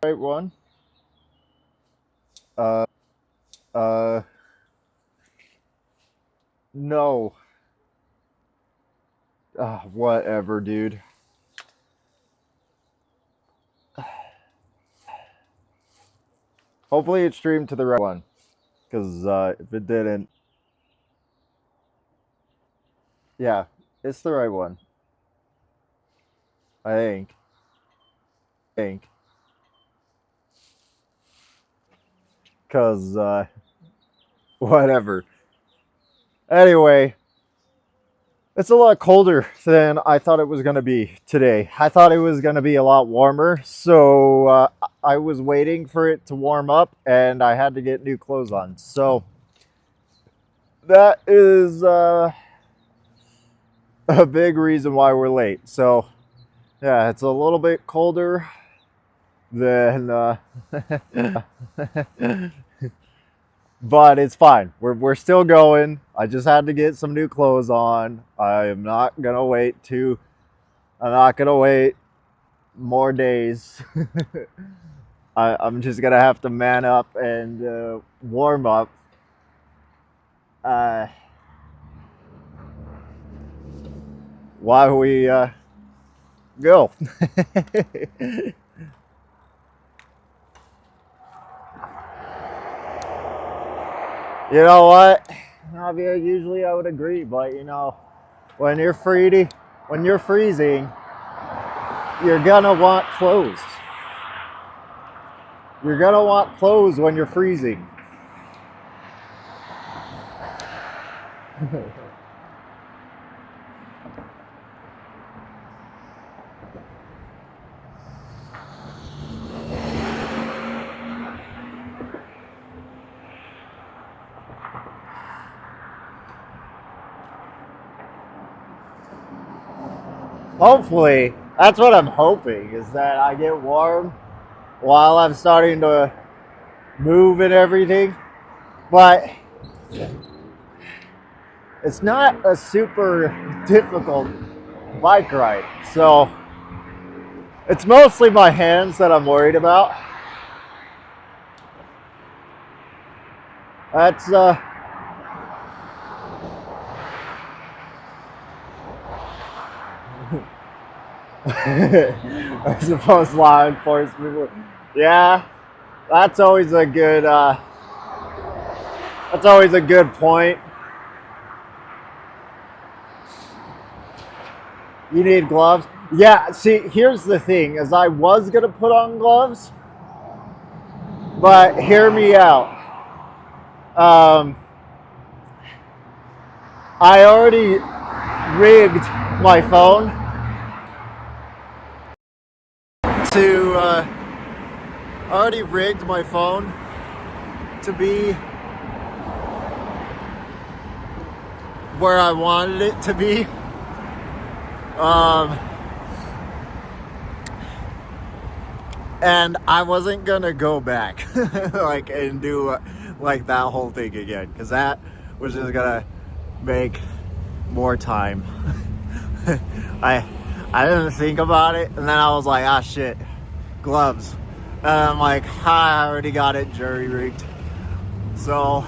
Right one. Uh, uh, no. Whatever, dude. Hopefully it streamed to the right one. Because if it didn't, yeah, it's the right one. I think. Because, whatever. Anyway, it's a lot colder than I thought it was going to be today. I thought it was going to be a lot warmer. So I was waiting for it to warm up and I had to get new clothes on. So that is a big reason why we're late. So yeah, it's a little bit colder than but it's fine. We're still going. I just had to get some new clothes on. I'm not gonna wait more days. I'm just gonna have to man up and warm up. While we go. You know what, Javier, usually I would agree, but you know, when you're freezing, you're gonna want clothes. You're gonna want clothes when you're freezing. Hopefully, that's what I'm hoping, is that I get warm while I'm starting to move and everything. But it's not a super difficult bike ride. So it's mostly my hands that I'm worried about. That's I suppose law enforcement. Yeah, that's always a good point. You need gloves. Yeah, see, here's the thing, is I was gonna put on gloves, but hear me out. I already rigged my phone to be where I wanted it to be. And I wasn't gonna go back like and do like that whole thing again, because that was just gonna make more time. I didn't think about it, and then I was like, ah, shit, gloves. And I'm like, I already got it jury rigged, so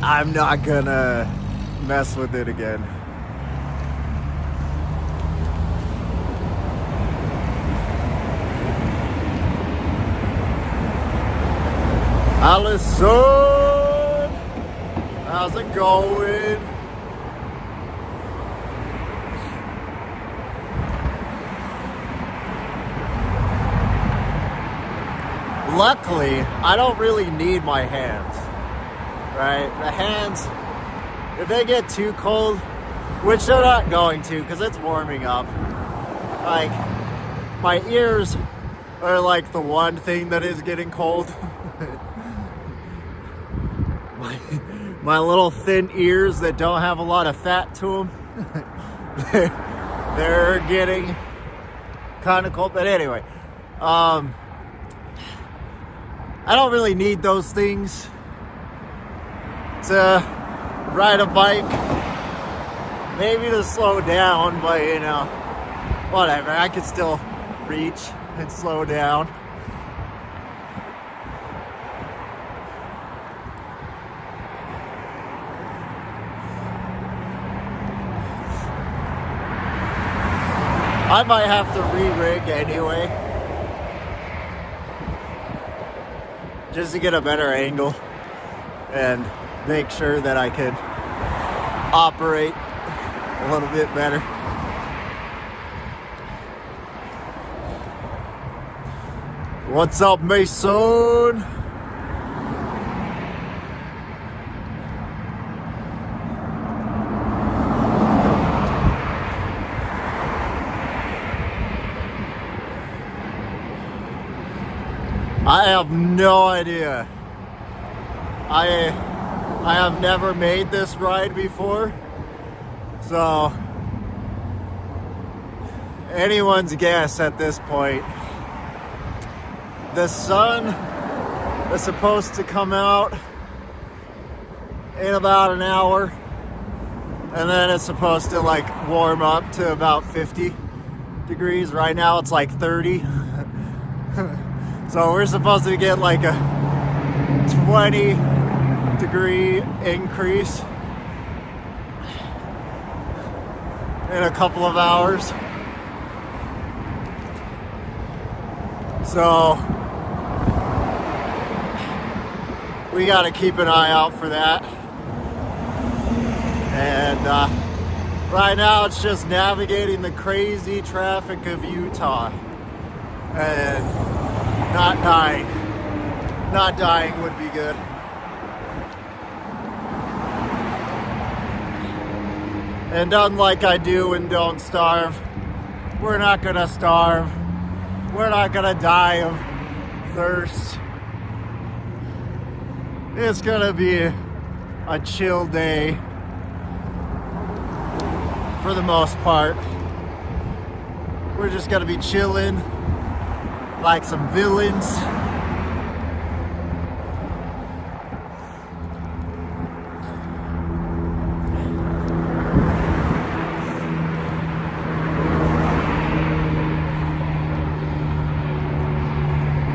I'm not gonna mess with it again. Allison, how's it going? Luckily, I don't really need my hands, right? The hands, if they get too cold, which they're not going to because it's warming up, like, my ears are like the one thing that is getting cold. my little thin ears that don't have a lot of fat to them, they're getting kind of cold. But anyway, I don't really need those things to ride a bike. Maybe to slow down, but you know, whatever, I can still reach and slow down. I might have to re-rig anyway, just to get a better angle and make sure that I can operate a little bit better. What's up, Mason? I have no idea. I have never made this ride before, so anyone's guess at this point. The sun is supposed to come out in about an hour, and then it's supposed to like warm up to about 50 degrees. Right now it's like 30. So we're supposed to get like a 20-degree increase in a couple of hours. So we got to keep an eye out for that. And right now it's just navigating the crazy traffic of Utah and not dying. Not dying would be good. And unlike I do and don't starve, we're not gonna starve. We're not gonna die of thirst. It's gonna be a chill day for the most part. We're just gonna be chilling like some villains.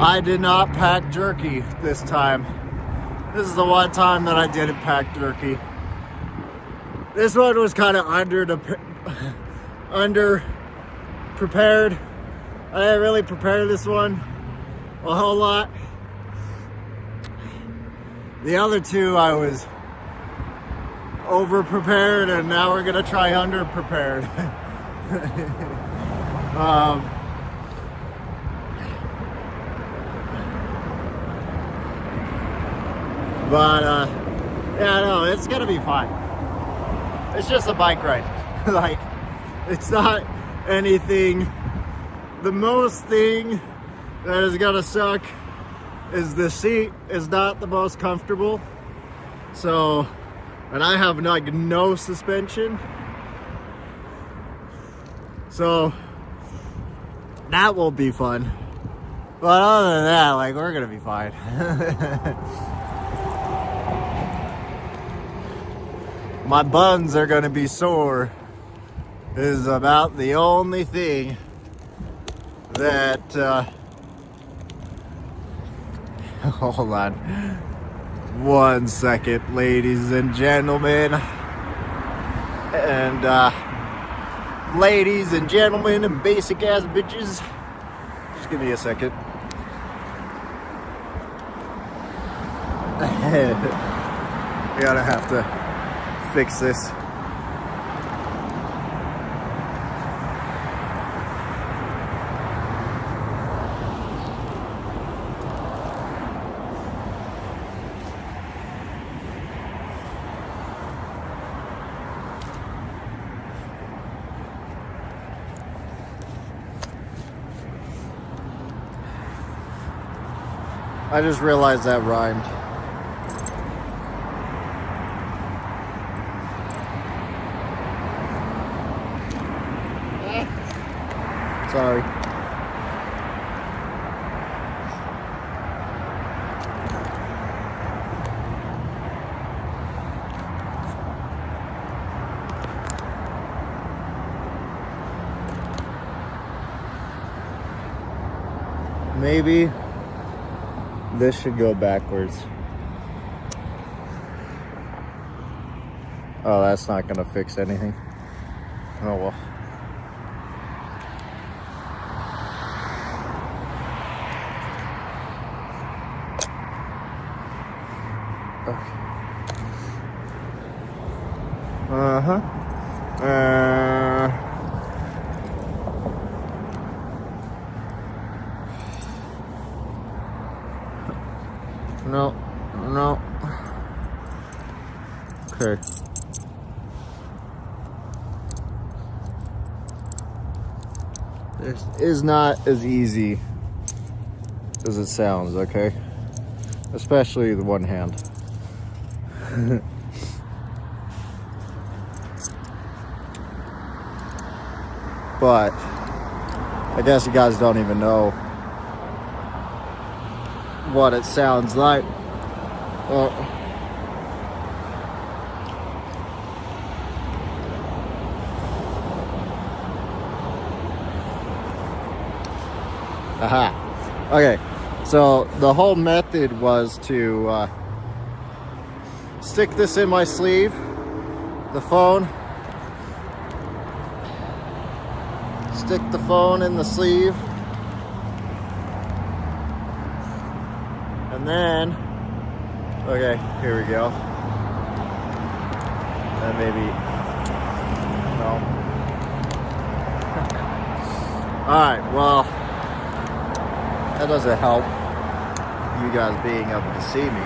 I did not pack jerky this time. This is the one time that I didn't pack jerky. This one was kind of under prepared. I didn't really prepare this one a whole lot. The other two I was over prepared, and now we're gonna try under prepared. Yeah, no, it's gonna be fine. It's just a bike ride. Like, it's not anything. The most thing that is gonna suck is the seat is not the most comfortable. So, and I have like no suspension. So, that will be fun. But other than that, like, we're gonna be fine. My buns are gonna be sore is about the only thing that hold on 1 second, ladies and gentlemen, and ladies and gentlemen and basic ass bitches, just give me a second. We're gonna have to fix this. I just realized that rhymed. Sorry. maybe this should go backwards. Oh, that's not gonna fix anything. Oh well. Okay. No. Okay. This is not as easy as it sounds, okay? Especially the one hand. But I guess you guys don't even know what it sounds like. Aha. Okay, so the whole method was to stick this in my sleeve, the phone, stick the phone in the sleeve, and then, okay, here we go. And maybe, no. Alright, well, that doesn't help you guys being able to see me.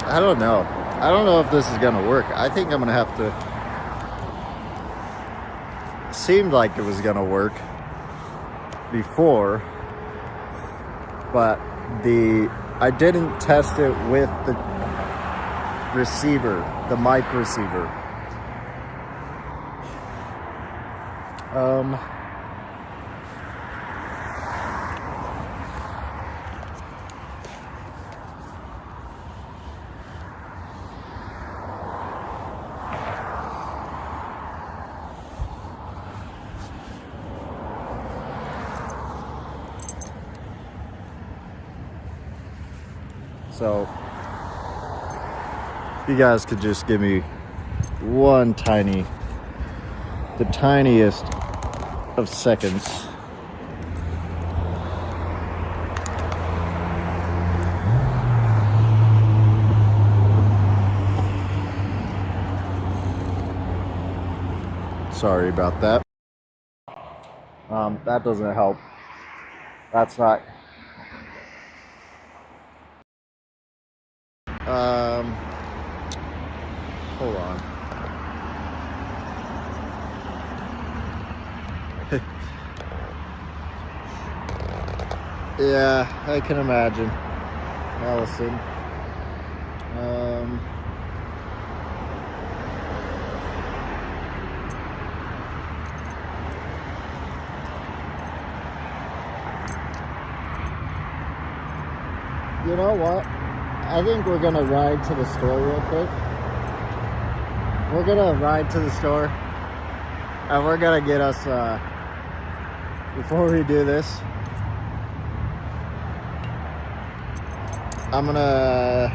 I don't know. I don't know if this is gonna work. I think I'm gonna have to. It seemed like it was gonna work before, but I didn't test it with the receiver, the mic receiver. So, you guys could just give me the tiniest of seconds. Sorry about that. That doesn't help. That's not. Hold on. Yeah, I can imagine. Allison. You know what? I think we're gonna ride to the store real quick. We're gonna ride to the store and we're gonna get us, before we do this, I'm gonna,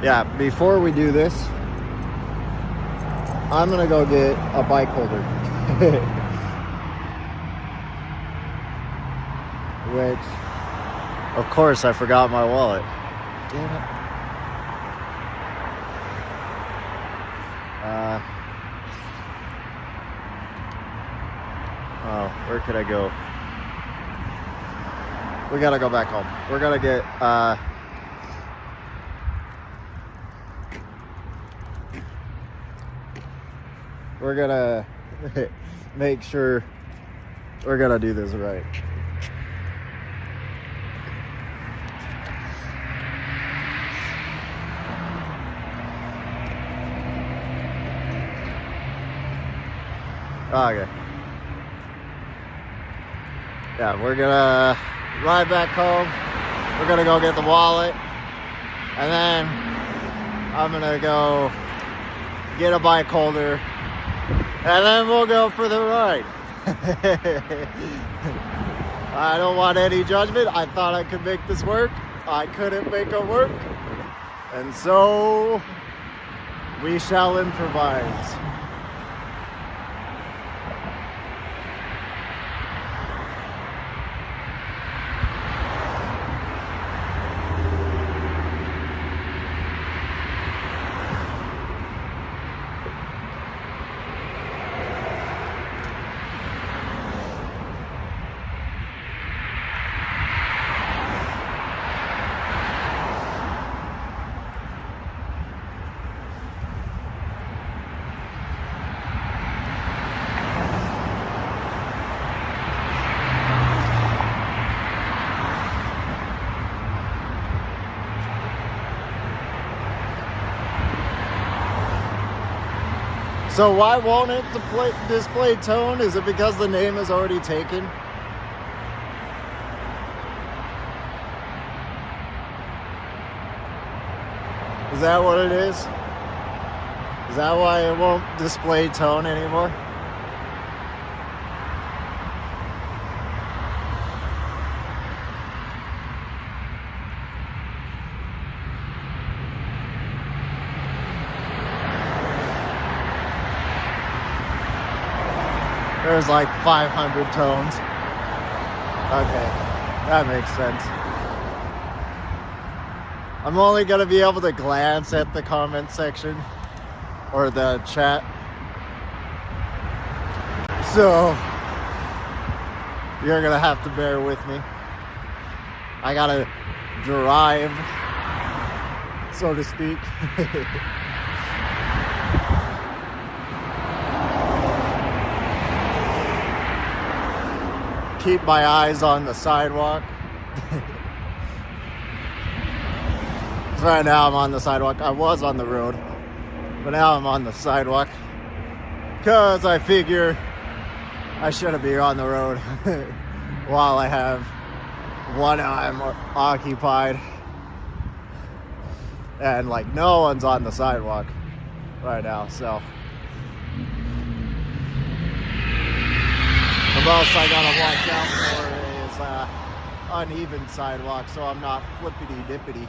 yeah, before we do this, I'm gonna go get a bike holder. Which, of course, I forgot my wallet. Damn it. Oh, where could I go? We gotta go back home. We're gonna get, we're gonna make sure we're gonna do this right. Okay. Yeah, we're gonna ride back home. We're gonna go get the wallet, and then I'm gonna go get a bike holder, and then we'll go for the ride. I don't want any judgment. I thought I could make this work. I couldn't make it work. And so we shall improvise. So why won't it display tone? Is it because the name is already taken? Is that what it is? Is that why it won't display tone anymore? There's like 500 tones. Okay, that makes sense. I'm only gonna be able to glance at the comment section or the chat. So you're gonna have to bear with me. I gotta drive, so to speak. Keep my eyes on the sidewalk. Right now I'm on the sidewalk. I was on the road, but now I'm on the sidewalk because I figure I shouldn't be on the road while I have one eye occupied and like no one's on the sidewalk right now. So the most I gotta watch out for is uneven sidewalk, so I'm not flippity dippity.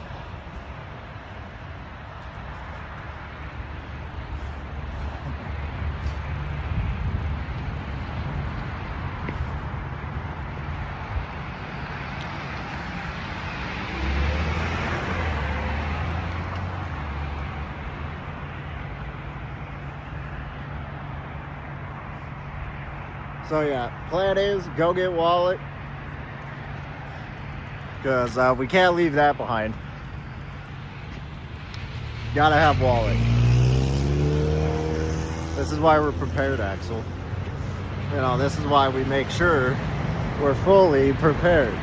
So yeah, plan is go get wallet, because we can't leave that behind. Gotta have wallet. This is why we're prepared, Axel. You know, this is why we make sure we're fully prepared.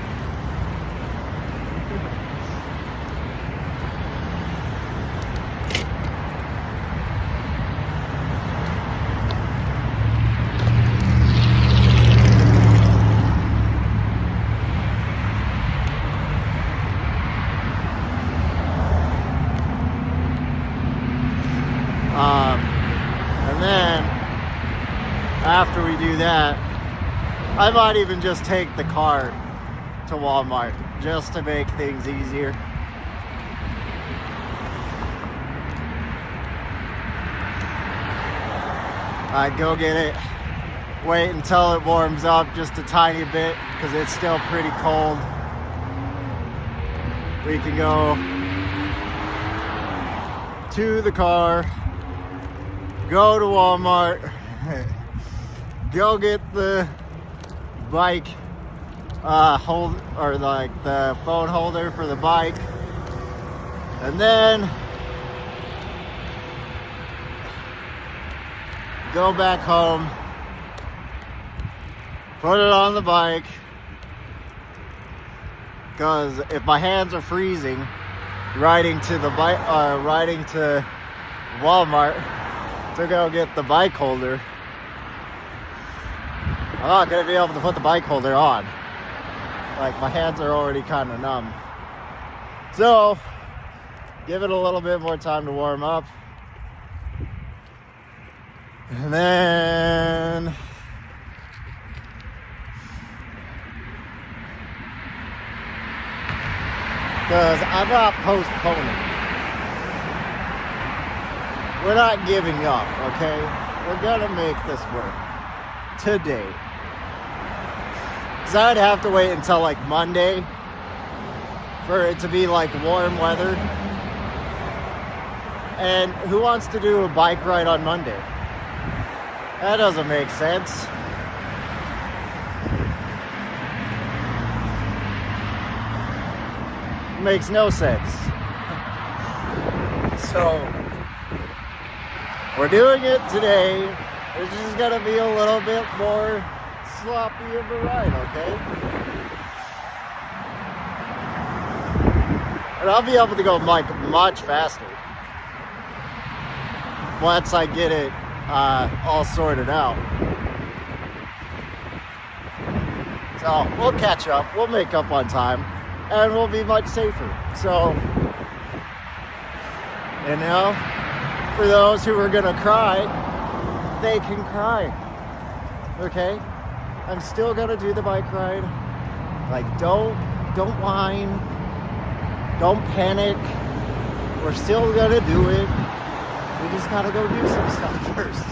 And then after we do that, I might even just take the car to Walmart just to make things easier. I'd go get it, wait until it warms up just a tiny bit because it's still pretty cold. We can go to the car, go to Walmart, go get the bike hold, or like the phone holder for the bike, and then go back home, put it on the bike, because if my hands are freezing riding to the bike, riding to Walmart to go get the bike holder, I'm not gonna be able to put the bike holder on. Like, my hands are already kind of numb. So Give it a little bit more time to warm up. And then because I'm not postponing. We're not giving up, okay? We're gonna make this work today. Because I'd have to wait until like Monday for it to be like warm weather. And who wants to do a bike ride on Monday? That doesn't make sense. Makes no sense. So we're doing it today. It's just gonna be a little bit more sloppy of a ride, okay? And I'll be able to go like much faster once I get it all sorted out. So we'll catch up, we'll make up on time, and we'll be much safer. So, you know, for those who are gonna cry, they can cry, okay? I'm still gonna do the bike ride. Like, don't whine, don't panic. We're still gonna do it. We just gotta go do some stuff first.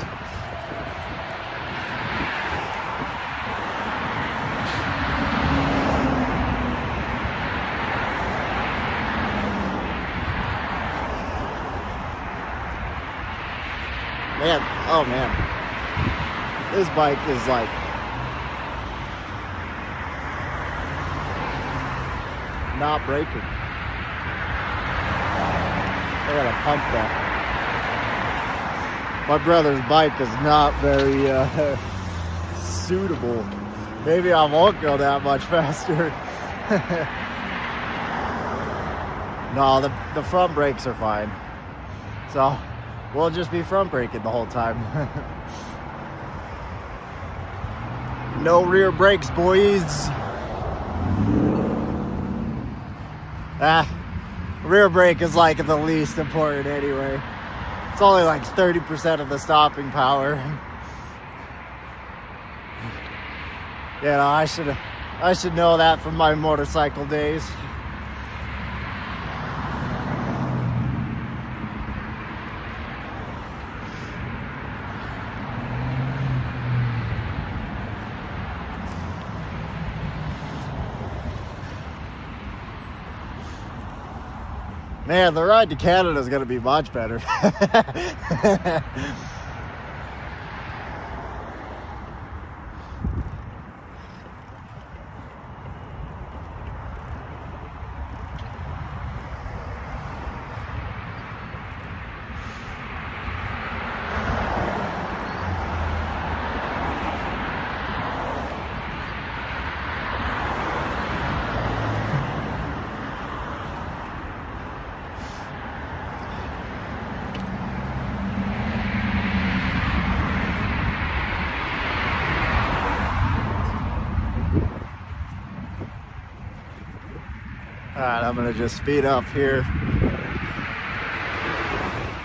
Man, oh man. This bike is like not braking. I gotta pump that. My brother's bike is not very suitable. Maybe I won't go that much faster. No, the front brakes are fine. So we'll just be front braking the whole time. No rear brakes, boys. Rear brake is like the least important anyway. It's only like 30% of the stopping power. You know, I should know that from my motorcycle days. Man, the ride to Canada is going to be much better. Alright, I'm going to just speed up here.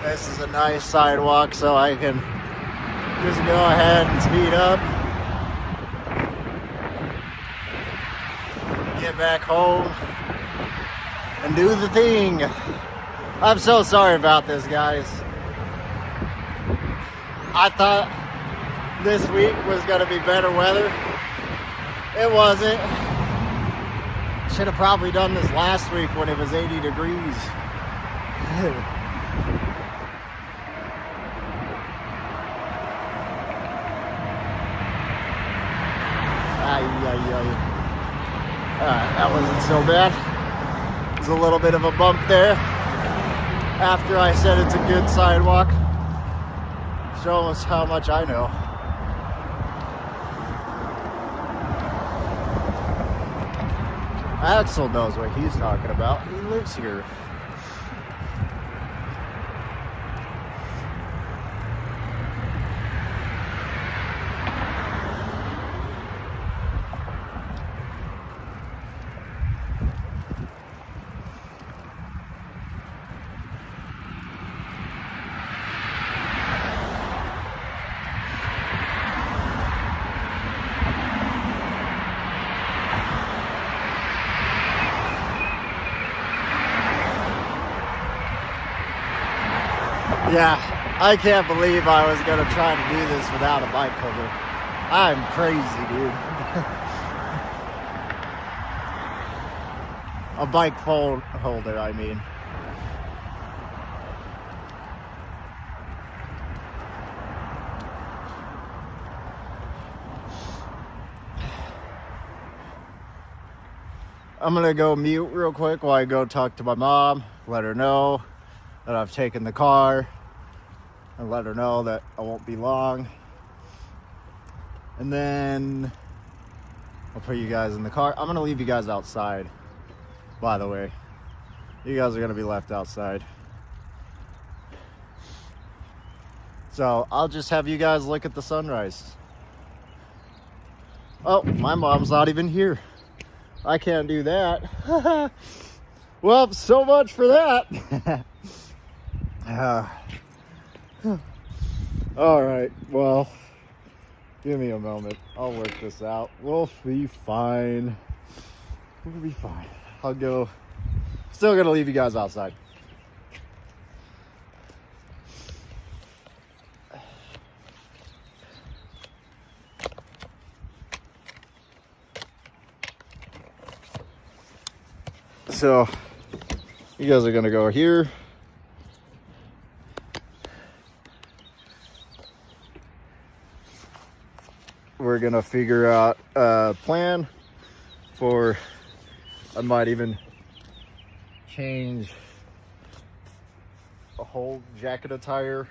This is a nice sidewalk, so I can just go ahead and speed up. Get back home and do the thing. I'm so sorry about this, guys. I thought this week was going to be better weather. It wasn't. Should have probably done this last week when it was 80 degrees. That wasn't so bad. There's a little bit of a bump there after I said it's a good sidewalk. Show us how much I know. Axel knows what he's talking about. He lives here. Yeah, I can't believe I was gonna try to do this without a bike holder. I'm crazy, dude. A bike holder, I mean. I'm gonna go mute real quick while I go talk to my mom, let her know that I've taken the car, and let her know that I won't be long. And then I'll put you guys in the car. I'm gonna leave you guys outside, by the way. You guys are gonna be left outside. So I'll just have you guys look at the sunrise. Oh, my mom's not even here. I can't do that. Well, so much for that. All right, well, give me a moment. I'll work this out. We'll be fine. We'll be fine. I'll go. Still gonna leave you guys outside. So you guys are gonna go here. We're gonna figure out a plan for, I might even change a whole jacket attire.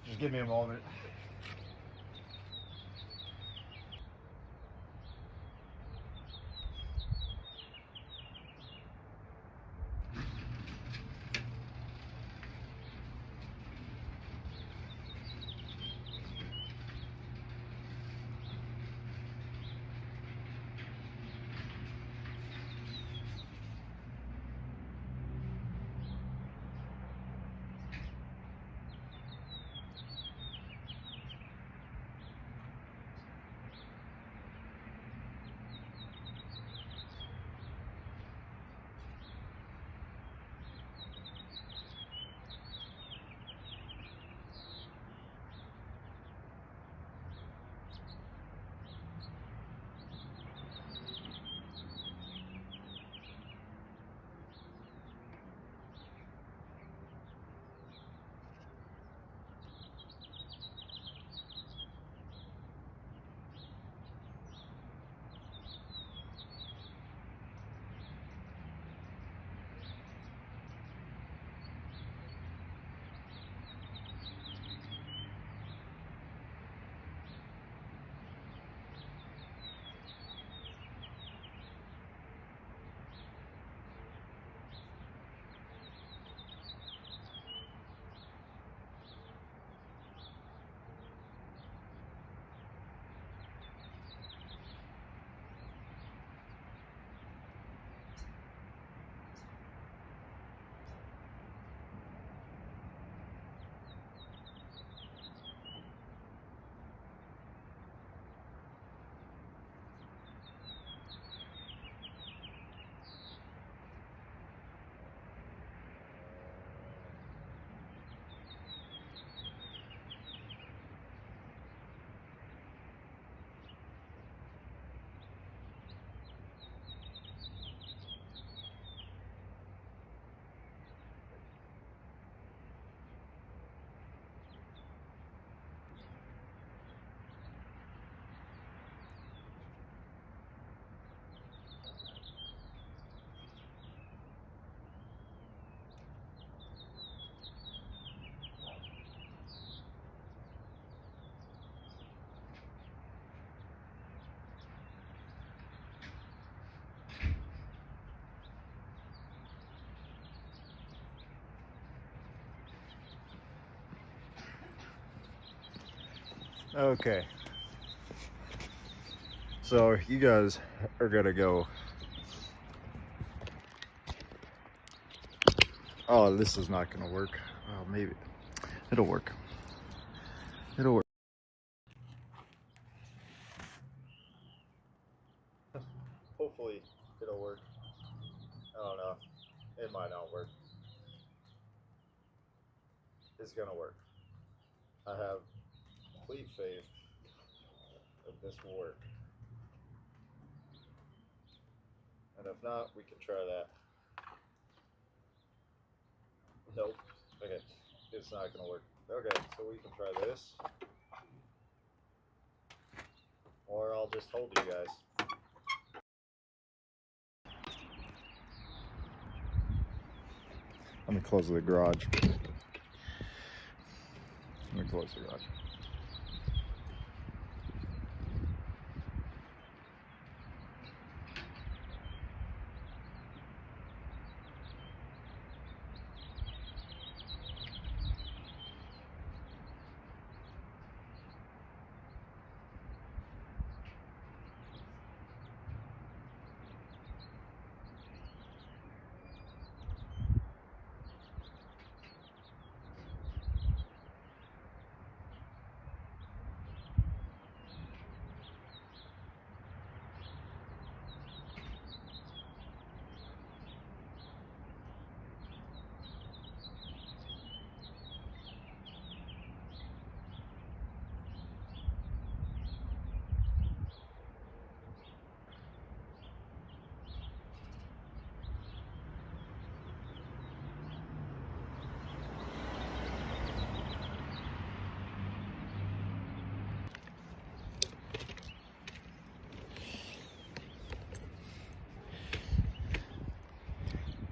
Just give me a moment. Okay. So you guys are gonna go. Oh, this is not gonna work. Oh, maybe it'll work. It'll work. Hopefully it'll work. I don't know. It might not work. is gonna work. I have complete faith that this will work. And if not, we can try that. Nope. Okay, it's not gonna work. Okay, so we can try this. Or I'll just hold you guys. Let me close the garage. Let me close the garage.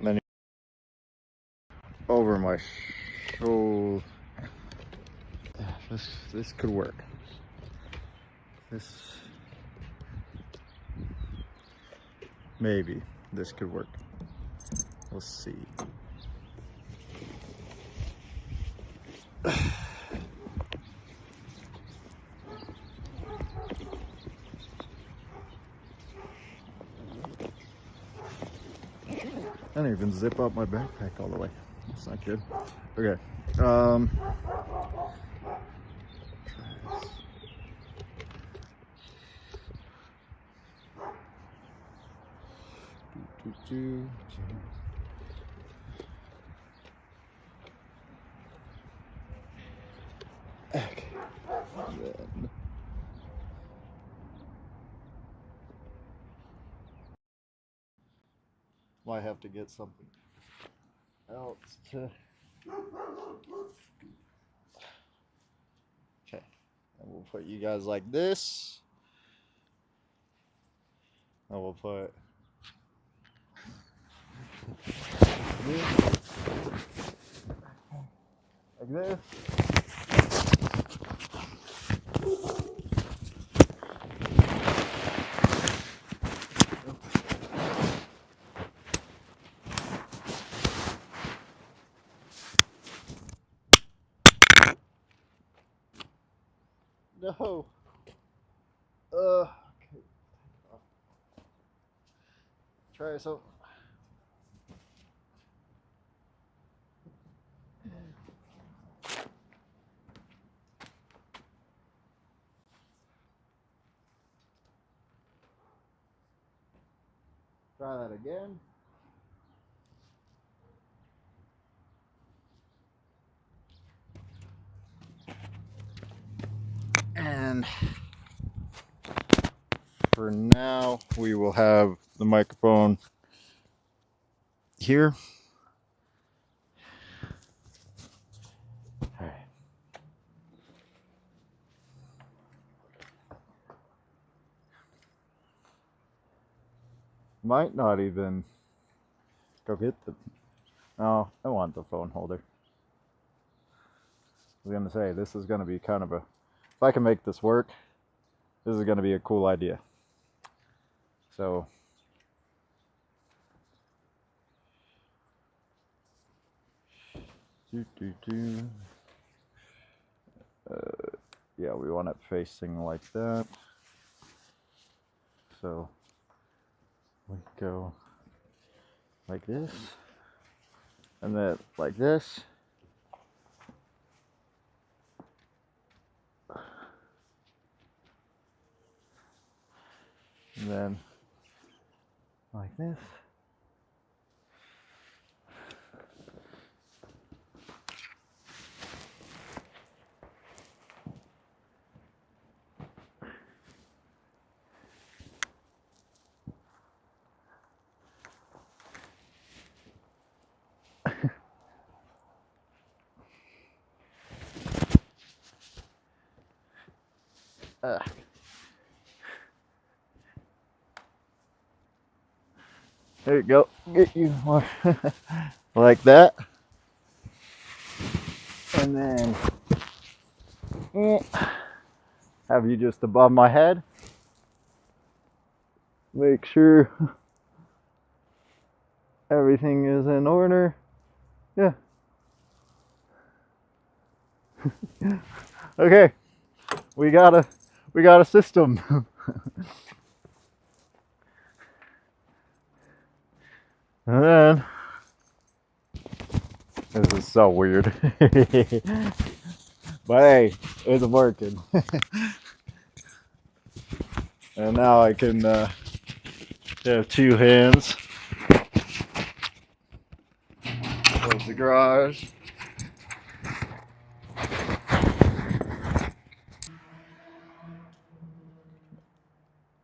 Then over my shoulder. This could work. Maybe this could work. We'll see. I didn't even zip up my backpack all the way. That's not good. Okay. Okay. Then. Might have to get something else to. Okay. And we'll put you guys like this. And we'll put this like this. No. Okay. Try something. Try that again. And for now, we will have the microphone here. All right. Might not even go get the. Oh, I want the phone holder. I was gonna say this is gonna be kind of a. If I can make this work, this is gonna be a cool idea. So. Yeah, we want it facing like that. So we go like this, and then like this. And then like this. There you go. Get you more like that. And then have you just above my head. Make sure everything is in order. Yeah. Okay. We got a system. And then this is so weird. But hey, it's working. And now I can have two hands. Close the garage.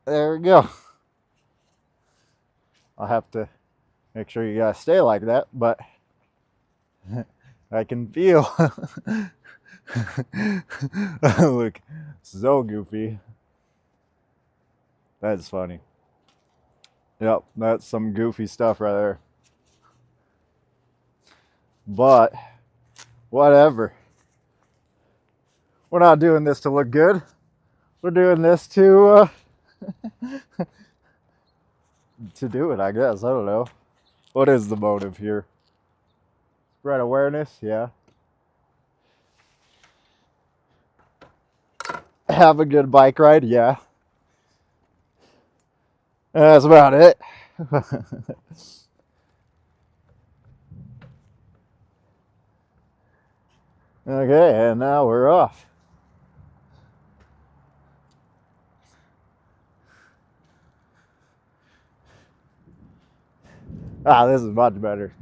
There we go. I'll have to make sure you guys stay like that, but I can feel. Look, so goofy. That's funny. Yep, that's some goofy stuff right there. But whatever. We're not doing this to look good. We're doing this to do it, I guess. I don't know. What is the motive here? Spread awareness, yeah. Have a good bike ride, yeah. That's about it. Okay, and now we're off. This is much better.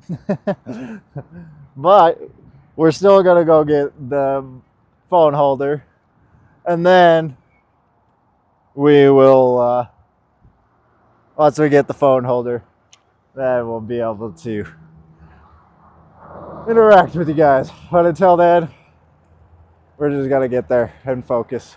But we're still gonna go get the phone holder, and then we will, once we get the phone holder, then we'll be able to interact with you guys. But until then, we're just gonna get there and focus.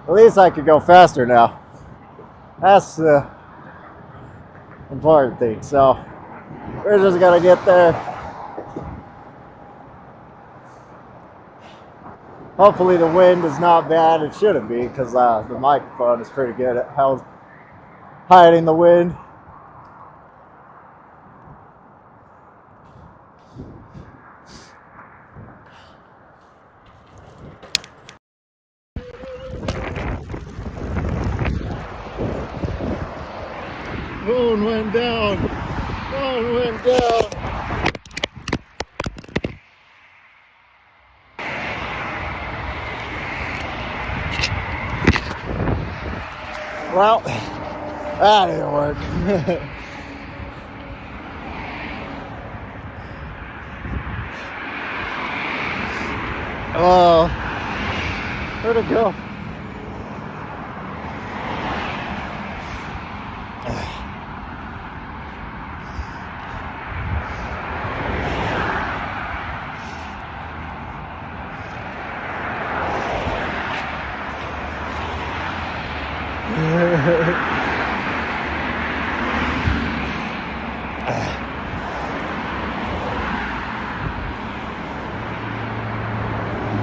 At least I could go faster now. That's the important thing. So we're just gonna get there. Hopefully the wind is not bad. It shouldn't be, because the microphone is pretty good at hiding the wind. Phone went down. Phone went down. Well, that didn't work. Oh, where'd it go?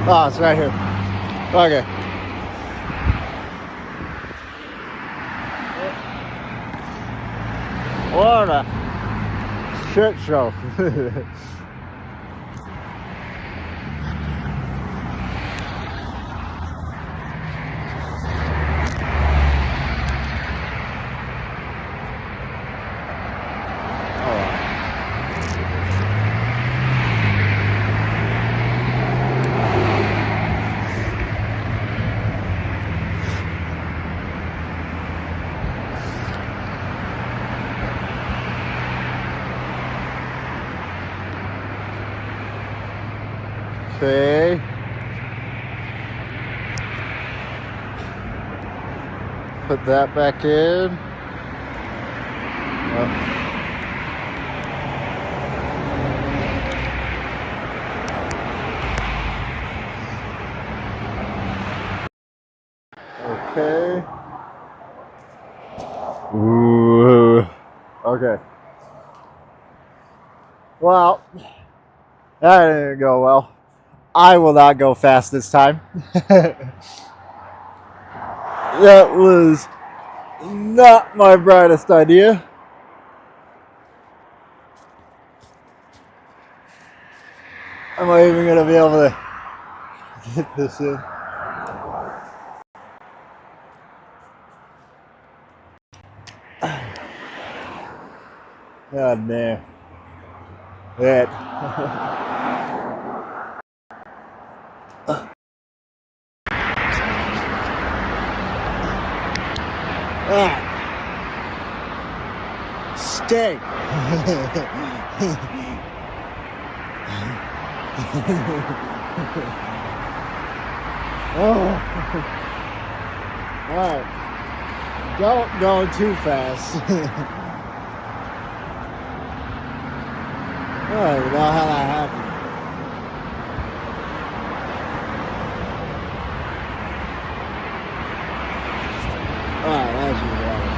Oh, it's right here. Okay. What a shit show. Okay. Put that back in. Okay. Ooh. Okay. Well, that didn't go well. I will not go fast this time. That was not my brightest idea. Am I even going to be able to get this in? God damn. That. Stay. Oh. Alright. Don't go too fast. I don't even know how that happened. Alright, that's just water.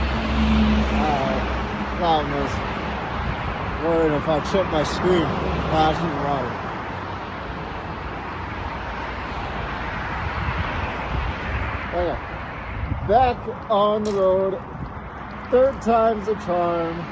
Problem is, worried if I chip my screen. That's just water. Okay. Back on the road. Third time's a charm.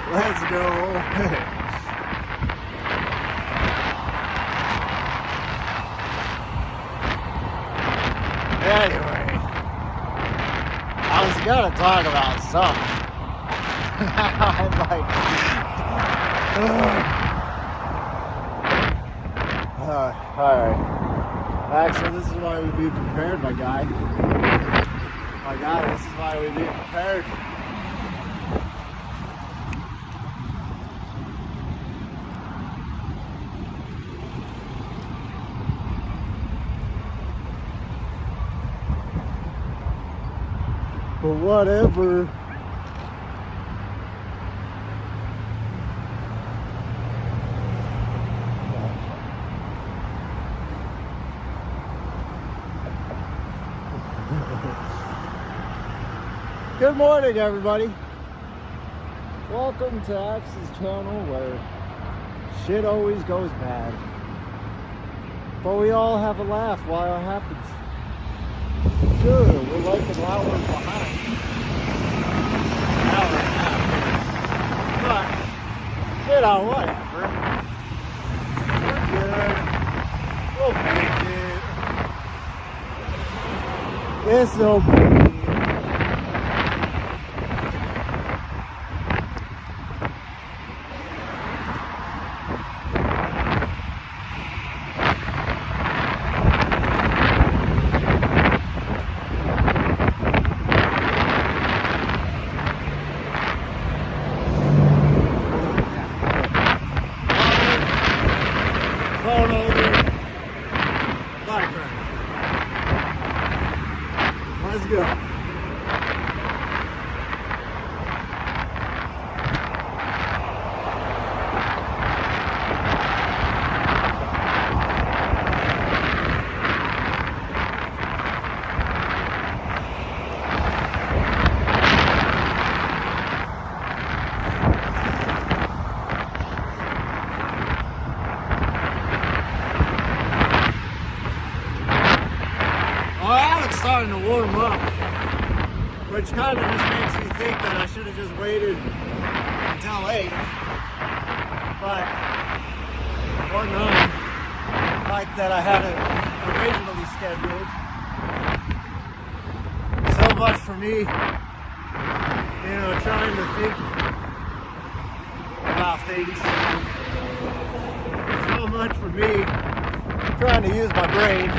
Let's go. Anyway, I was gonna talk about something. I'm like, alright. Actually, this is why we be prepared, my guy. My guy, this is why we be prepared. But whatever. Good morning, everybody. Welcome to Axe's channel where shit always goes bad. But we all have a laugh while it happens. Sure, we're like an hour behind. An hour and a half. But, you know, whatever. We're good. We'll make it. This'll be. Phone over. Background. Let's go. Starting to warm up, which kind of just makes me think that I should have just waited until 8, but or 9, like that I had it originally scheduled. So much for me, you know, trying to think about things. So much for me trying to use my brain.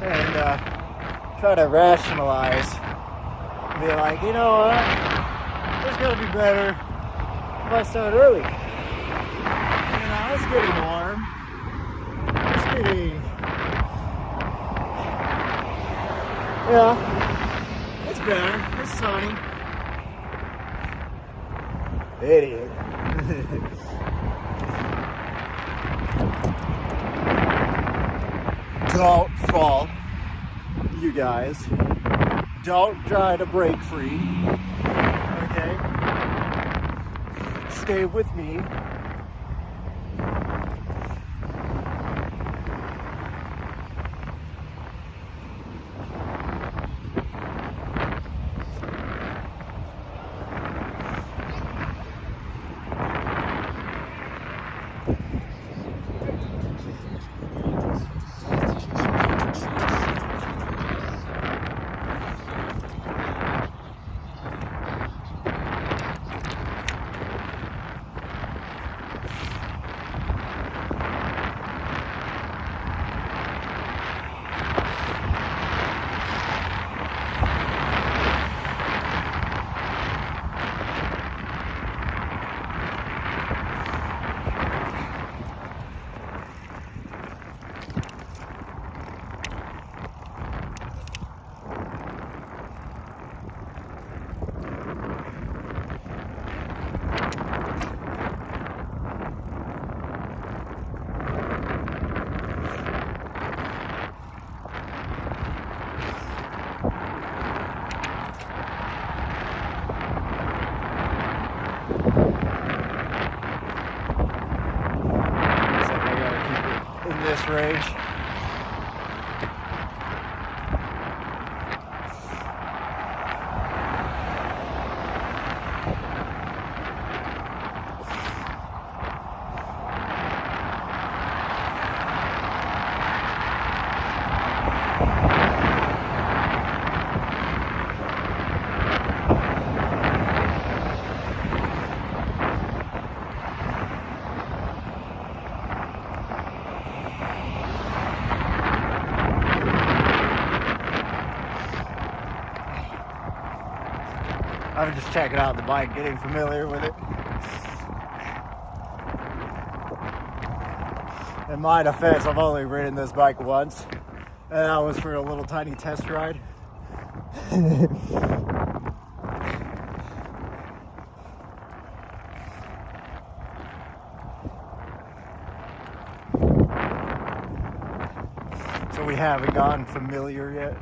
and try to rationalize, be like, you know what, it's gonna be better if I start early. You know, it's getting warm. It's getting, yeah, it's better. It's sunny. Idiot. Don't fall, you guys. Don't try to break free. Okay? Stay with me. This range. I'm just checking out the bike, getting familiar with it. In my defense, I've only ridden this bike once, and that was for a little tiny test ride. So we haven't gotten familiar yet.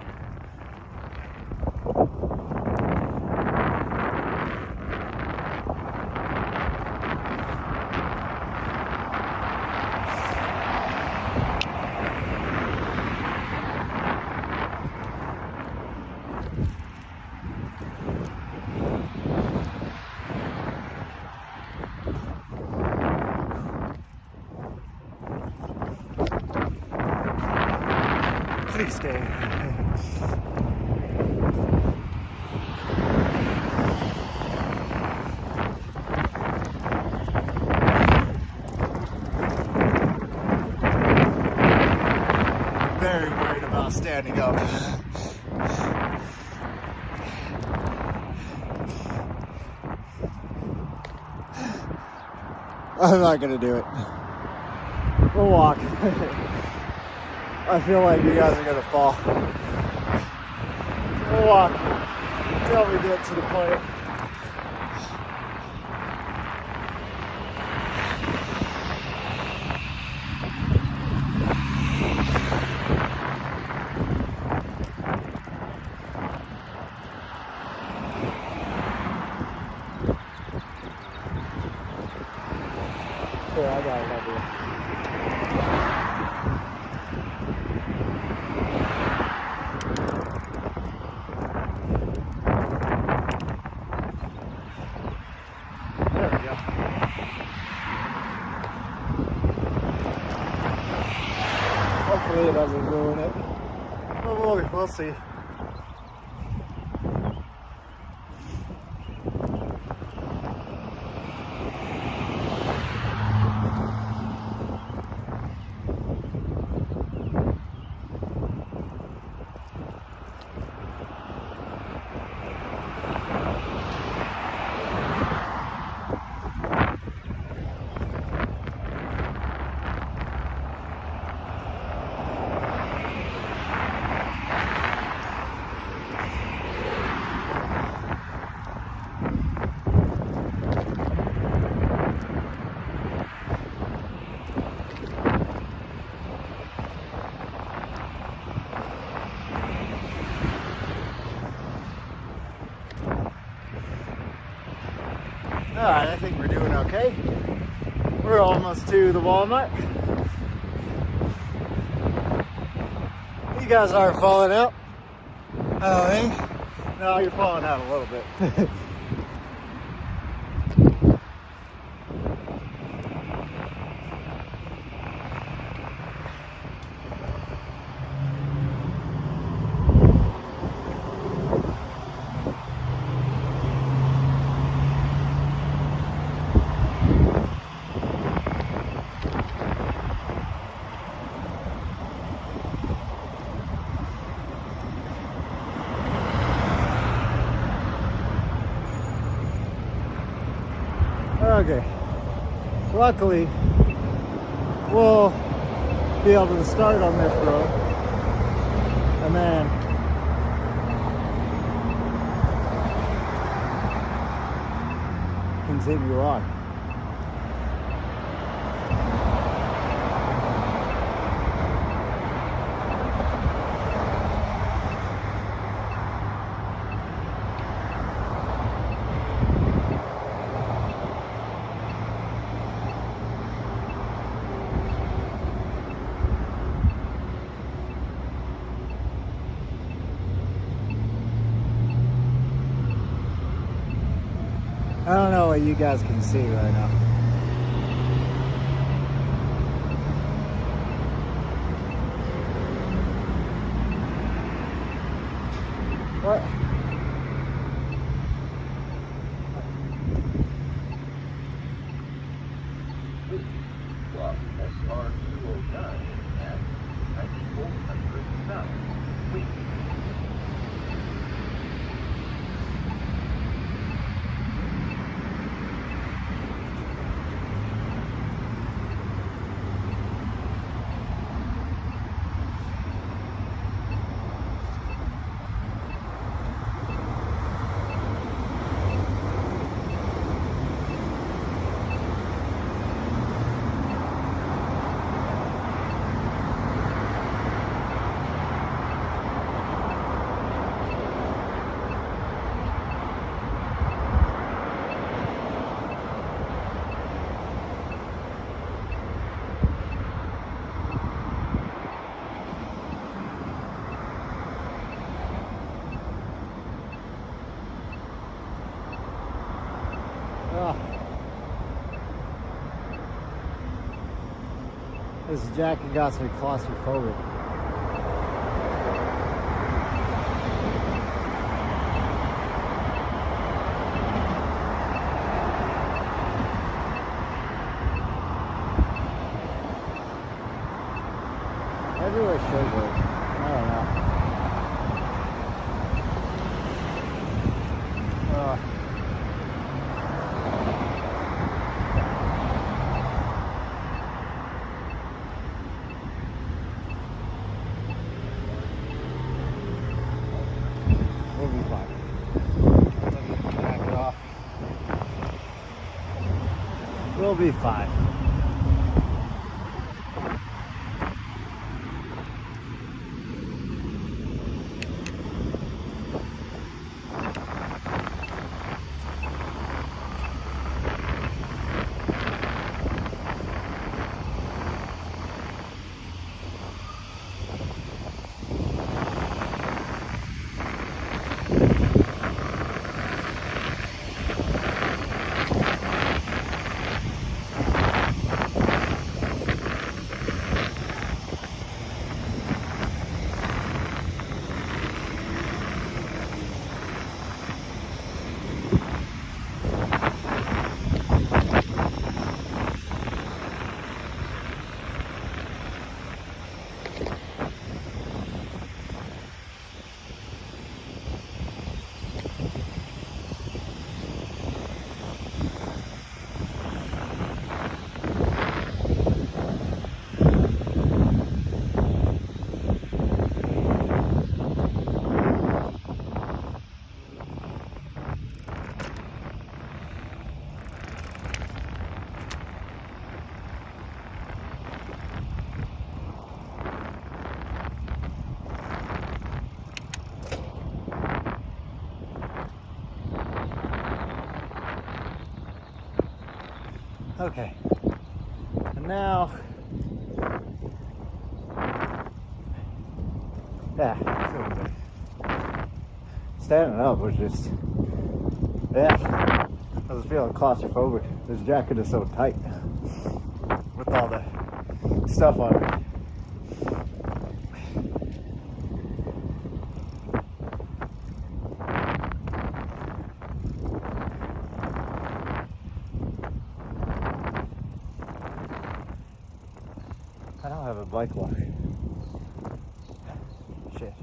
Please stay. Very worried about standing up. I'm not gonna do it. We'll walk. I feel like you guys are gonna fall. We'll walk until we get to the point. Here, I got an idea. There we go. Hopefully it doesn't ruin it. But we'll see. Alright, I think we're doing okay. We're almost to the Walmart. You guys aren't falling out. Oh, hey? No, you're falling out a little bit. Okay, luckily we'll be able to start on this road and then continue on. I don't know what you guys can see right now. What? Block SR209 at 9400 south. Please. This jacket got me claustrophobic. Maybe I should go. I don't know. We'll be fine. Let me back it off. We'll be fine. Okay. And now, yeah, standing up was just, yeah, I was feeling claustrophobic. This jacket is so tight with all the stuff on it. I don't have a bike lock. Shit.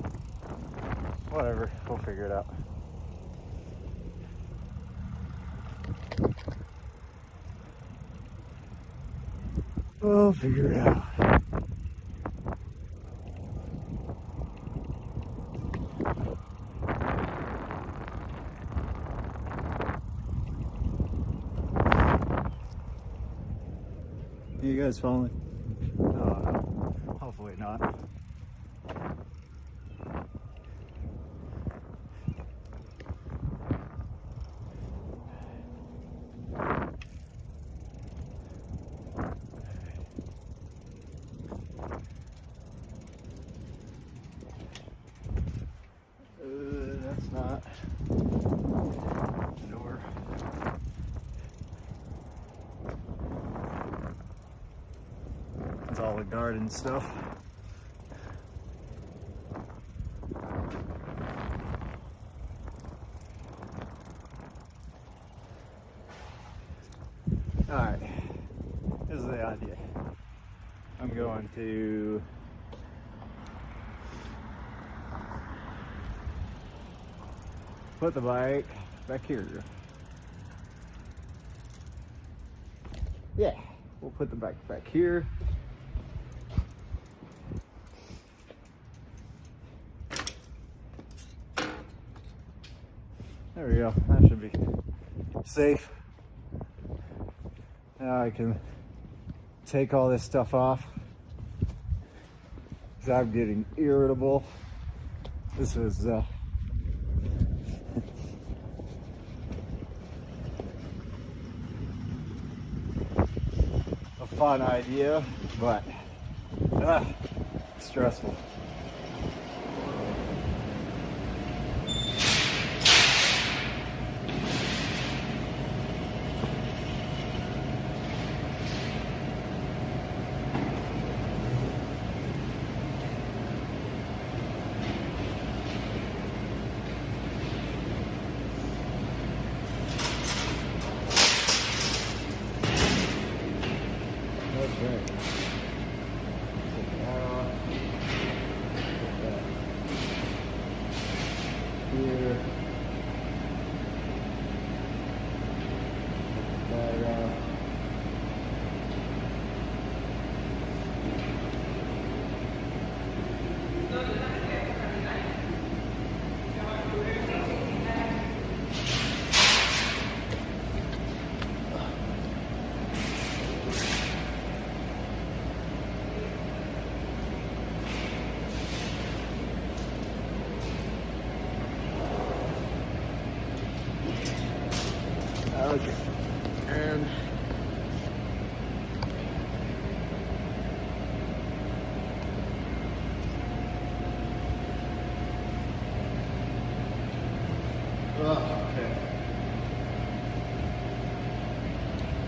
Whatever, we'll figure it out. We'll figure it out. You guys following? Hopefully not. That's not the door. It's all the garden stuff. Alright, this is the idea. I'm going to put the bike back here. Yeah, we'll put the bike back here. There we go, that should be safe. Now I can take all this stuff off because I'm getting irritable. This is a fun idea, but stressful. Okay. Take that off. Put that here. Put that off. Okay. And okay.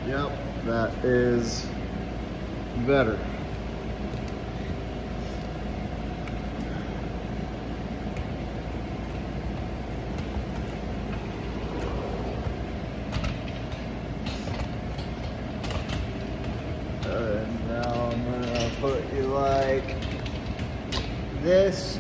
Yep, that is better. And now I'm gonna put you like this.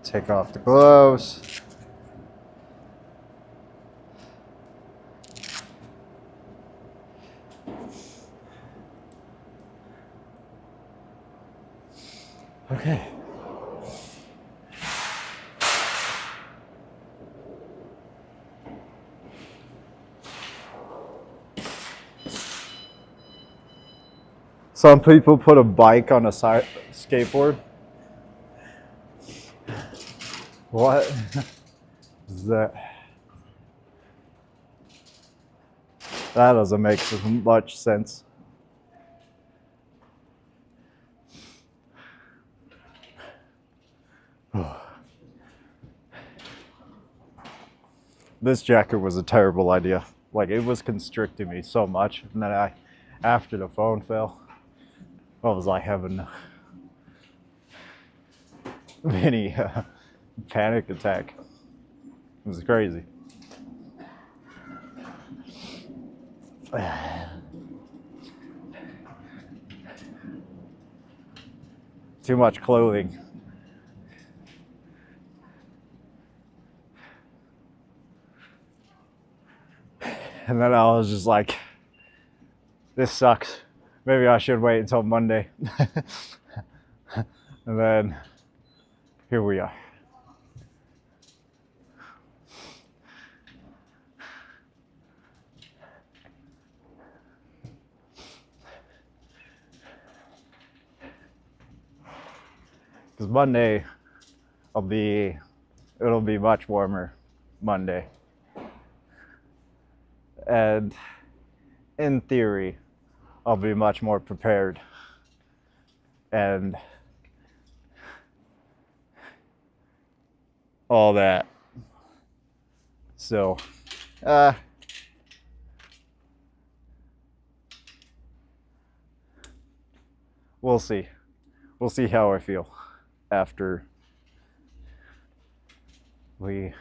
Take off the gloves. Okay. Some people put a bike on a skateboard. What is that? That doesn't make much sense. This jacket was a terrible idea. Like, it was constricting me so much, and then after the phone fell, I was like having a mini panic attack. It was crazy. Too much clothing. And then I was just like, this sucks. Maybe I should wait until Monday. And then here we are. Because Monday it'll be much warmer Monday. And in theory, I'll be much more prepared. And all that. So, we'll see. We'll see how I feel after we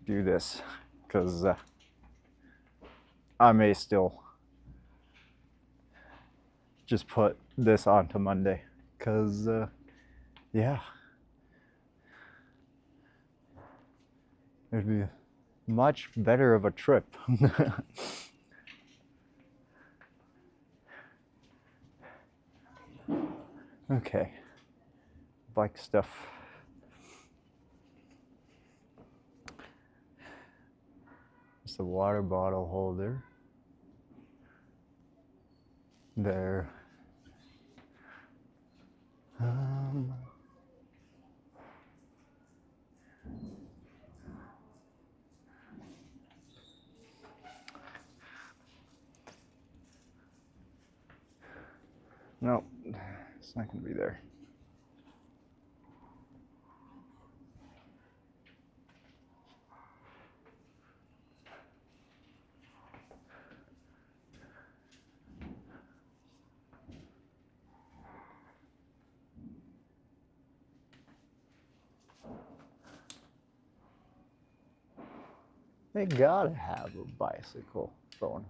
do this, because I may still just put this onto Monday, because yeah, it'd be much better of a trip. Okay, bike stuff. It's a water bottle holder. There. No, it's not going to be there. They gotta have a bicycle phone.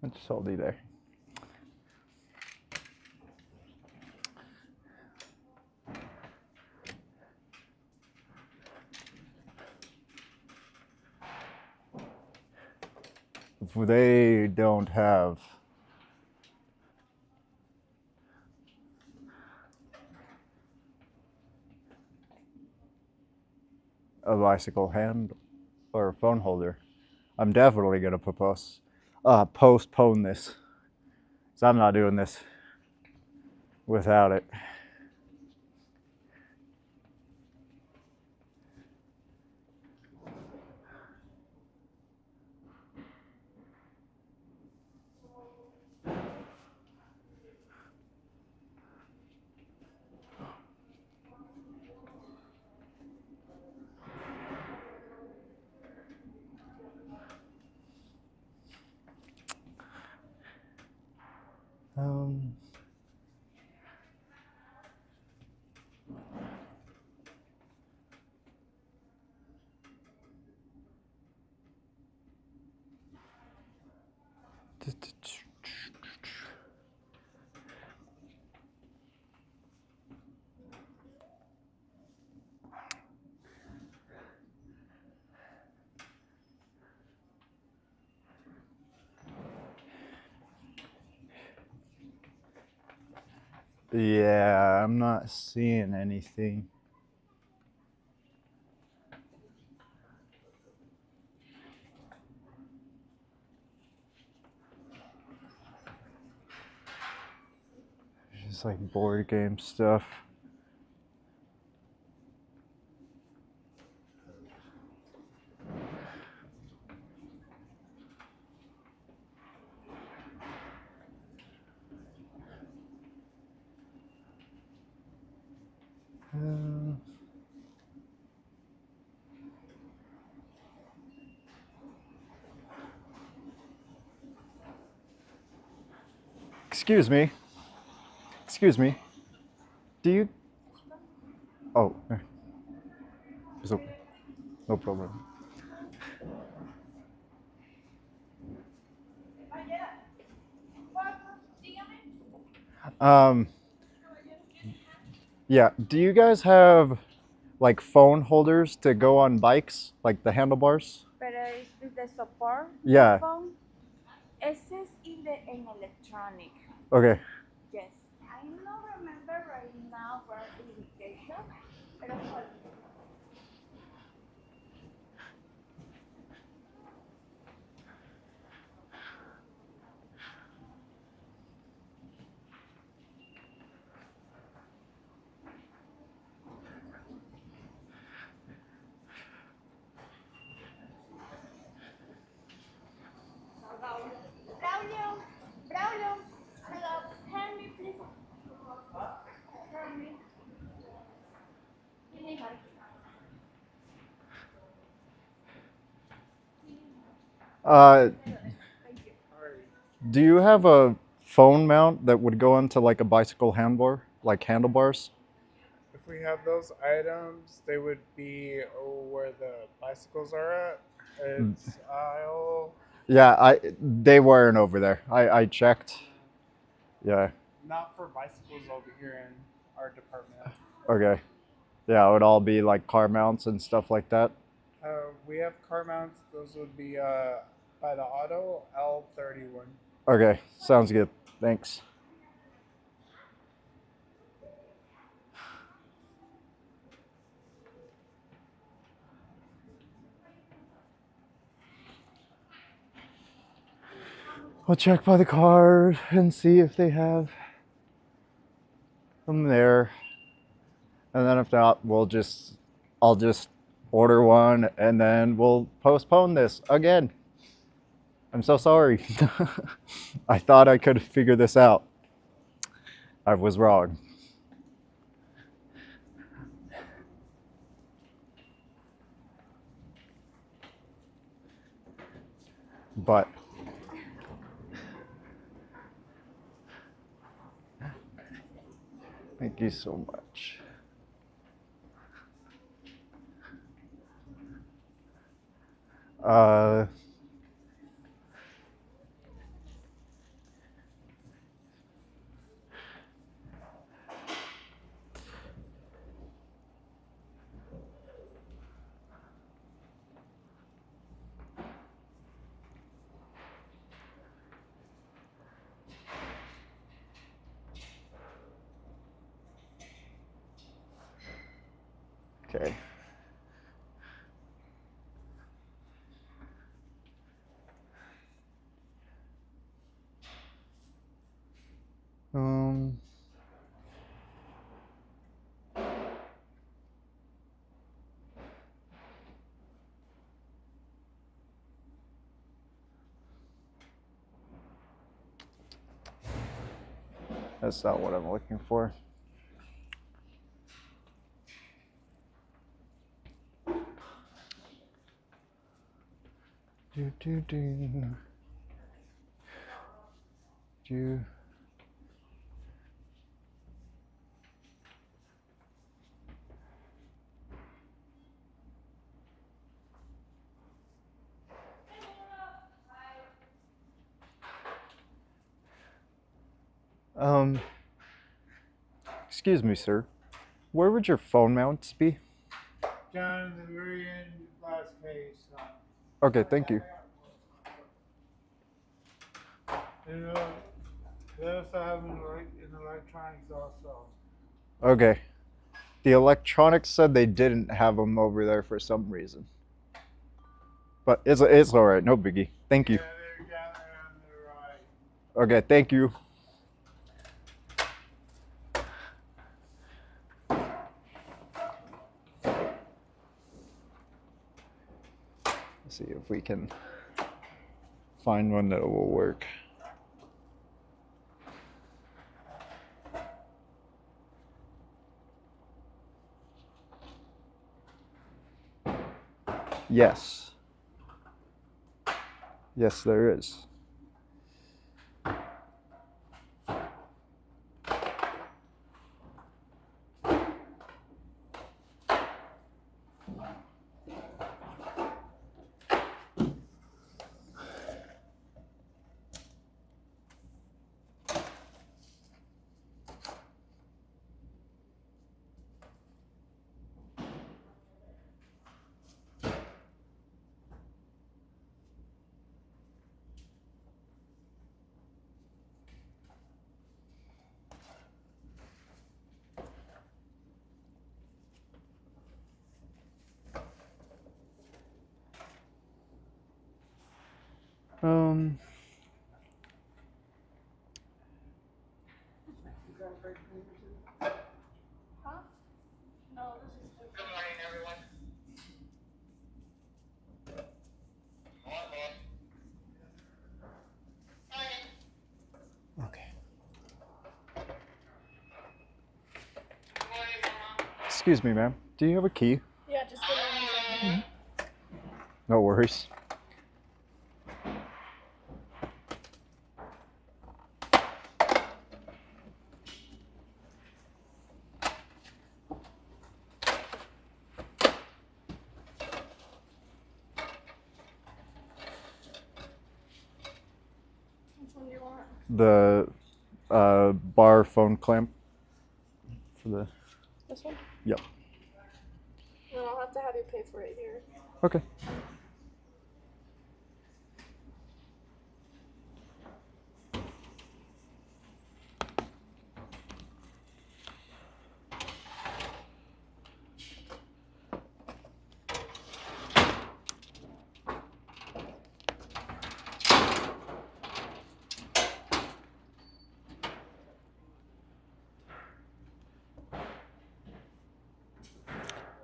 I'll just hold you there. If they don't have a bicycle hand or a phone holder, I'm definitely gonna postpone this. So I'm not doing this without it. Yeah, I'm not seeing anything. Just like board game stuff. Uh, excuse me. Excuse me. Do you? Oh, it's okay. No problem. Um, yeah. Do you guys have like phone holders to go on bikes, like the handlebars? Pero es with the support Yeah. the phone. Ese es in electronic. Okay. Yes. I don't remember right now where education, pero Braulio, Braulio, hello, help me please. Help me. Uh, Thank you. do you have a phone mount that would go into like a bicycle handbar, like handlebars? If we have those items, they would be where the bicycles are at. It's aisle. Yeah, they weren't over there. I checked. Yeah. Not for bicycles over here in our department. Okay. Yeah, it would all be like car mounts and stuff like that. We have car mounts. Those would be by the auto L31. Okay, sounds good. Thanks. We'll check by the card and see if they have them there. And then if not, I'll just order one and then we'll postpone this again. I'm so sorry. I thought I could figure this out. I was wrong. But thank you so much. Uh, okay. Um, that's not what I'm looking for. Do, do, do. Do. Um, excuse me, sir. Where would your phone mounts be? Down the very end, last case. Okay, thank you. They also have in electronics also. Okay. The electronics said they didn't have them over there for some reason. But it's all right. No biggie. Thank you. Yeah, they're gathering on the right. Okay. Thank you. Let's see if we can find one that will work. Yes. Yes, there is. Um. Huh? No, this is the. Good morning, everyone. Okay. Excuse me, ma'am. Do you have a key? Yeah, just give me 1 second. No worries. Which one do you want? The bar phone clamp for the. This one? Yep. Then I'll have to have you pay for it here. Okay.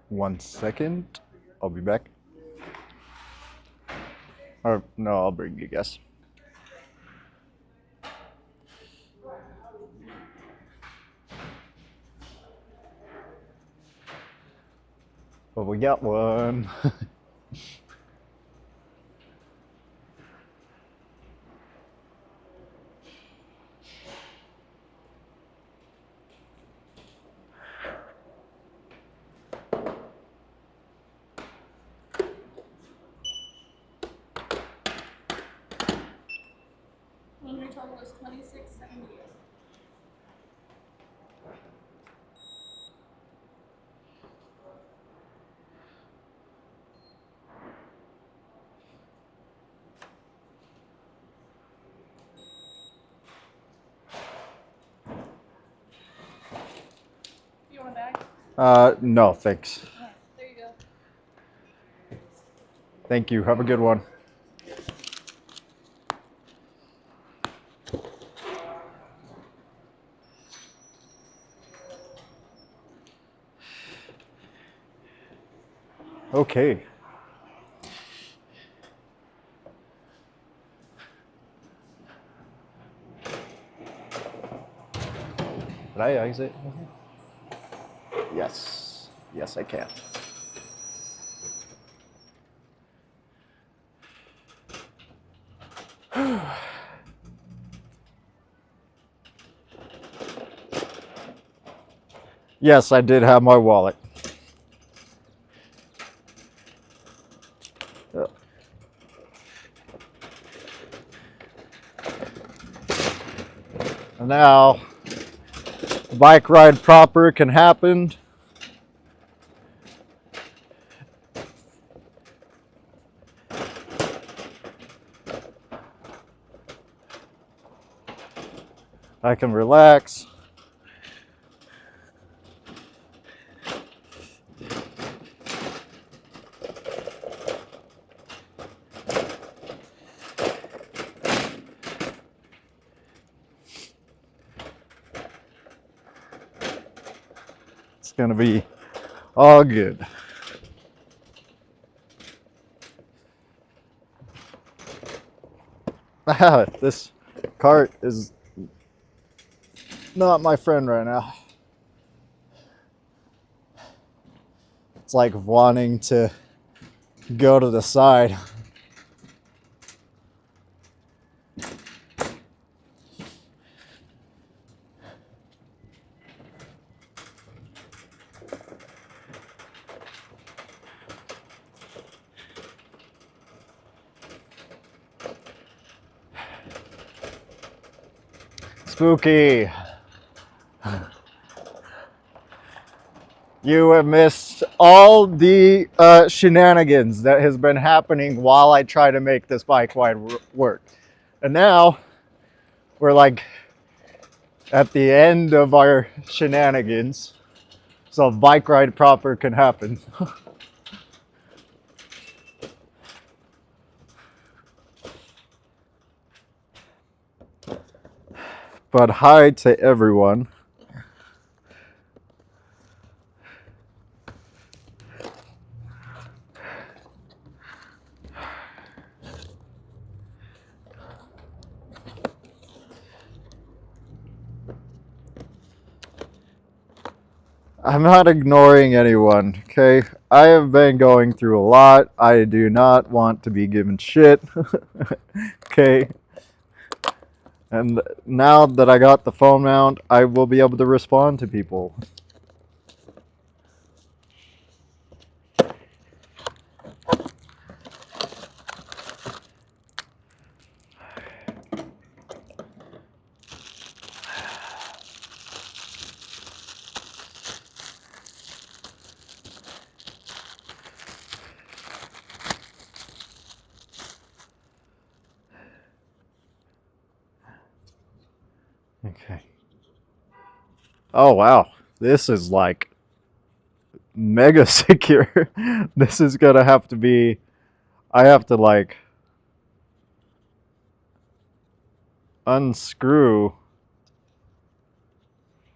One second. I'll be back. Or no, I'll bring you guys. But we got one. And your total is $26.78. You want a bag? No, thanks. Alright, there you go. Thank you. Have a good one. Okay. Did I exit? Yes. Yes, I can. Yes, I did have my wallet. And now, bike ride proper can happen. I can relax. It's gonna be all good. This cart is not my friend right now. It's like wanting to go to the side. Spooky. You have missed all the shenanigans that has been happening while I try to make this bike ride work. And now we're like at the end of our shenanigans, so bike ride proper can happen. But hi to everyone. I'm not ignoring anyone, okay? I have been going through a lot. I do not want to be given shit, okay? And now that I got the phone mount, I will be able to respond to people. Okay. Oh, wow. This is like mega secure. This is gonna have to be, I have to like unscrew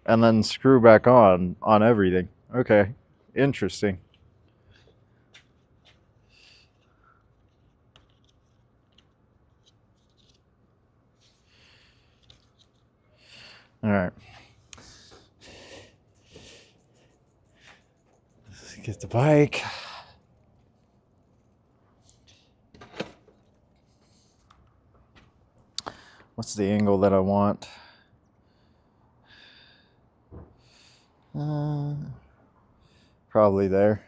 and then screw back on everything. Okay. Interesting. All right. Let's get the bike. What's the angle that I want? Probably there.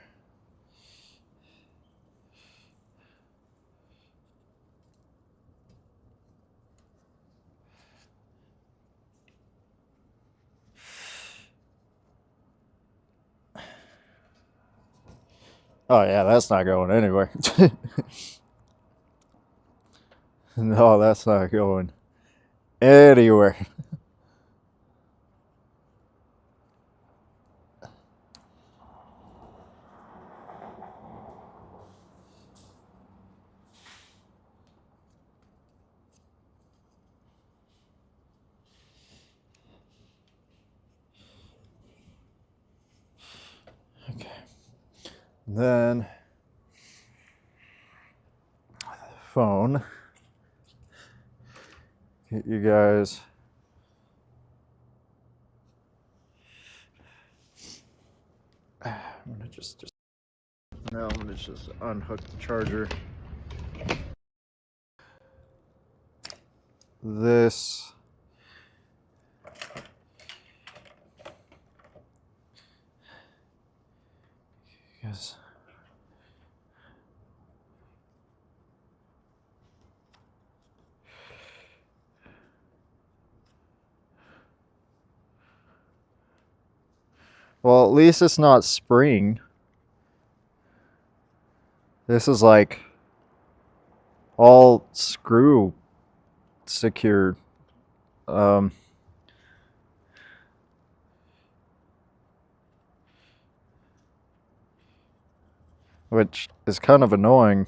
Oh yeah, that's not going anywhere. No, that's not going anywhere. Okay. Then phone. Get you guys. I'm gonna just now I'm gonna just unhook the charger. This yes. Well, at least it's not spring. This is like all screw secured. which is kind of annoying.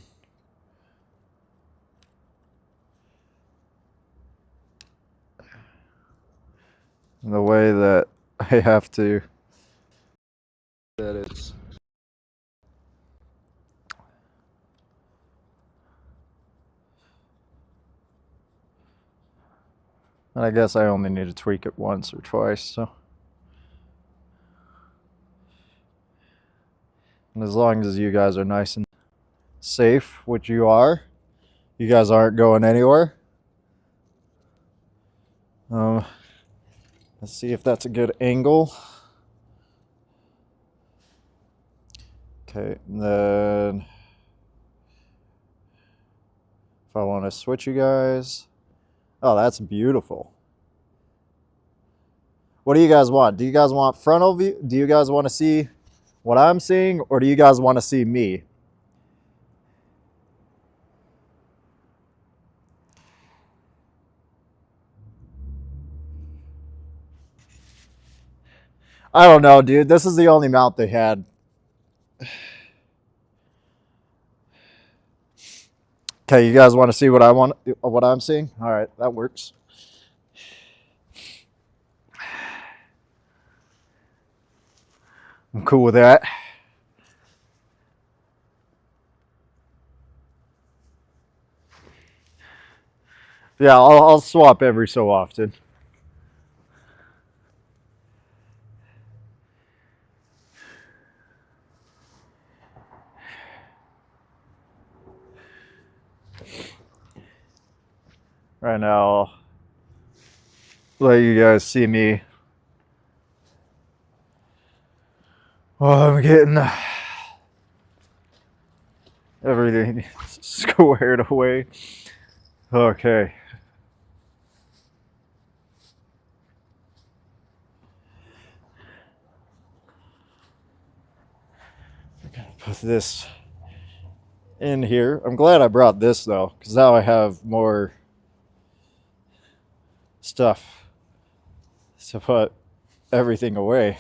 The way that I have to. That it's. And I guess I only need to tweak it once or twice, so. And as long as you guys are nice and safe, which you are, you guys aren't going anywhere. Let's see if that's a good angle. Okay, and then if I want to switch you guys. Oh, that's beautiful. What do you guys want? Do you guys want frontal view? Do you guys want to see what I'm seeing, or do you guys want to see me? I don't know, dude. This is the only mount they had. Okay, you guys want to see what I want, what I'm seeing? All right, that works. I'm cool with that. Yeah, I'll swap every so often. Right now, I'll let you guys see me. Oh, I'm getting everything squared away. Okay. Put this in here. I'm glad I brought this though, because now I have more stuff to put everything away.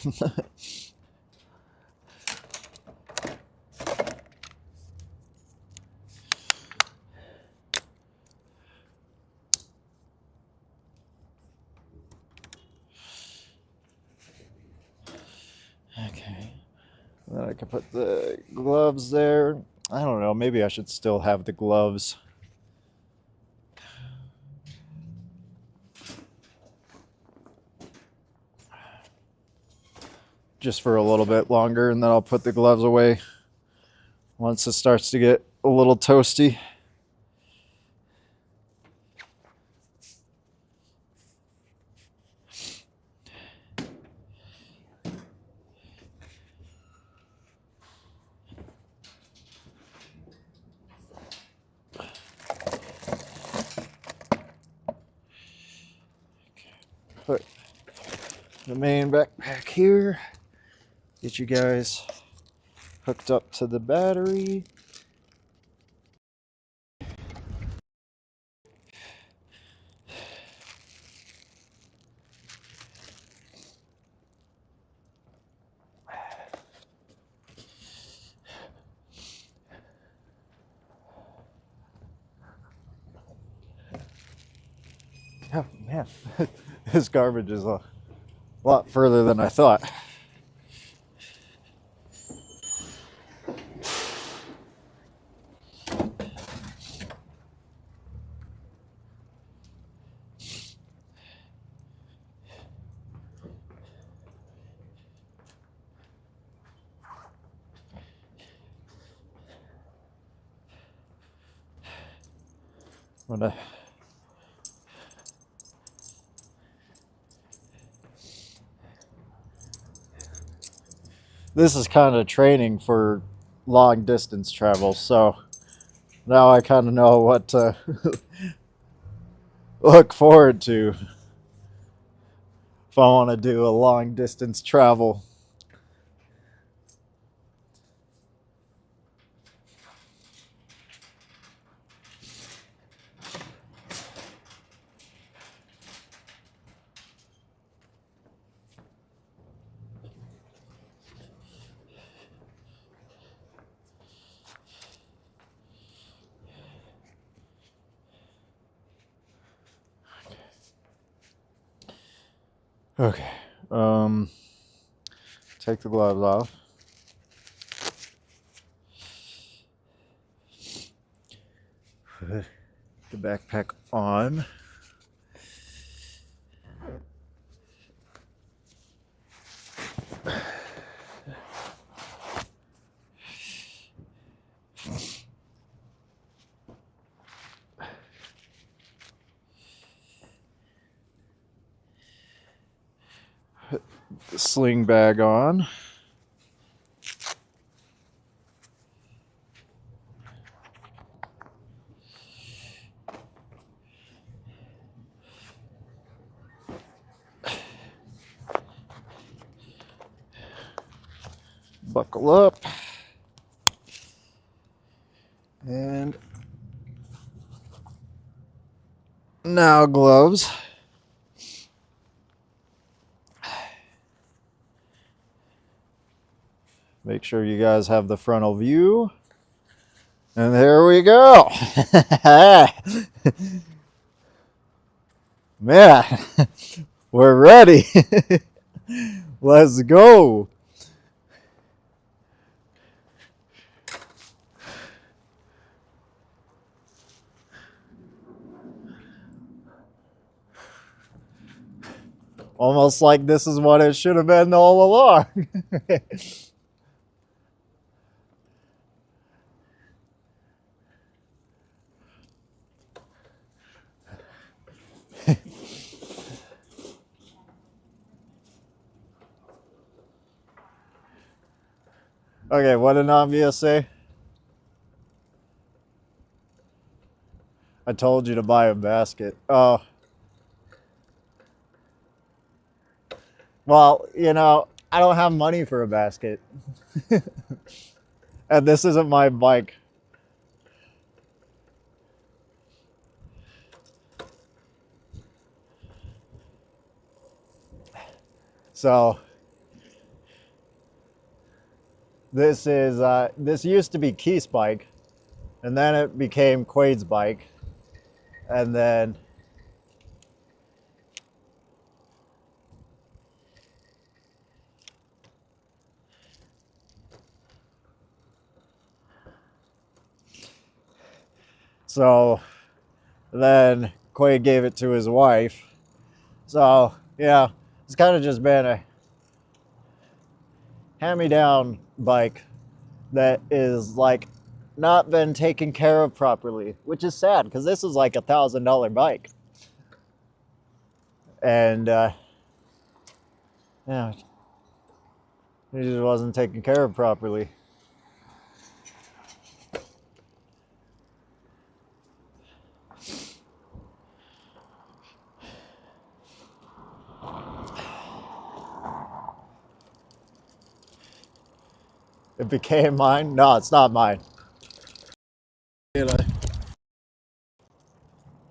Okay. Then I can put the gloves there. I don't know, maybe I should still have the gloves. Just for a little bit longer, and then I'll put the gloves away once it starts to get a little toasty. Put the main backpack here. Get you guys hooked up to the battery. Oh man, this garbage is a lot further than I thought. This is kind of training for long distance travel, so now I kind of know what to look forward to if I want to do a long distance travel. Okay. Take the gloves off. Put the backpack on. Put the sling bag on. Buckle up. And now gloves. Make sure you guys have the frontal view. And there we go. Man, we're ready. Let's go. Almost like this is what it should have been all along. Okay, what did Navia say? I told you to buy a basket. Oh. Well, you know, I don't have money for a basket. And this isn't my bike. So this is this used to be Keith's bike, and then it became Quade's bike, and then so then Quade gave it to his wife. So yeah, it's kind of just been a hand-me-down bike that is like not been taken care of properly, which is sad because this is like $1,000 bike. And yeah, it just wasn't taken care of properly. It became mine. No, it's not mine.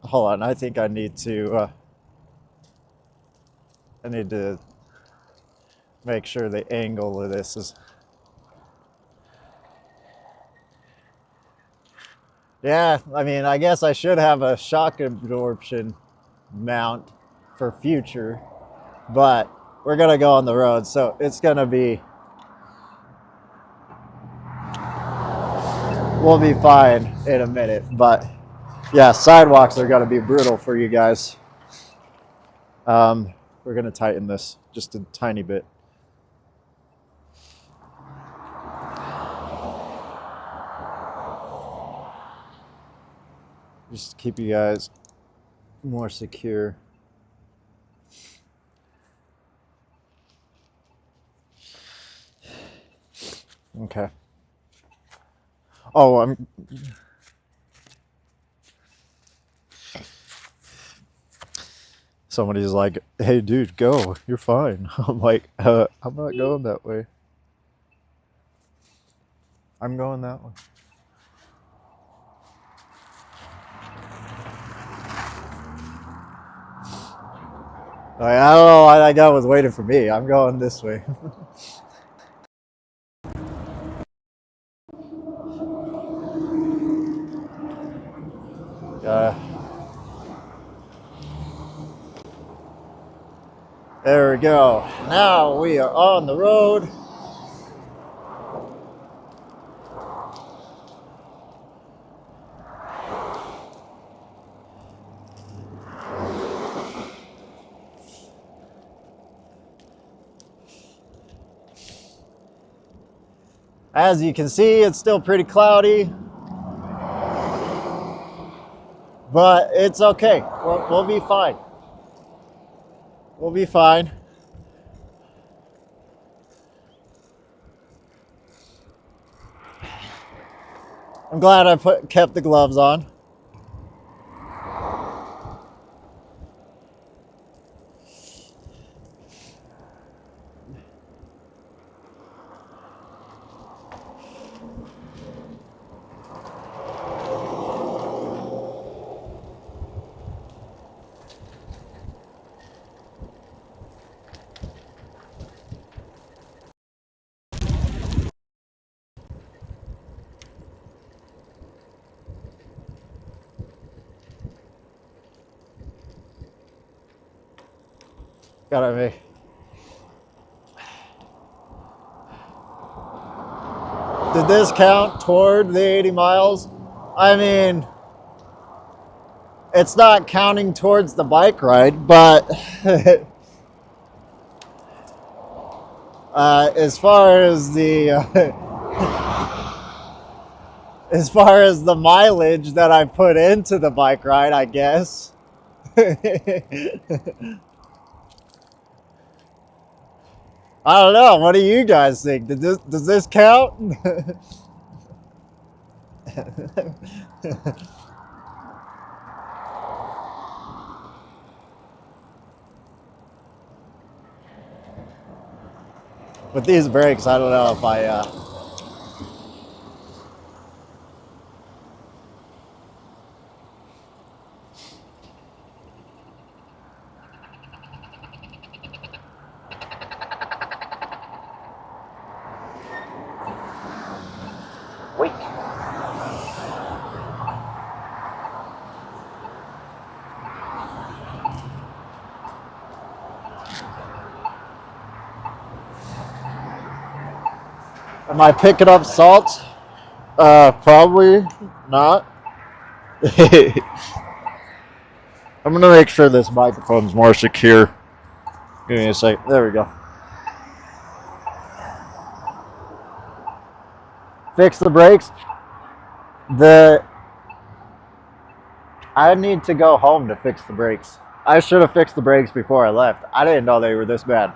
Hold on, I think I need to make sure the angle of this is. Yeah, I mean, I guess I should have a shock absorption mount for future, but we're gonna go on the road, so it's gonna be, we'll be fine in a minute. But yeah, sidewalks are gonna be brutal for you guys. We're gonna tighten this just a tiny bit. Just to keep you guys more secure. Okay. Oh, somebody's like, hey dude, go, you're fine. I'm like, I'm not going that way. I'm going that way. Like, I don't know why that guy was waiting for me. I'm going this way. There we go. Now we are on the road. As you can see, it's still pretty cloudy, but it's okay. We'll be fine. We'll be fine. I'm glad I kept the gloves on. Gotta be. Did this count toward the 80 miles? I mean, it's not counting towards the bike ride, but as far as the as far as the mileage that I put into the bike ride, I guess. I don't know. What do you guys think? Does this count? With these brakes, I don't know if I. Wait. Am I picking up salt? Probably not. I'm gonna make sure this microphone's more secure. Give me a sec. There we go. Fix the brakes. I need to go home to fix the brakes. I should have fixed the brakes before I left. I didn't know they were this bad.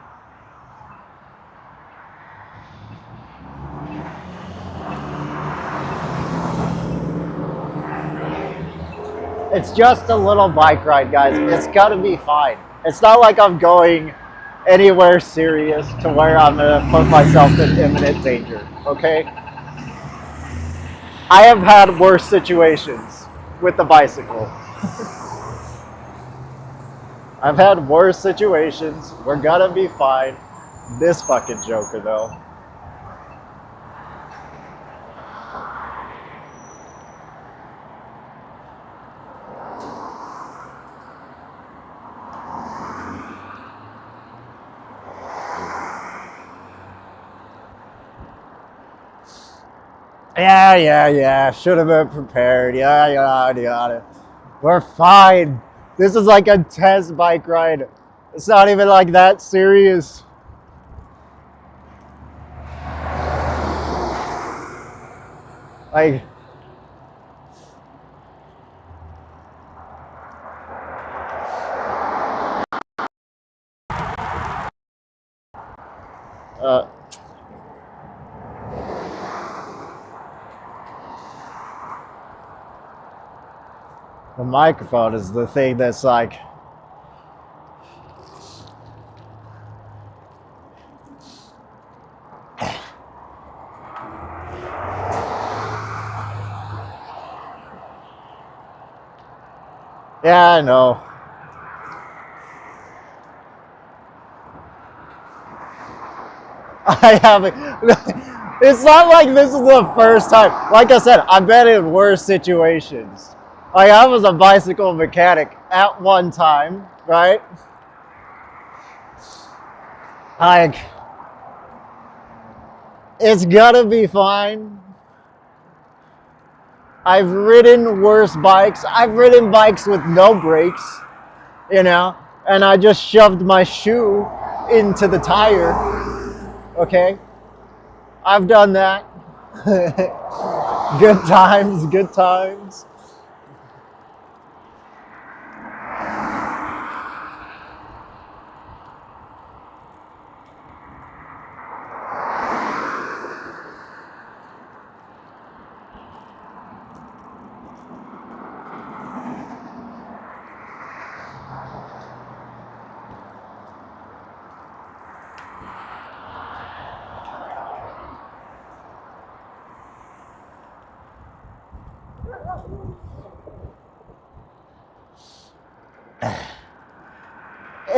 It's just a little bike ride, guys. It's gotta be fine. It's not like I'm going anywhere serious to where I'm gonna put myself in imminent danger, okay? I have had worse situations with the bicycle. I've had worse situations. We're gonna be fine. This fucking joker, though. Yeah. Should have been prepared. Yada. We're fine. This is like a test bike ride. It's not even like that serious. Like, the microphone is the thing that's like, yeah, I know. I haven't. It's not like this is the first time. Like I said, I've been in worse situations. Like, I was a bicycle mechanic at one time, right? Like, it's gonna be fine. I've ridden worse bikes. I've ridden bikes with no brakes, you know, and I just shoved my shoe into the tire. Okay? I've done that. Good times, good times.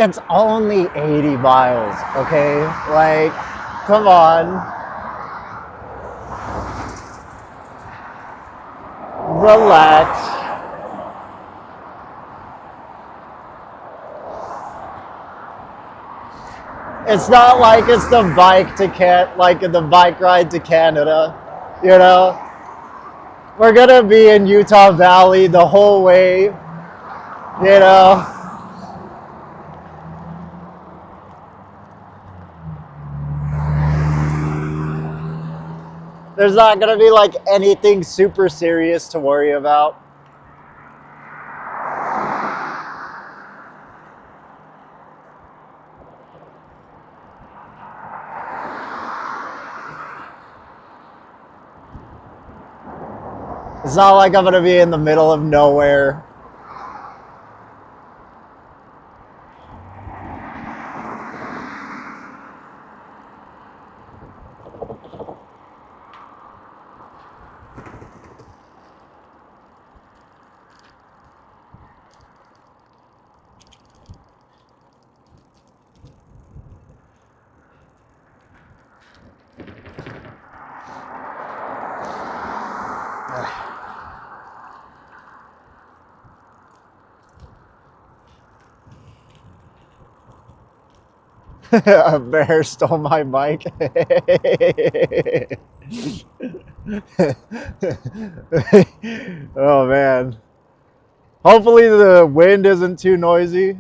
It's only 80 miles, okay? Like, come on. Relax. It's not like it's the bike ride to Canada, you know? We're gonna be in Utah Valley the whole way, you know? There's not gonna be like anything super serious to worry about. It's not like I'm gonna be in the middle of nowhere. A bear stole my mic. Oh man. Hopefully the wind isn't too noisy.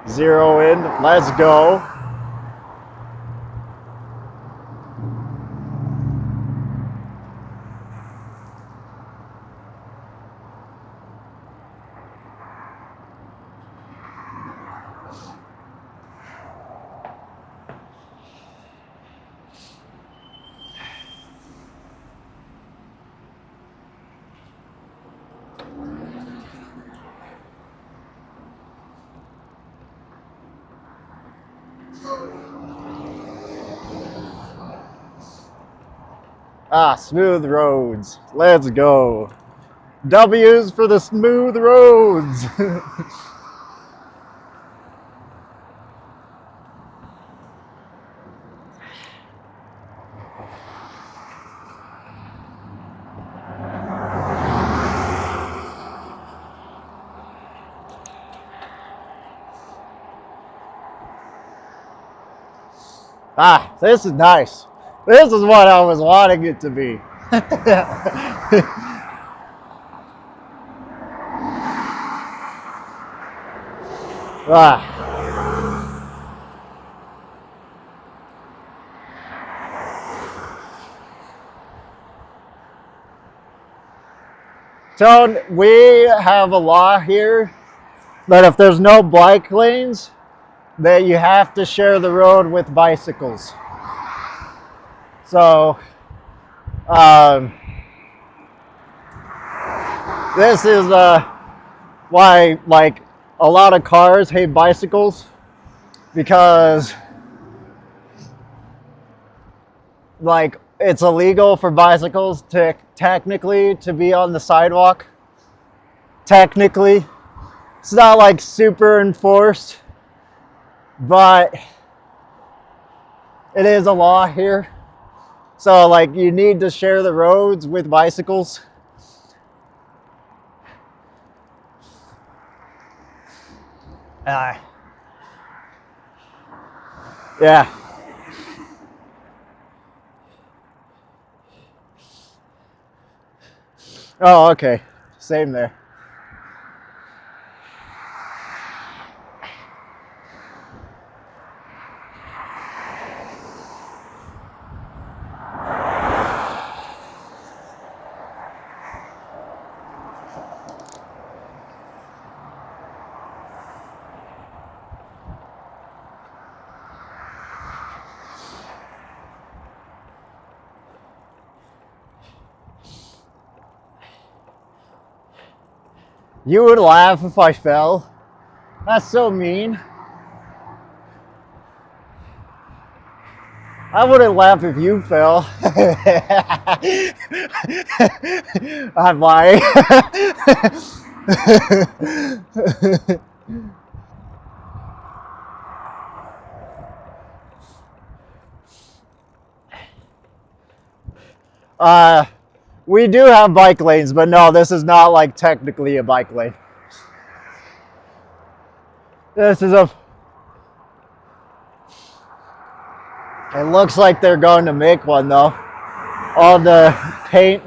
Zero in. Let's go. Ah, smooth roads. Let's go. W's for the smooth roads. Ah, this is nice. This is what I was wanting it to be. Ah. So we have a law here that if there's no bike lanes, that you have to share the road with bicycles. So this is why like a lot of cars hate bicycles, because like it's illegal for bicycles to technically to be on the sidewalk. Technically, it's not like super enforced, but it is a law here. So like you need to share the roads with bicycles. Yeah. Oh, okay. Same there. You would laugh if I fell. That's so mean. I wouldn't laugh if you fell. I'm lying. We do have bike lanes, but no, this is not like technically a bike lane. This is a... It looks like they're going to make one though. All the paint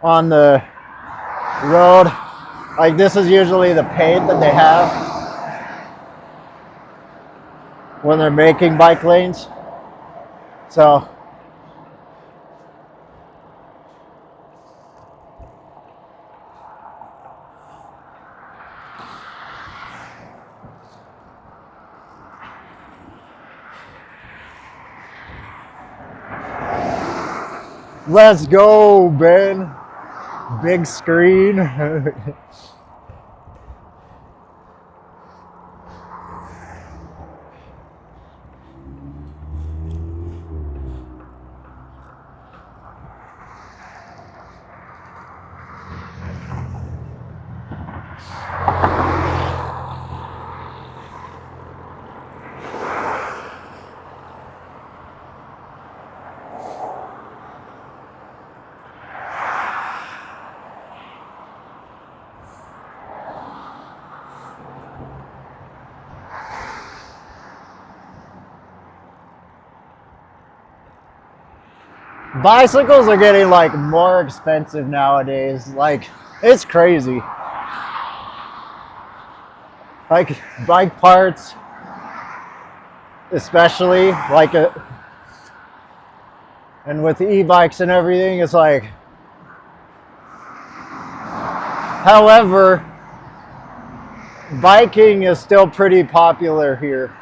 on the road, like this is usually the paint that they have when they're making bike lanes. So let's go, Ben. Big screen. Bicycles are getting like more expensive nowadays. Like it's crazy. Like bike parts, especially like and with e-bikes and everything, it's like. However, biking is still pretty popular here.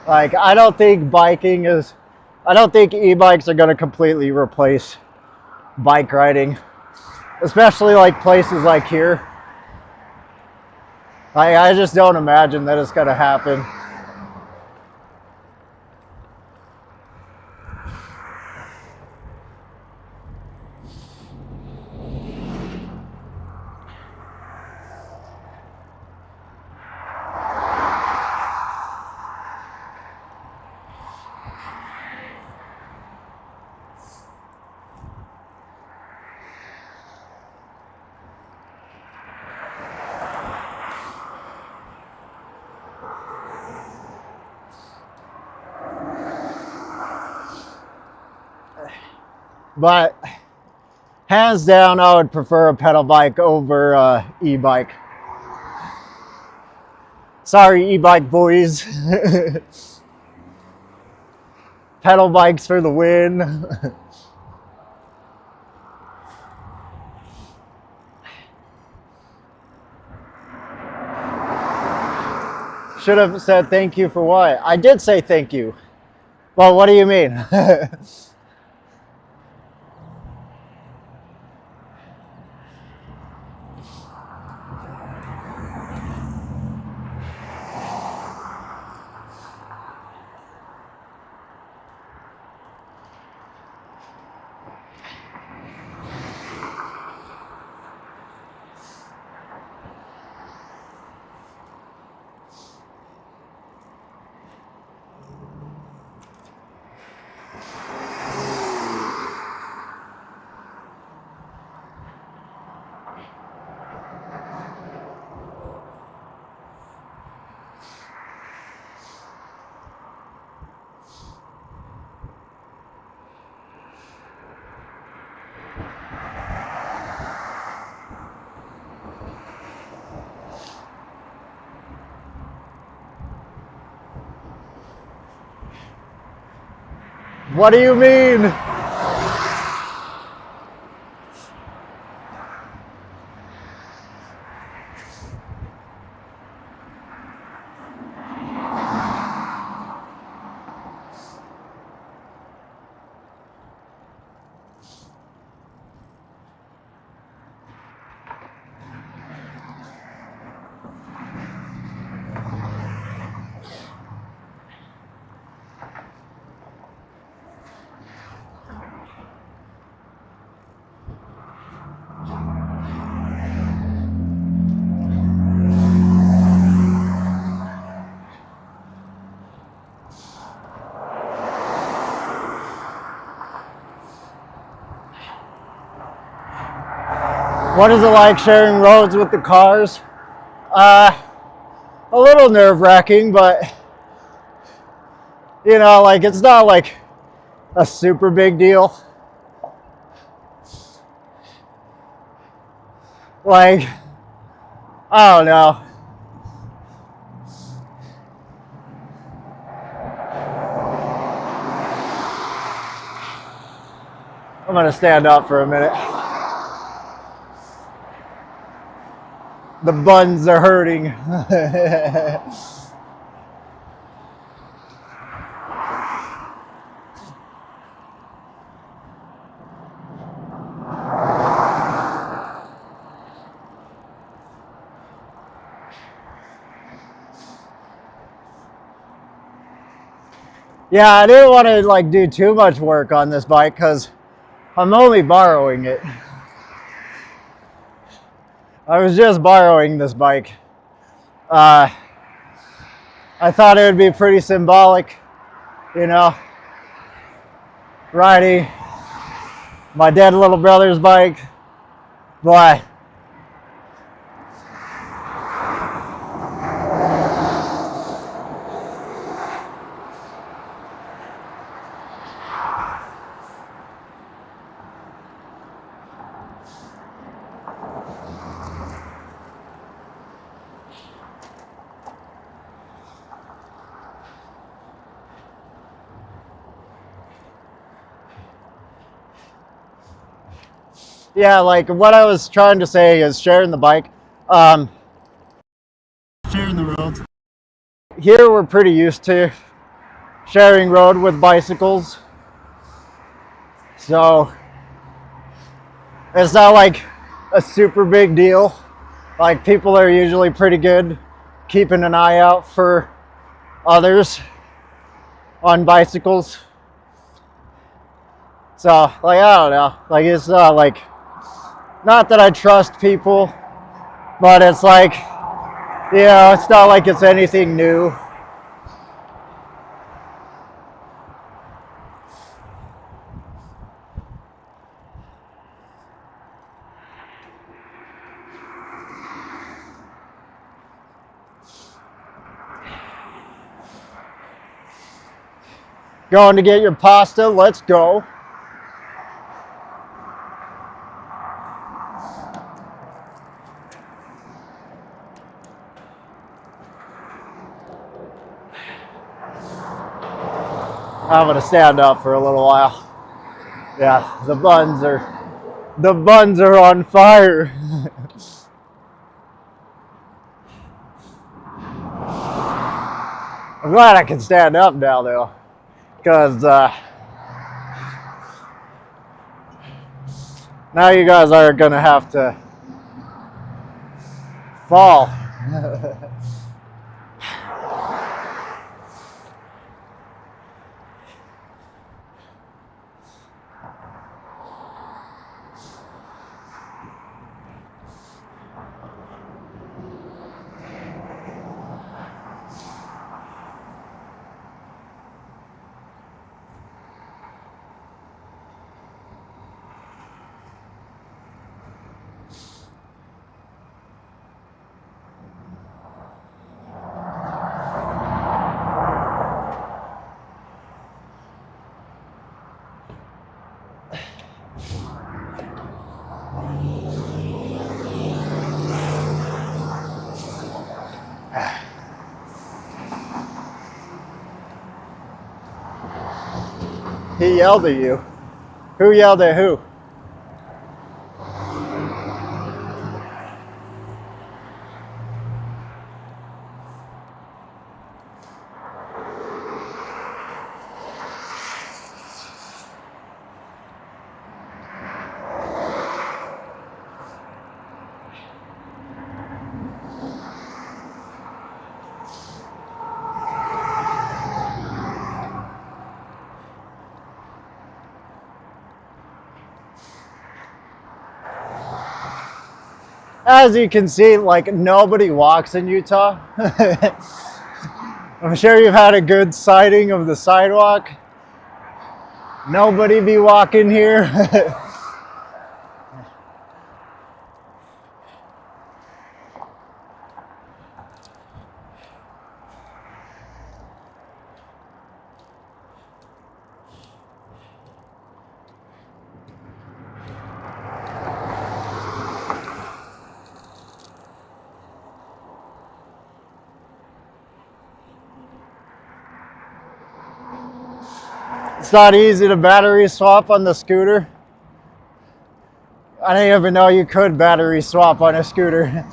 Like I don't think e-bikes are going to completely replace bike riding, especially like places like here. Like I just don't imagine that it's going to happen. But hands down, I would prefer a pedal bike over e-bike. Sorry, e-bike boys. Pedal bikes for the win. Should have said thank you for what? I did say thank you. Well, what do you mean? What do you mean? What is it like sharing roads with the cars? A little nerve-wracking, but you know, like it's not like a super big deal. Like, I don't know. I'm gonna stand up for a minute. The buns are hurting. Yeah, I didn't want to like do too much work on this bike because I'm only borrowing it. I was just borrowing this bike. I thought it would be pretty symbolic, you know, riding my dead little brother's bike, but yeah, like what I was trying to say is sharing the bike. Sharing the roads. Here we're pretty used to sharing road with bicycles. So it's not like a super big deal. Like people are usually pretty good keeping an eye out for others on bicycles. So like I don't know. Like it's not like, not that I trust people, but it's like, you know, it's not like it's anything new. Going to get your pasta? Let's go. I'm gonna stand up for a little while. Yeah, the buns are on fire. I'm glad I can stand up now though, because now you guys are gonna have to fall. He yelled at you. Who yelled at who? As you can see, like, nobody walks in Utah. I'm sure you've had a good sighting of the sidewalk. Nobody be walking here. It's not easy to battery swap on the scooter. I didn't even know you could battery swap on a scooter.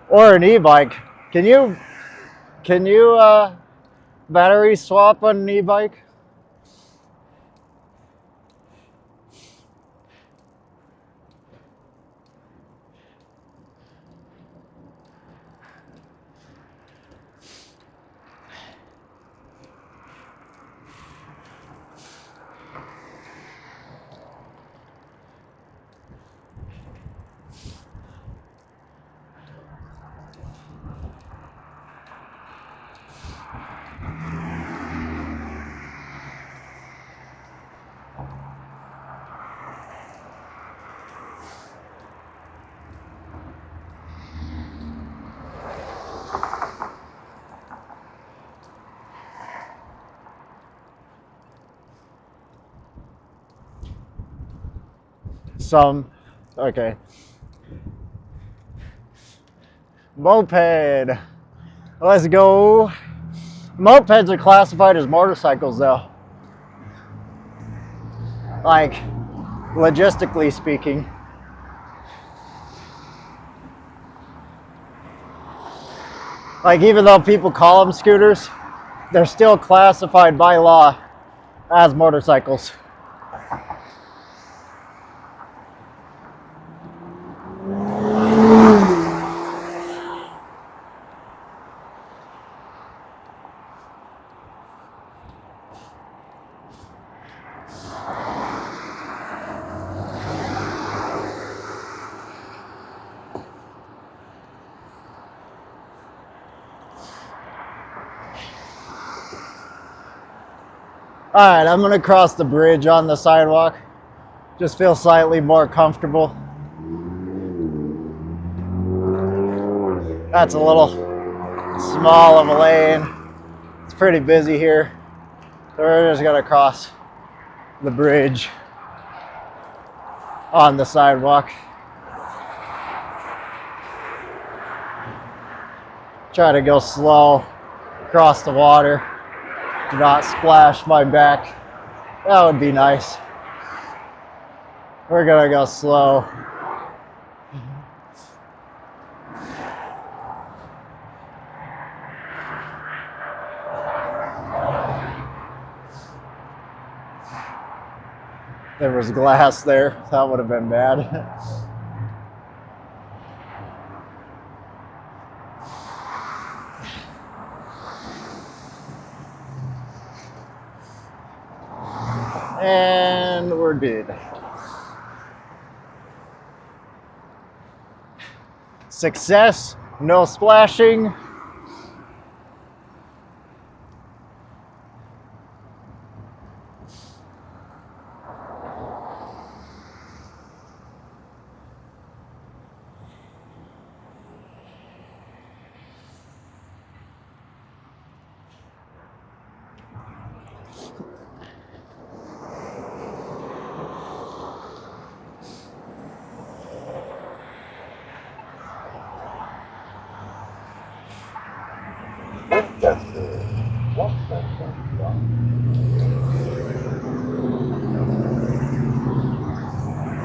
Or an e-bike. Can you battery swap on an e-bike? Okay. Moped. Let's go. Mopeds are classified as motorcycles though. Like, logistically speaking. Like, even though people call them scooters, they're still classified by law as motorcycles. All right, I'm gonna cross the bridge on the sidewalk. Just feel slightly more comfortable. That's a little small of a lane. It's pretty busy here. So we're just gonna cross the bridge on the sidewalk. Try to go slow across the water. Do not splash my back. That would be nice. We're gonna go slow. There was glass there. That would have been bad. And we're good. Success, no splashing.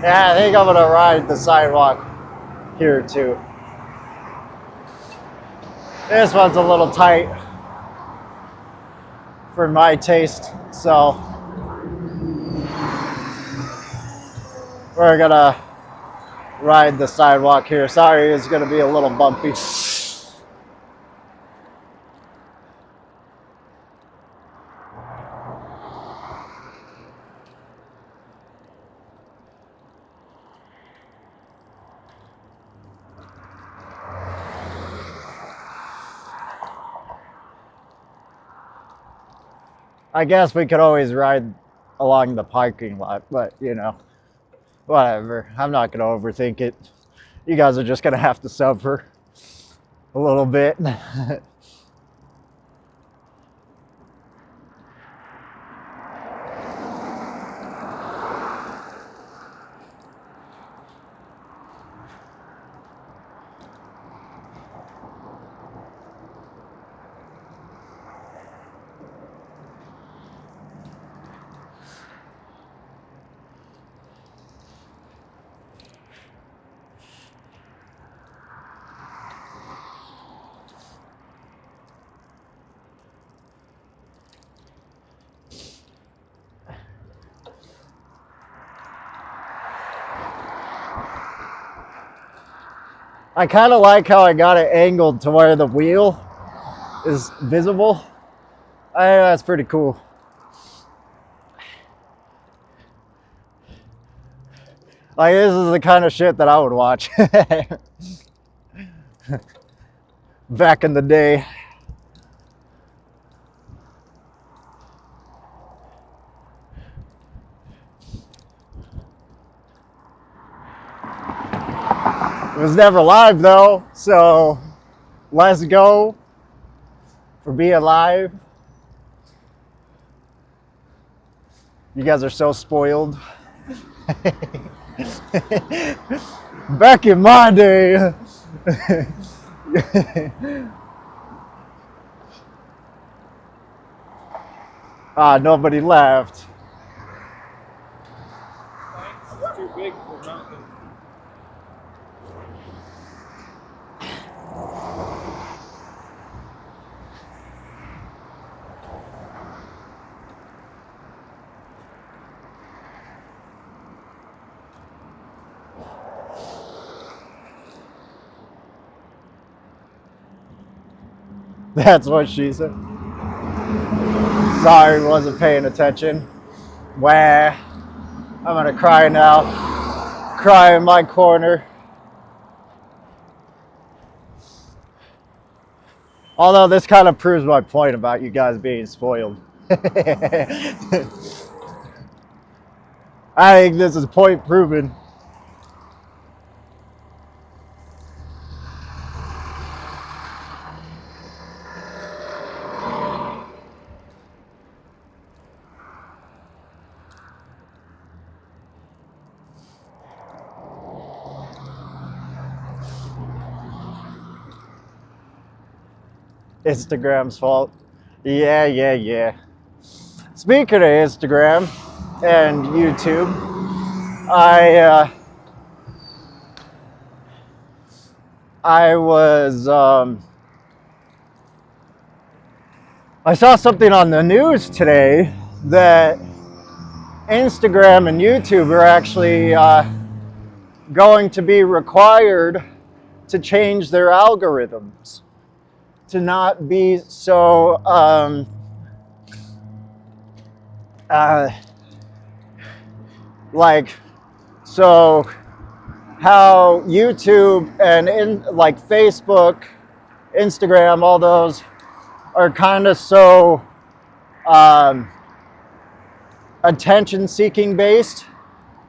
Yeah, I think I'm gonna ride the sidewalk here too. This one's a little tight for my taste, so we're gonna ride the sidewalk here. Sorry, it's gonna be a little bumpy. I guess we could always ride along the parking lot, but you know, whatever. I'm not gonna overthink it. You guys are just gonna have to suffer a little bit. I kind of like how I got it angled to where the wheel is visible. I think that's pretty cool. Like, this is the kind of shit that I would watch back in the day. It was never live though, so let's go for being live. You guys are so spoiled. Back in my day. Nobody laughed. It's too big for nothing. That's what she said. Sorry, wasn't paying attention. Wah. I'm gonna cry now. Cry in my corner. Although this kind of proves my point about you guys being spoiled. I think this is point proven. Instagram's fault. Yeah. Speaking of Instagram and YouTube, I saw something on the news today that Instagram and YouTube are actually going to be required to change their algorithms to not be so so how YouTube and like Facebook, Instagram, all those are kind of so attention seeking based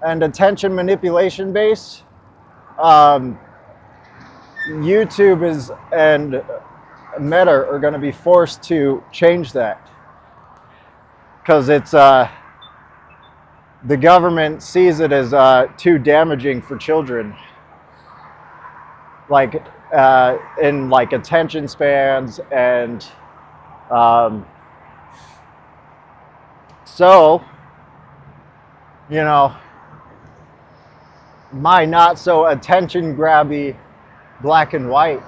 and attention manipulation based. YouTube is and Meta are going to be forced to change that because it's the government sees it as too damaging for children, like in like attention spans and so you know my not so attention grabby black and white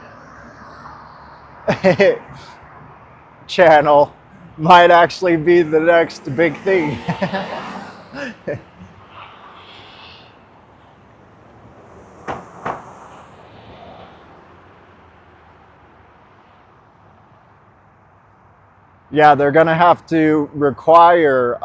channel might actually be the next big thing. Yeah, they're gonna have to require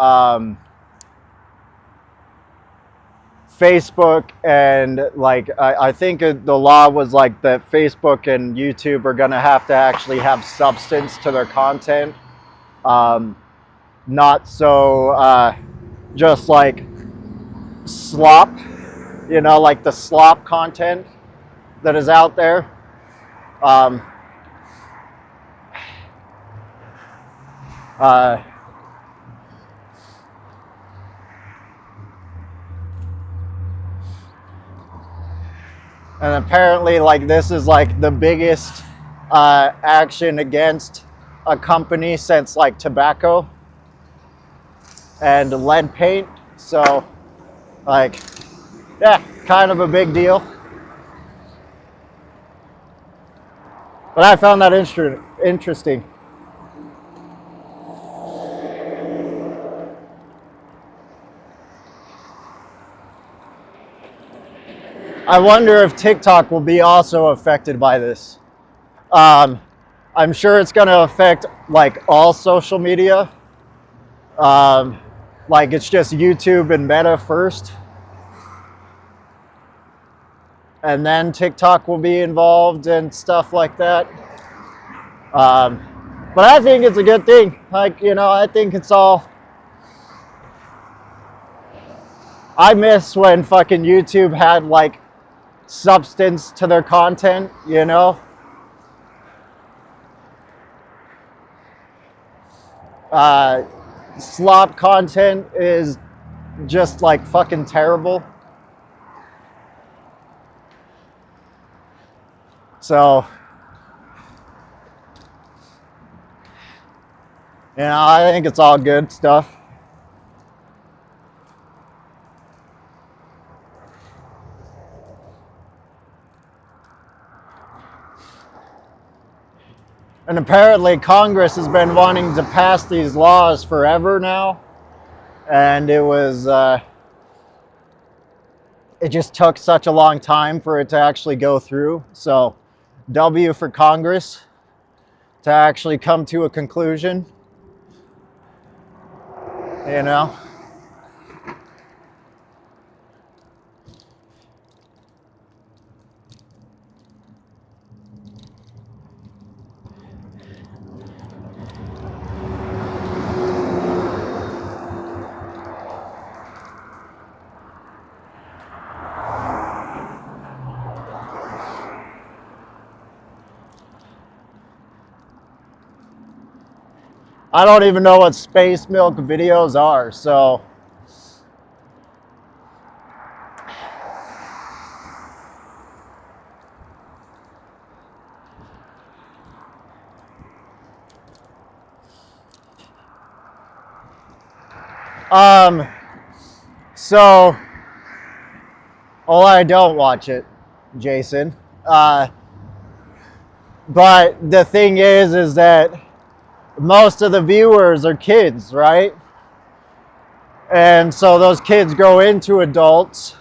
Facebook and like I think the law was like that Facebook and YouTube are gonna have to actually have substance to their content, not so just like slop, you know, like the slop content that is out there. And apparently, like, this is like the biggest action against a company since like tobacco and lead paint. So, like, yeah, kind of a big deal. But I found that interesting. I wonder if TikTok will be also affected by this. I'm sure it's going to affect like all social media. Like it's just YouTube and Meta first. And then TikTok will be involved and stuff like that. But I think it's a good thing. Like, you know, I think it's all... I miss when fucking YouTube had like substance to their content, you know? Slop content is just like fucking terrible. So, you know, I think it's all good stuff. And apparently Congress has been wanting to pass these laws forever now. And it was, it just took such a long time for it to actually go through. So, W for Congress to actually come to a conclusion. You know? I don't even know what space milk videos are, so. So, well, I don't watch it, Jason. But the thing is that most of the viewers are kids, right? And so those kids grow into adults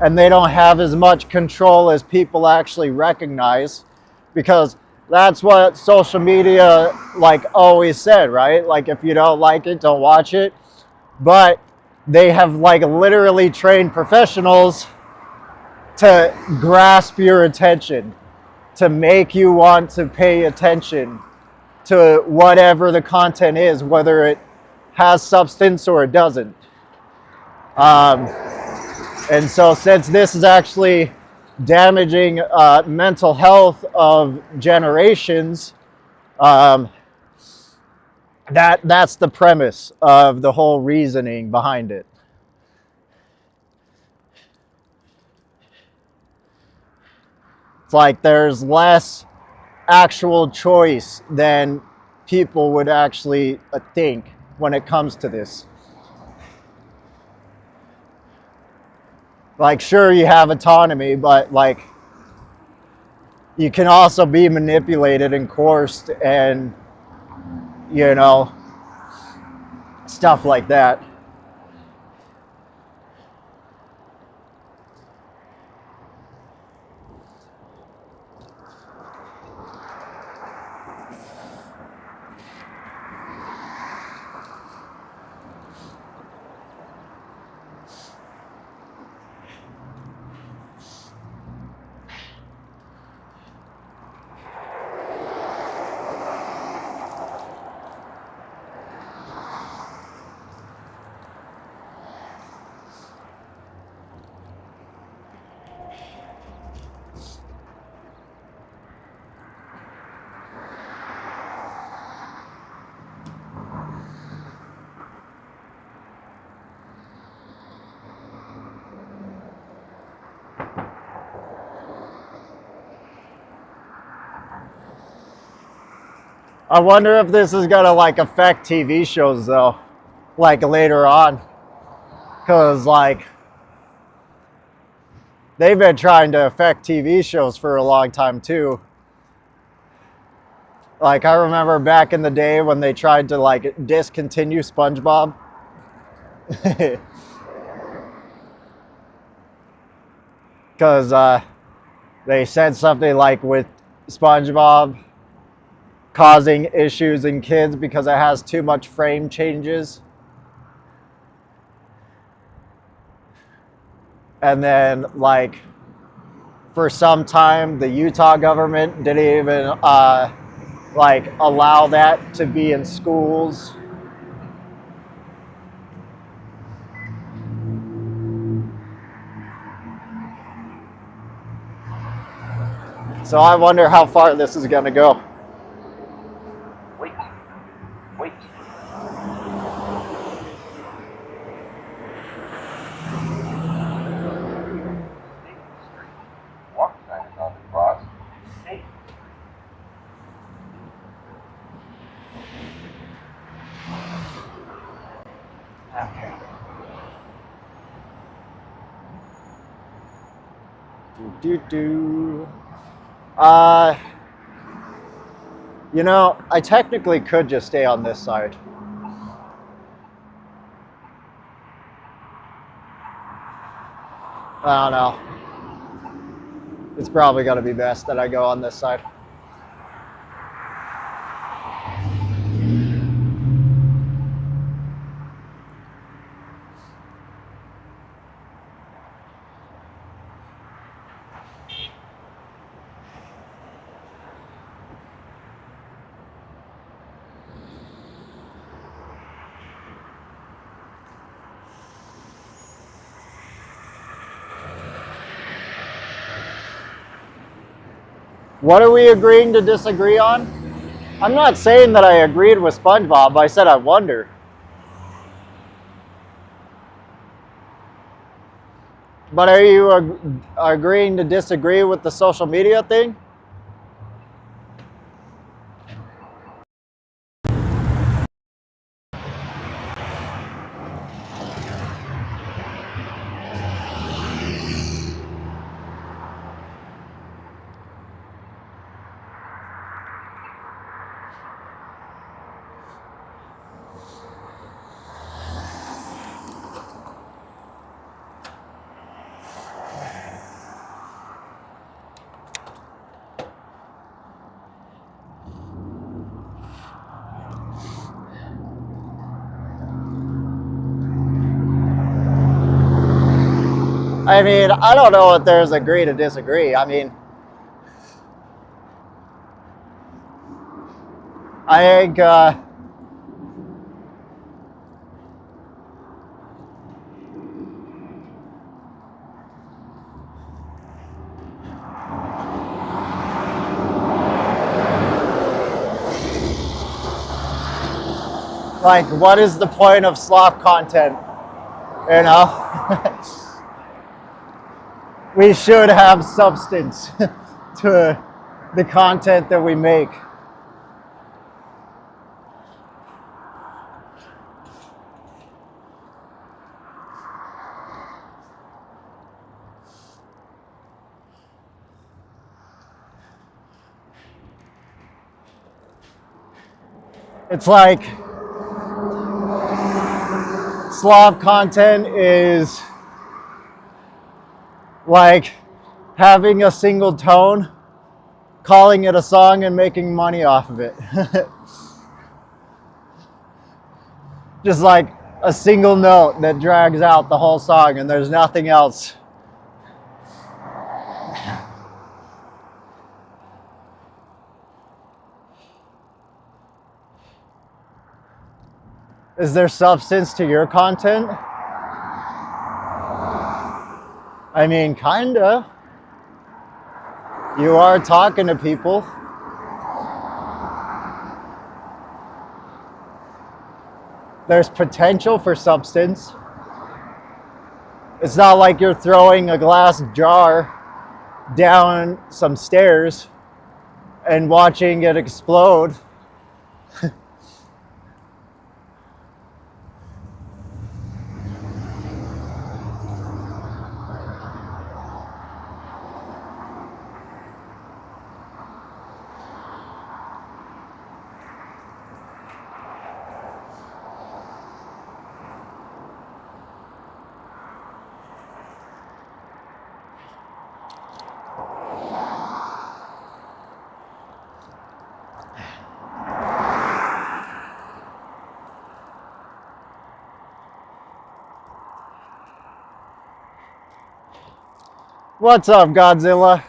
and they don't have as much control as people actually recognize, because that's what social media like always said, right? Like if you don't like it, don't watch it. But they have like literally trained professionals to grasp your attention, to make you want to pay attention to whatever the content is, whether it has substance or it doesn't. And so since this is actually damaging mental health of generations, that's the premise of the whole reasoning behind it. It's like there's less actual choice than people would actually think when it comes to this. Like, sure, you have autonomy, but like, you can also be manipulated and coerced and, you know, stuff like that. I wonder if this is gonna like affect TV shows though, like later on, because like they've been trying to affect TV shows for a long time too. Like I remember back in the day when they tried to like discontinue SpongeBob. Because they said something like with SpongeBob causing issues in kids because it has too much frame changes. And then like for some time the Utah government didn't even like allow that to be in schools. So I wonder how far this is going to go. Wait. Wait. State Street. Walk sign is on the cross. State Okay. You know, I technically could just stay on this side. I don't know. It's probably going to be best that I go on this side. What are we agreeing to disagree on? I'm not saying that I agreed with SpongeBob. I said I wonder. But are you agreeing to disagree with the social media thing? I mean, I don't know if there's agree to disagree. I mean, I think like, what is the point of slop content? You know? We should have substance to the content that we make. It's like Slav content is like having a single tone, calling it a song, and making money off of it. Just like a single note that drags out the whole song and there's nothing else. Is there substance to your content? I mean, kinda. You are talking to people. There's potential for substance. It's not like you're throwing a glass jar down some stairs and watching it explode. What's up, Godzilla?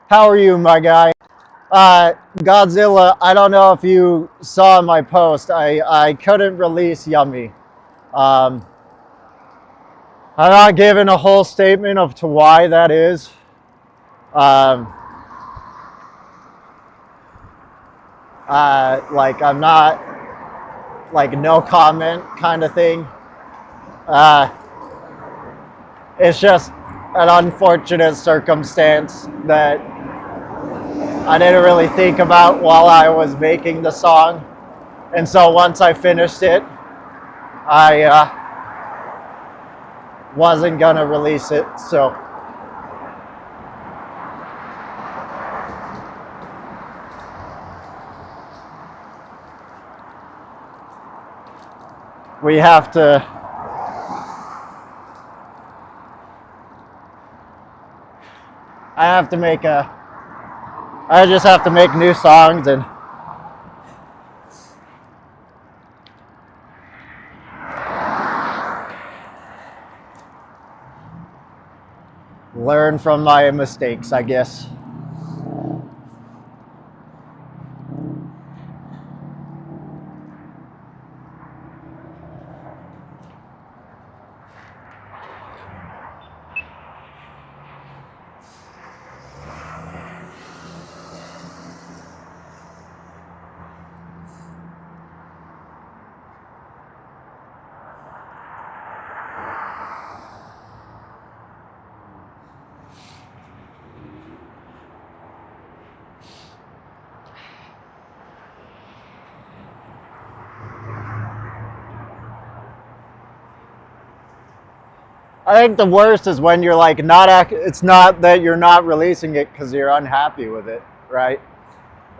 How are you, my guy? Godzilla, I don't know if you saw my post. I couldn't release Yummy. I'm not giving a whole statement of to why that is. Like I'm not like no comment kind of thing. It's just an unfortunate circumstance that I didn't really think about while I was making the song. And so once I finished it, I wasn't gonna release it, so. We have to I just have to make new songs and learn from my mistakes, I guess. I think the worst is when you're like it's not that you're not releasing it because you're unhappy with it, right?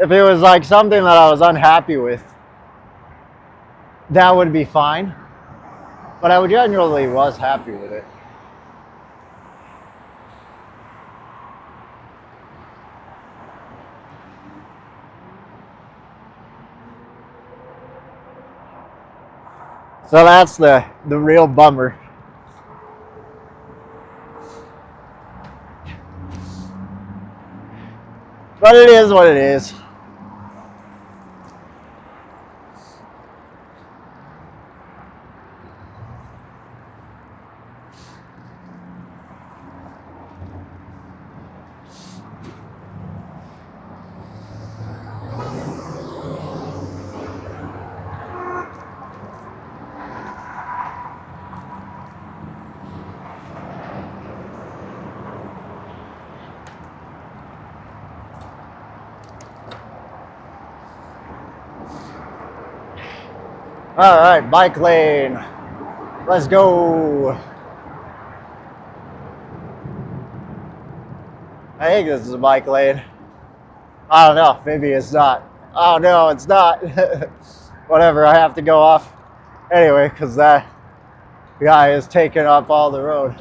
If it was like something that I was unhappy with, that would be fine. But I genuinely was happy with it. So that's the real bummer. But it is what it is. All right, bike lane. Let's go. I think this is a bike lane. I don't know. Maybe it's not. Oh no, it's not. Whatever. I have to go off anyway because that guy is taking up all the road,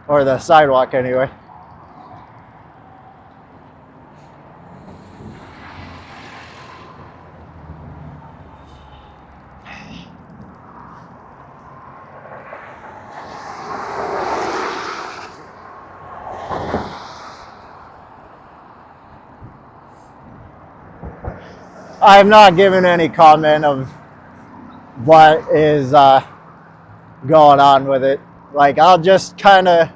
or the sidewalk anyway. I have not given any comment of what is going on with it. Like, I'll just kind of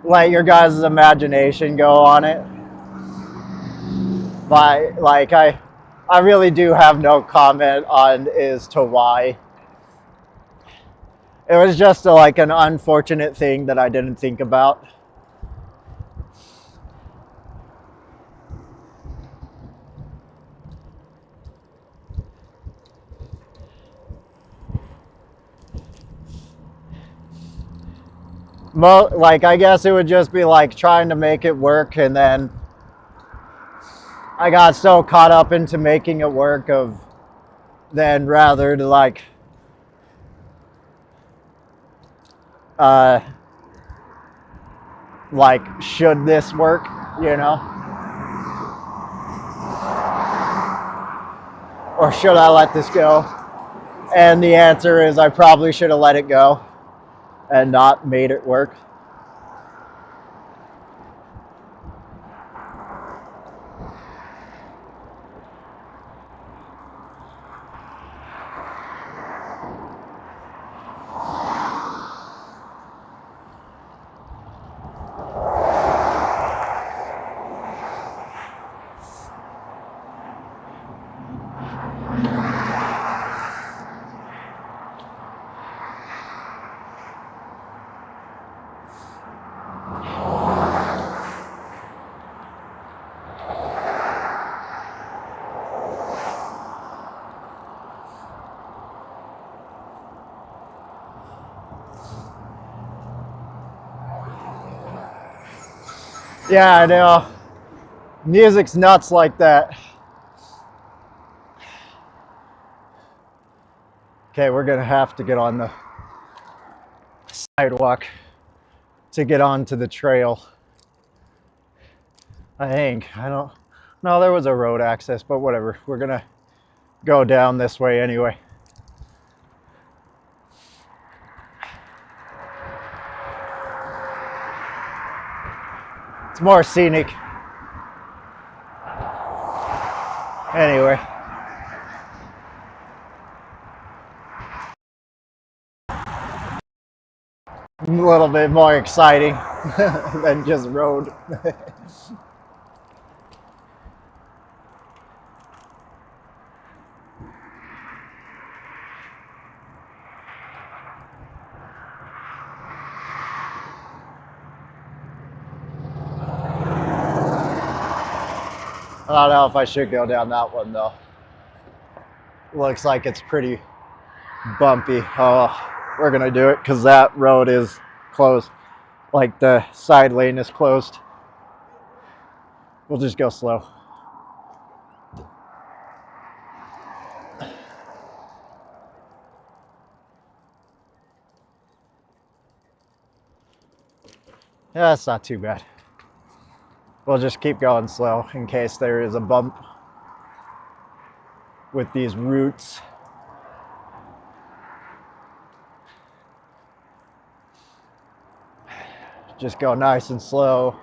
let your guys' imagination go on it. But like, I really do have no comment on as to why. It was just like an unfortunate thing that I didn't think about. Like, I guess it would just be like trying to make it work, and then I got so caught up into making it work of then rather to like like, should this work, you know? Or should I let this go? And the answer is I probably should have let it go and not made it work. Yeah, I know. Music's nuts like that. Okay, we're gonna have to get on the sidewalk to get onto the trail. I think. I don't. No, there was a road access, but whatever. We're gonna go down this way anyway. It's more scenic. Anyway. A little bit more exciting than just road. I don't know if I should go down that one though. Looks like it's pretty bumpy. Oh, we're gonna do it because that road is closed. Like, the side lane is closed. We'll just go slow. Yeah, that's not too bad. We'll just keep going slow in case there is a bump with these roots. Just go nice and slow.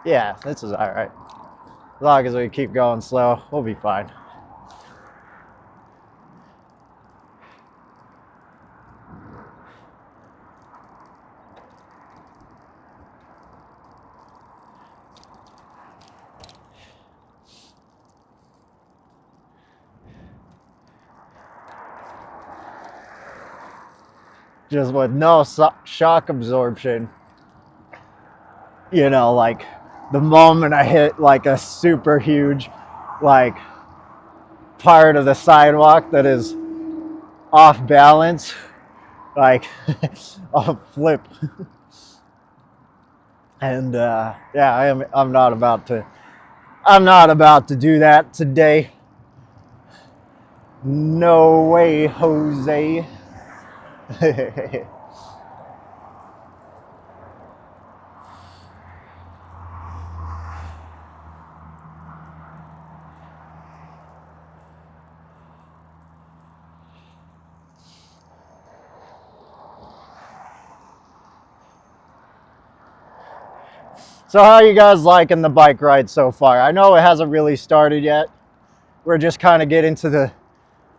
Yeah, this is all right. As long as we keep going slow, we'll be fine. just with no shock absorption. You know, like the moment I hit like a super huge like part of the sidewalk that is off balance, like I'll flip. And yeah, I'm not about to do that today. No way, Jose. So how are you guys liking the bike ride so far? I know it hasn't really started yet. We're just kind of getting to the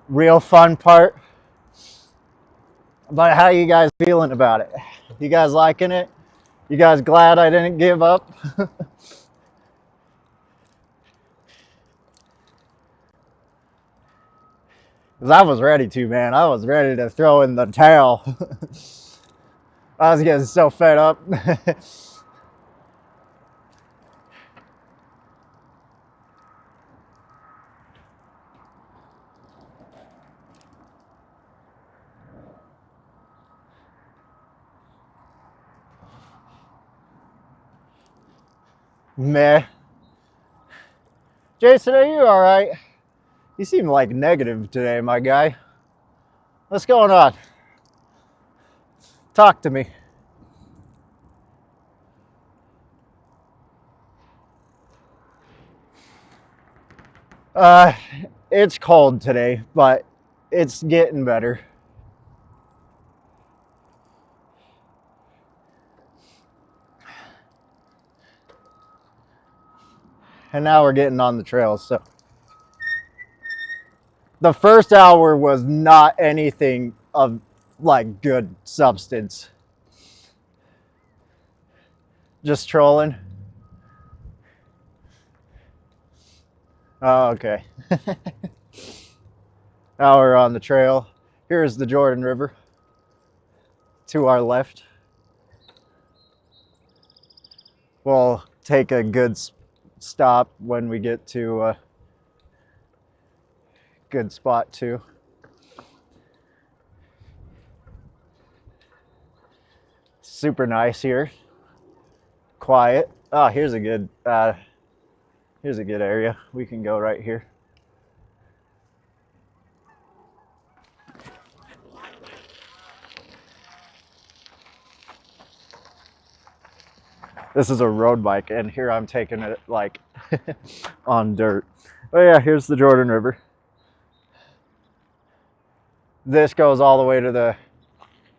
real fun part. But how are you guys feeling about it? You guys liking it? You guys glad I didn't give up? Because I was ready to, man. I was ready to throw in the towel. I was getting so fed up. Meh. Jason, are you all right? You seem like negative today, my guy. What's going on? Talk to me. Uh, it's cold today, but it's getting better. And now we're getting on the trails, so. The first hour was not anything of like good substance. Just trolling. Oh, okay. Now we're on the trail. Here's the Jordan River to our left. We'll take a good stop when we get to a good spot too. Super nice here. Quiet. Oh, here's a good area. We can go right here. This is a road bike, and here I'm taking it like on dirt. Oh yeah, here's the Jordan River. This goes all the way to the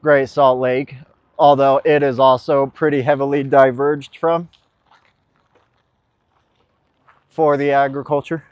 Great Salt Lake, although it is also pretty heavily diverged from for the agriculture.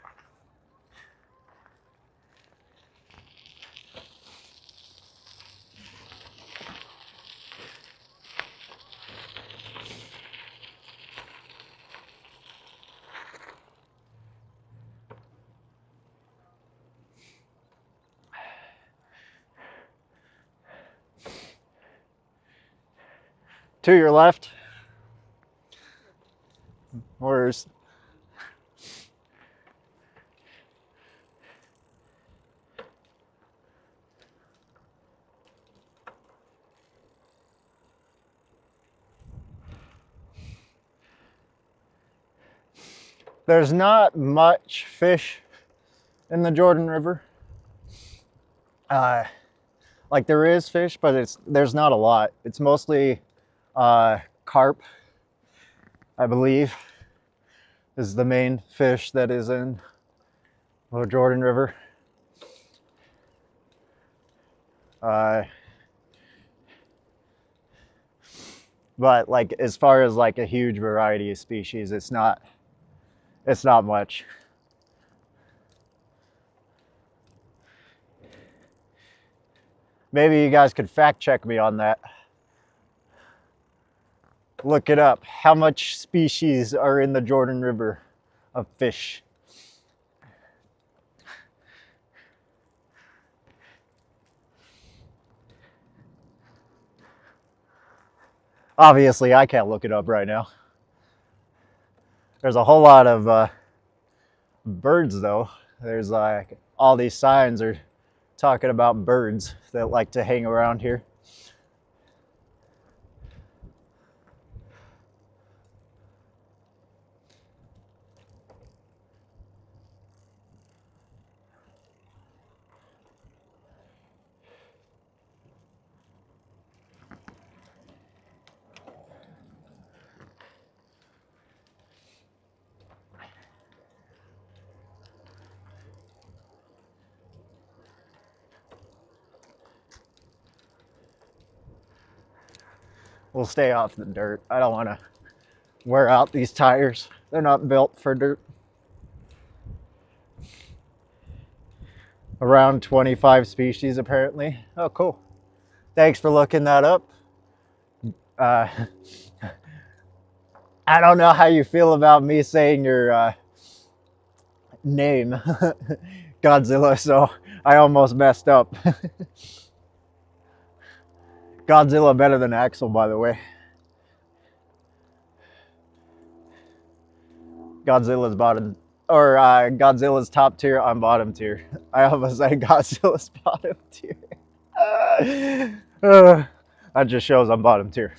To your left, where's there's not much fish in the Jordan River. Like there is fish, but there's not a lot. It's mostly carp, I believe, is the main fish that is in the Jordan River. But like as far as like a huge variety of species, it's not much. Maybe you guys could fact check me on that. Look it up. How much species are in the Jordan River of fish? Obviously, I can't look it up right now. There's a whole lot of birds, though. There's like all these signs are talking about birds that like to hang around here. We'll stay off the dirt. I don't want to wear out these tires. They're not built for dirt. Around 25 species apparently. Oh, cool. Thanks for looking that up. Uh, I don't know how you feel about me saying your name, Godzilla, so I almost messed up. Godzilla better than Axel, by the way. Godzilla's bottom, or Godzilla's top tier, I'm bottom tier. I almost said Godzilla's bottom tier. That just shows I'm bottom tier.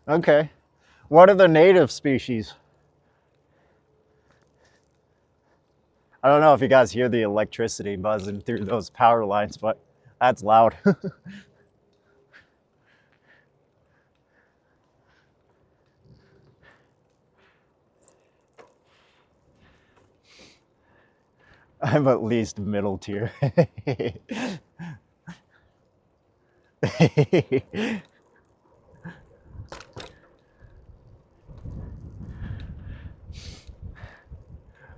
Okay. What are the native species? I don't know if you guys hear the electricity buzzing through those power lines, but that's loud. I'm at least middle tier.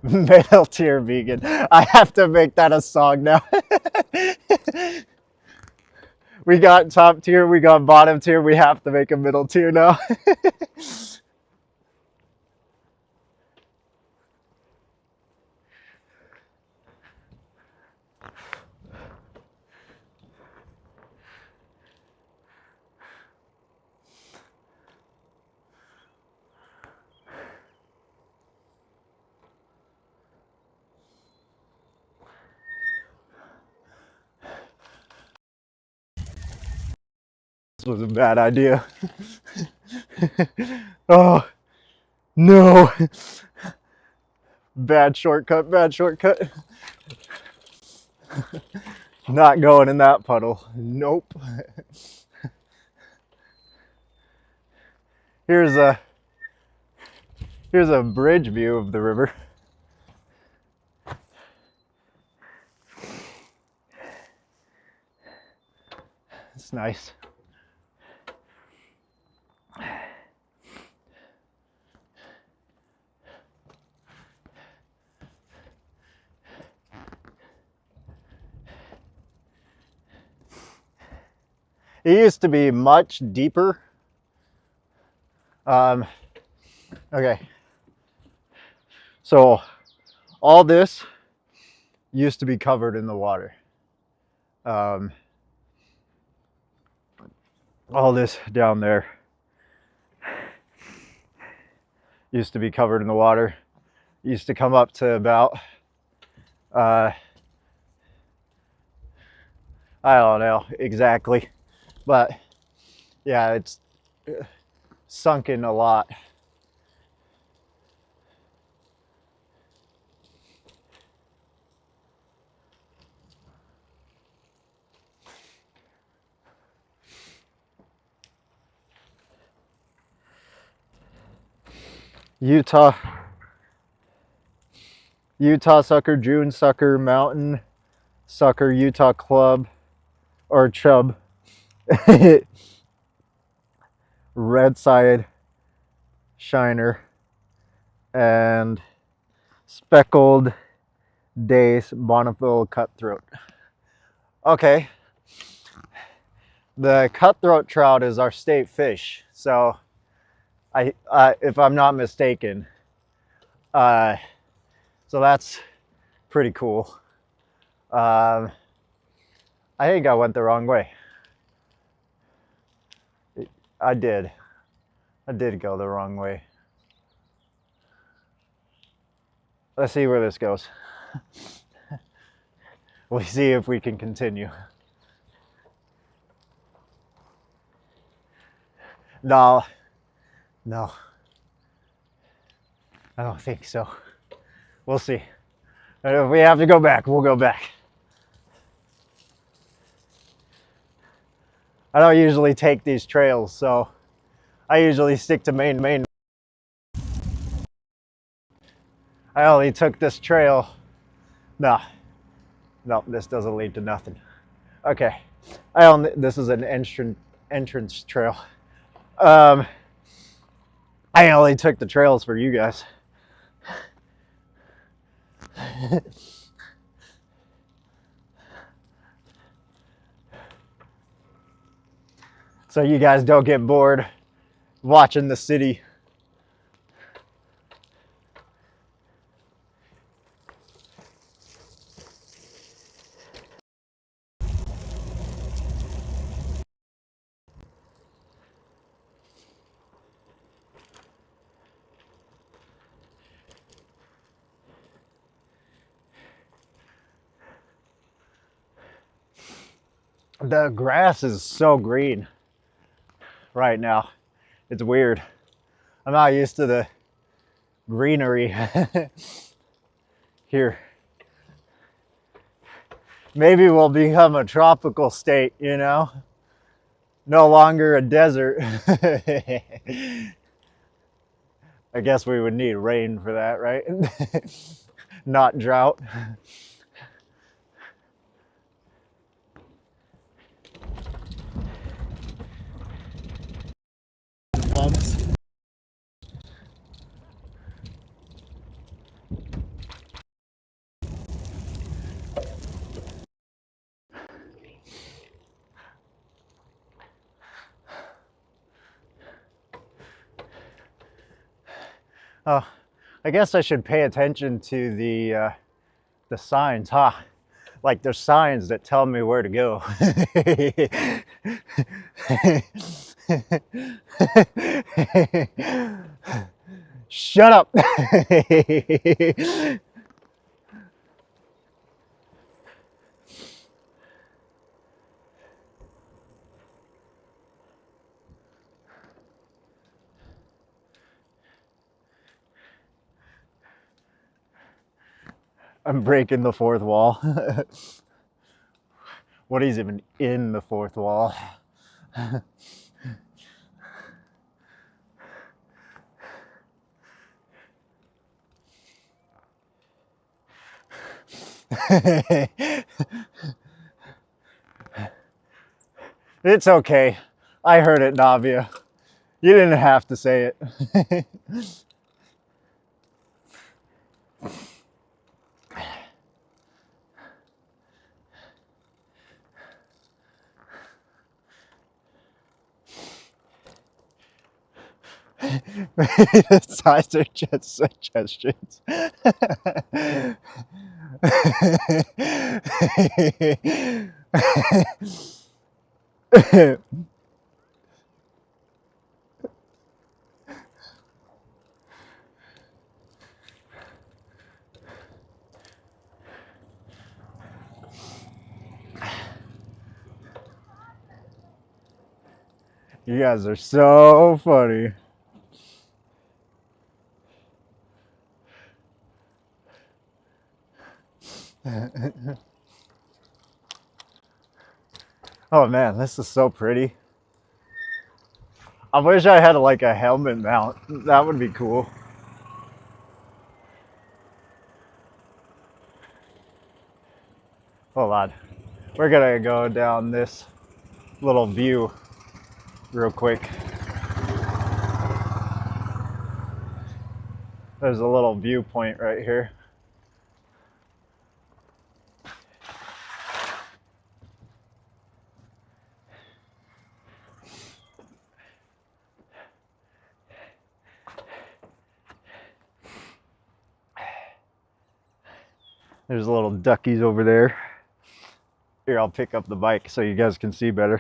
Middle tier vegan. I have to make that a song now. We got top tier, we got bottom tier, we have to make a middle tier now. This was a bad idea. Oh, no. Bad shortcut, bad shortcut. Not going in that puddle. Nope. Here's a bridge view of the river. It's nice. It used to be much deeper. Okay. So all this used to be covered in the water. All this down there used to be covered in the water. Used to come up to about, I don't know exactly, but yeah, it's sunken a lot. Utah sucker, June sucker, mountain sucker, Utah club or chub, red side shiner, and speckled dace, Bonneville cutthroat. Okay, The cutthroat trout is our state fish. So if I'm not mistaken, so that's pretty cool. I think I went the wrong way. I did go the wrong way. Let's see where this goes. We'll see if we can continue. No, no, I don't think so. We'll see. If we have to go back, we'll go back. I don't usually take these trails, so I usually stick to main. I only took this trail. No, this doesn't lead to nothing. Okay, this is an entrance trail. I only took the trails for you guys. So you guys don't get bored watching the city. The grass is so green right now. It's weird. I'm not used to the greenery here. Maybe we'll become a tropical state, you know? No longer a desert. I guess we would need rain for that, right? Not drought. Pumps. Oh, I guess I should pay attention to the signs, huh? Like there's signs that tell me where to go. Shut up. I'm breaking the fourth wall. What is even in the fourth wall? It's okay. I heard it, Navia. You didn't have to say it. The sides are just suggestions. You guys are so funny. Oh man, this is so pretty. I wish I had like a helmet mount. That would be cool. Hold on. We're gonna go down this little view real quick. There's a little viewpoint right here. There's little duckies over there. Here, I'll pick up the bike so you guys can see better.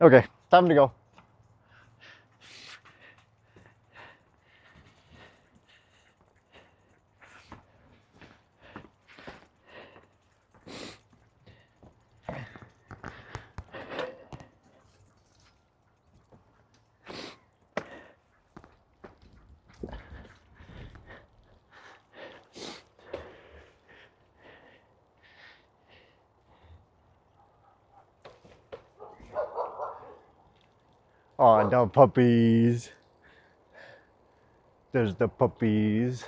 Okay, time to go. Oh, no puppies. There's the puppies.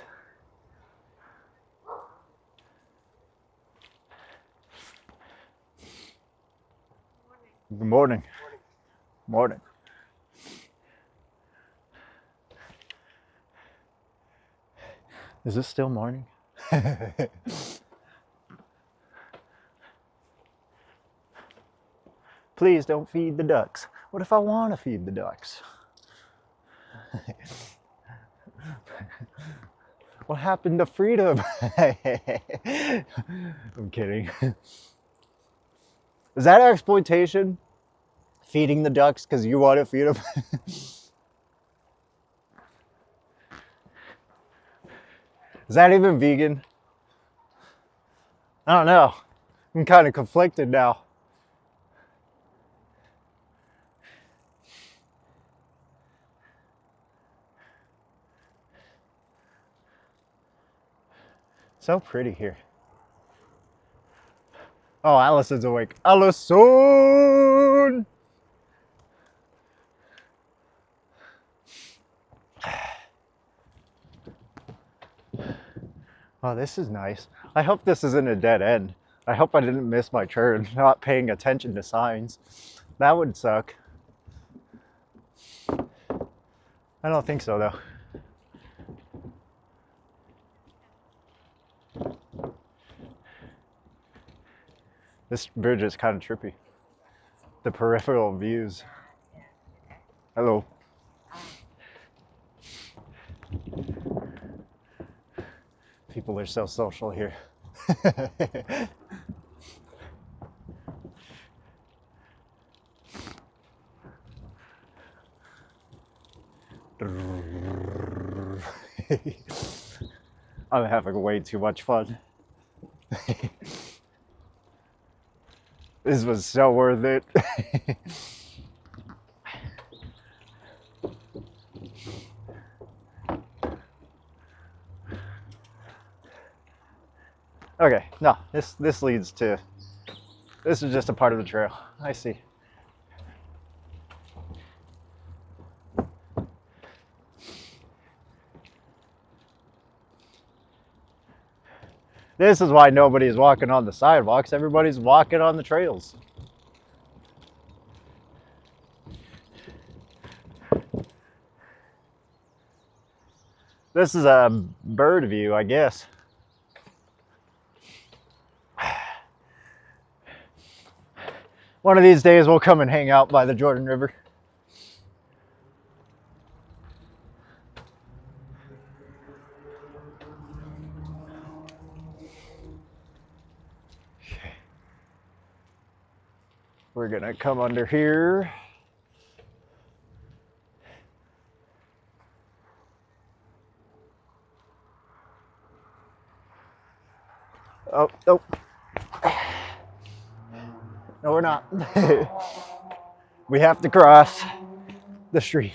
Good morning. Morning. Is this still morning? Please don't feed the ducks. What if I want to feed the ducks? What happened to freedom? I'm kidding. Is that exploitation? Feeding the ducks because you want to feed them? Is that even vegan? I don't know. I'm kind of conflicted now. So pretty here. Oh, Allison's awake. Allison! Oh, this is nice. I hope this isn't a dead end. I hope I didn't miss my turn, not paying attention to signs. That would suck. I don't think so, though. This bridge is kind of trippy. The peripheral views. Hello. People are so social here. I'm having way too much fun. This was so worth it. Okay, no, this leads to, this is just a part of the trail. I see. This is why nobody's walking on the sidewalks. Everybody's walking on the trails. This is a bird view, I guess. One of these days we'll come and hang out by the Jordan River. Okay. We're gonna come under here. Oh, oh. No, we're not. We have to cross the street.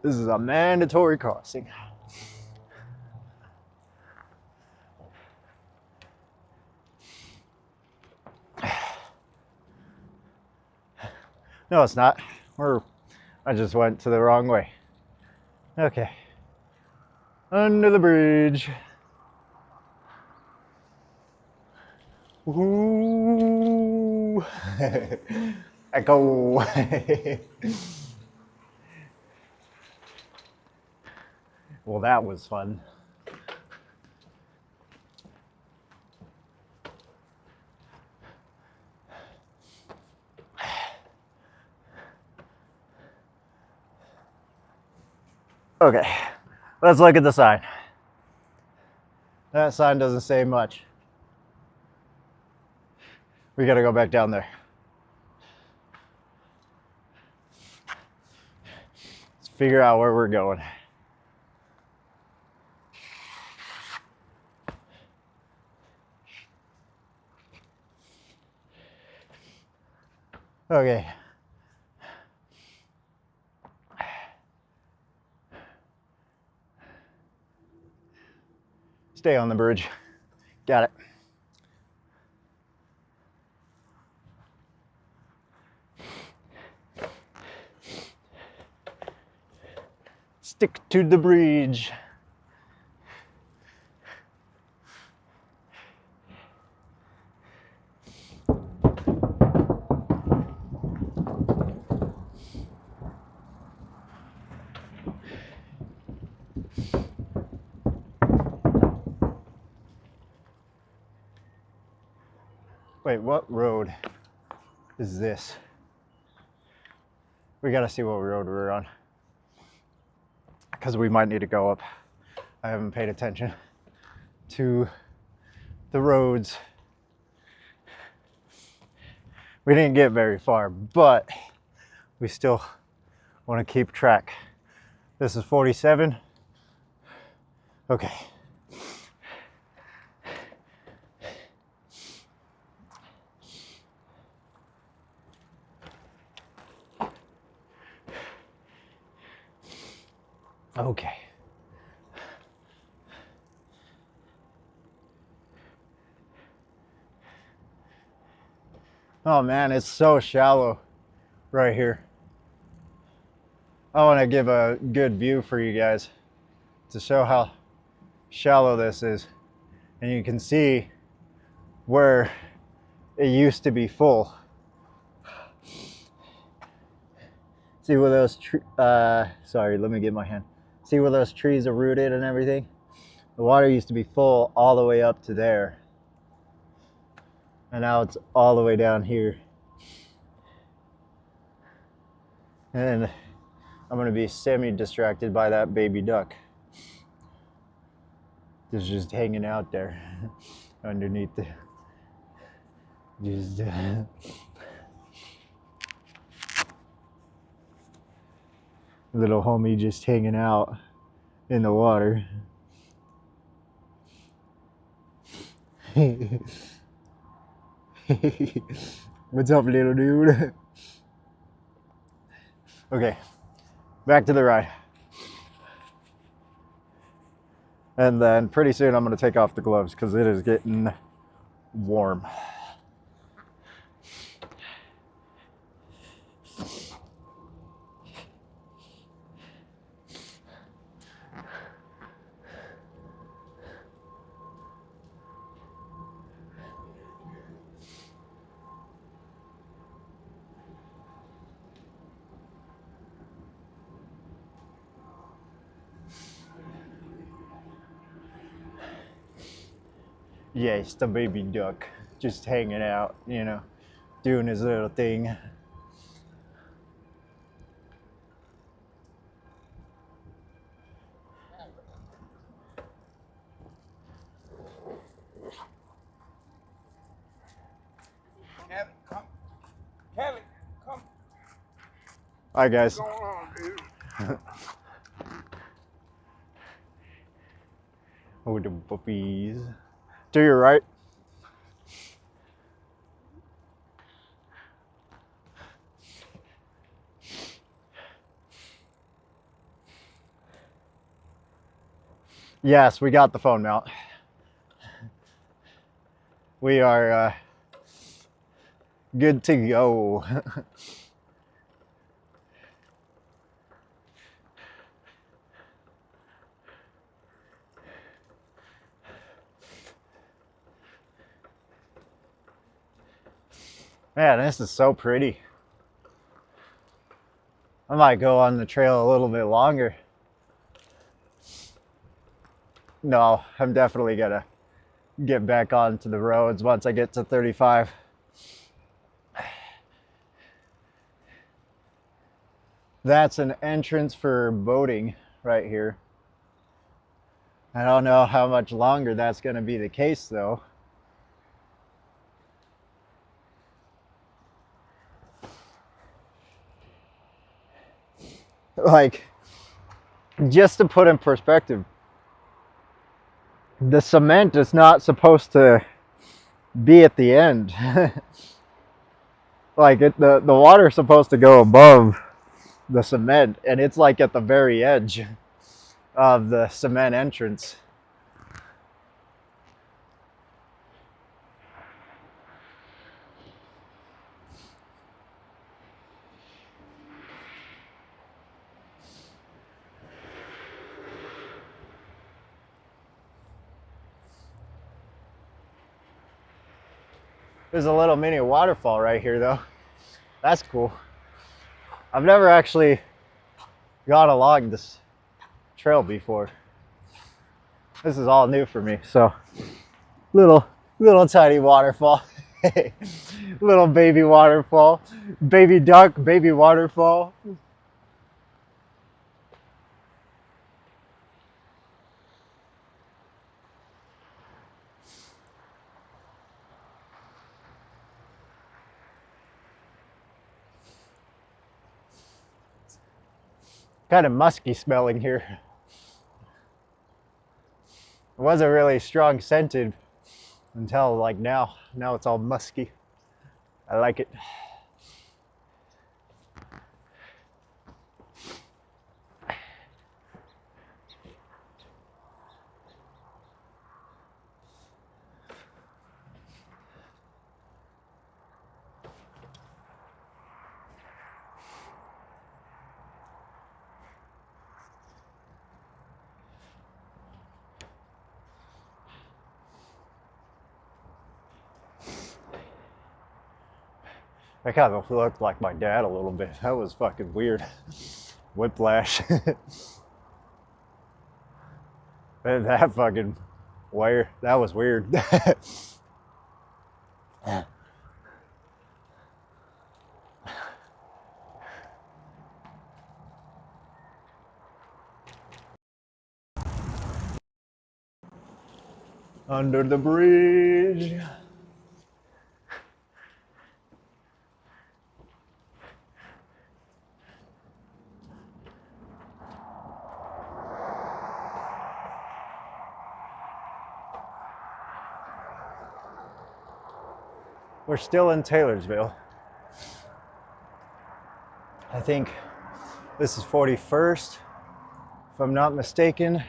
This is a mandatory crossing. No, it's not. I just went to the wrong way. Okay. Under the bridge. Ooh. Echo. Well, that was fun. Okay, let's look at the sign. That sign doesn't say much. We gotta go back down there. Let's figure out where we're going. Okay. Stay on the bridge. Got it. Stick to the bridge. Wait, what road is this? We gotta see what road we're on, because we might need to go up. I haven't paid attention to the roads. We didn't get very far, but we still want to keep track. This is 47. Okay. Okay. Oh man, it's so shallow right here. I want to give a good view for you guys to show how shallow this is. And you can see where it used to be full. See where those sorry, let me get my hand. See where those trees are rooted and everything? The water used to be full all the way up to there. And now it's all the way down here. And I'm gonna be semi-distracted by that baby duck. It's just hanging out there underneath the, just little homie just hanging out in the water. What's up, little dude? Okay, back to the ride. And then pretty soon I'm gonna take off the gloves because it is getting warm. Yeah, it's the baby duck just hanging out, you know, doing his little thing. Kevin, come. Kevin, come. Hi guys. What's going on, dude? Oh, the puppies. To your right. Yes, we got the phone mount. We are good to go. Man, this is so pretty. I might go on the trail a little bit longer. no, I'm definitely gonna get back onto the roads once I get to 35. That's an entrance for boating right here. I don't know how much longer that's gonna be the case though. Like, just to put in perspective, the cement is not supposed to be at the end. Like the water's supposed to go above the cement, and it's like at the very edge of the cement entrance. There's a little mini waterfall right here though. That's cool. I've never actually gone along this trail before. This is all new for me, so little tiny waterfall. Little baby waterfall. Baby duck, baby waterfall. Kind of musky smelling here. It wasn't really strong scented until like now. Now it's all musky. I like it. I kind of looked like my dad a little bit. That was fucking weird. Whiplash. That fucking wire. That was weird. Under the bridge. We're still in Taylorsville. I think this is 41st, if I'm not mistaken.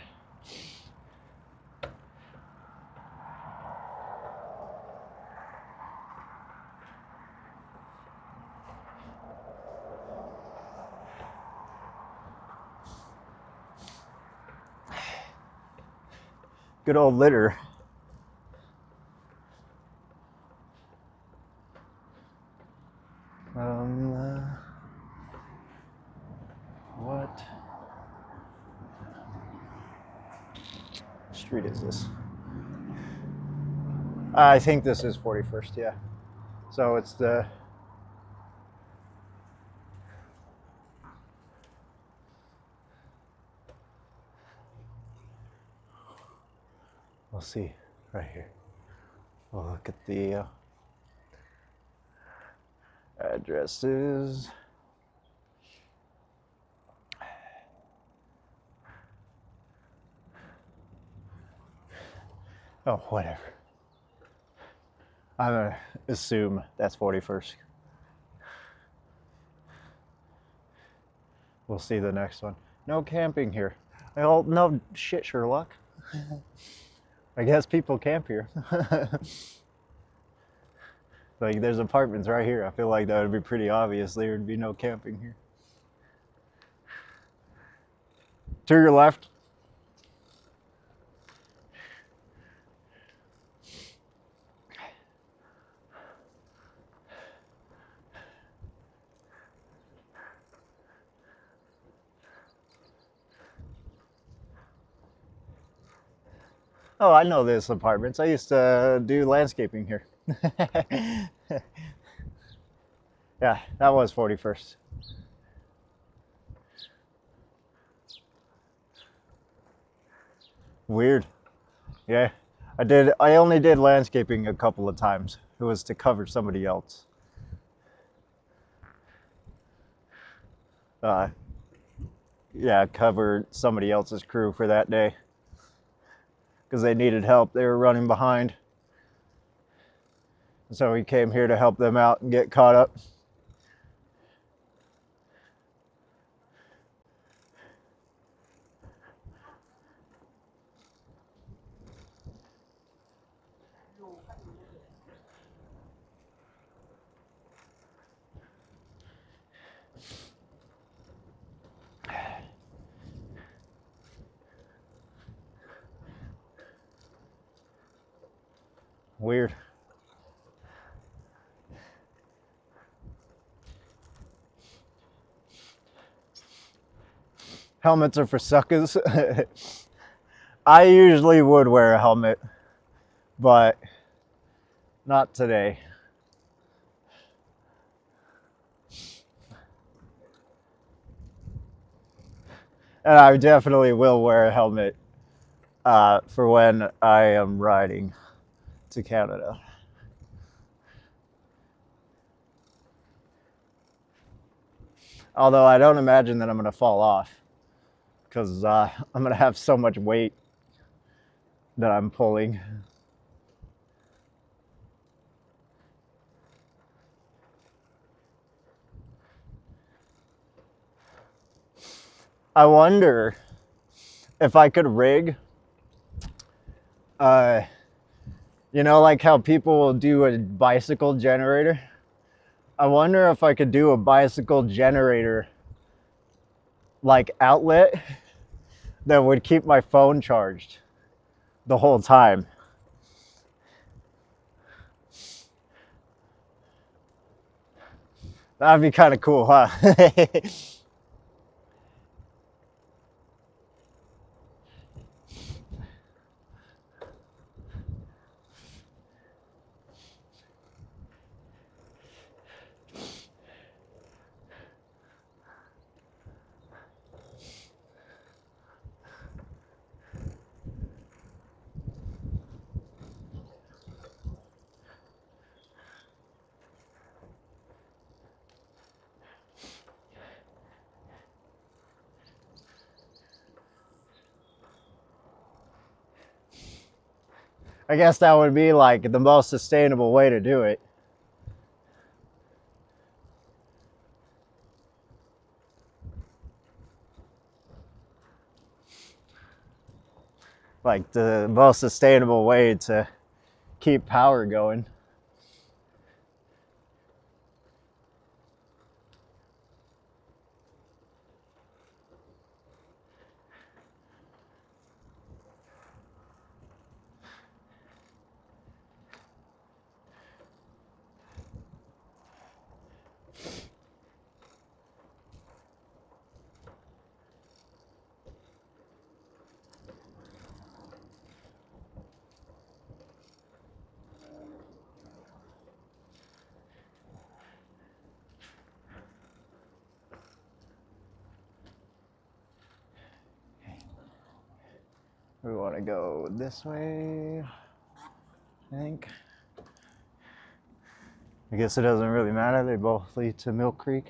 Good old litter. What street is this? I think this is 41st, yeah. So it's the... We'll see right here. We'll look at the addresses. Oh, whatever. I'm gonna assume that's 41st. We'll see the next one. No camping here. Well, no shit, Sherlock. I guess people camp here. Like, there's apartments right here. I feel like that would be pretty obvious. There would be no camping here. To your left. Oh, I know this apartments. I used to do landscaping here. Yeah, that was 41st. Weird. Yeah. I only did landscaping a couple of times. It was to cover somebody else. Uh, yeah, cover somebody else's crew for that day. Because they needed help. They were running behind. So we came here to help them out and get caught up. Weird. Helmets are for suckers. I usually would wear a helmet, but not today. And I definitely will wear a helmet for when I am riding to Canada. Although I don't imagine that I'm going to fall off because I'm going to have so much weight that I'm pulling. I wonder if I could rig, you know, like how people will do a bicycle generator. I wonder if I could do a bicycle generator like outlet that would keep my phone charged the whole time. That'd be kind of cool, huh? I guess that would be like the most sustainable way to do it. Like the most sustainable way to keep power going. We want to go this way, I think. I guess it doesn't really matter. They both lead to Mill Creek.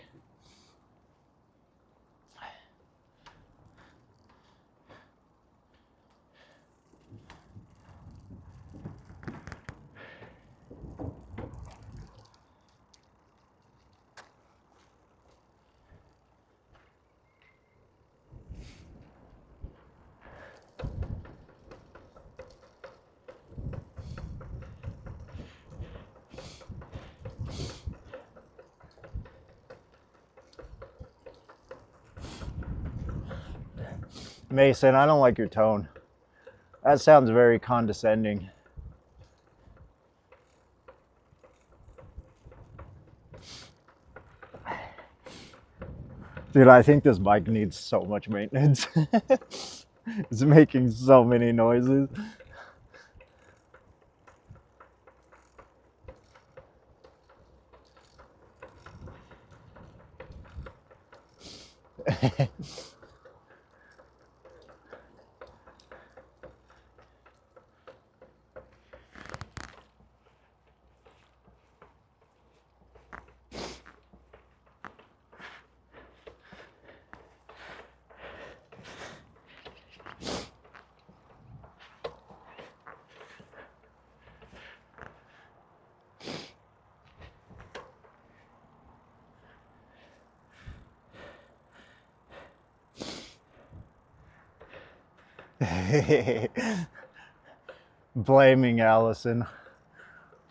Mason, I don't like your tone. That sounds very condescending. Dude, I think this bike needs so much maintenance. It's making so many noises. Blaming Allison.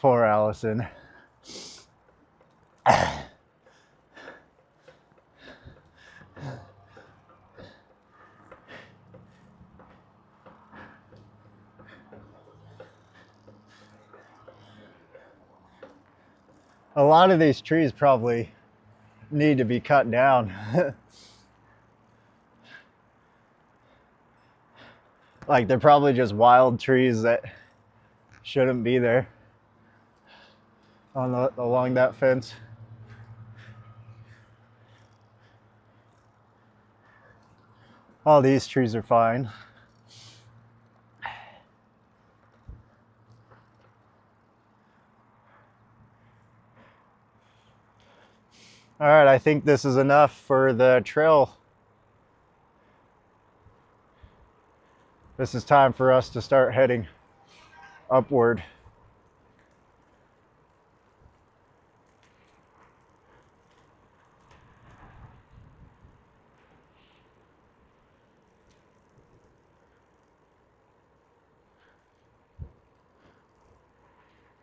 Poor Allison. A lot of these trees probably need to be cut down. Like they're probably just wild trees that shouldn't be there along that fence. All these trees are fine. All right, I think this is enough for the trail. This is time for us to start heading upward.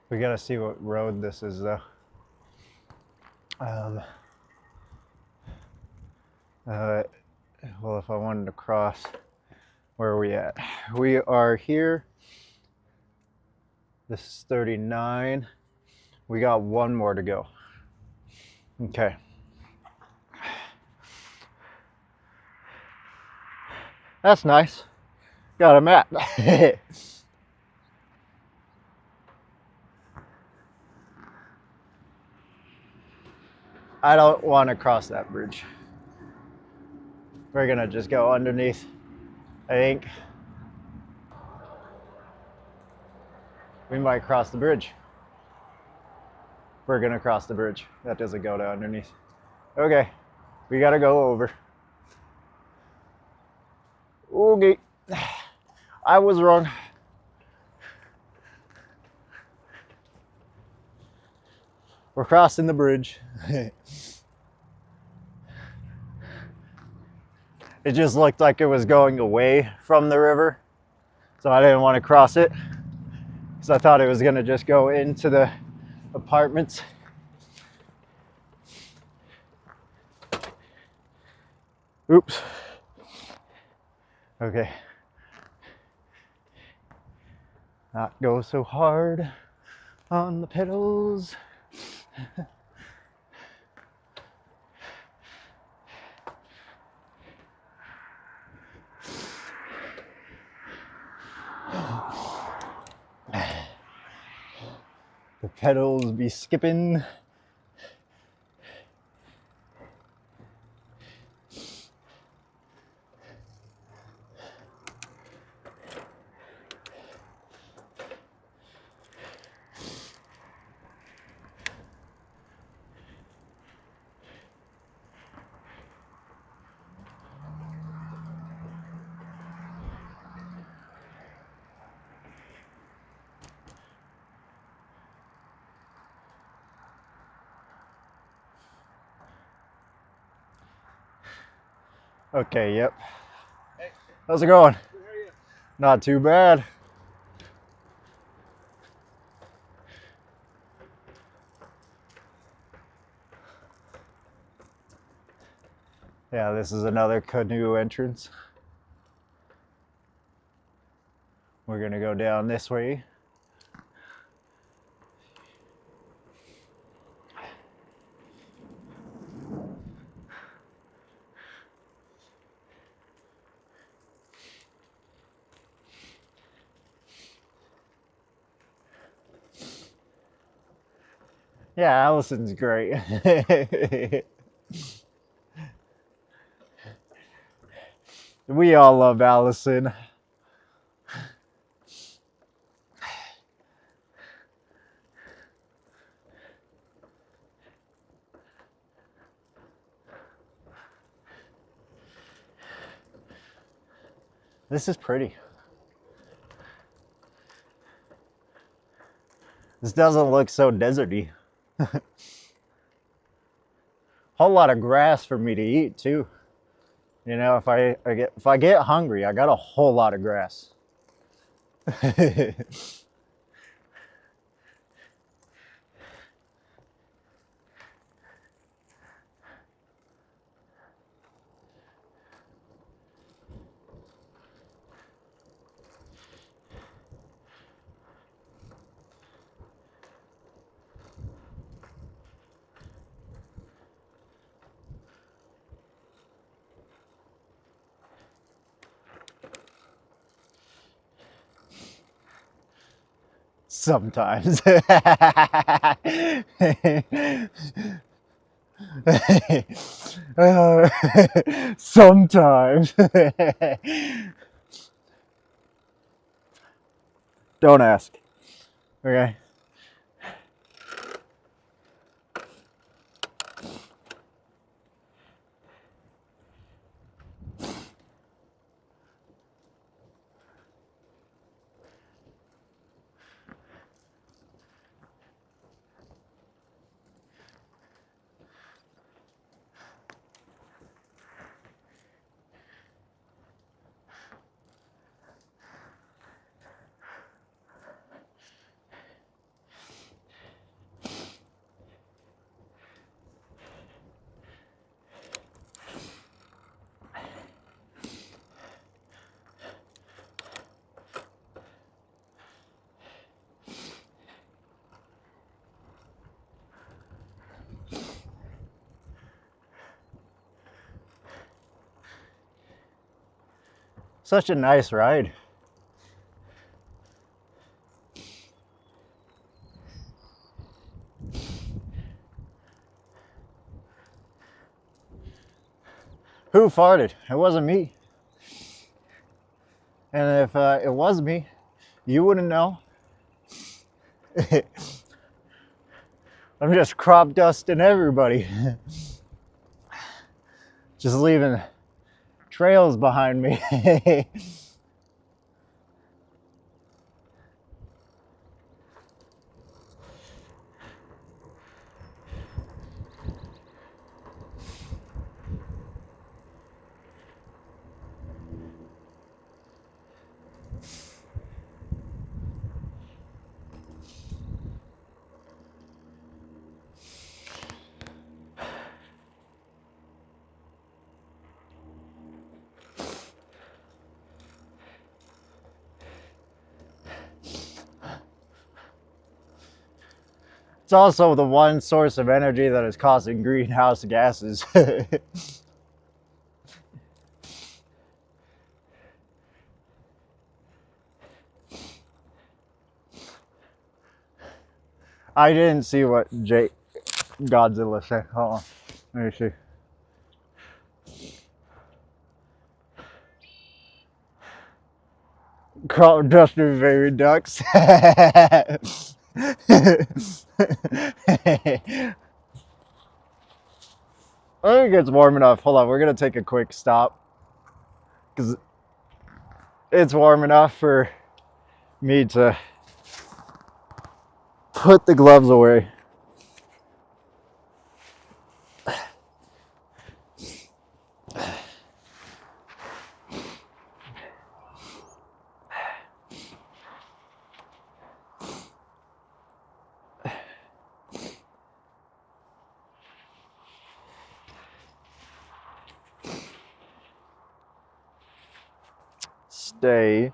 We gotta see what road this is though. Well, if I wanted to cross, where are we at? We are here. This is 39. We got one more to go. Okay. That's nice. Got a map. I don't want to cross that bridge. We're gonna just go underneath, I think. We might cross the bridge. We're gonna cross the bridge. That doesn't go to underneath. Okay, we gotta go over. Okay, I was wrong. We're crossing the bridge. It just looked like it was going away from the river, so I didn't want to cross it because I thought it was gonna just go into the apartments. Oops. Okay. Not go so hard on the pedals. The pedals be skipping. Okay, yep. Hey, How's it going? good, how are you? Not too bad. Yeah, this is another canoe entrance. We're gonna go down this way. Yeah, Allison's great. We all love Allison. This is pretty. This doesn't look so deserty. Whole lot of grass for me to eat too. You know, if I get hungry, I got a whole lot of grass. Sometimes. Sometimes. Don't ask. Okay. Such a nice ride. Who farted? It wasn't me. And if it was me, you wouldn't know. I'm just crop dusting everybody. Just leaving trails behind me. It's also the one source of energy that is causing greenhouse gases. I didn't see what Jake Godzilla said. Hold on. Let me see. Crop duster baby ducks. I think it's warm enough. Hold on, we're gonna take a quick stop because it's warm enough for me to put the gloves away. Stay.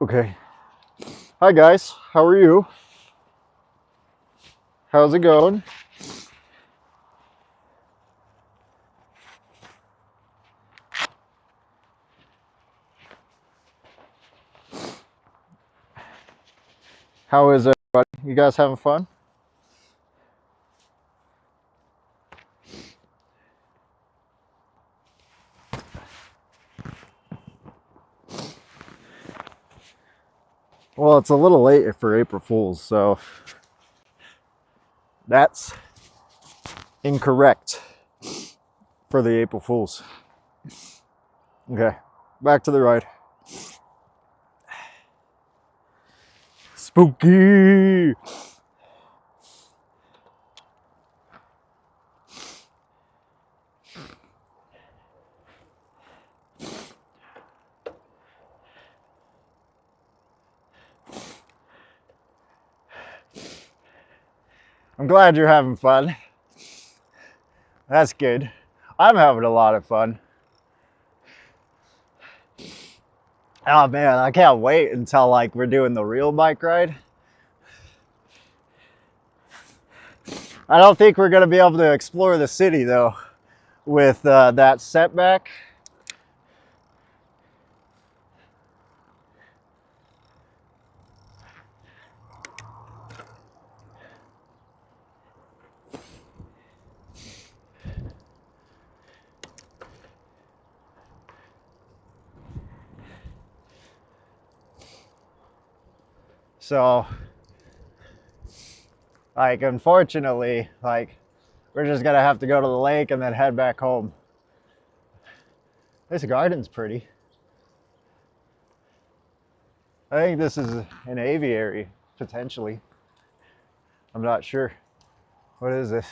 Okay. Hi guys, how are you? How's it going? How is it? You guys having fun? Well, it's a little late for April Fools, so that's incorrect for the April Fools. Okay, back to the ride. Spooky! I'm glad you're having fun. That's good. I'm having a lot of fun. Oh man, I can't wait until like we're doing the real bike ride. I don't think we're gonna be able to explore the city though with that setback. So, like, unfortunately, like, we're just gonna have to go to the lake and then head back home. This garden's pretty. I think this is an aviary, potentially. I'm not sure. What is this?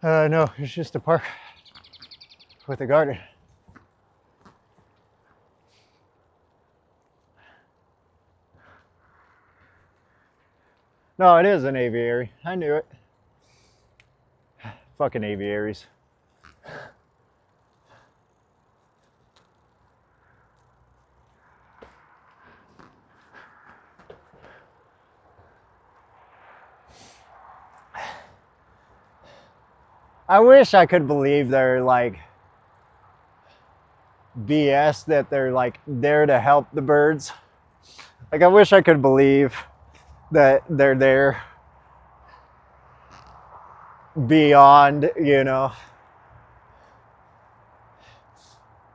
No, it's just a park with a garden. No, it is an aviary. I knew it. Fucking aviaries. I wish I could believe they're like BS, that they're like there to help the birds. Like, I wish I could believe that they're there beyond, you know,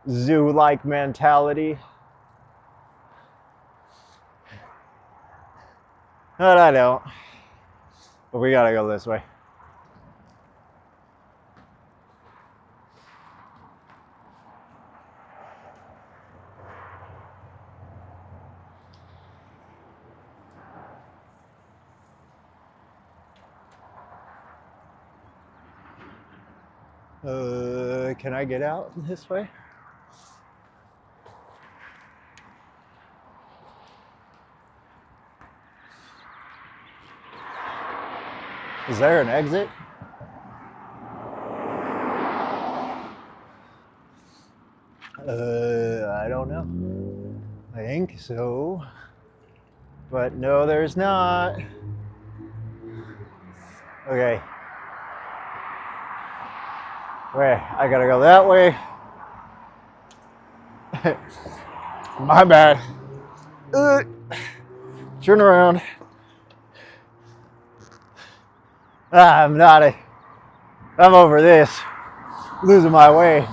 zoo-like mentality. But I don't. But we gotta go this way. Can I get out this way? Is there an exit? I don't know. I think so. But no, there's not. Okay. Wait, I gotta go that way. My bad. Turn around. I'm over this. Losing my way.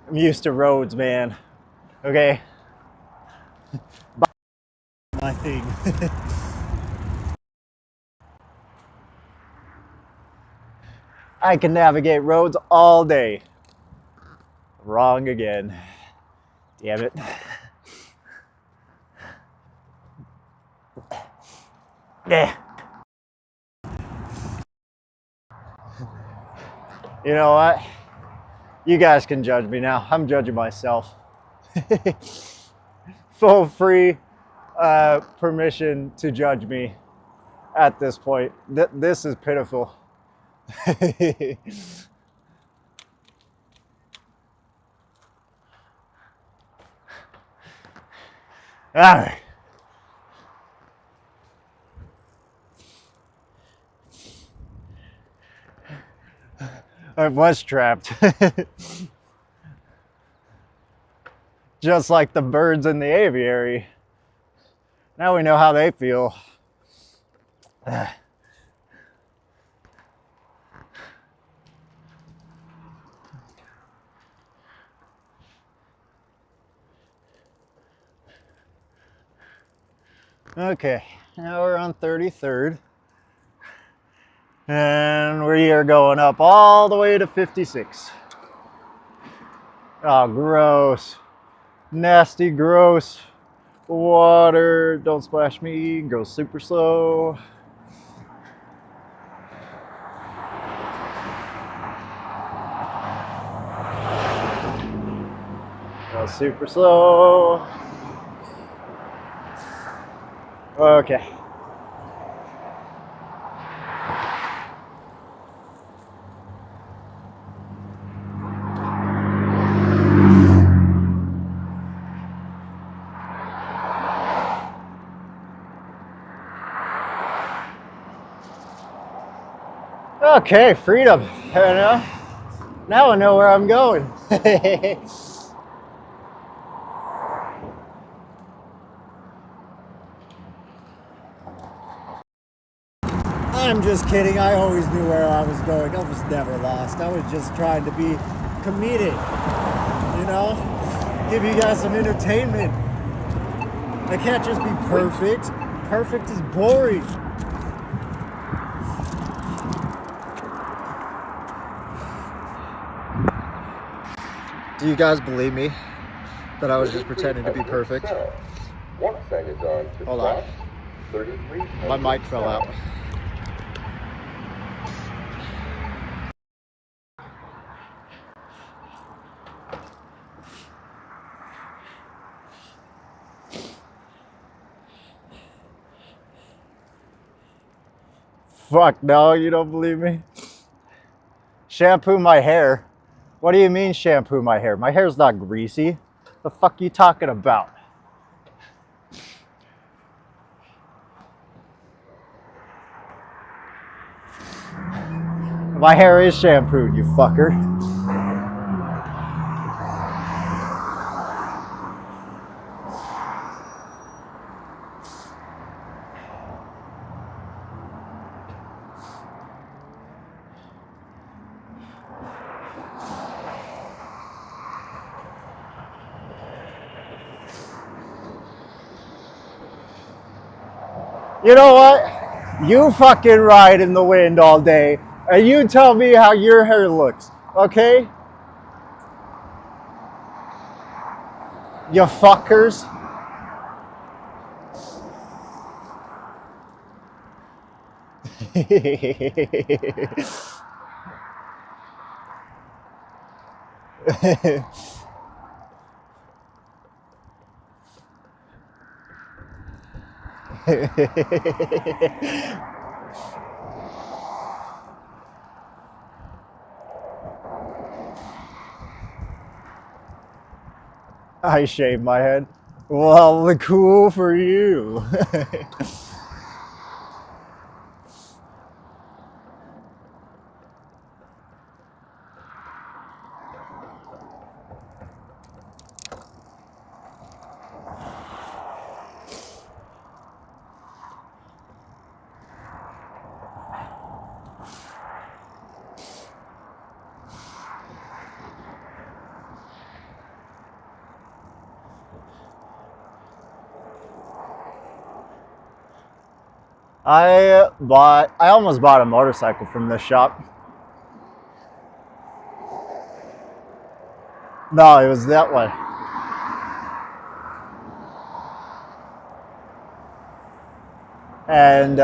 I'm used to roads, man. Okay. My thing. I can navigate roads all day. Wrong again. Damn it. Yeah. You know what? You guys can judge me now. I'm judging myself. Full free permission to judge me at this point. This is pitiful. All right. it was trapped. Just like the birds in the aviary. Now we know how they feel. Okay, now we're on 33rd. And we are going up all the way to 56. Oh, gross. Nasty, gross. Water, don't splash me, go super slow. Go super slow. Okay. Okay, freedom. Now I know where I'm going. I'm just kidding. I always knew where I was going. I was never lost. I was just trying to be comedic, you know? Give you guys some entertainment. I can't just be perfect. Perfect is boring. Do you guys believe me that I was just pretending to be perfect? Hold on. My mic fell out. Fuck no, you don't believe me? Shampoo my hair? What do you mean shampoo my hair? My hair's not greasy. The fuck you talking about? My hair is shampooed, you fucker. You know what? You fucking ride in the wind all day and you tell me how your hair looks, okay? You fuckers. I shaved my head. Well, cool for you. I almost bought a motorcycle from this shop. No, it was that one. And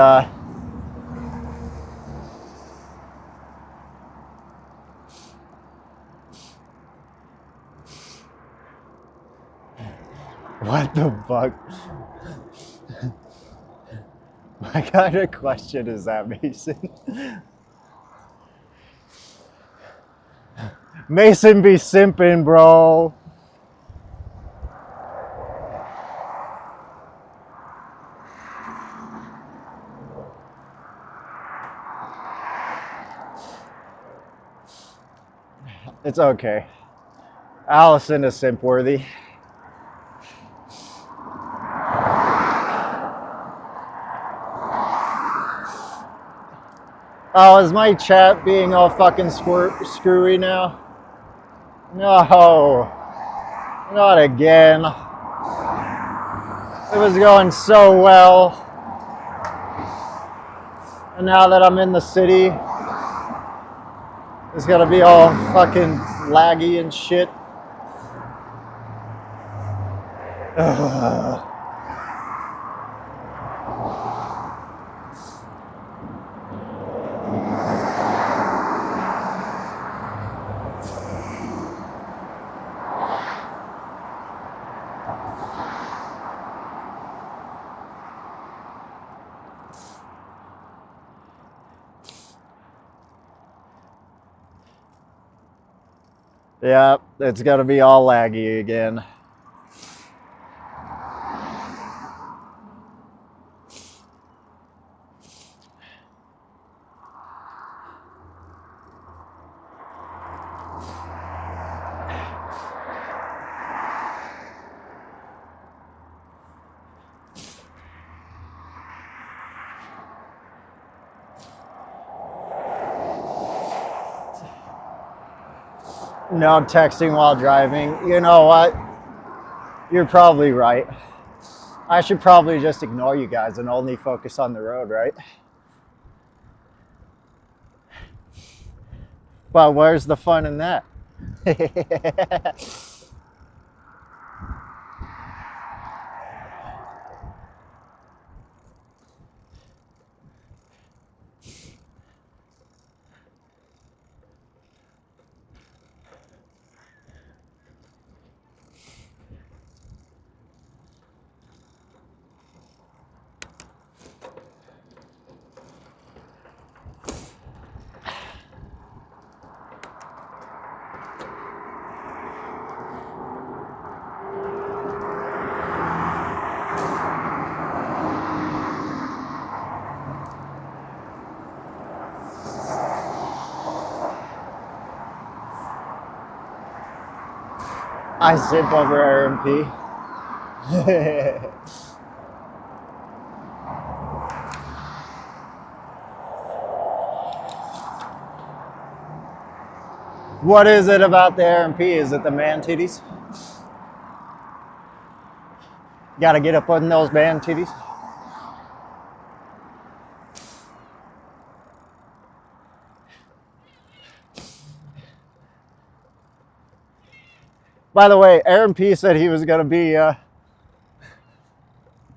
what the fuck? What kind of question is that, Mason? Mason be simping, bro. It's okay. Allison is simp worthy. Oh, is my chat being all fucking screwy now? No, not again. It was going so well. And now that I'm in the city, it's gonna be all fucking laggy and shit. Ugh. Yeah, it's gonna be all laggy again. No texting while driving. You know what? You're probably right. I should probably just ignore you guys and only focus on the road, right? But where's the fun in that? I sip over RMP. What is it about the RMP? Is it the man titties? Gotta get up on those man titties. By the way, Aaron P said he was gonna be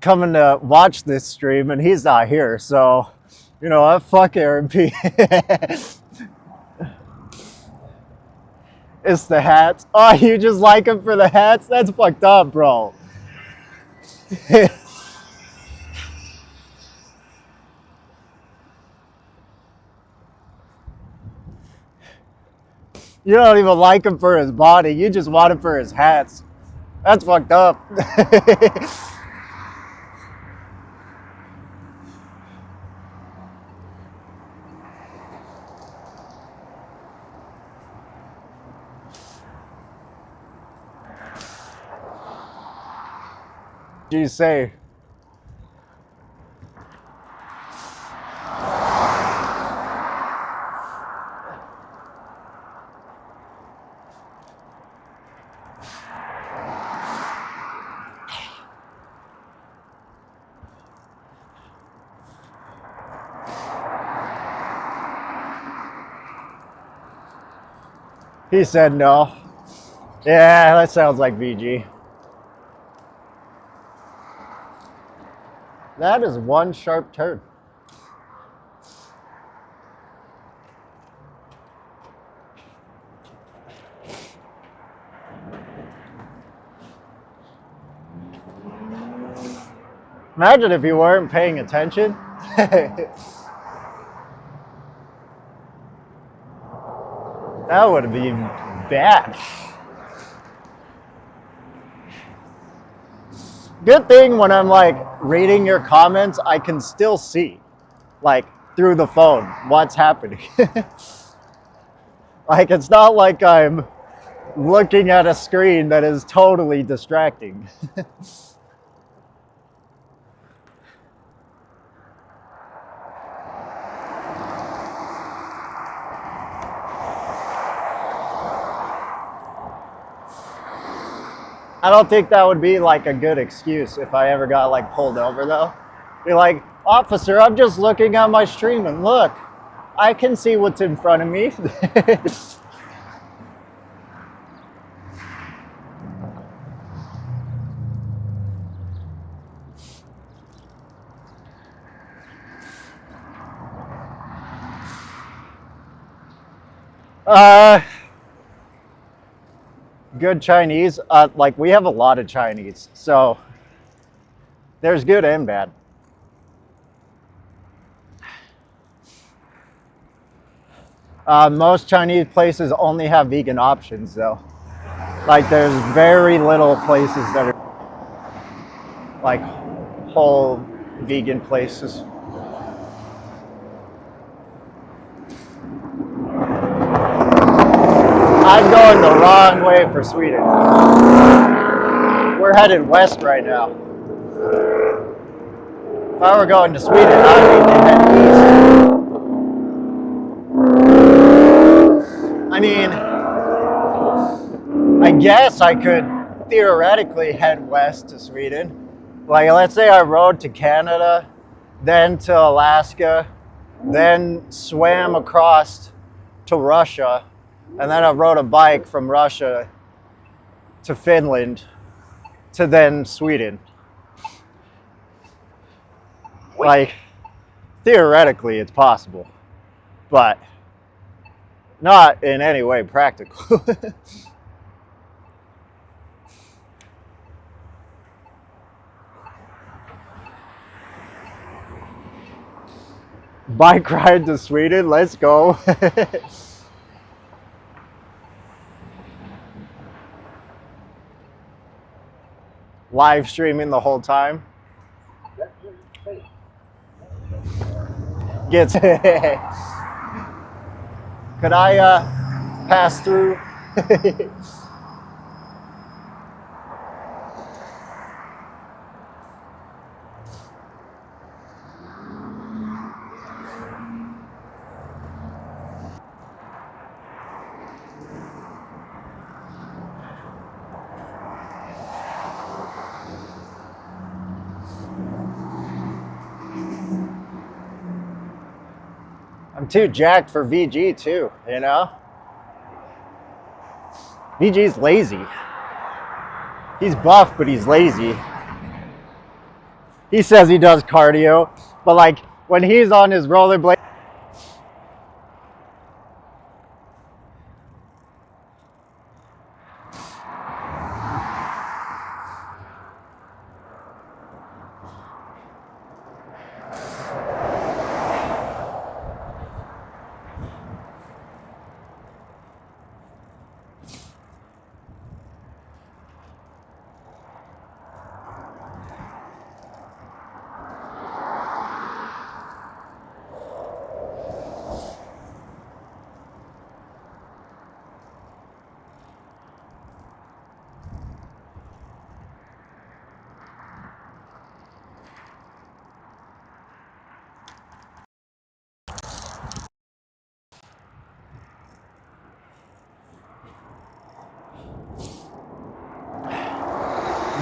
coming to watch this stream, and he's not here. So, you know, I fuck Aaron P. It's the hats. Oh, you just like him for the hats? That's fucked up, bro. You don't even like him for his body. You just want him for his hats. That's fucked up. What do you say? He said no. Yeah, that sounds like VG. That is one sharp turn. Imagine if you weren't paying attention. That would be bad. Good thing when I'm like reading your comments, I can still see, like through the phone, what's happening. Like, it's not like I'm looking at a screen that is totally distracting. I don't think that would be like a good excuse if I ever got like pulled over though. Be like, officer, I'm just looking at my stream and look, I can see what's in front of me. uh, Good Chinese. Like we have a lot of Chinese, so there's good and bad. Most Chinese places only have vegan options though. Like there's very little places that are like whole vegan places. I'm going the wrong way for Sweden. We're headed west right now. If I were going to Sweden, I'd need to head east. I mean, I guess I could theoretically head west to Sweden. Like, let's say I rode to Canada, then to Alaska, then swam across to Russia, and then I rode a bike from Russia to Finland to then Sweden. Like, theoretically, it's possible, but not in any way practical. Bike ride to Sweden, let's go. Live streaming the whole time. Gets. Could I pass through? I'm too jacked for VG too, you know? VG's lazy. He's buff, but he's lazy. He says he does cardio, but like when he's on his rollerblade.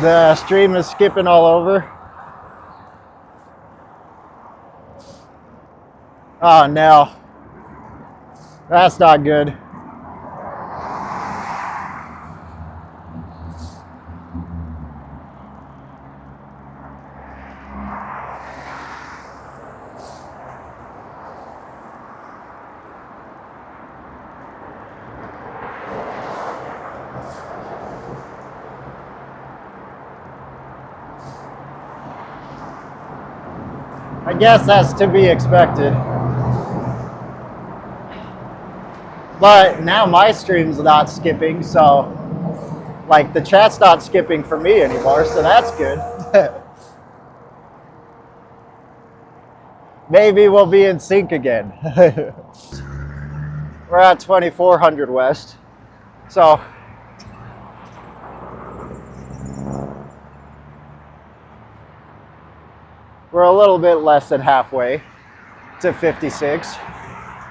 The stream is skipping all over. Oh no. That's not good. I guess that's to be expected. But now my stream's not skipping, so like the chat's not skipping for me anymore, so that's good. Maybe we'll be in sync again. We're at 2400 west. So we're a little bit less than halfway to 56.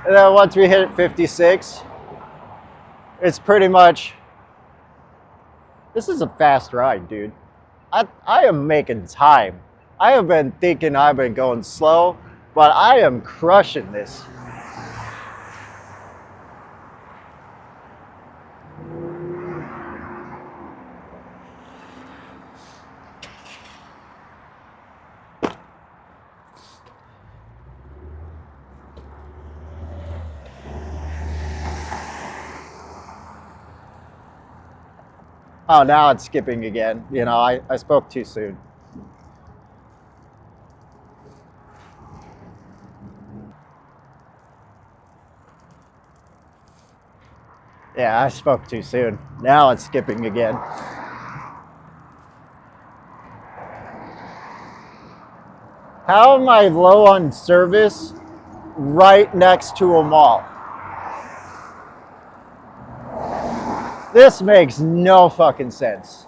And then once we hit 56, it's pretty much, this is a fast ride, dude. I am making time. I have been thinking I've been going slow, but I am crushing this. Oh, now it's skipping again. You know, I spoke too soon. Yeah, I spoke too soon. Now it's skipping again. How am I low on service right next to a mall? This makes no fucking sense.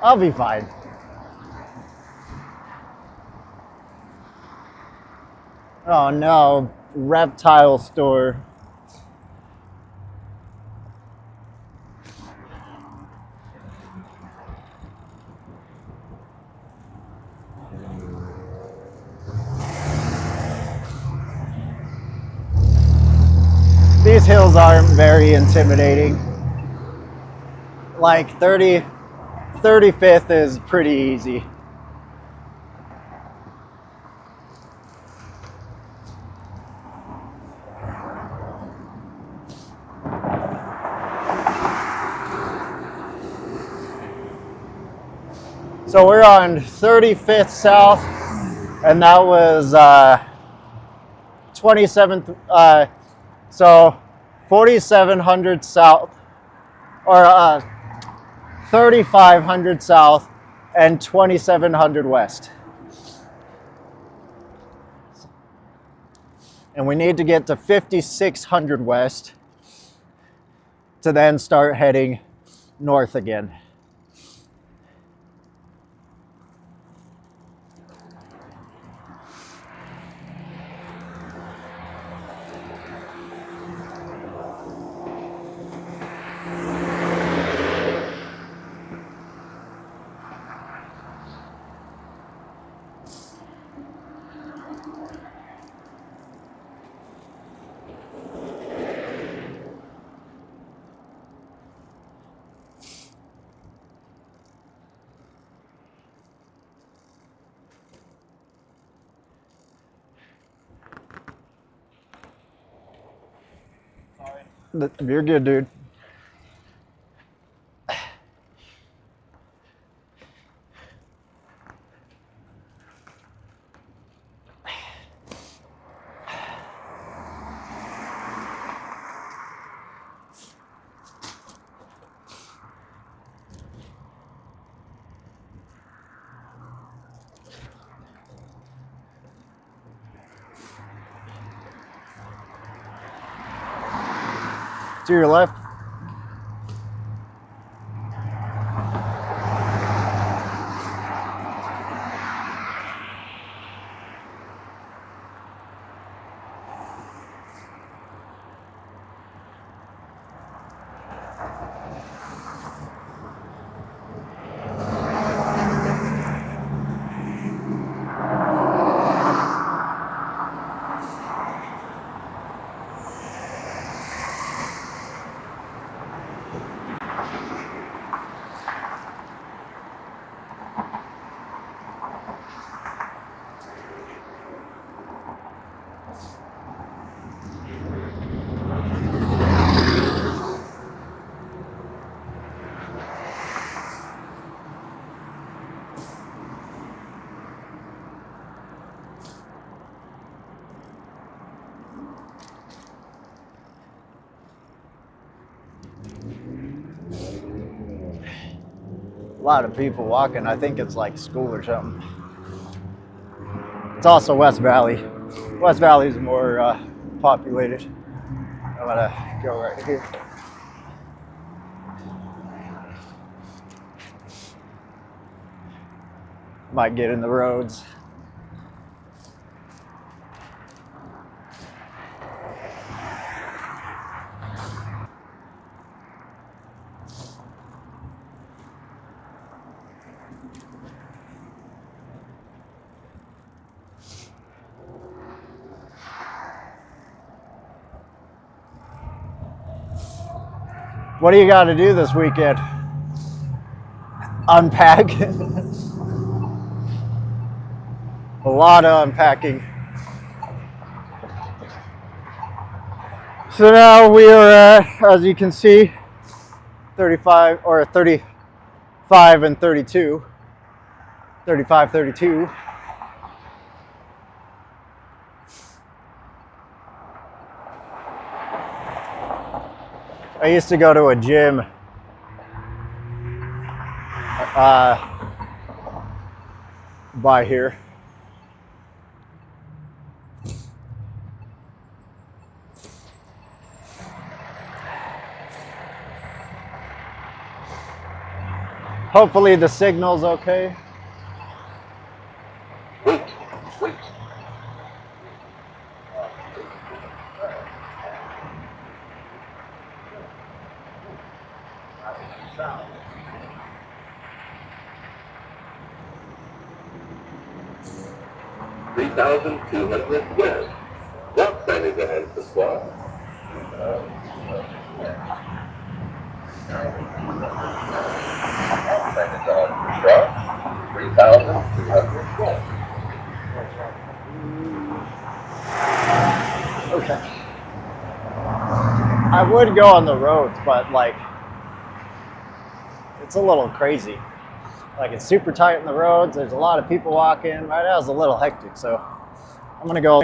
I'll be fine. Oh no, reptile store. These hills aren't very intimidating. Like 35th is pretty easy. So we're on 35th South, and that was 27th, so 4700 South, or 3500 South and 2700 West. And we need to get to 5600 West to then start heading north again. You're good, dude. To your left. A lot of people walking. I think it's like school or something. It's also West Valley. West Valley is more populated. I'm gonna go right here. Might get in the roads. What do you got to do this weekend? Unpack. A lot of unpacking. So now we are at, as you can see, 35 or 35 and 32. 35, 32. I used to go to a gym by here. Hopefully the signal's okay. Wait. 3,200 west. What sign is ahead of the squad? What sign is on the cross? 3,200 west. Okay. I would go on the roads, but like, it's a little crazy. Like, it's super tight in the roads. There's a lot of people walking. Right now it's a little hectic, so I'm gonna go.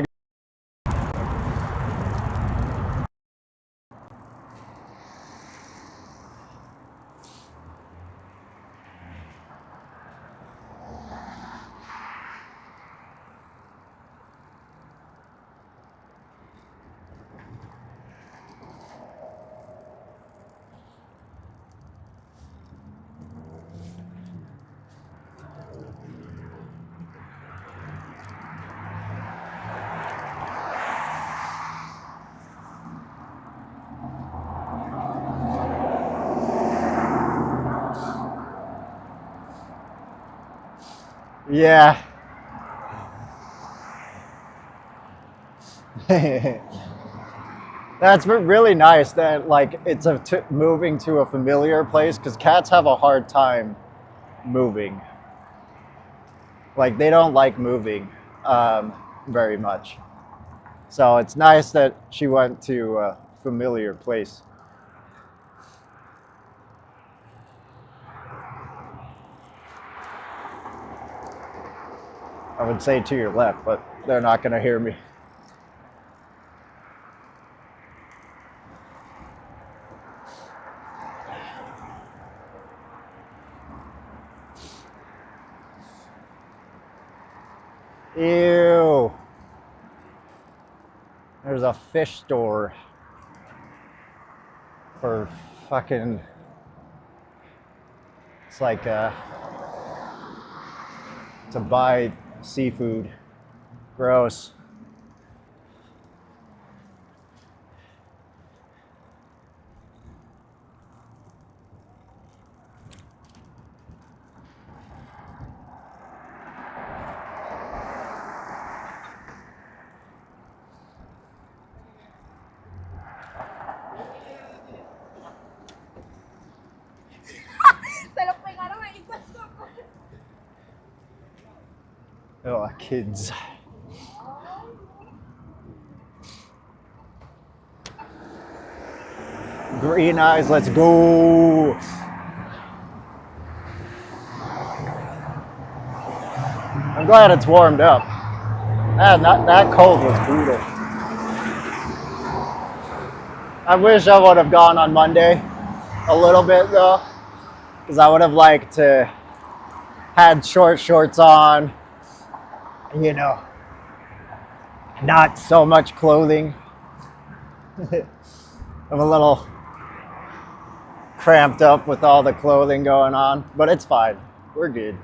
Yeah. That's really nice that like it's moving to a familiar place, because cats have a hard time moving. Like, they don't like moving very much. So it's nice that she went to a familiar place. I would say to your left, but they're not going to hear me. Ew. There's a fish store for fucking, it's like to buy seafood. Gross. Se lo pegaron ahí. Oh, kids. Green eyes, let's go. I'm glad it's warmed up. That cold was brutal. I wish I would have gone on Monday a little bit though, because I would have liked to had short shorts on, you know, not so much clothing. I'm a little cramped up with all the clothing going on, but it's fine. We're good.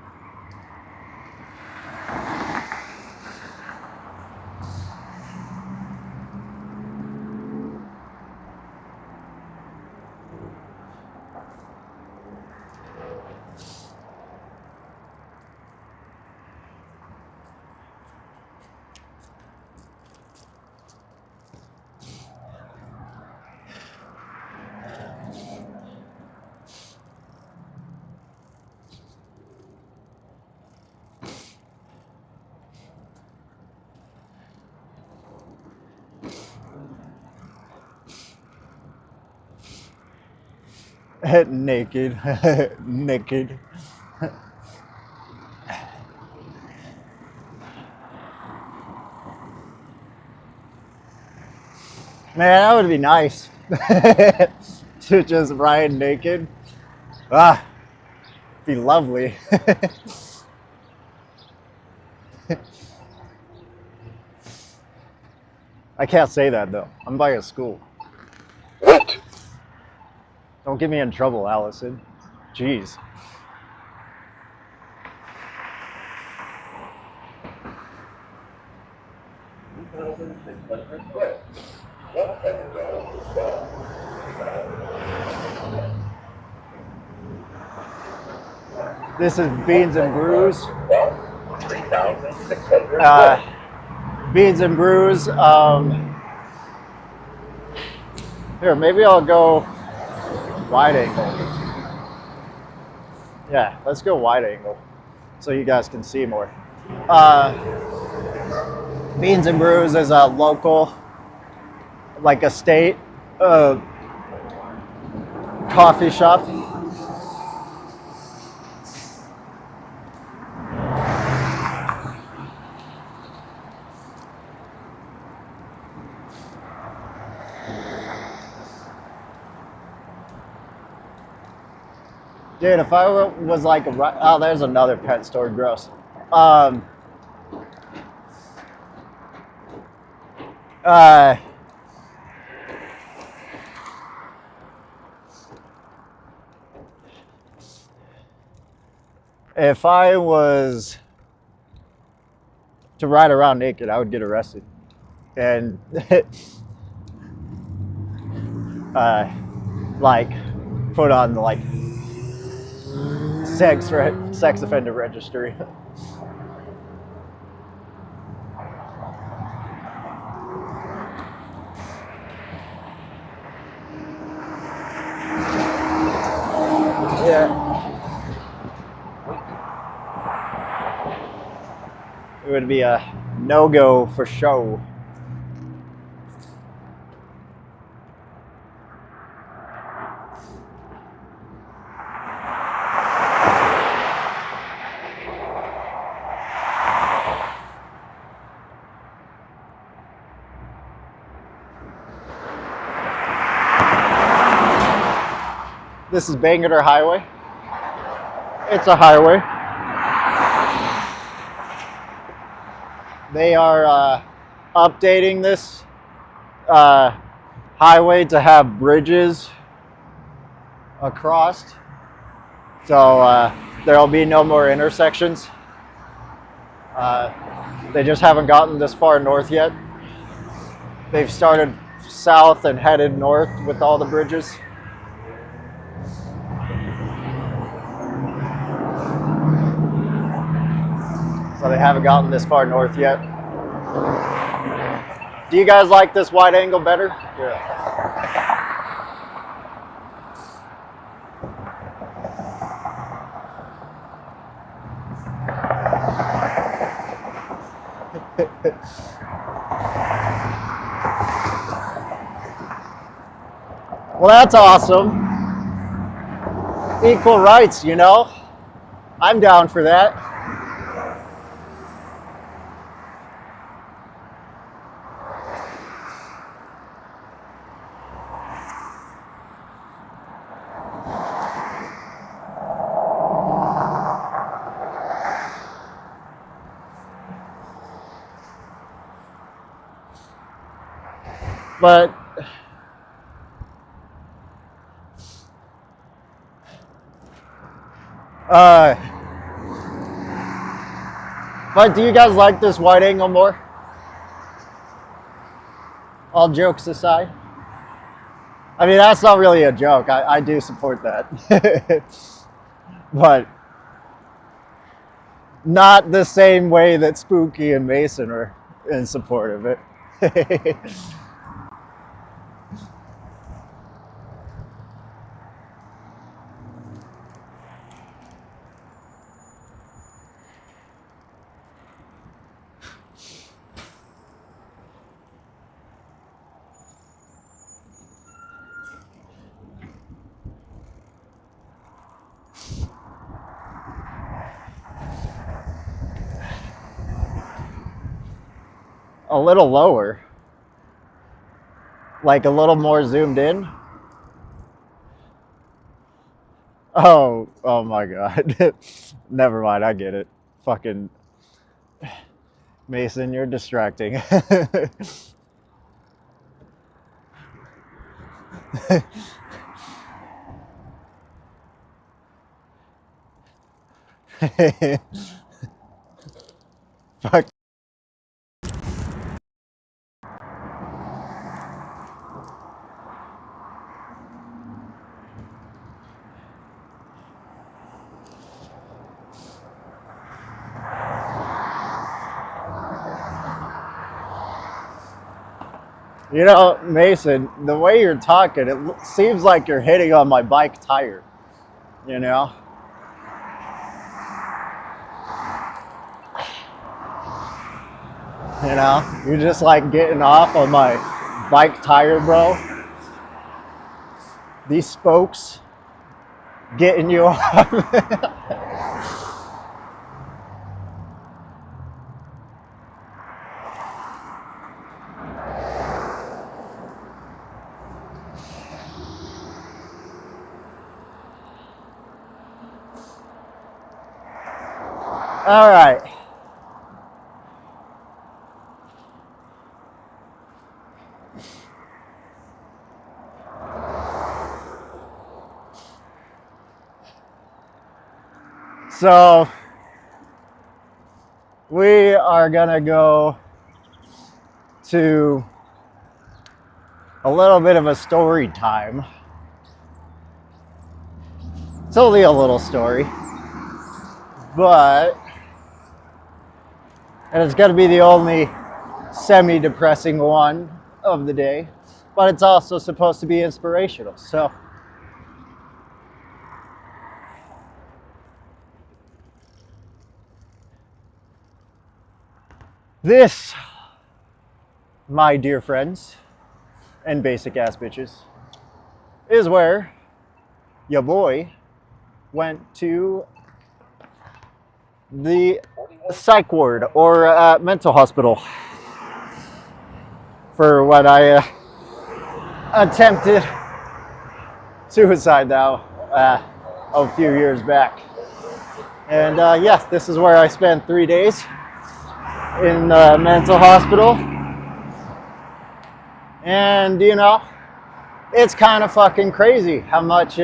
Naked. Naked. Man, that would be nice. To just ride naked. Ah, be lovely. I can't say that though. I'm by a school. What? Don't get me in trouble, Allison. Jeez. This is Beans and Brews. 3,600. Beans and Brews. Here, maybe I'll go wide angle. Yeah, let's go wide angle so you guys can see more. Beans and Brews is a local, like a state coffee shop. Dude, if I was like, oh, there's another pet store, gross. If I was to ride around naked, I would get arrested. And like put on like sex offender registry. Yeah. It would be a no-go for show. This is Bangor Highway. It's a highway. They are updating this highway to have bridges across. So there'll be no more intersections. They just haven't gotten this far north yet. They've started south and headed north with all the bridges. So they haven't gotten this far north yet. Do you guys like this wide angle better? Yeah. Well, that's awesome. Equal rights, you know? I'm down for that. But do you guys like this wide angle more? All jokes aside. I mean, that's not really a joke. I do support that. But not the same way that Spooky and Mason are in support of it. A little lower. Like a little more zoomed in. Oh my God. Never mind, I get it. Fucking Mason, you're distracting. Fuck. You know, Mason, the way you're talking, it seems like you're hitting on my bike tire. You know? You know? You're just like getting off on my bike tire, bro. These spokes getting you off. All right. So we are gonna go to a little bit of a story time. It's only a little story, but, and it's gonna be the only semi-depressing one of the day, but it's also supposed to be inspirational. So this, my dear friends and basic ass bitches, is where your boy went to the psych ward or mental hospital for what I attempted suicide now a few years back. And yes, this is where I spent 3 days in the mental hospital. And you know, it's kind of fucking crazy how much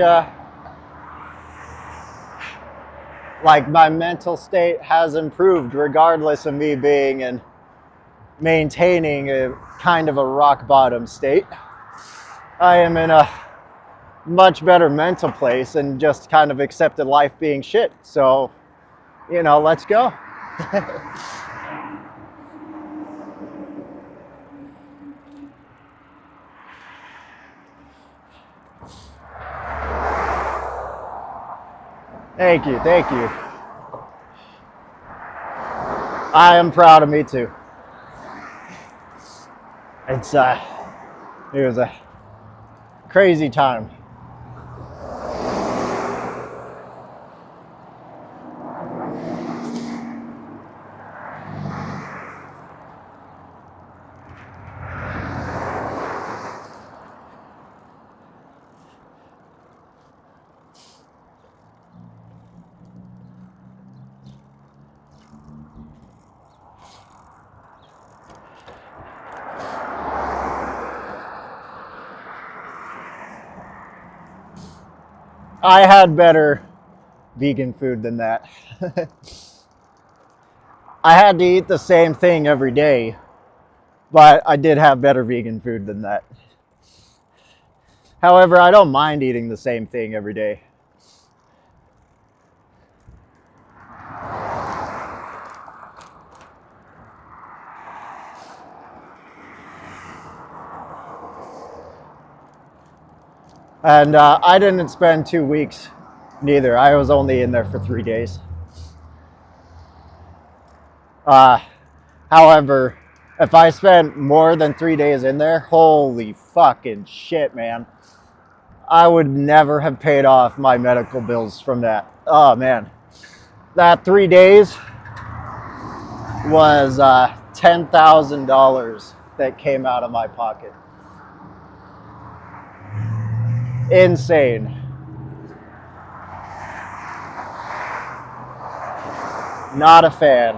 like my mental state has improved regardless of me being and maintaining a kind of a rock bottom state. I am in a much better mental place and just kind of accepted life being shit. So, you know, let's go. Thank you, thank you. I am proud of me too. It's it was a crazy time. I had better vegan food than that. I had to eat the same thing every day, but I did have better vegan food than that. However, I don't mind eating the same thing every day. And I didn't spend 2 weeks neither. I was only in there for 3 days. However, if I spent more than 3 days in there, holy fucking shit, man. I would never have paid off my medical bills from that. Oh, man. That 3 days was $10,000 that came out of my pocket. Insane. Not a fan.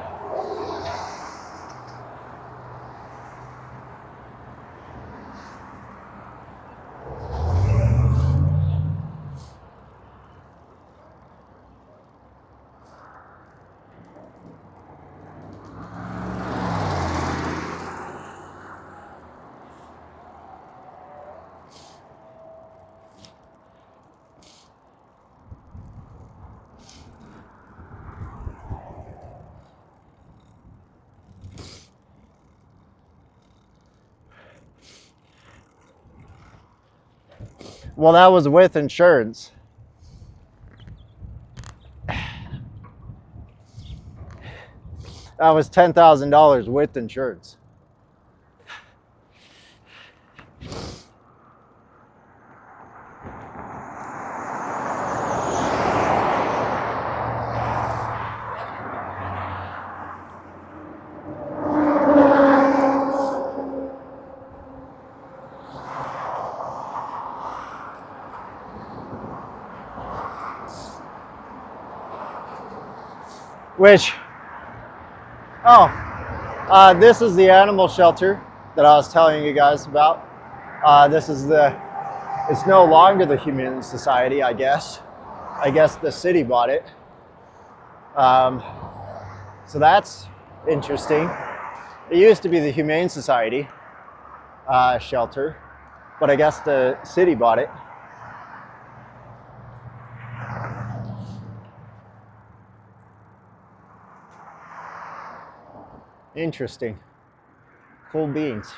Well, that was with insurance. That was $10,000 with insurance. Which, this is the animal shelter that I was telling you guys about. It's no longer the Humane Society, I guess. I guess the city bought it. So that's interesting. It used to be the Humane Society shelter, but I guess the city bought it. Interesting. Cool beans.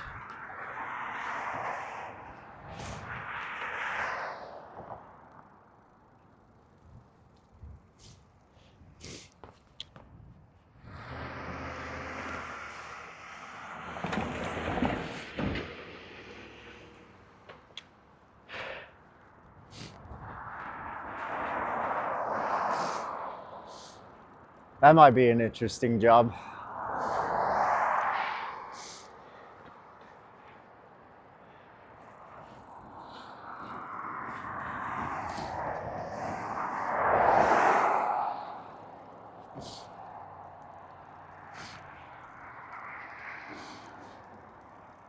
That might be an interesting job.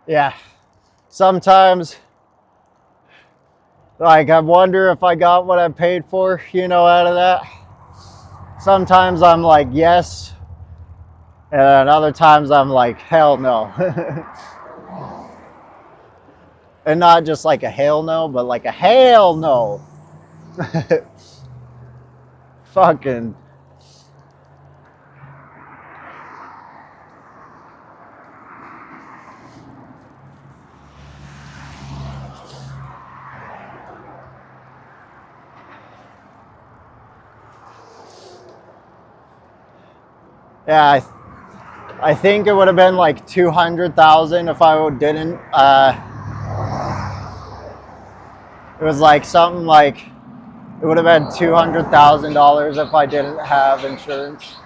Yeah, sometimes, like, I wonder if I got what I paid for, out of that. Sometimes I'm like, yes, and other times I'm like, hell no. And not just like a hell no, but like a hell no. Fucking. Yeah, I think it would have been like 200,000 if I didn't. It was like something like, it would have been $200,000 if I didn't have insurance.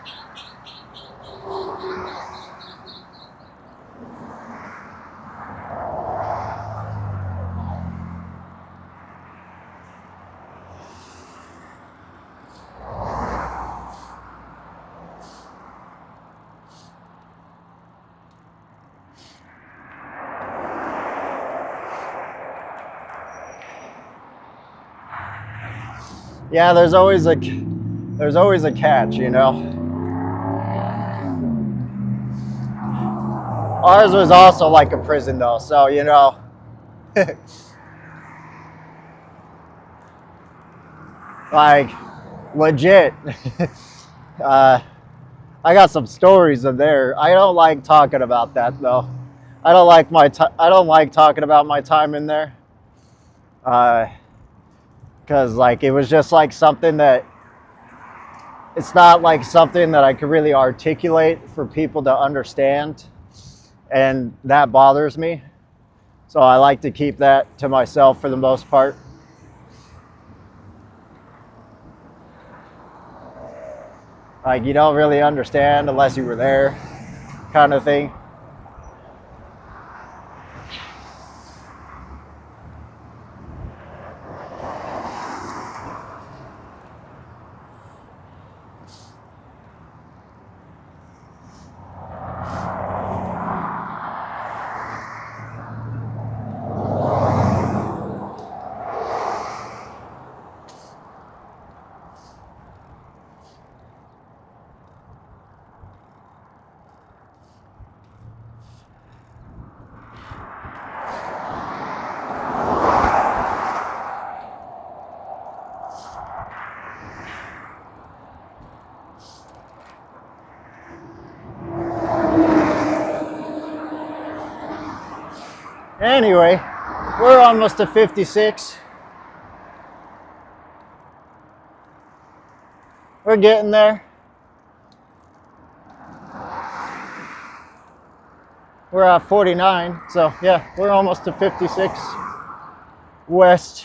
Yeah, there's always a catch, you know. Ours was also like a prison though, so you know. Like legit. uh, I got some stories in there. I don't like talking about that though. I don't like I don't like talking about my time in there. Cause like it was just like something that it's not like something that I could really articulate for people to understand, and that bothers me. So I like to keep that to myself for the most part. Like you don't really understand unless you were there, kind of thing. Anyway, we're almost to 56. We're getting there. We're at 49, so yeah, we're almost to 56 west.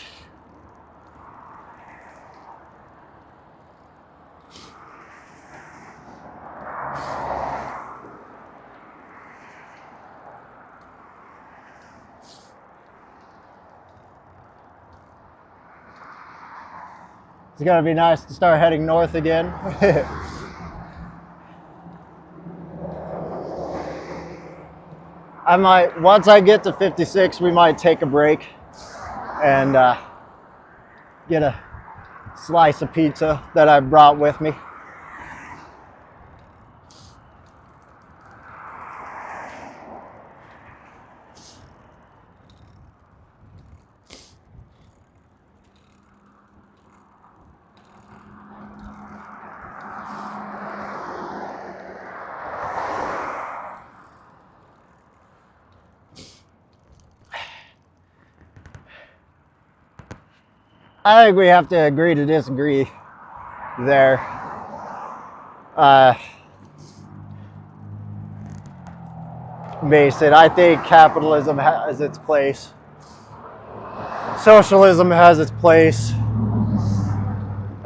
It's gonna be nice to start heading north again. I might, once I get to 56, we might take a break and get a slice of pizza that I brought with me. I think we have to agree to disagree there. Base it. I think capitalism has its place. Socialism has its place.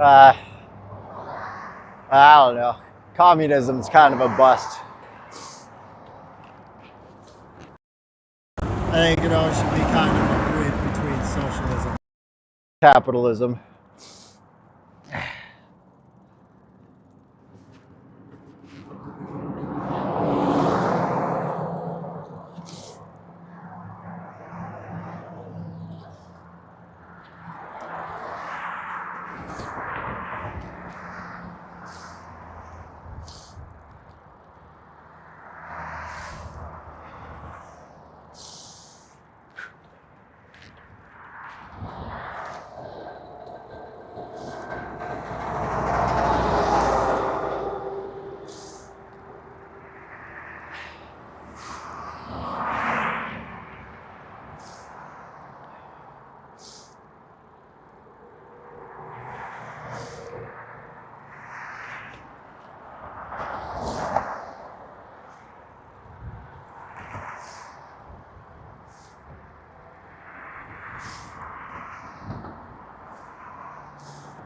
I don't know. Communism is kind of a bust. I think it all should be kind of a grid between socialism and capitalism.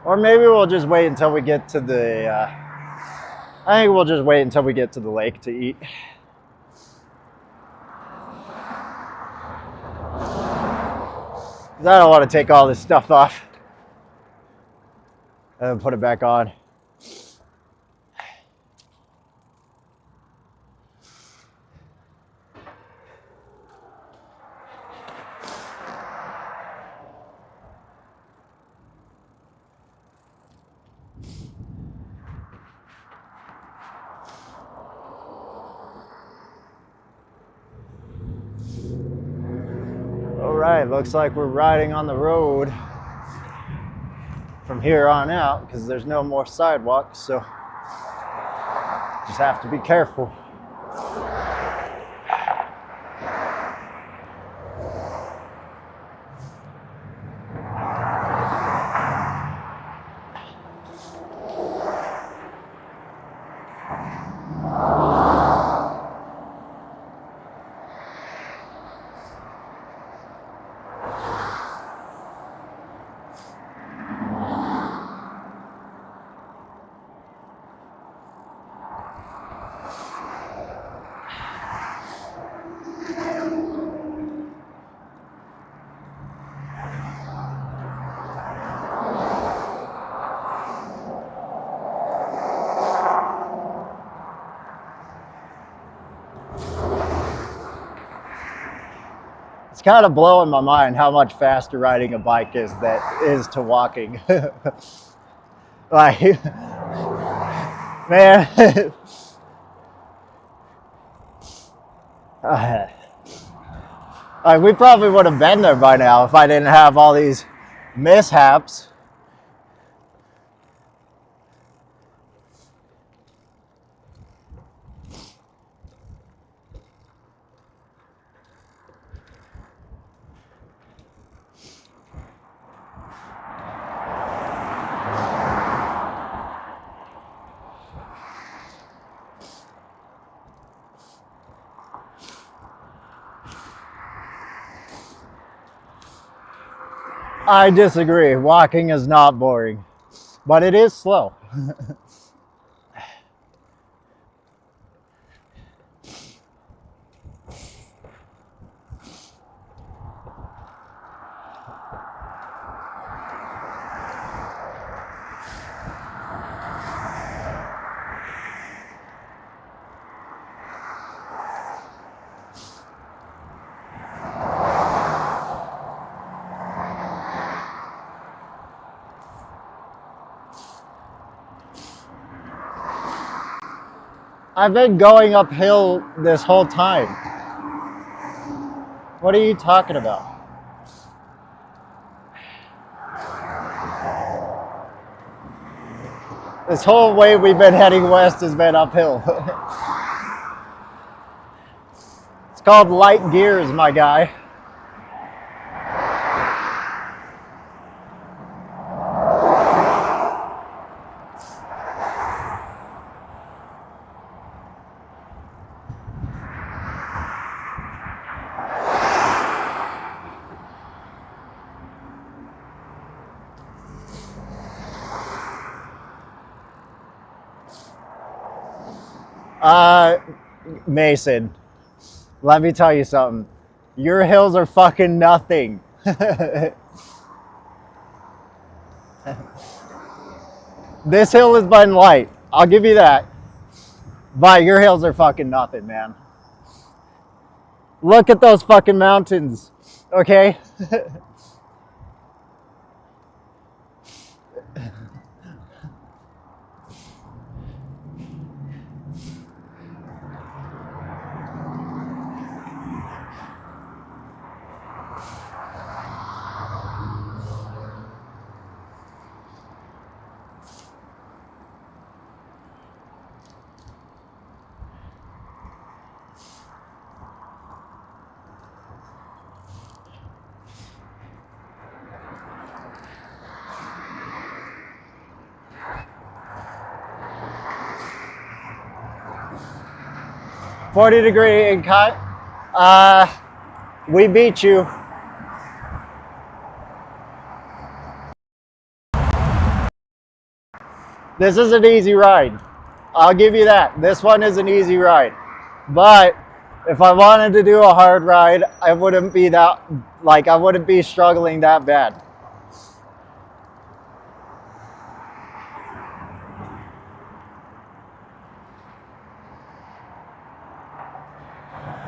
Or maybe we'll just wait until we get to the, I think we'll just wait until we get to the lake to eat. Because I don't want to take all this stuff off and put it back on. right, looks like we're riding on the road from here on out because there's no more sidewalks, so just have to be careful. It's kind of blowing my mind how much faster riding a bike is to walking. Like, man, like we probably would have been there by now if I didn't have all these mishaps. I disagree. Walking is not boring, but it is slow. I've been going uphill this whole time. What are you talking about? This whole way we've been heading west has been uphill. It's called light gears, my guy. Mason, let me tell you something. Your hills are fucking nothing. This hill has been light. I'll give you that. But your hills are fucking nothing, man. Look at those fucking mountains, okay? .40-degree in cut. We beat you. This is an easy ride. I'll give you that. This one is an easy ride. But if I wanted to do a hard ride, I wouldn't be struggling that bad.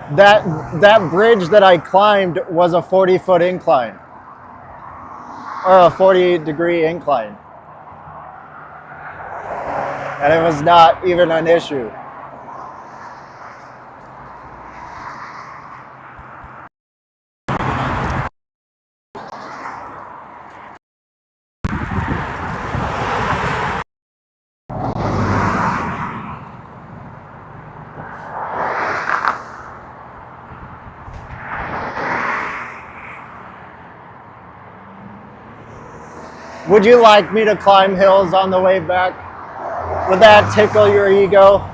That bridge that I climbed was a 40-foot incline. Or a 40-degree incline. And it was not even an issue. Would you like me to climb hills on the way back? Would that tickle your ego?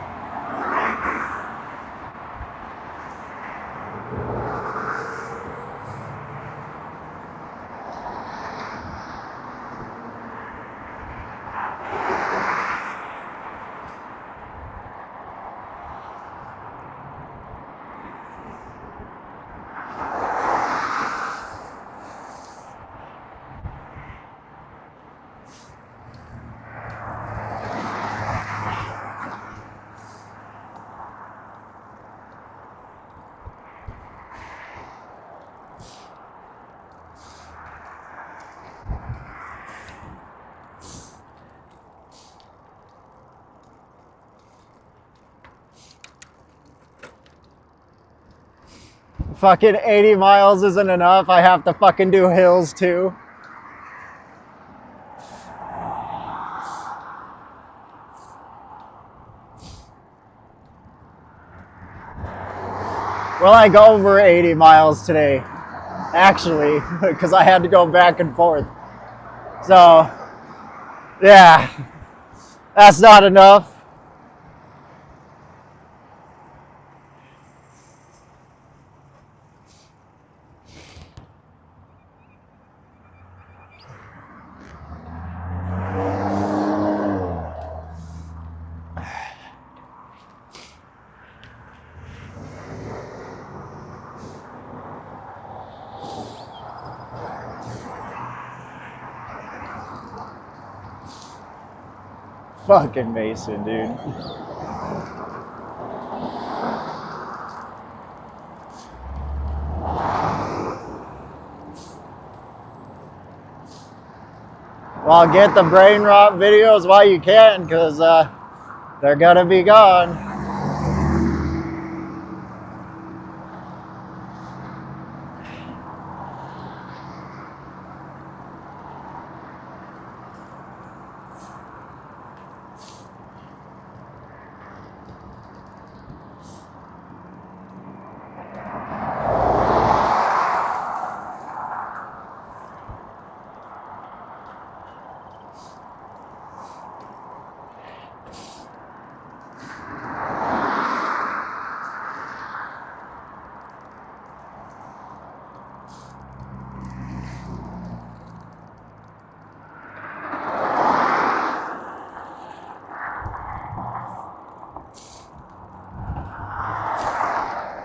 Fucking 80 miles isn't enough. I have to fucking do hills too. Well, I go over 80 miles today, actually, because I had to go back and forth. So, yeah, that's not enough. Fucking Mason, dude. Well, get the brain rot videos while you can, because they're gonna be gone.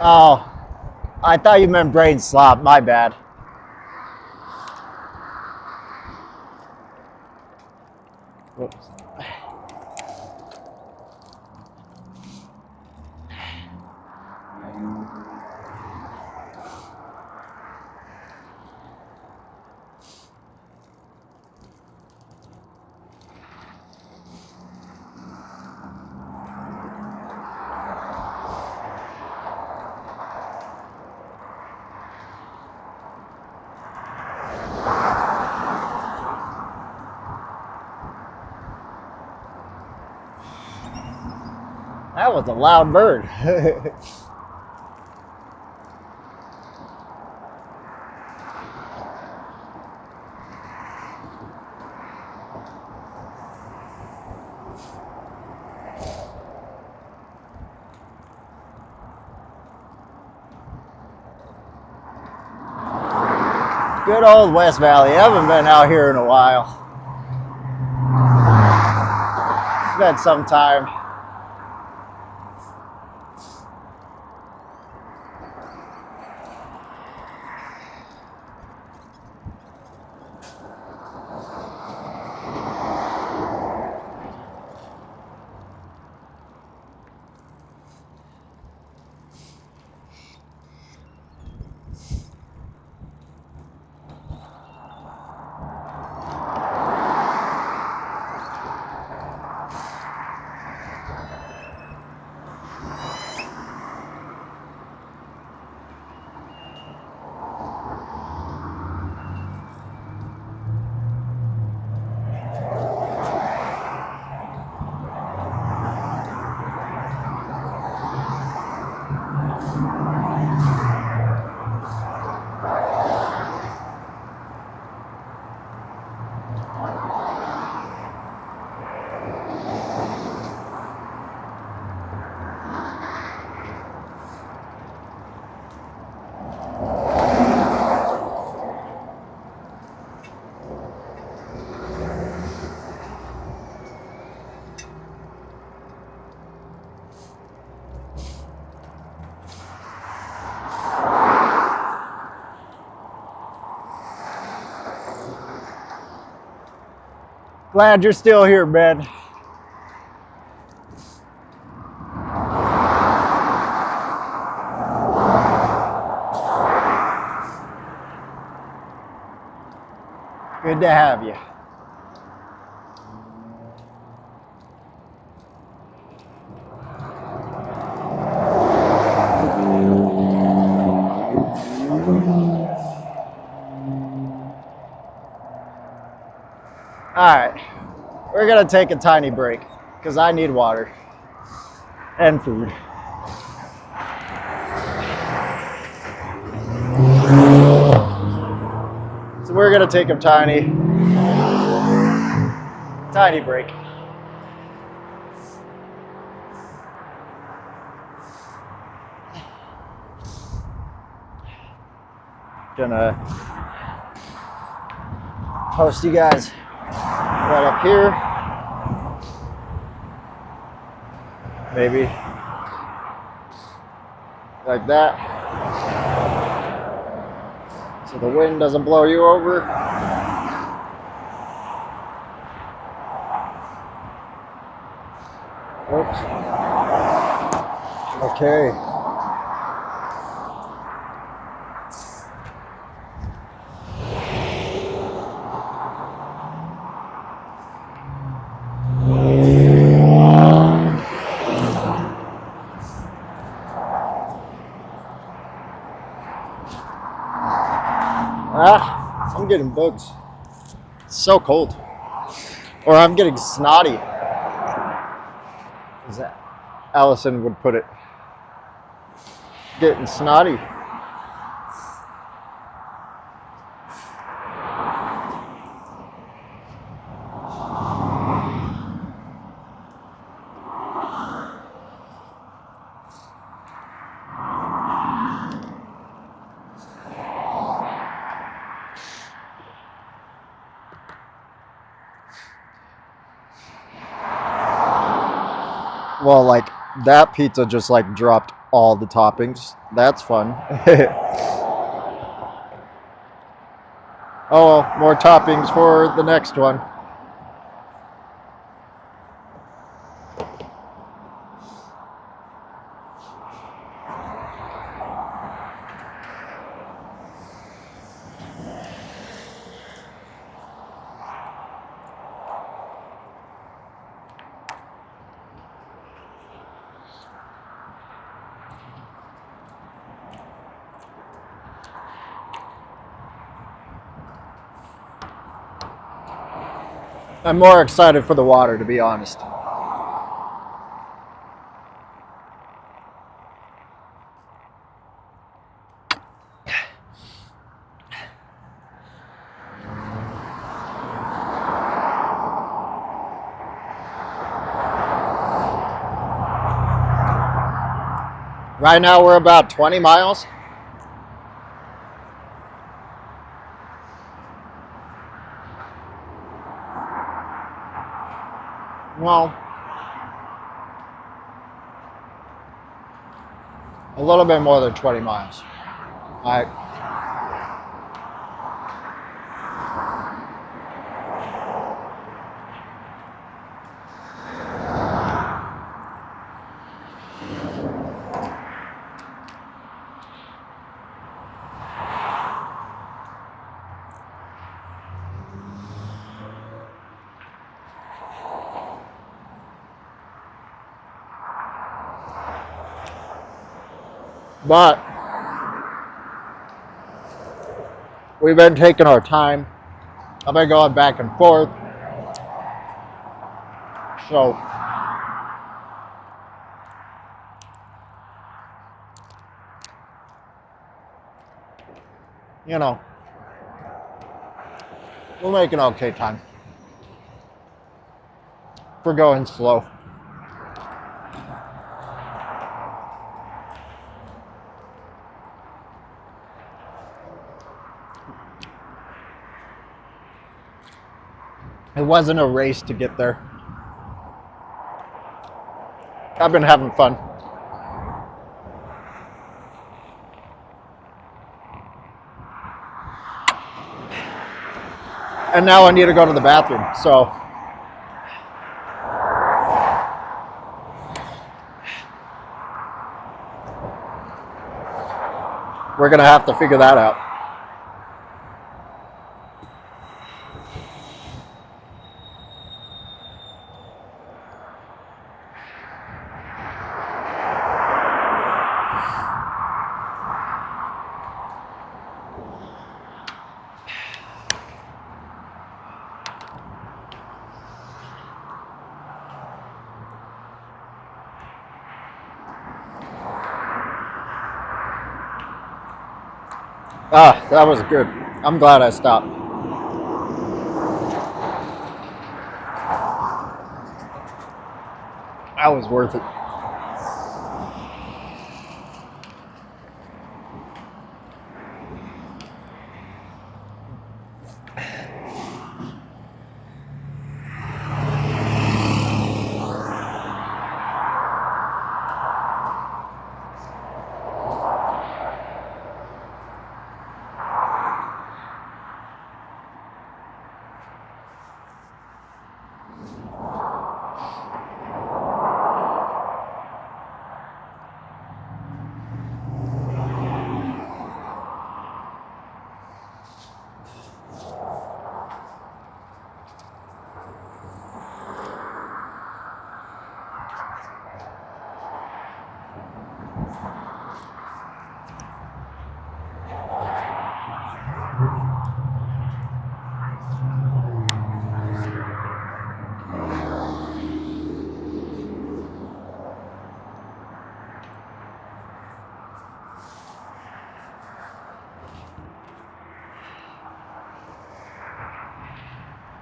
Oh, I thought you meant brain slop. My bad. Whoops. That was a loud bird. Good old West Valley. I haven't been out here in a while. It's been some time. Glad you're still here, Ben. Good to have you. All right, we're gonna take a tiny break because I need water and food. So we're gonna take a tiny break. Gonna post you guys right up here. Maybe like that. So the wind doesn't blow you over. Oops. Okay. I'm getting bugs. It's so cold. Or I'm getting snotty, as Allison would put it. Getting snotty. Well, like that pizza just like dropped all the toppings. That's fun. Oh, well, more toppings for the next one. I'm more excited for the water, to be honest. Right now we're about 20 miles. Well, a little bit more than 20 miles. All right. But we've been taking our time. I've been going back and forth. So, you know, we're making okay time. We're going slow. It wasn't a race to get there. I've been having fun. And now I need to go to the bathroom, so we're gonna have to figure that out. Ah, that was good. I'm glad I stopped. That was worth it.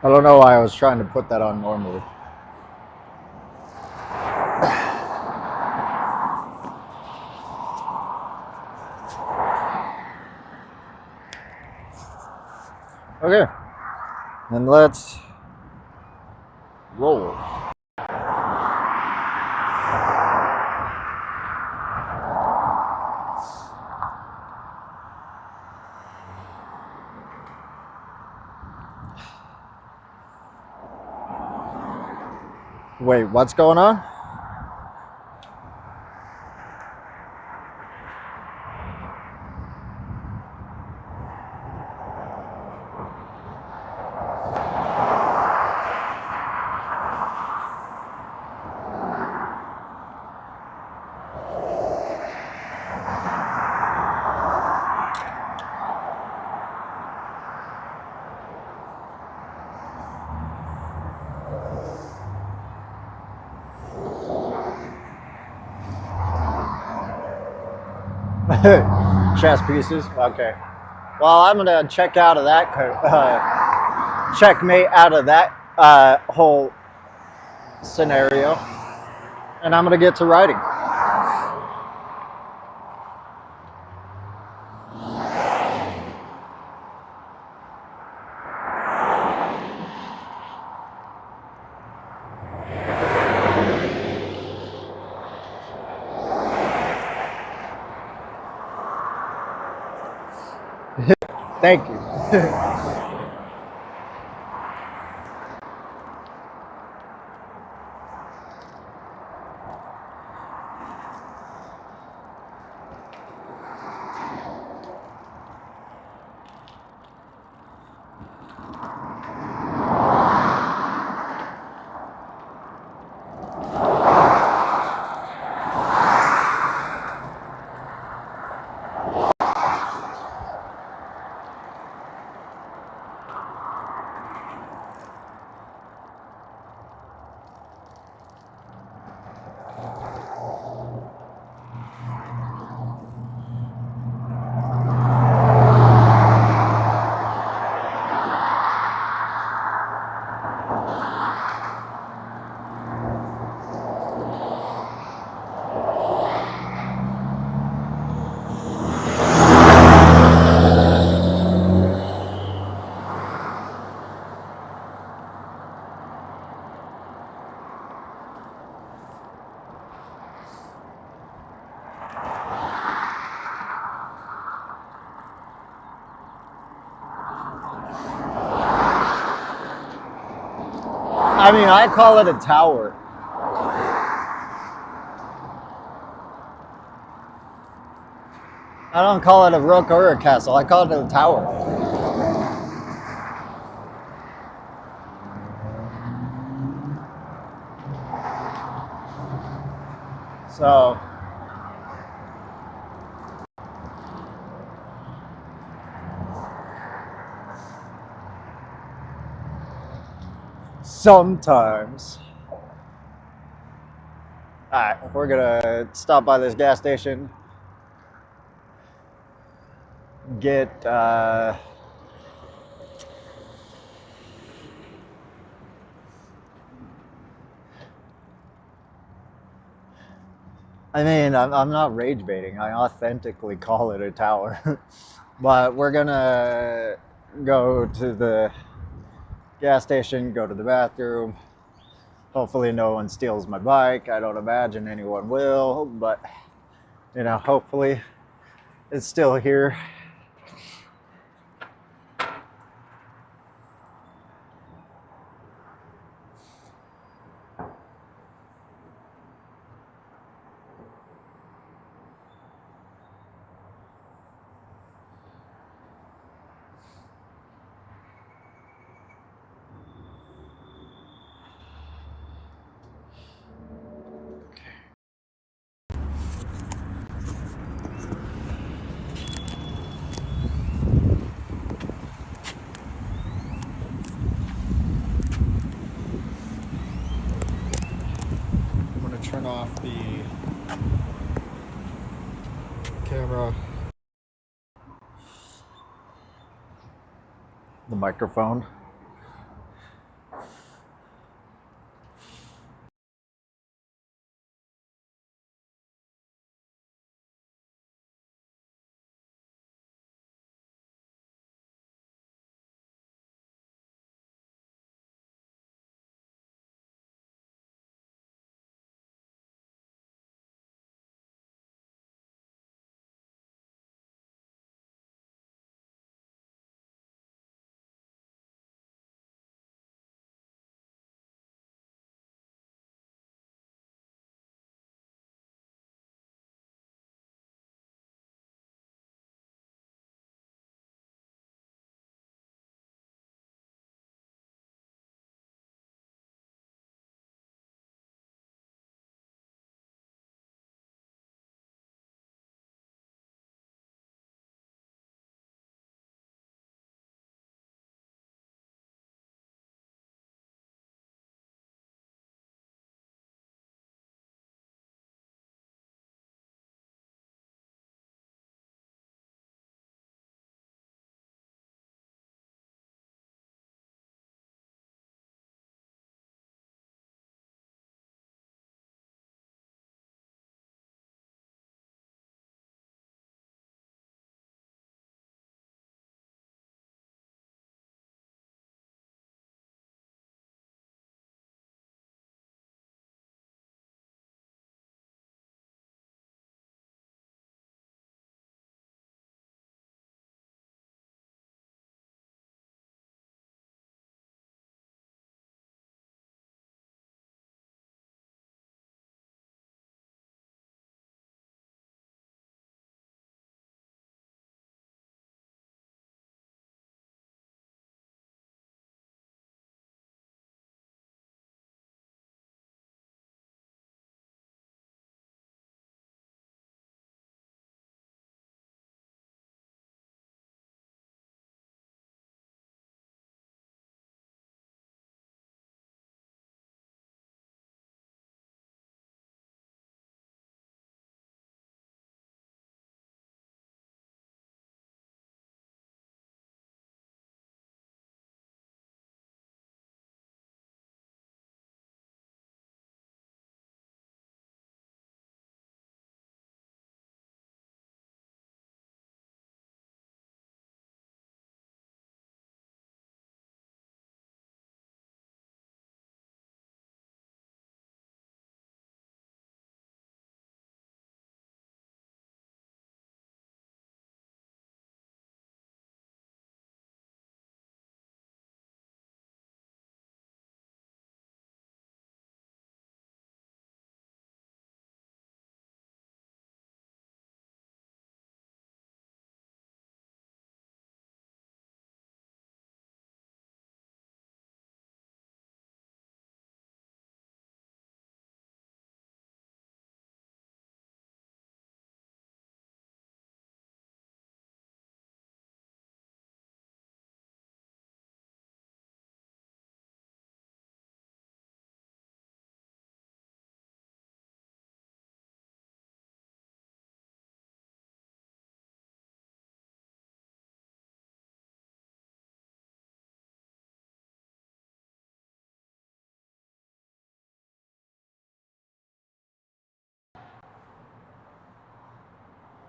I don't know why I was trying to put that on normally. Okay, and let's roll. Wait, what's going on? Chess pieces. Okay. Well, I'm gonna check out of that. Checkmate out of that whole scenario, and I'm gonna get to writing. Thank you. I mean, I call it a tower. I don't call it a rook or a castle. I call it a tower. So sometimes. Alright, we're gonna stop by this gas station, get I mean, I'm not rage baiting. I authentically call it a tower. But we're gonna go to the gas station, go to the bathroom. Hopefully no one steals my bike. I don't imagine anyone will, but you know, hopefully it's still here. I'm gonna turn off the camera, the microphone.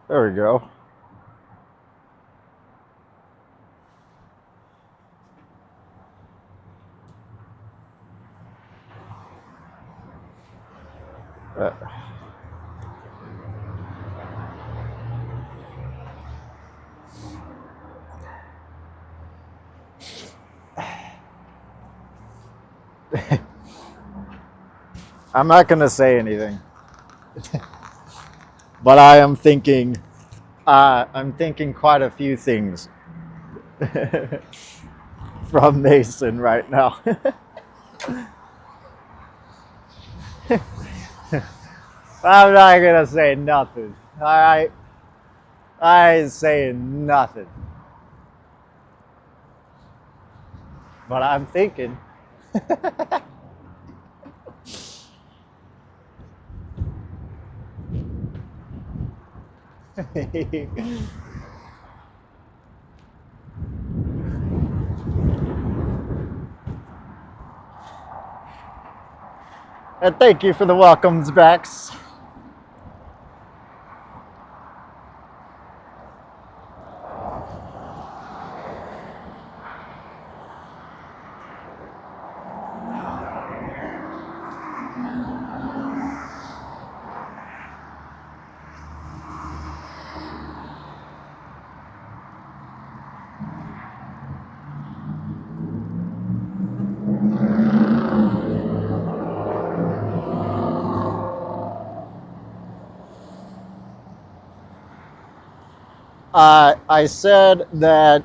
There we go. Uh, I'm not gonna say anything, but I am thinking. I'm thinking quite a few things from Mason right now. I'm not gonna say nothing. All right, I ain't saying nothing, but I'm thinking. And thank you for the welcomes backs. I said that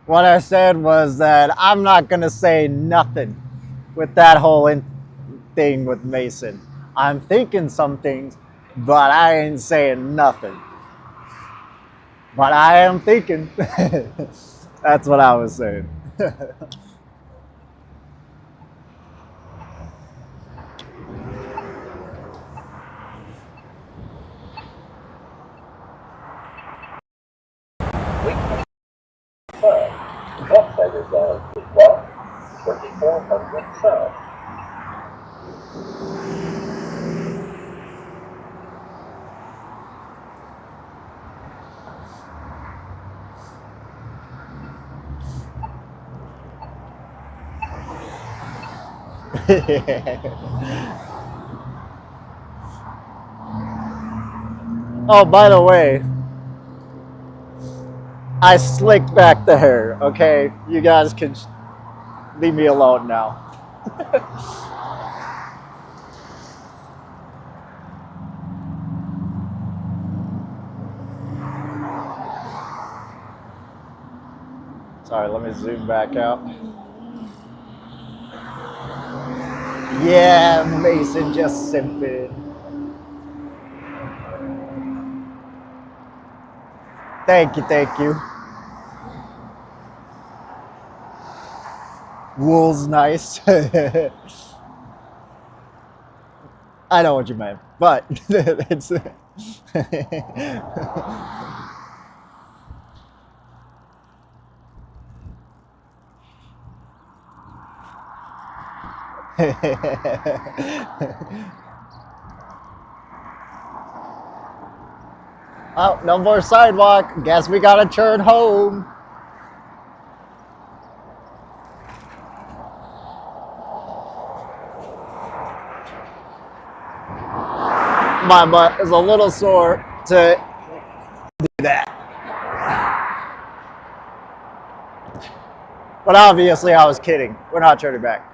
what I said was that I'm not gonna say nothing with that whole thing with Mason. I'm thinking some things, but I ain't saying nothing. But I am thinking. That's what I was saying. Weakness confirmed. Oxide results equal 2400 cells. Oh, by the way, I slicked back the hair. Okay, you guys can leave me alone now. Sorry, let me zoom back out. Yeah, Mason just simping. Thank you, thank you. Wool's nice. I know what you meant, but it's. Oh, no more sidewalk. Guess we gotta turn home. My butt is a little sore to do that. But obviously, I was kidding. We're not turning back.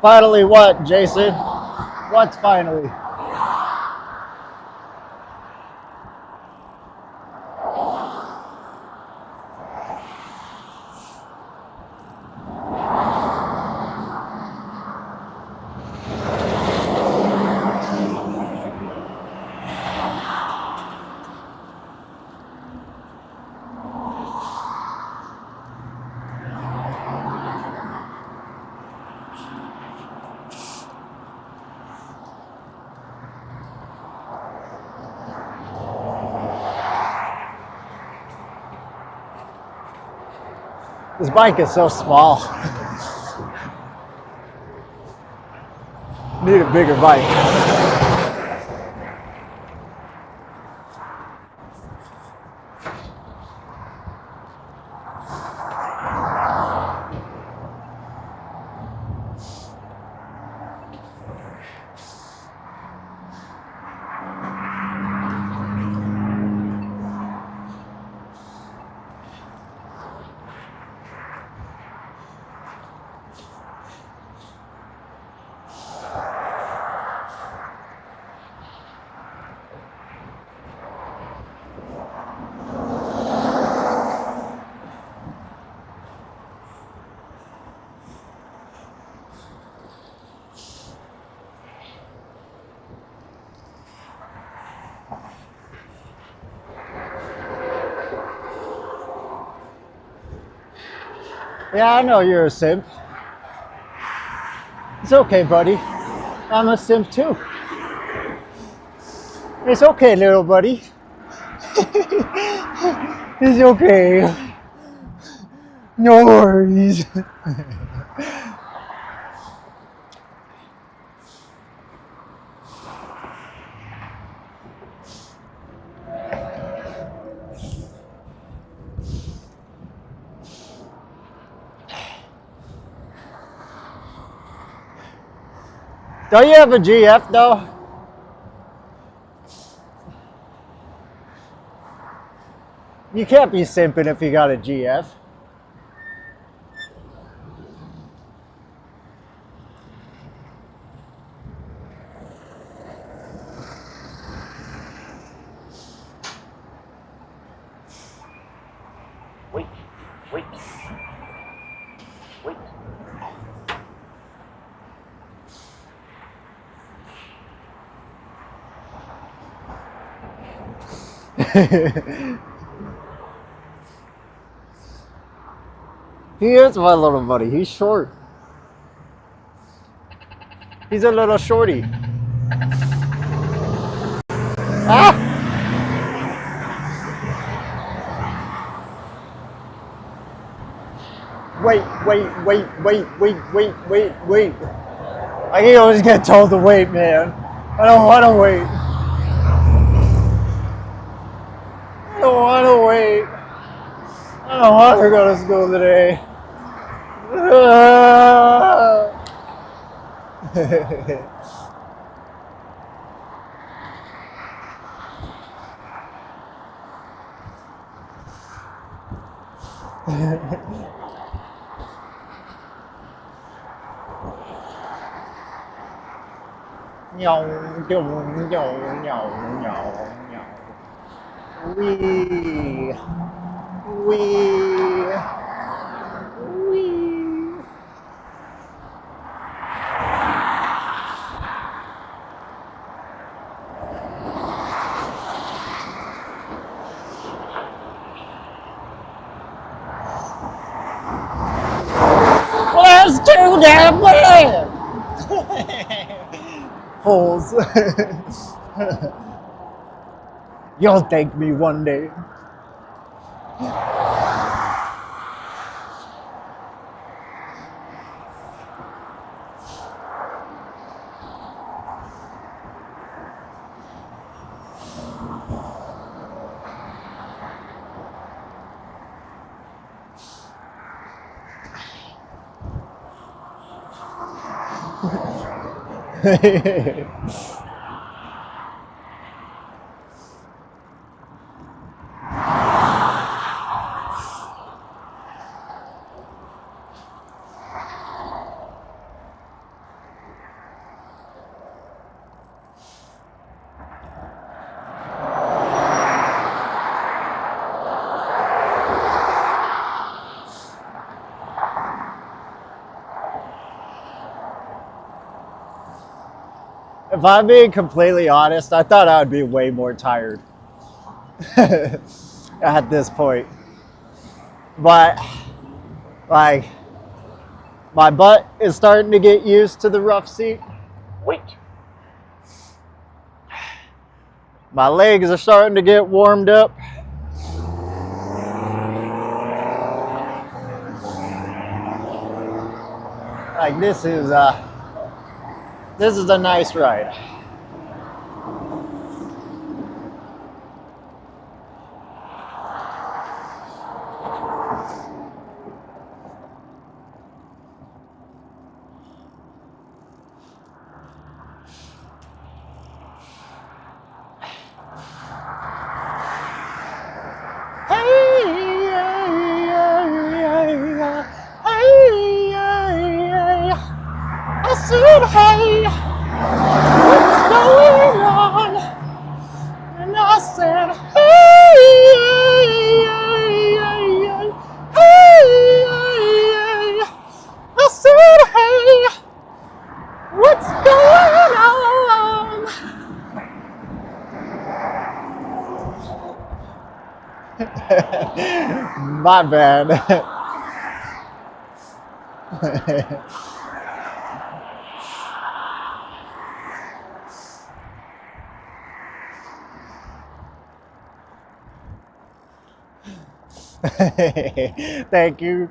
Finally, what, Jason? What finally? This bike is so small. Need a bigger bike. Yeah, I know you're a simp. It's okay, buddy. I'm a simp too. It's okay, little buddy. It's okay. No worries. Don't you have a GF though? You can't be simping if you got a GF. Wait, wait, wait. He is my little buddy. He's short. He's a little shorty. Ah! Wait. I can always get told to wait, man. I don't want to wait. I don't want to wait. I don't want to go to school today. Nhau, nhau, nhau, nhau, nhau, nhau. Wee. Wee. Wee. Let's do that, man! Holes. You'll thank me one day. If I'm being completely honest, I thought I would be way more tired at this point. But, like, my butt is starting to get used to the rough seat. Wait. My legs are starting to get warmed up. Like, this is a nice ride. I said, hey, what's going on? And I said, hey, I said, hey, what's going on? My bad. Thank you.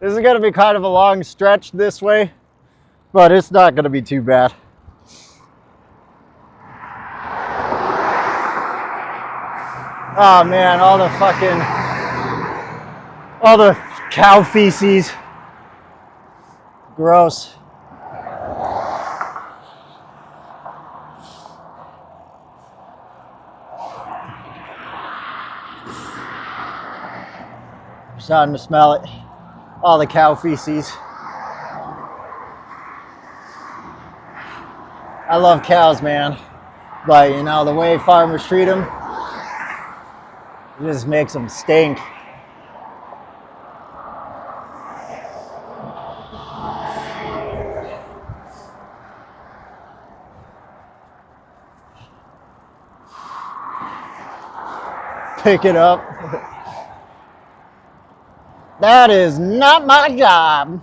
This is going to be kind of a long stretch this way, but it's not going to be too bad. Oh man, all the cow feces. Gross. I'm starting to smell it. All the cow feces. I love cows, man. But you know, the way farmers treat them, it just makes them stink. Pick it up. That is not my job.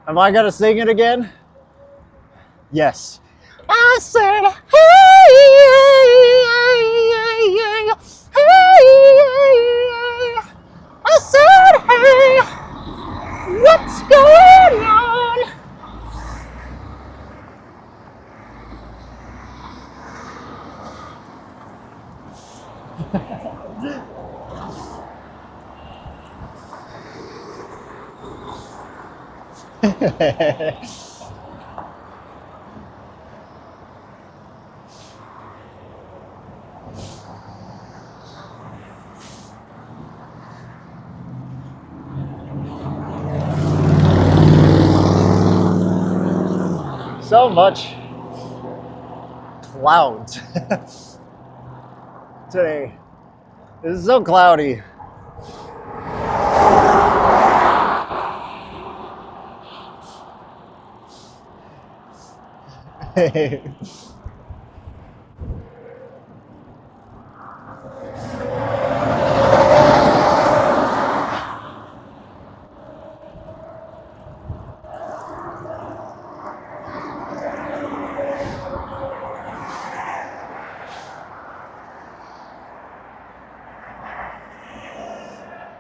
Am I gonna sing it again? Yes. I said, hey, I said, hey, what's going on? So much clouds today. It's so cloudy.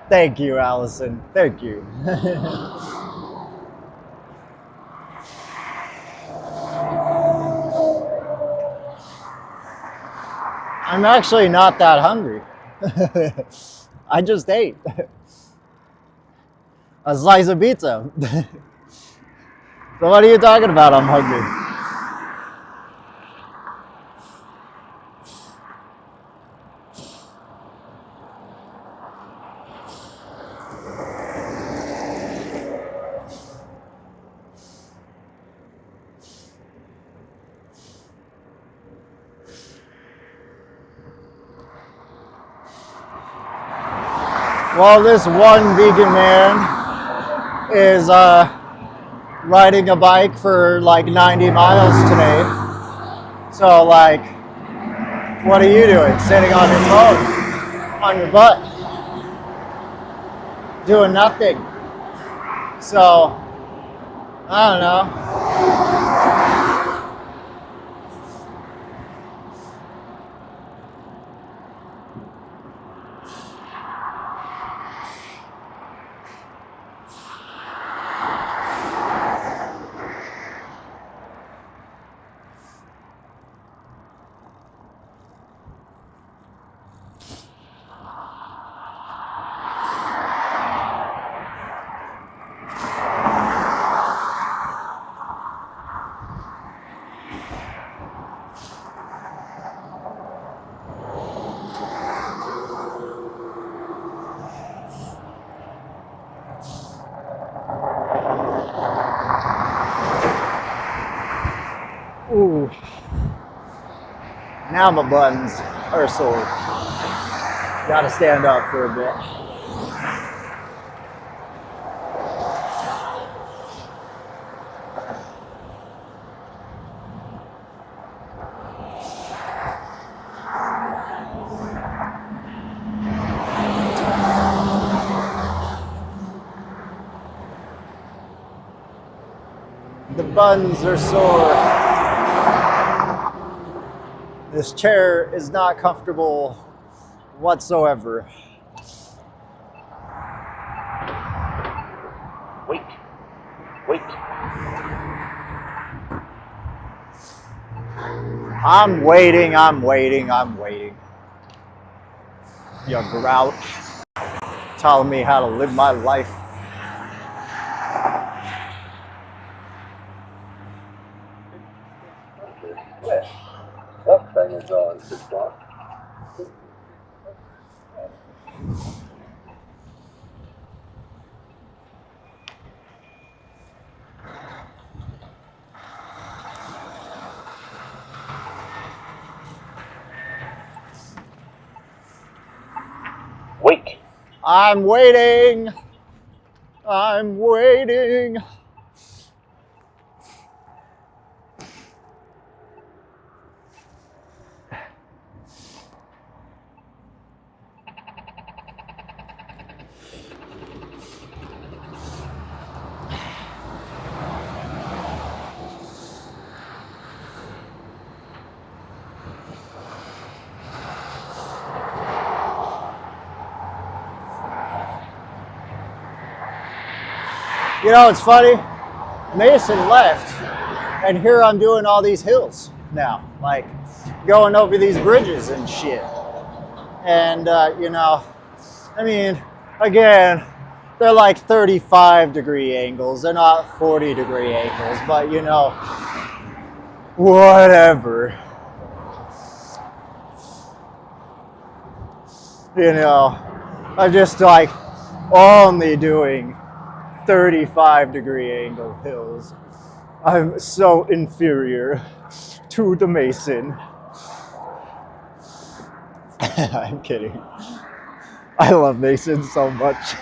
Thank you, Allison. Thank you. I'm actually not that hungry. I just ate a slice of pizza. So what are you talking about? I'm hungry. Well, this one vegan man is riding a bike for like 90 miles today. So like, what are you doing? Sitting on your phone, on your butt, doing nothing. So, I don't know. Ooh. Now my buttons are sore. Gotta stand up for a bit. The buttons are sore. This chair is not comfortable whatsoever. Wait. Wait. I'm waiting, I'm waiting, I'm waiting. You grouch. Telling me how to live my life. Something is on the spot. Wait. I'm waiting. I'm waiting. You know, it's funny. Mason left, and here I'm doing all these hills now, like going over these bridges and shit. And, you know, I mean, again, they're like 35-degree angles. They're not 40-degree angles, but, you know, whatever. You know, I'm just like only doing 35-degree angle hills. I'm so inferior to the Mason. I'm kidding. I love Mason so much.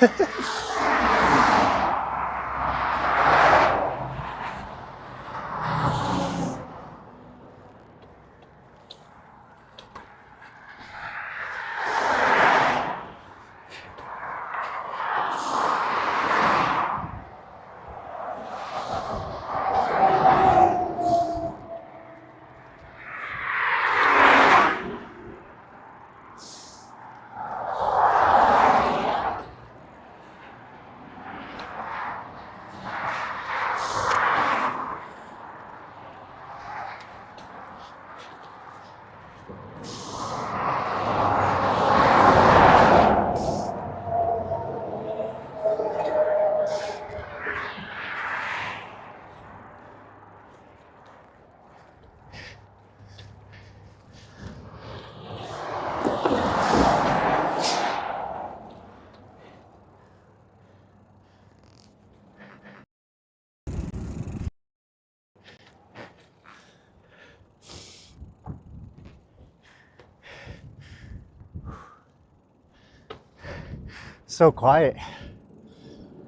So quiet.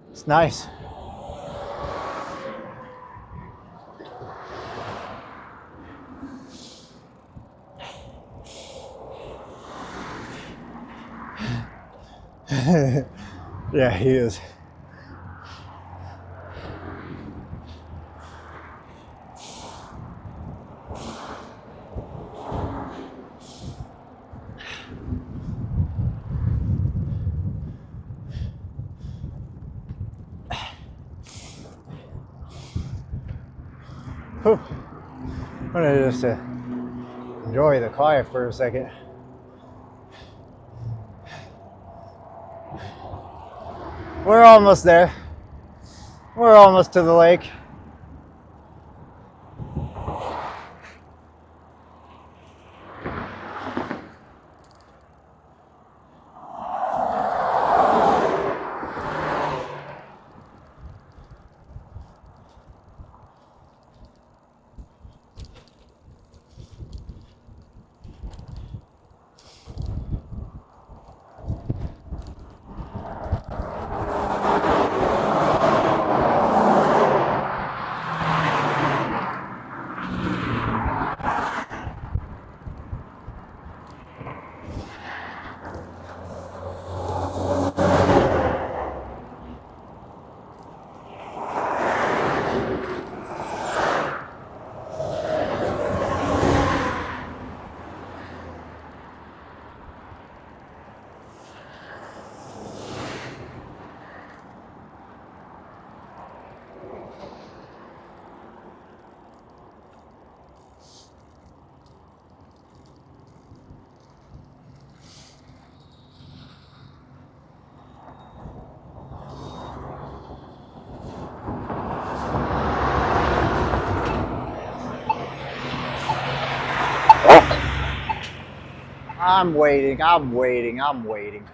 It's nice. Yeah, he is. Whew. I'm gonna just enjoy the quiet for a second. We're almost there. We're almost to the lake. I'm waiting, I'm waiting, I'm waiting.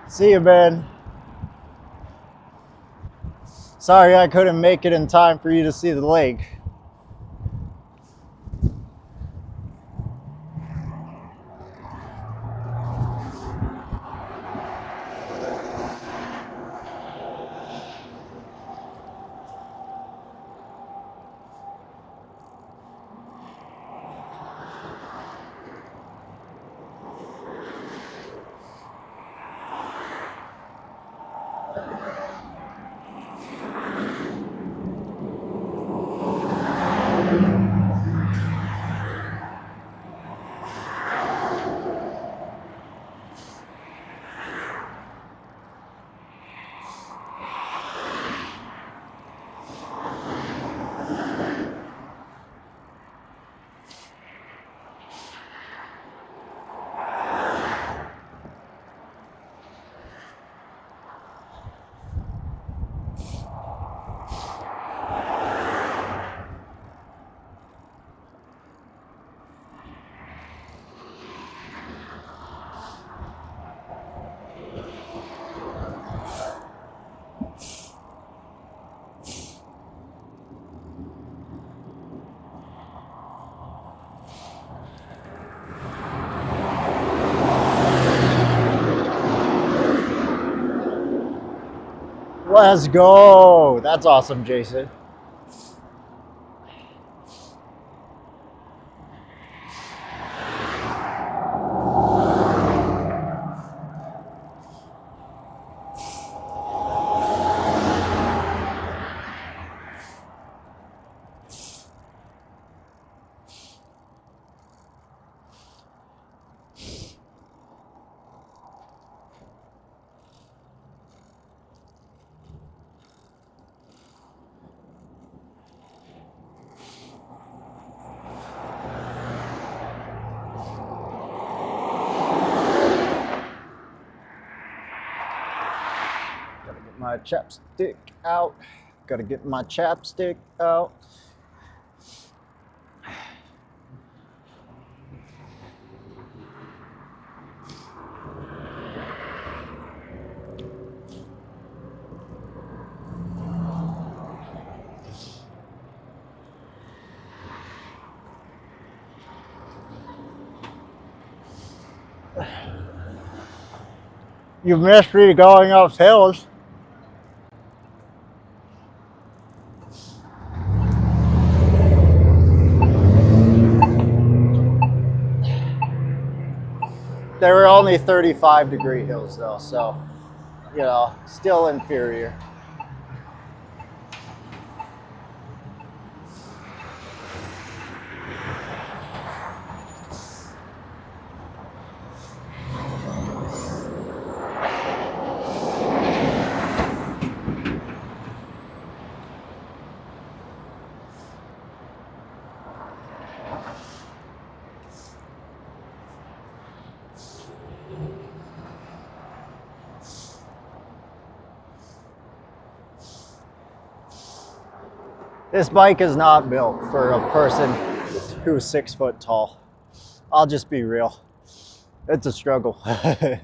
See you, Ben. Sorry I couldn't make it in time for you to see the lake. Let's go. That's awesome, Jason. My chapstick out. Gotta get my chapstick out. You missed me going up hills. They were only 35-degree hills though, so, you know, still inferior. This bike is not built for a person who's 6 foot tall. I'll just be real. It's a struggle. I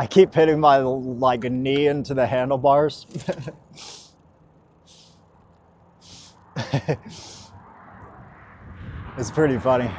keep hitting my knee into the handlebars. It's pretty funny.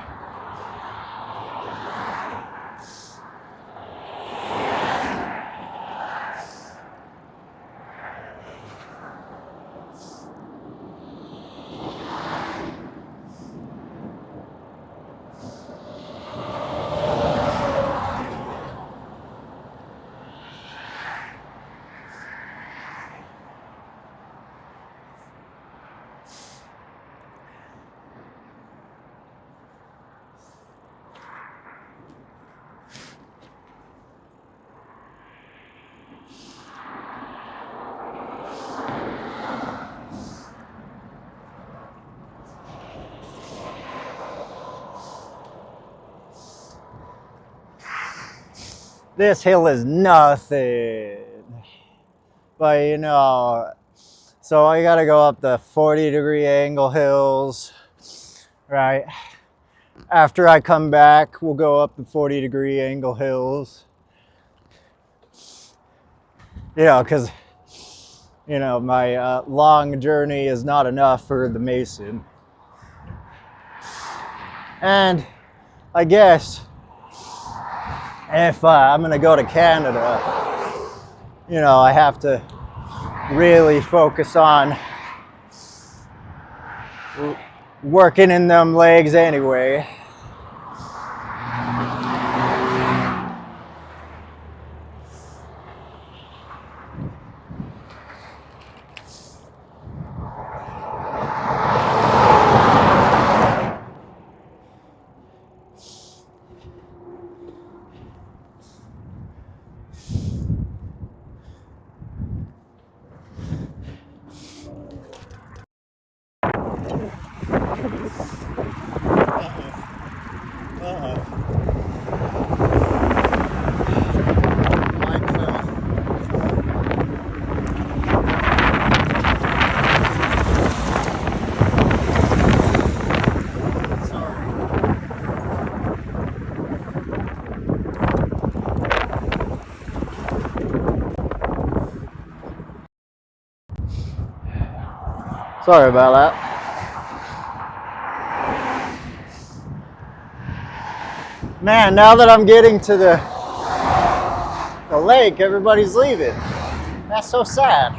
This hill is nothing. But you know, so I gotta go up the 40-degree angle hills, right? After I come back, we'll go up the 40-degree angle hills. You know, because, you know, my long journey is not enough for the Mason. And I guess if I'm gonna go to Canada, you know, I have to really focus on working in them legs anyway. Sorry about that. Man, now that I'm getting to the lake, everybody's leaving. That's so sad.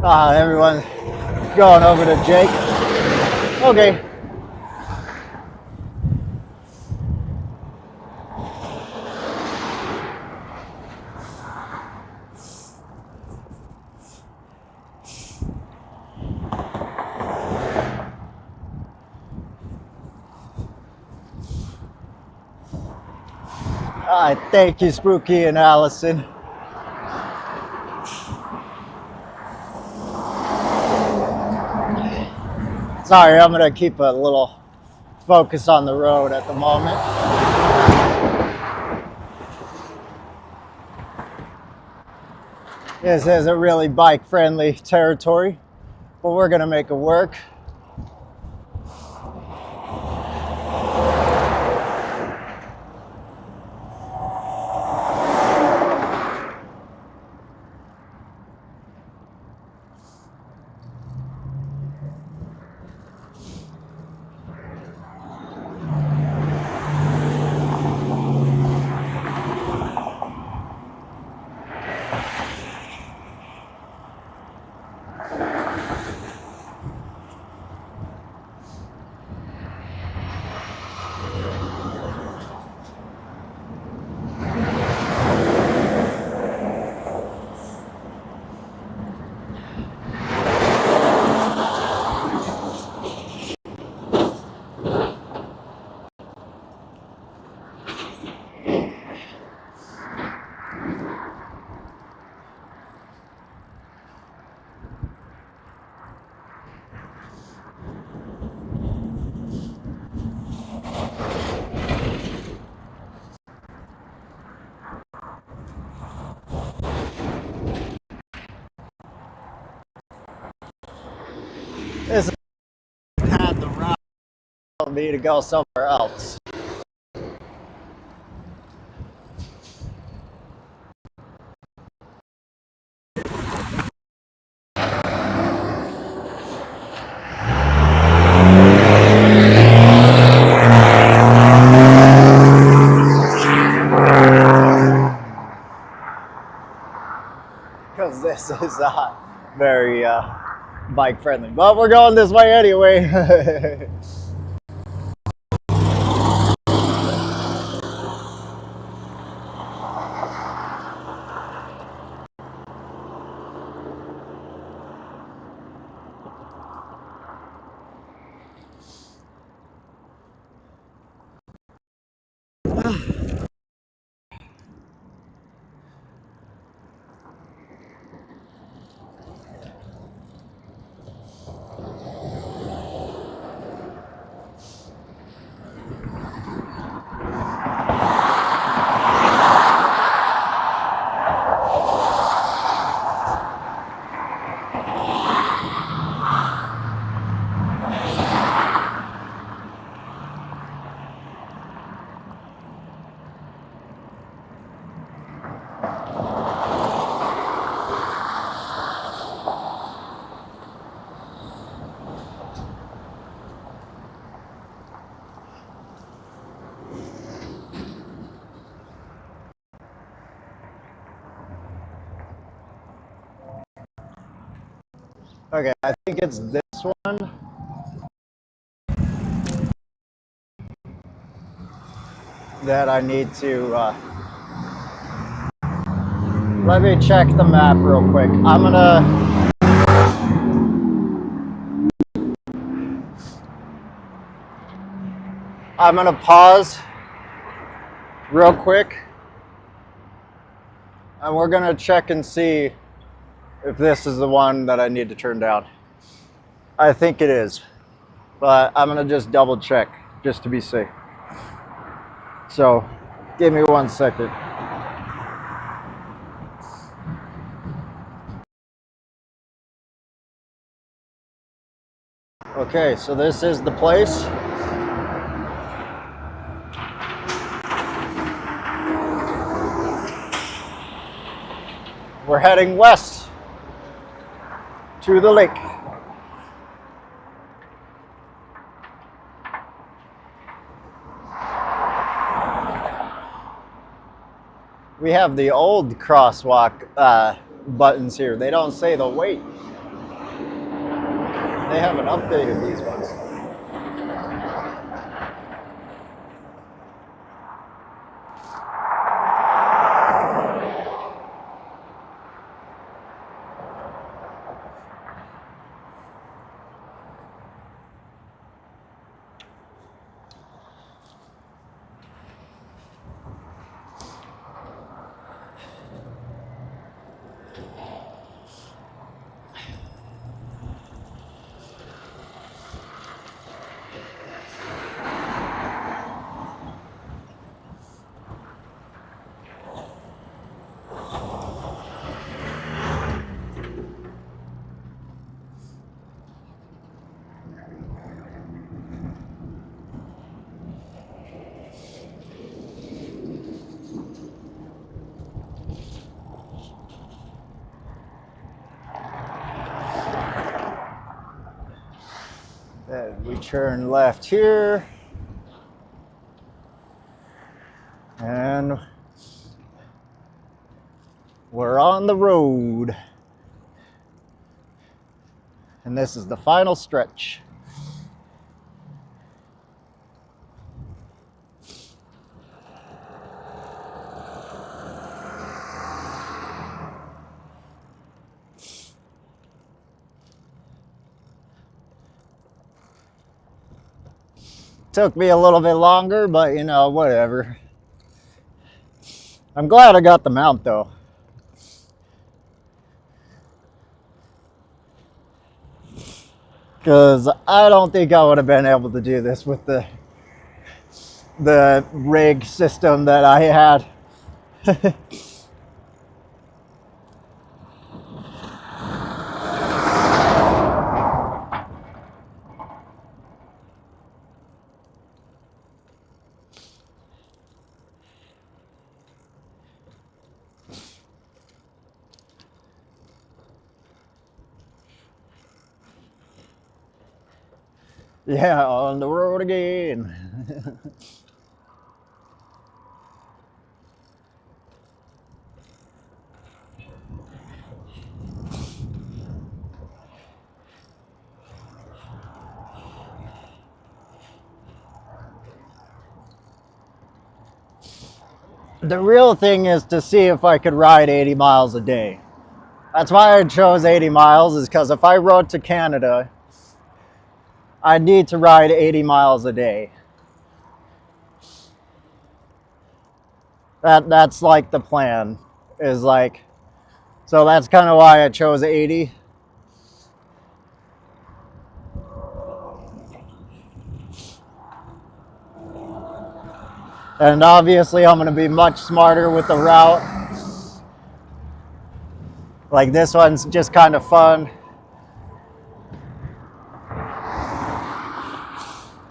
Everyone's going over to Jake. Okay. Thank you, Spooky and Allison. Sorry, I'm gonna keep a little focus on the road at the moment. This isn't really bike-friendly territory, but we're gonna make it work. This had the route for me to go somewhere else. Because this is very bike friendly, but we're going this way anyway. Okay, I think it's this one. That I need to, let me check the map real quick. I'm gonna pause real quick and we're gonna check and see if this is the one that I need to turn down. I think it is, but I'm gonna just double check just to be safe. So give me 1 second. Okay, so this is the place. We're heading west to the lake. We have the old crosswalk buttons here. They don't say the wait. They haven't updated these ones. And we turn left here. And we're on the road. And this is the final stretch. Took me a little bit longer, but you know, whatever. I'm glad I got the mount though. Because I don't think I would have been able to do this with the rig system that I had. Yeah, on the road again. The real thing is to see if I could ride 80 miles a day. That's why I chose 80 miles, is because if I rode to Canada, I need to ride 80 miles a day. That's like the plan, is like, so that's kind of why I chose 80. And obviously I'm going to be much smarter with the route. Like this one's just kind of fun.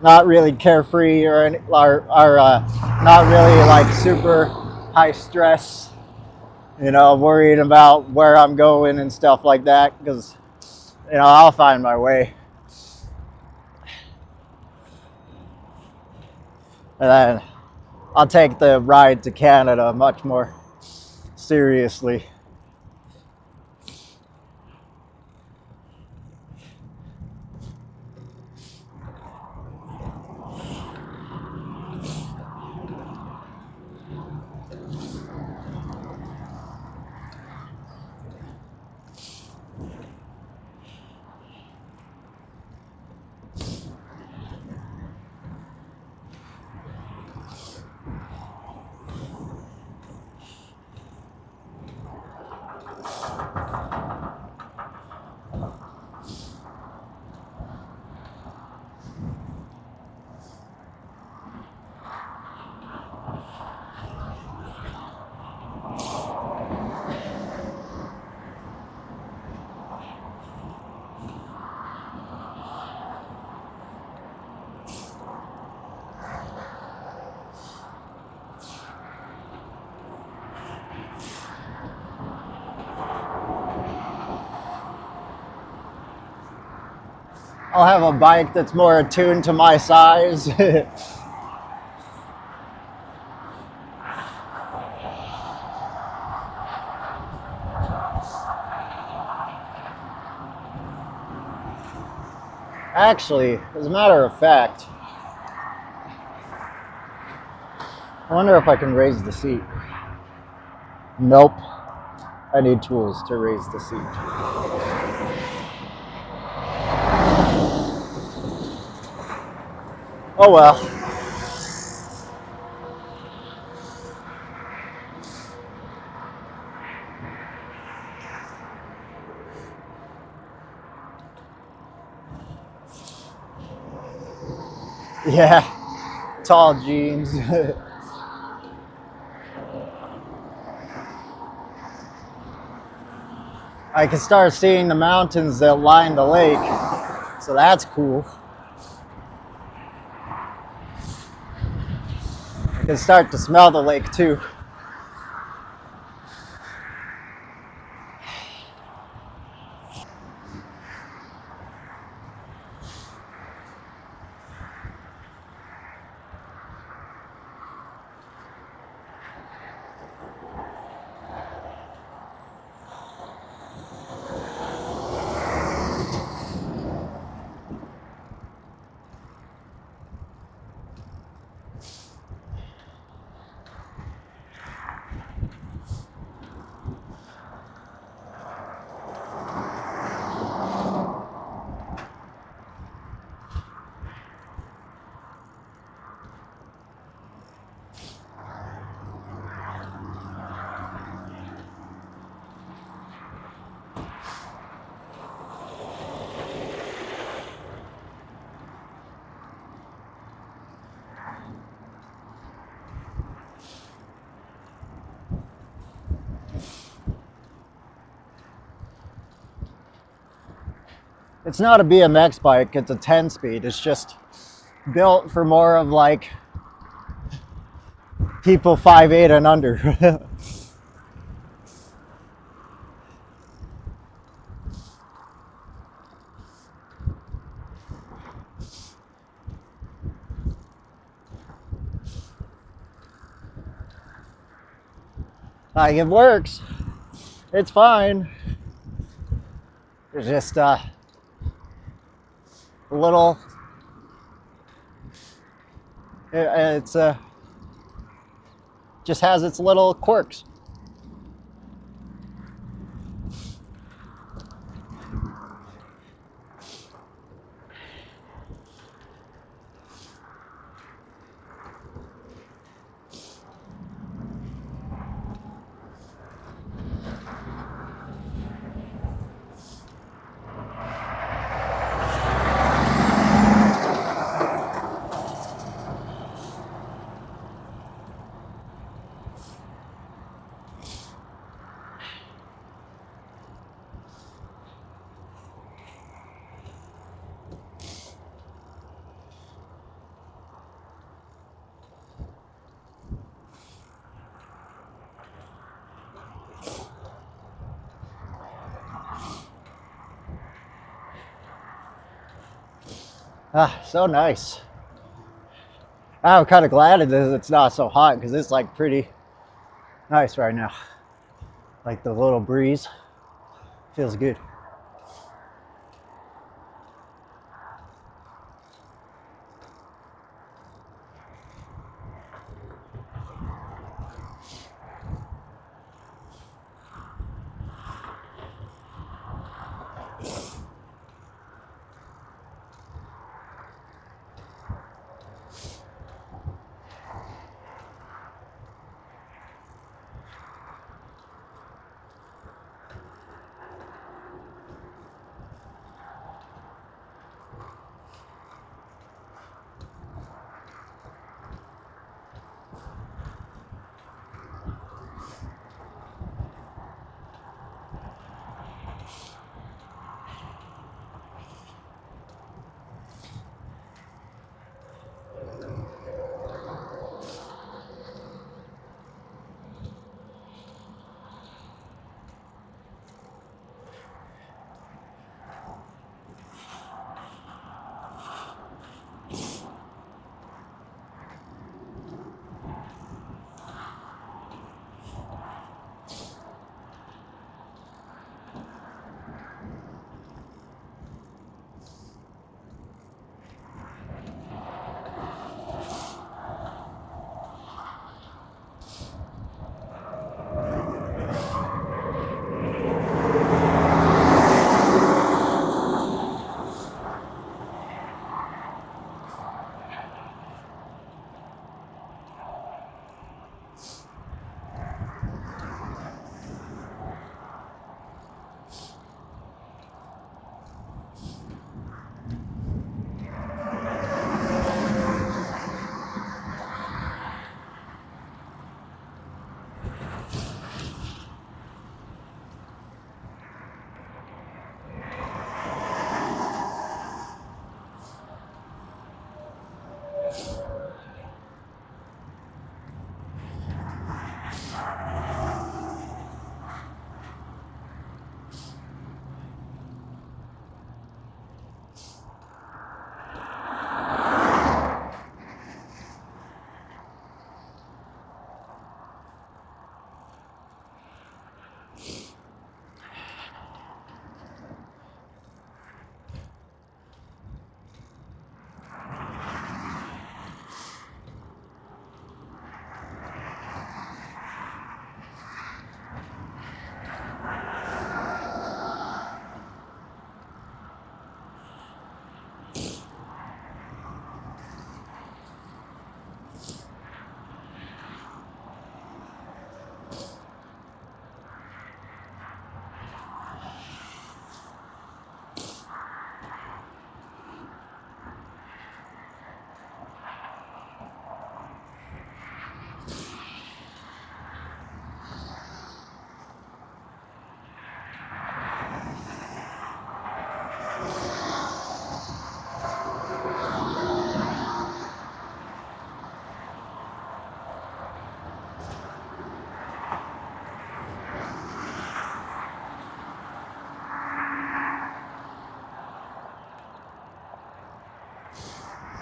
Not really carefree or not really like super high stress, you know, worried about where I'm going and stuff like that, because, you know, I'll find my way. And then I'll take the ride to Canada much more seriously. I'll have a bike that's more attuned to my size. Actually, as a matter of fact, I wonder if I can raise the seat. Nope. I need tools to raise the seat. Oh well. Yeah. Tall jeans. I can start seeing the mountains that line the lake, so that's cool. I can start to smell the lake too. It's not a BMX bike, it's a 10-speed. It's just built for more of like people 5'8" and under. Like, it works. It's fine. It's just a little. It's just has its little quirks. Ah, so nice. I'm kind of glad it's not so hot because it's like pretty nice right now. Like the little breeze feels good.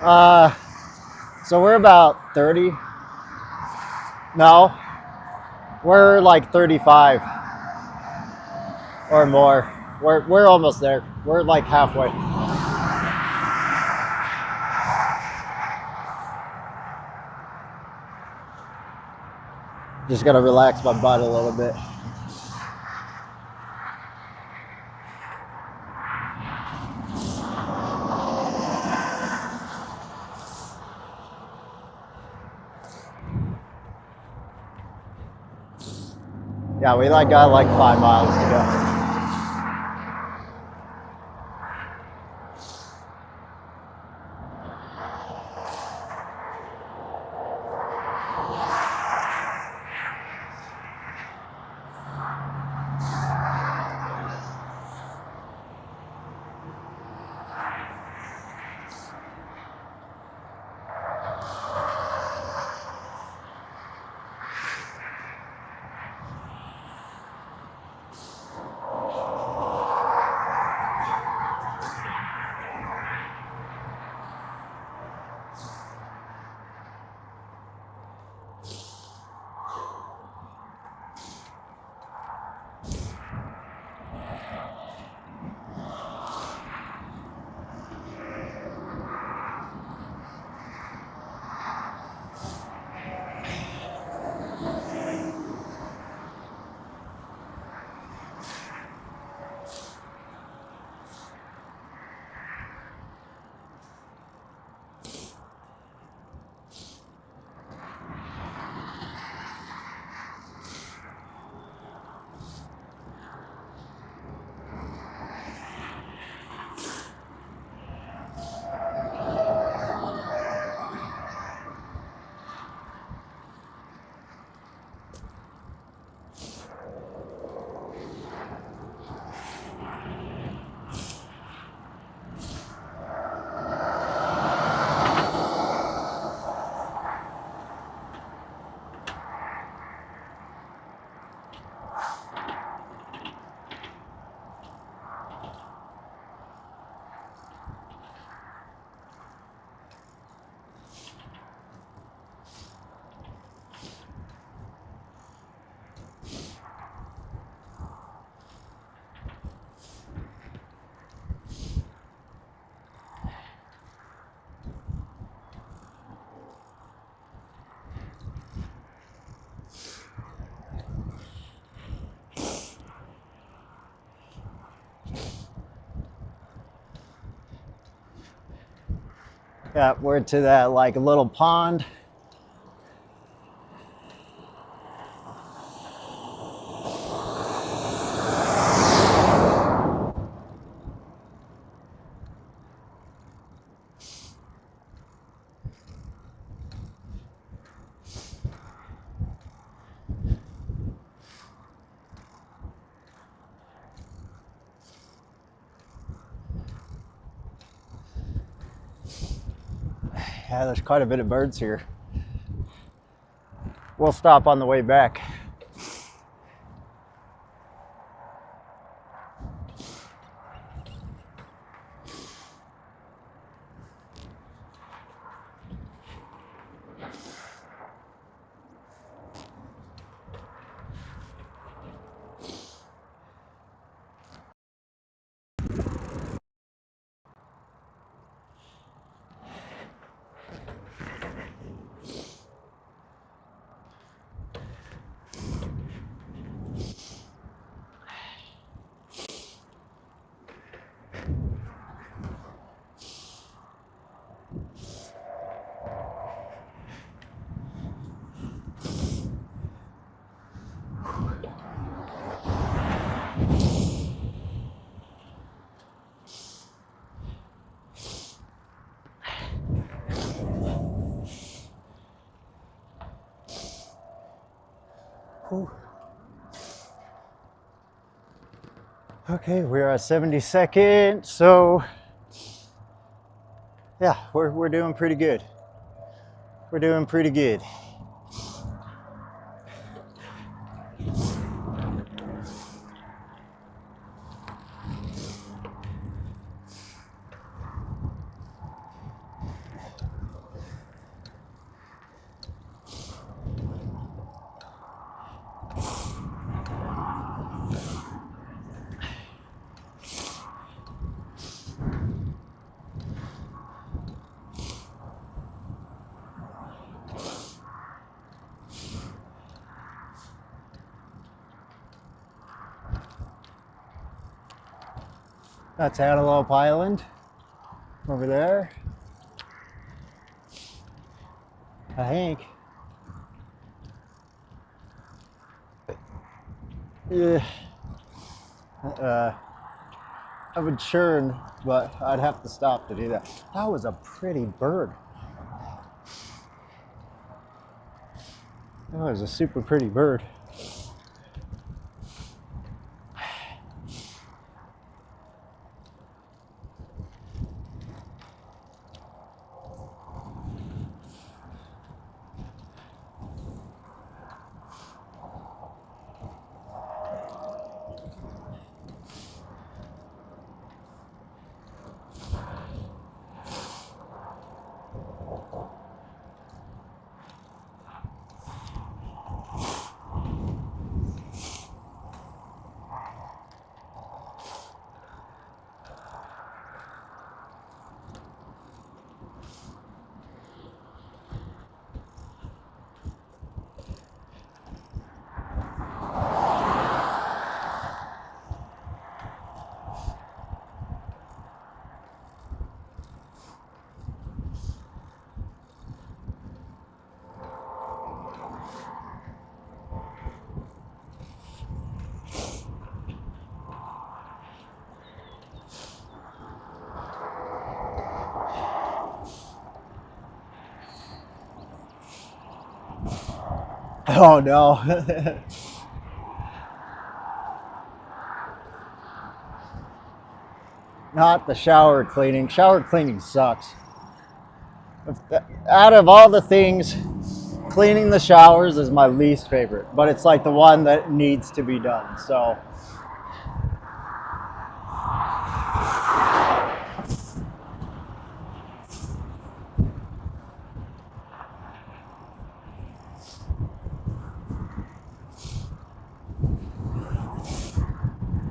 Uh, so we're about 30. No, we're like 35 or more. We're almost there. We're like halfway. Just gotta relax my butt a little bit. Yeah, we like got like 5 miles to go. Yeah, we're to that like little pond. Yeah, there's quite a bit of birds here. We'll stop on the way back. Whew. Okay, we're at 72nd, so yeah, we're doing pretty good. We're doing pretty good. That's Antelope Island over there, I think. Yeah. I would churn, but I'd have to stop to do that. That was a pretty bird. That was a super pretty bird. Oh no. Not the shower cleaning. Shower cleaning sucks. Out of all the things, cleaning the showers is my least favorite, but it's like the one that needs to be done. So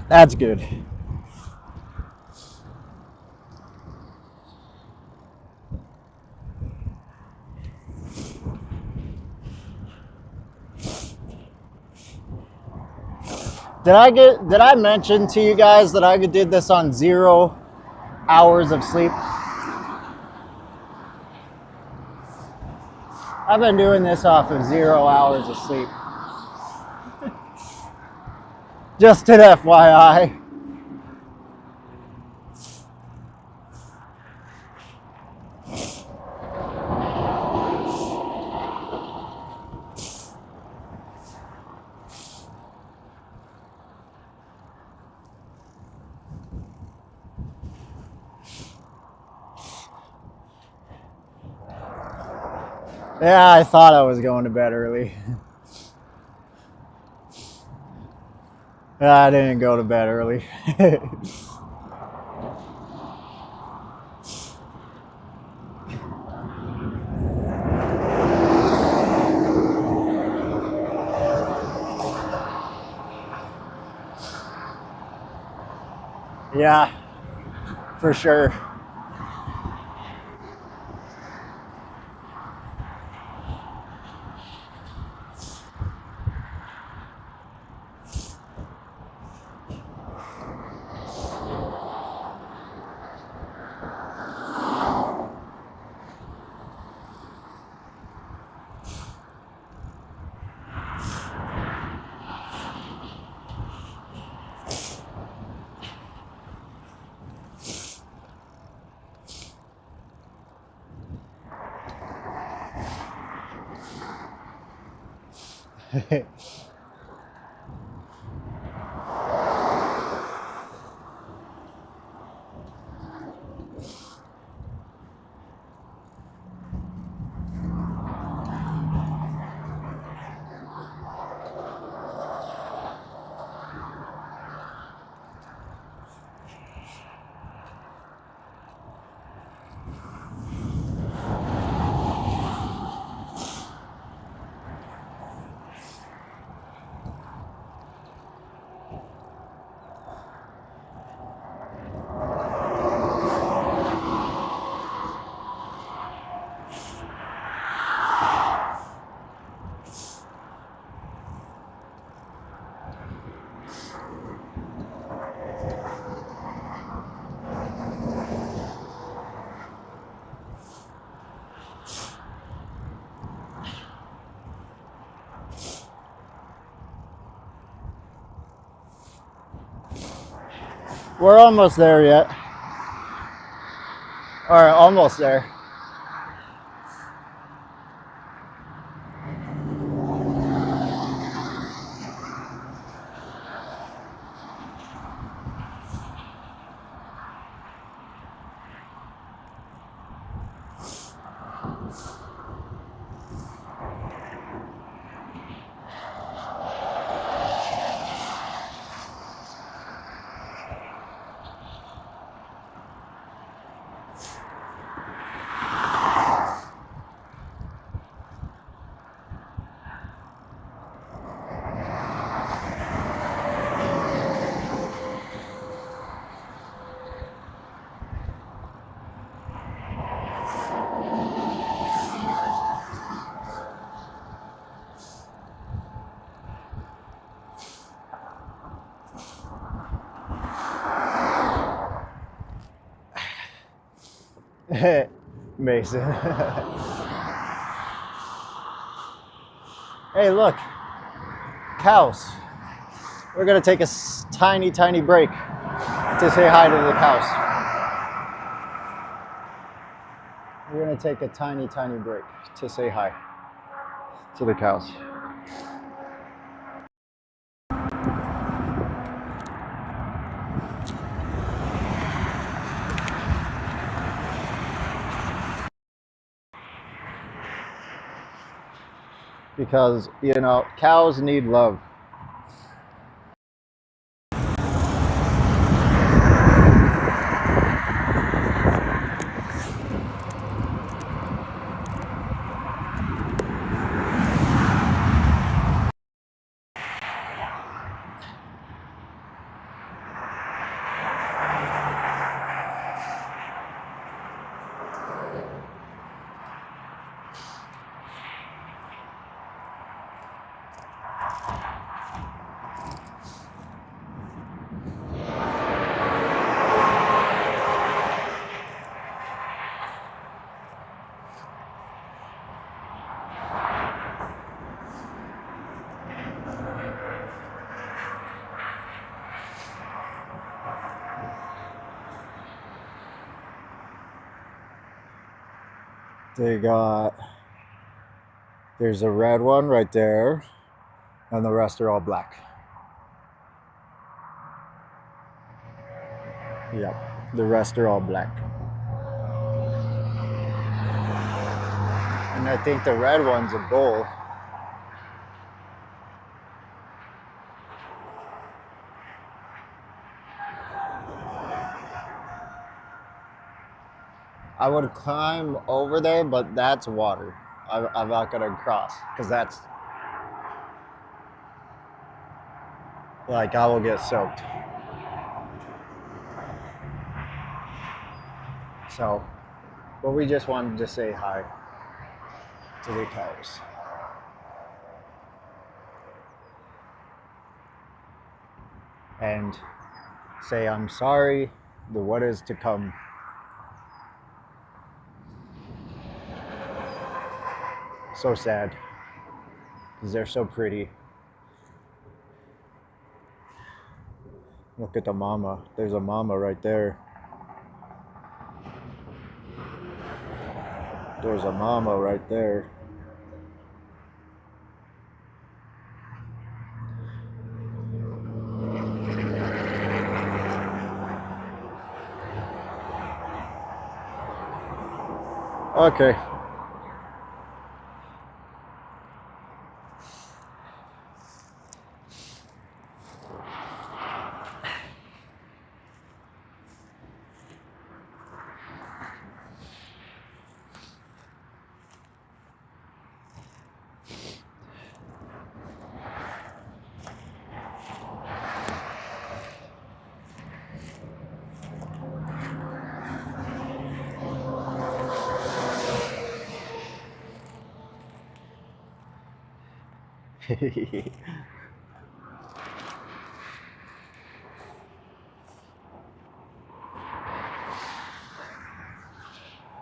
that's good. Did I mention to you guys that I did this on 0 hours of sleep? I've been doing this off of 0 hours of sleep. Just an FYI. Yeah, I thought I was going to bed early. I didn't go to bed early. Yeah, for sure. We're almost there yet. Or almost there. Mason. Hey, look. Cows. We're gonna take a tiny, tiny break to say hi to the cows. We're gonna take a tiny, tiny break to say hi to the cows. Because, you know, cows need love. There's a red one right there, and the rest are all black. Yep, the rest are all black. And I think the red one's a bull. I would climb over there, but that's water. I'm not gonna cross, because that's, like, I will get soaked. So, but we just wanted to say hi to the cows. And say I'm sorry for what is to come. So sad, because they're so pretty. Look at the mama. There's a mama right there. There's a mama right there. Okay.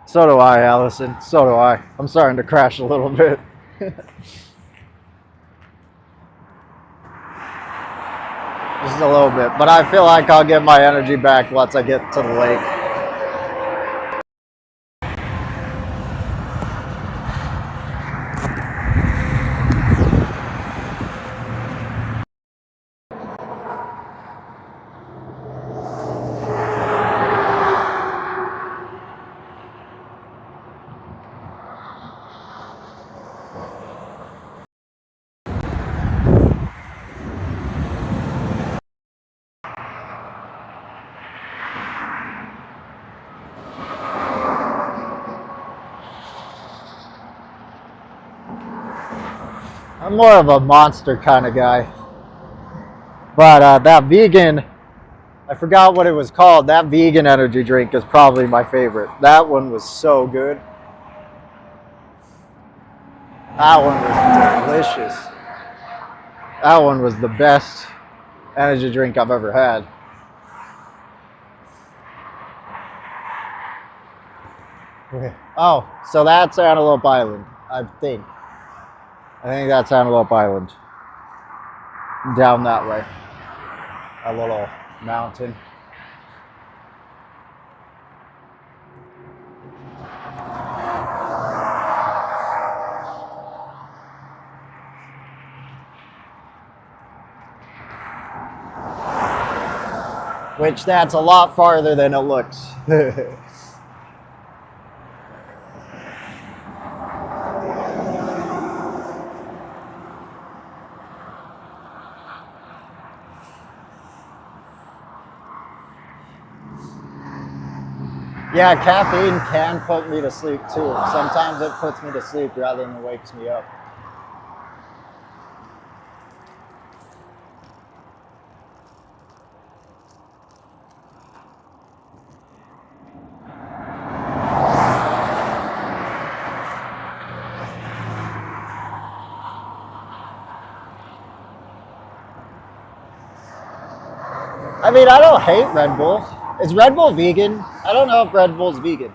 So do I, Allison. So do I. I'm starting to crash a little bit. This just a little bit, but I feel like I'll get my energy back once I get to the lake. I'm more of a Monster kind of guy. But that vegan, I forgot what it was called. That vegan energy drink is probably my favorite. That one was so good. That one was delicious. That one was the best energy drink I've ever had. Oh, so that's Antelope Island, I think. I think that's Antelope Island. Down that way. A little mountain. Which that's a lot farther than it looks. Yeah, caffeine can put me to sleep too. Sometimes it puts me to sleep rather than wakes me up. I mean, I don't hate Red Bull. Is Red Bull vegan? I don't know if Red Bull's vegan.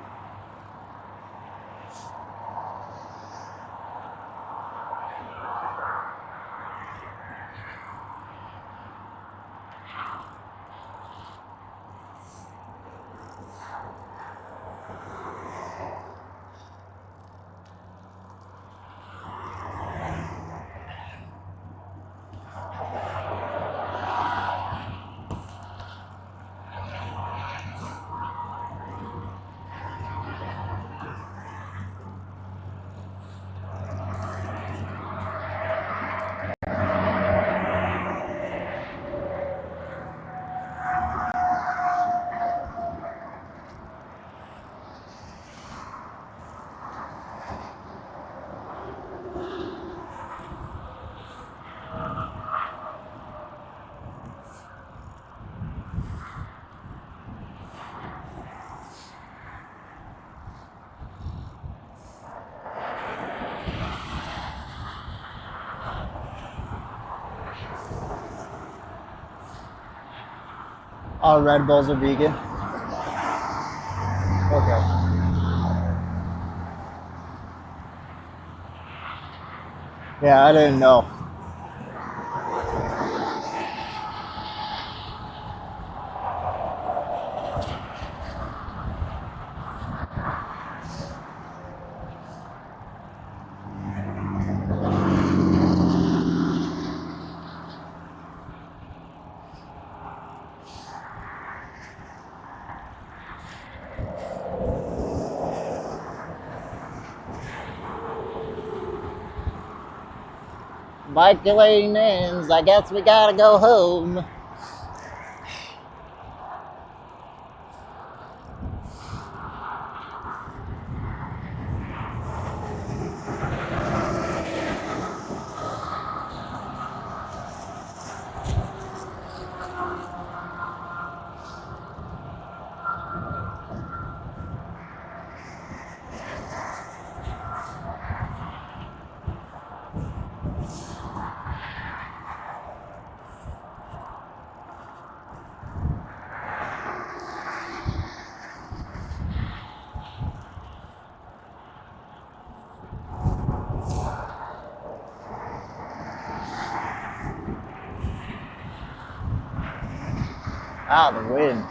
All Red Bulls are vegan. Okay. Yeah, I didn't know. Bike lane ends. I guess we gotta go home. Ah, the wind.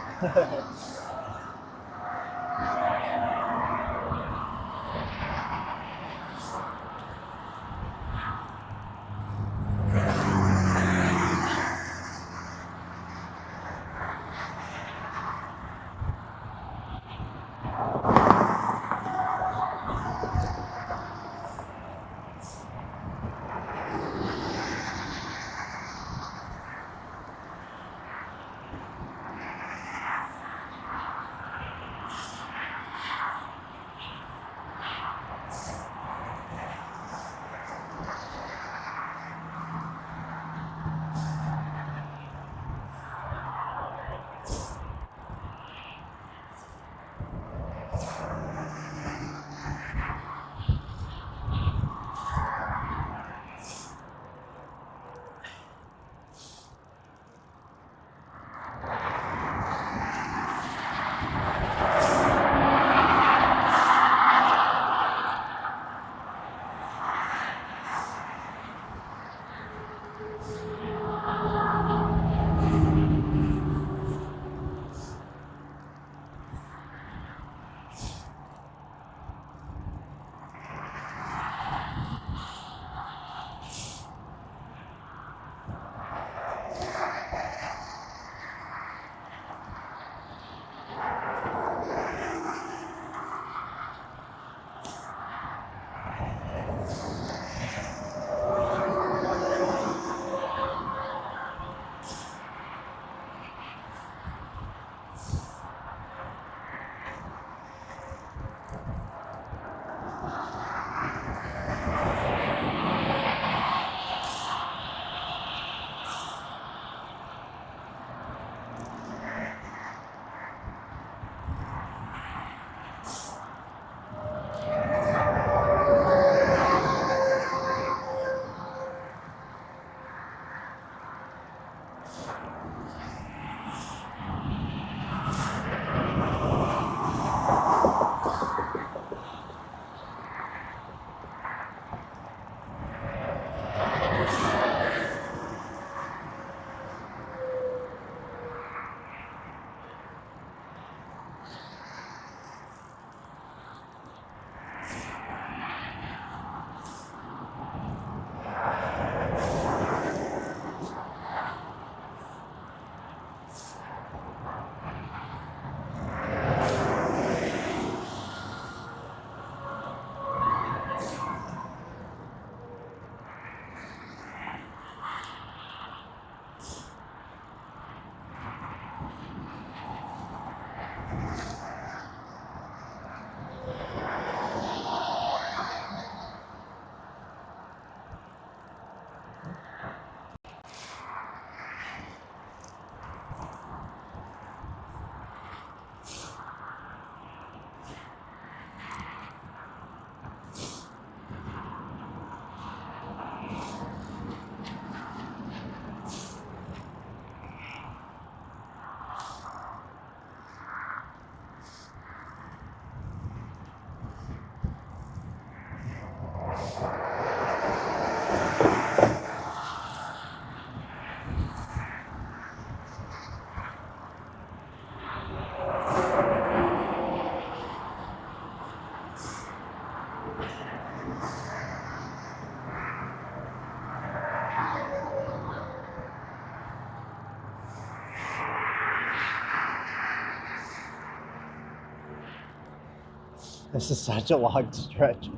This is such a long stretch.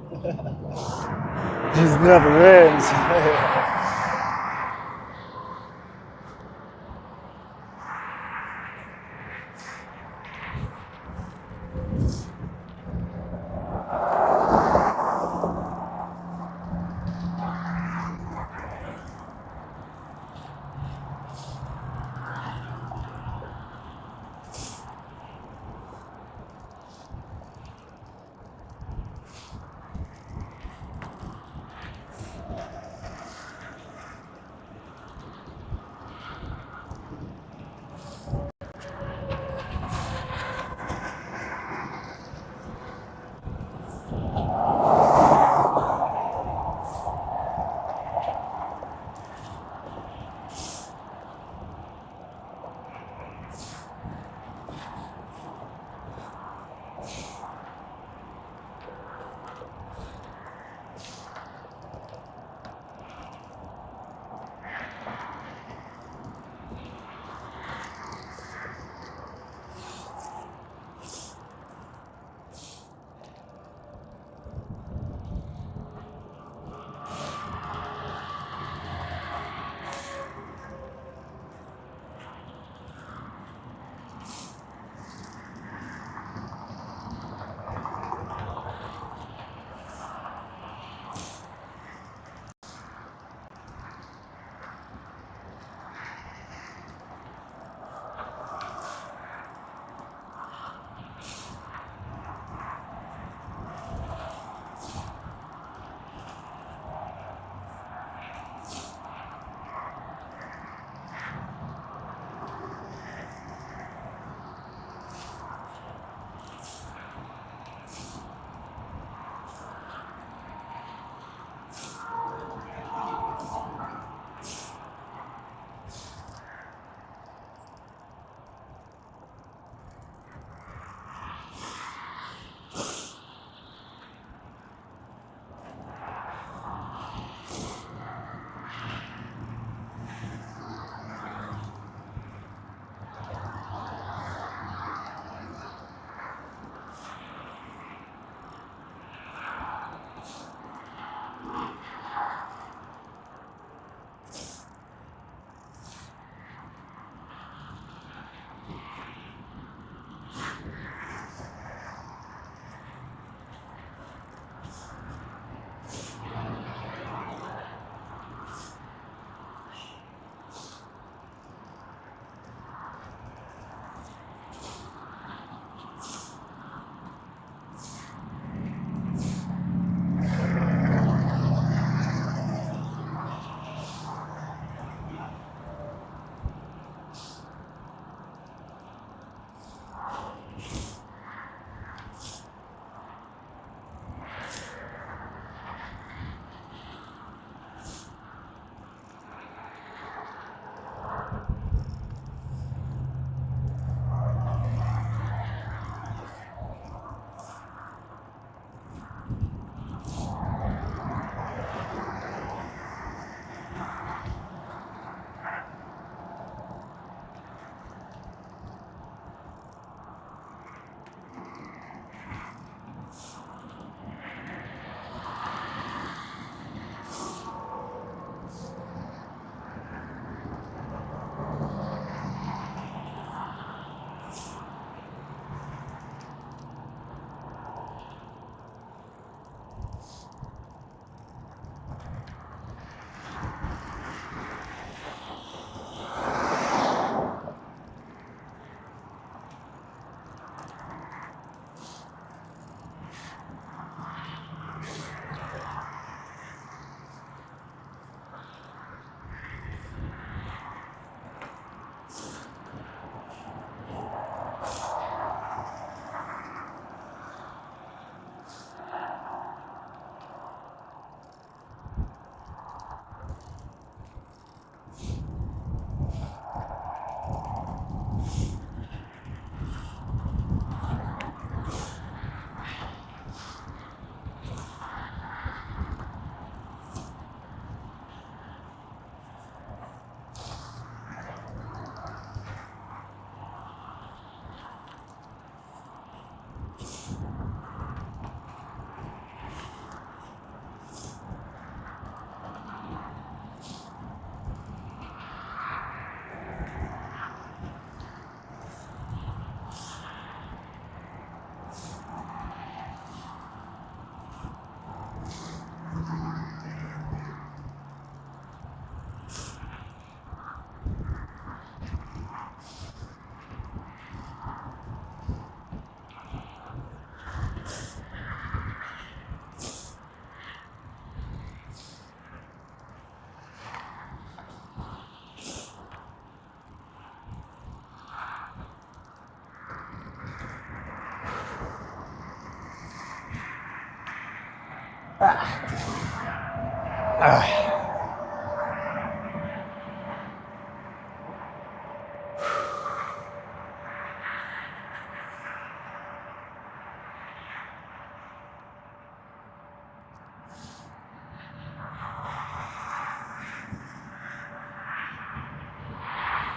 Just never ends.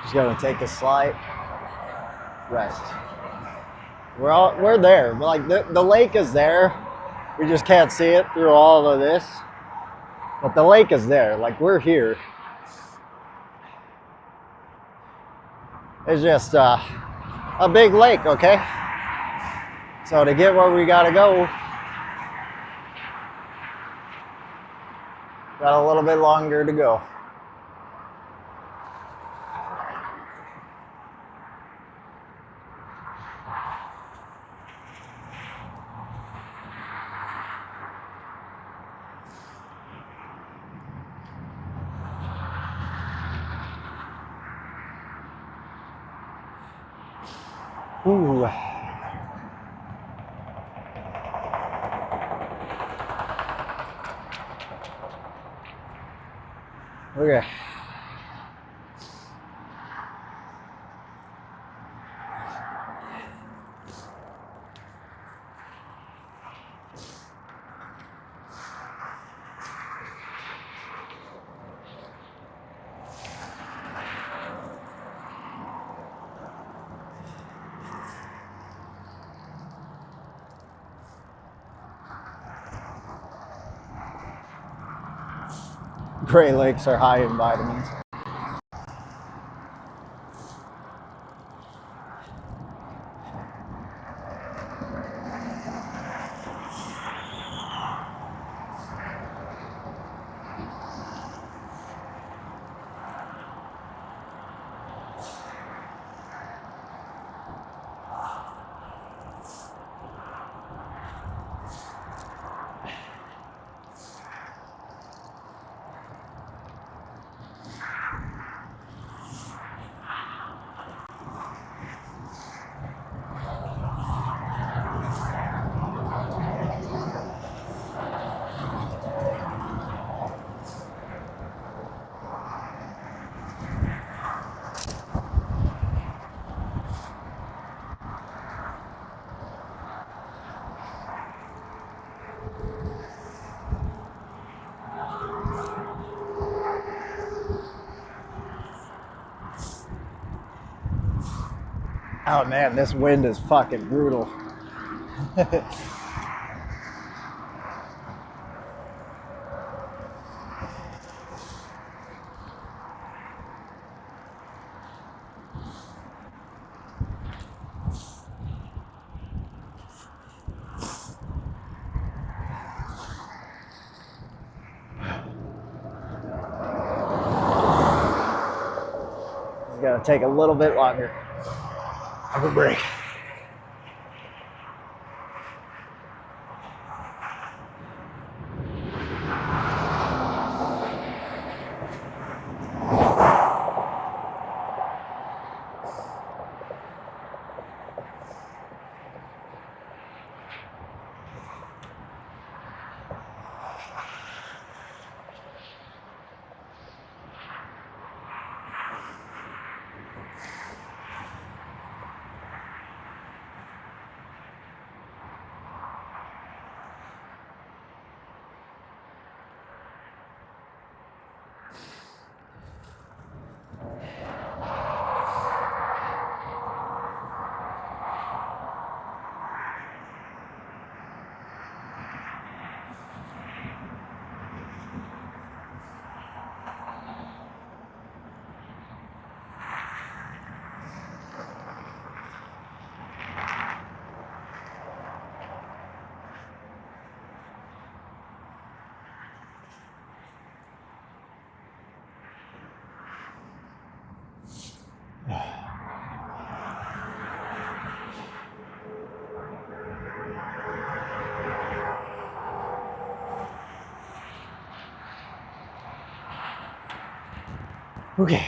Just gonna take a slight rest. We're there. Like the lake is there. We just can't see it through all of this. But the lake is there. Like we're here. It's just a big lake, okay? So to get where we gotta go, got a little bit longer to go. Ooh. Okay. Great Lakes are high in vitamins. Oh man, this wind is fucking brutal. It's gonna take a little bit longer. Have a break. Okay.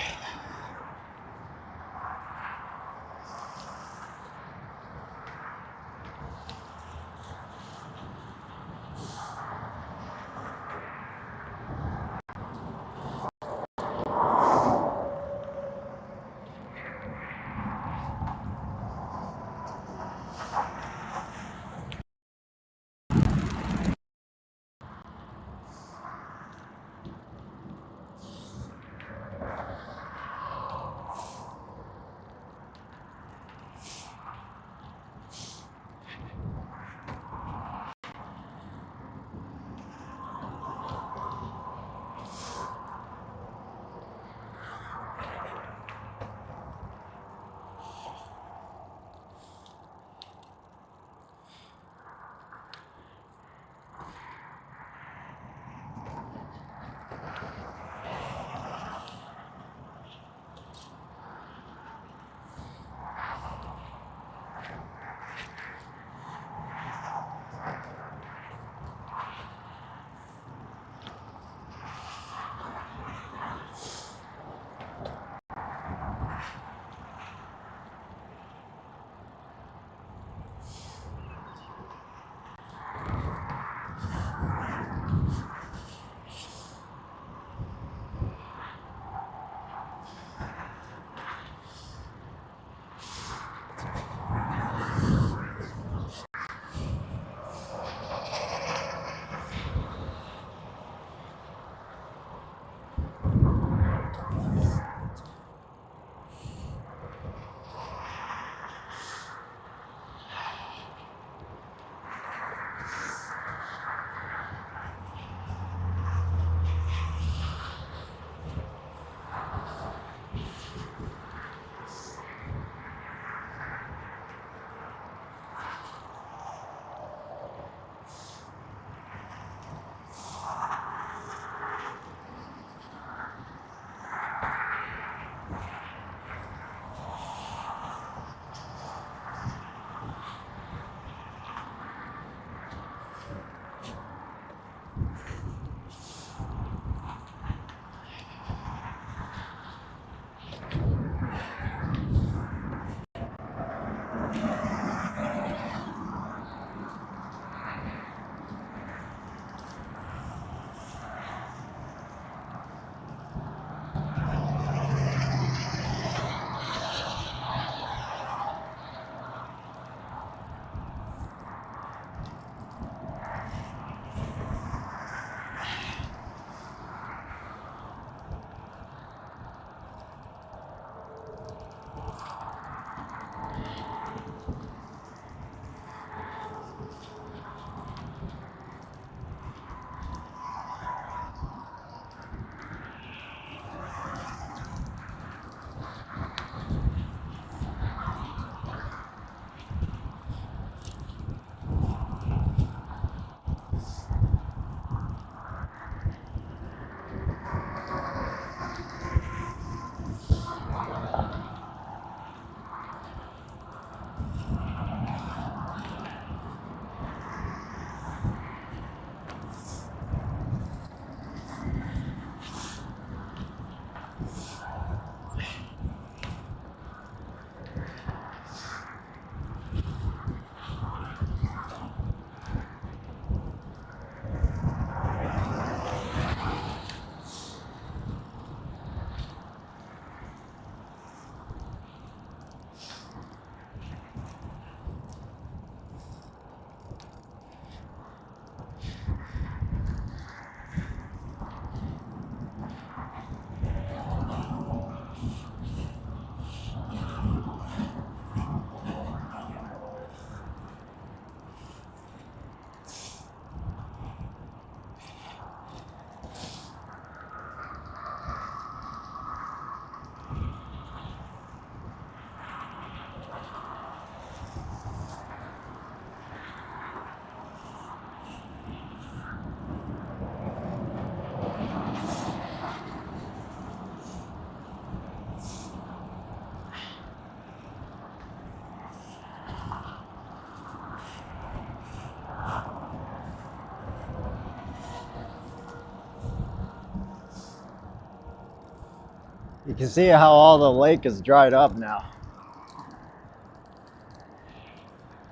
can see how all the lake is dried up now.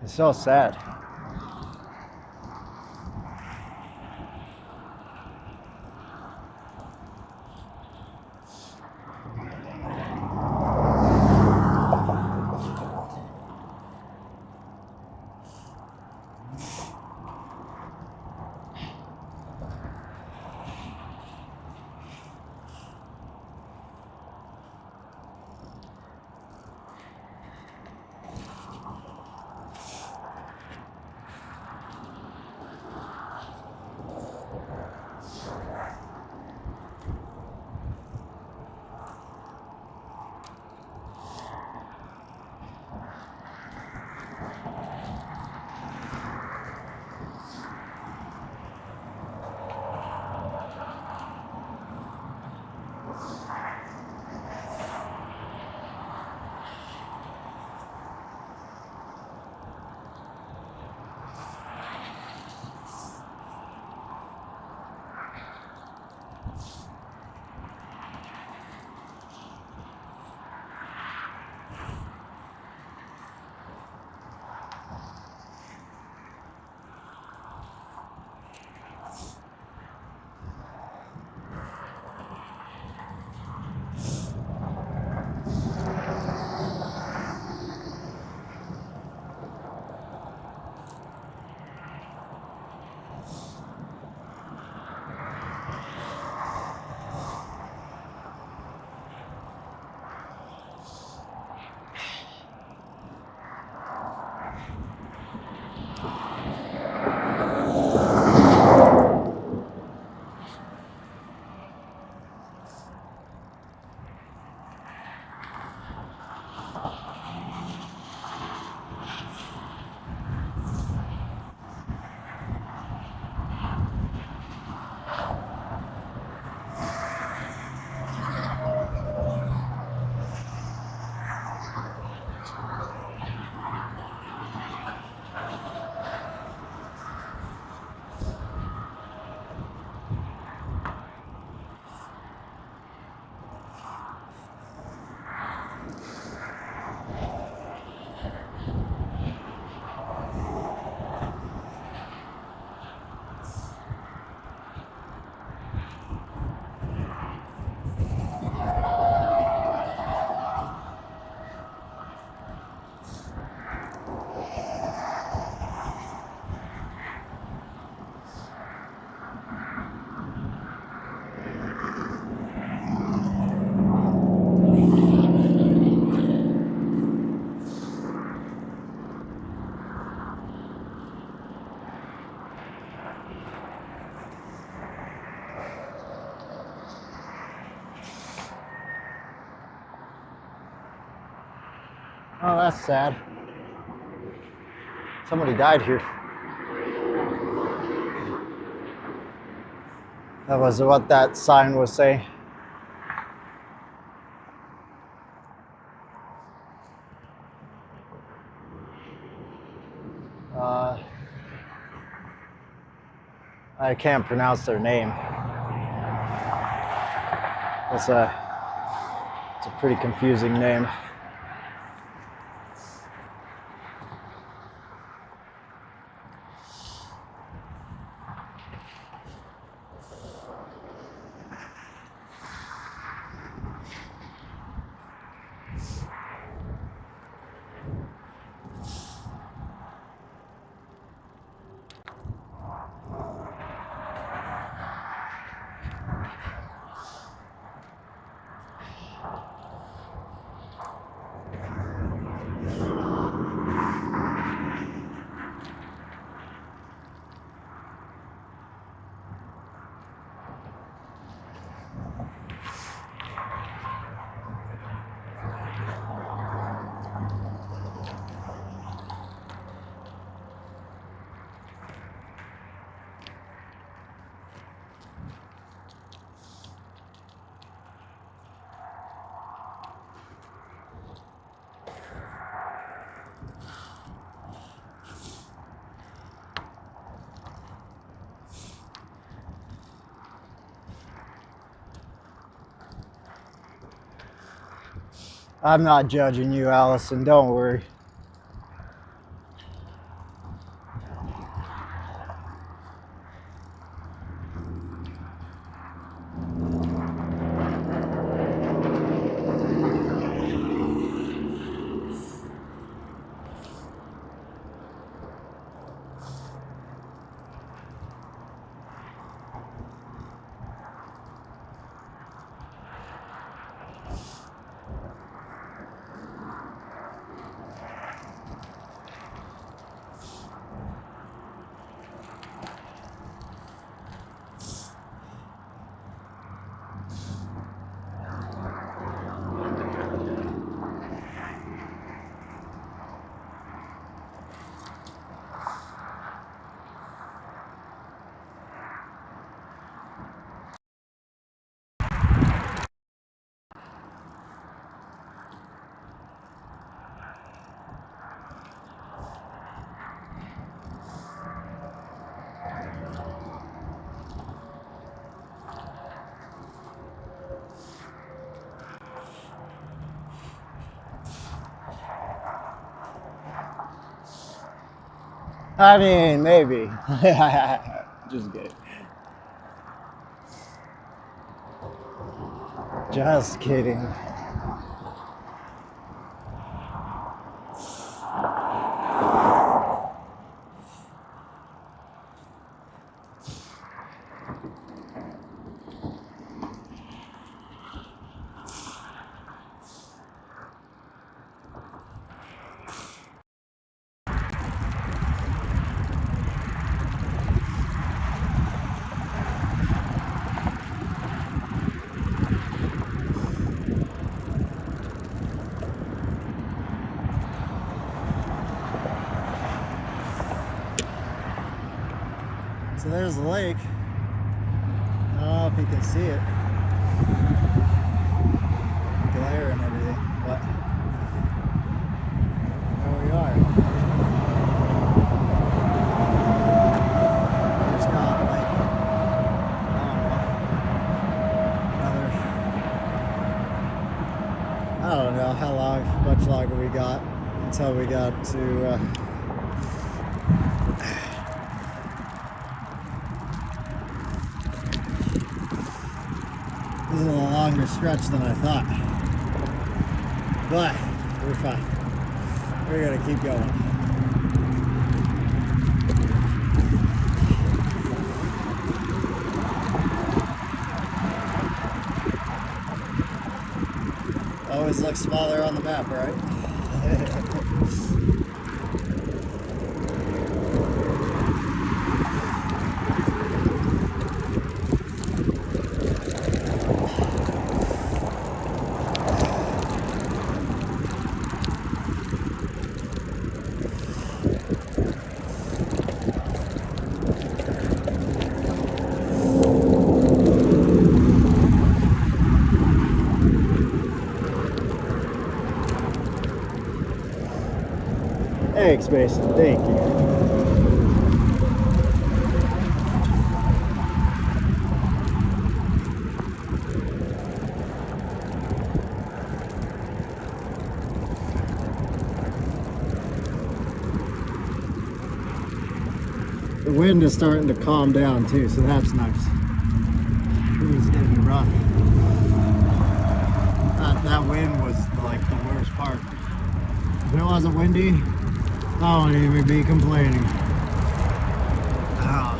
It's so sad. Oh, that's sad. Somebody died here. That was what that sign was saying. I can't pronounce their name. It's a pretty confusing name. I'm not judging you, Allison. Don't worry. I mean, maybe. Just kidding. Just kidding. So there's the lake. I don't know if you can see it. Glare and everything, but there we are. Just got like, I don't know how much longer we got until we got to this is a longer stretch than I thought, but we're fine. We're gonna keep going. Always looks smaller on the map, right? Thanks, Mason. Thank you. The wind is starting to calm down too, so that's nice. It was getting rough. That wind was like the worst part. If it wasn't windy, I wouldn't even be complaining. Ah.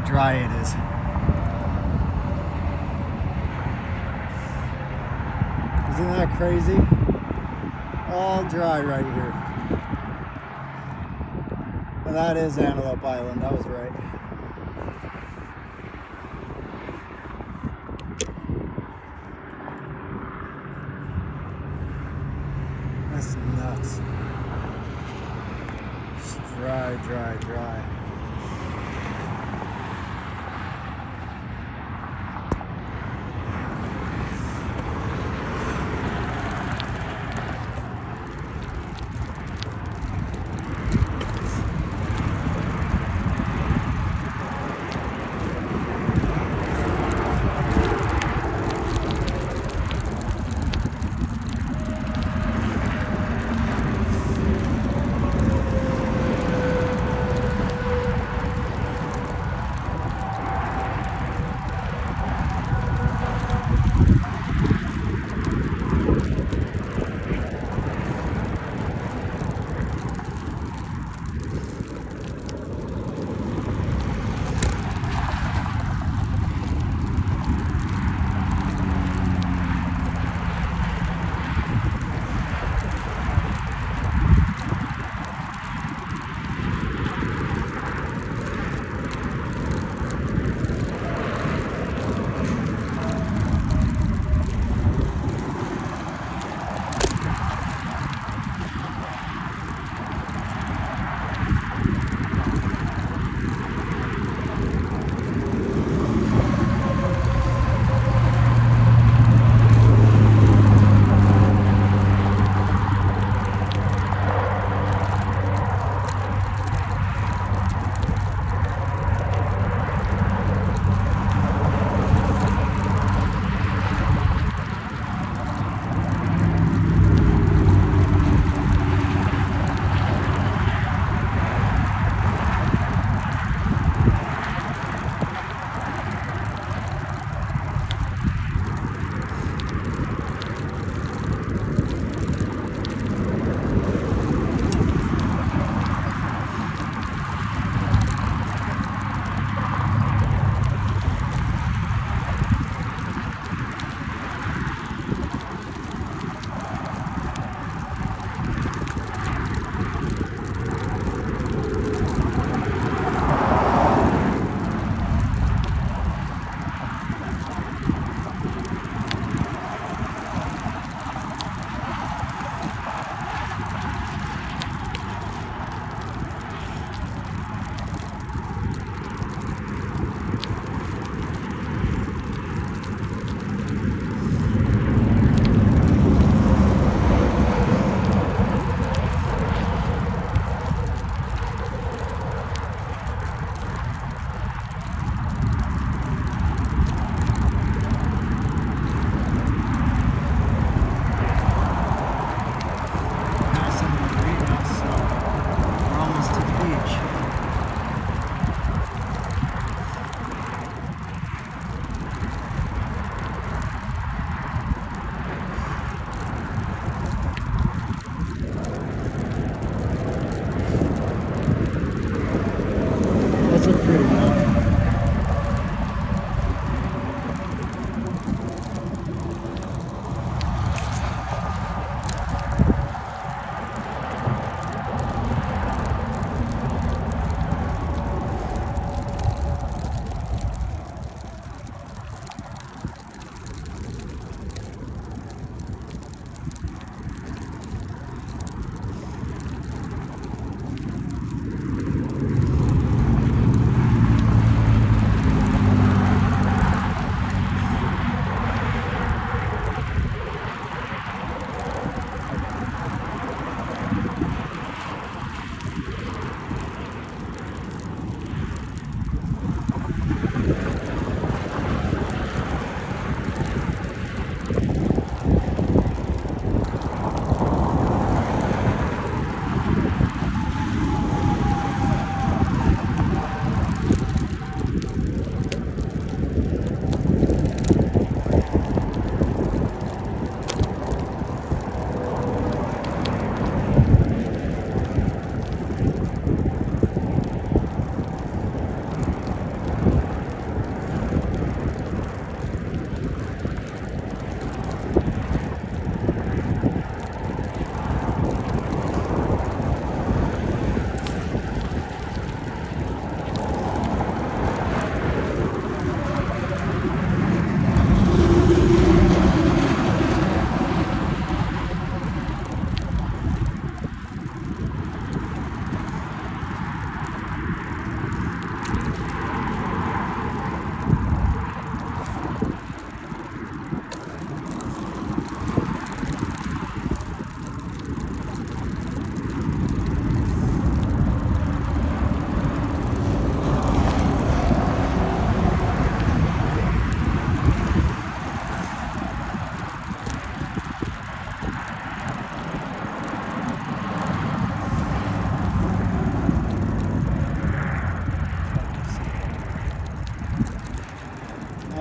dry it is. Isn't that crazy? All dry right here. And that is Antelope Island, that was right. That's nuts. It's dry, dry, dry.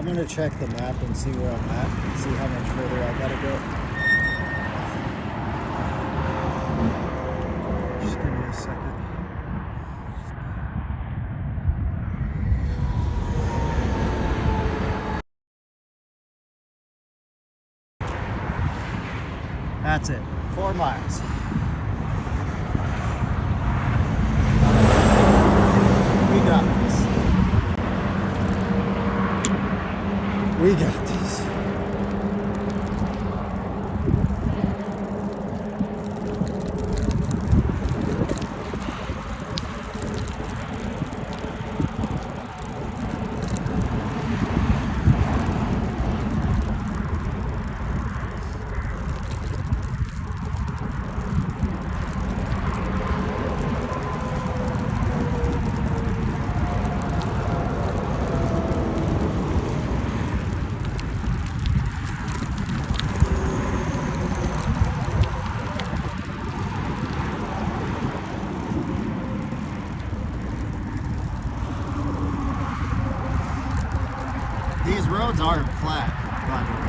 I'm gonna check the map and see where I'm at, and see how much further I gotta go. Just give me a second. That's it. 4 miles. We got this. We got this. These roads aren't flat, by the way.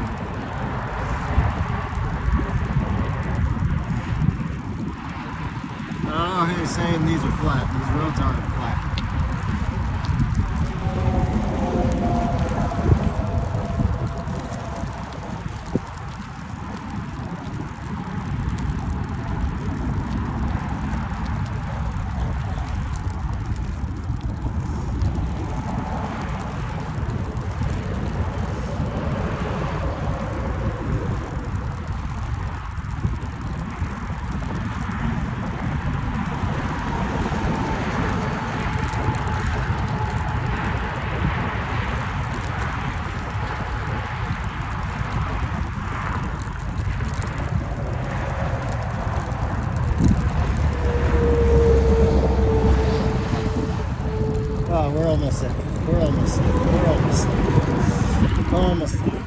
I don't know who's saying these are flat. These roads aren't flat. Oh, we're almost there. We're almost there. We're almost there. Almost there.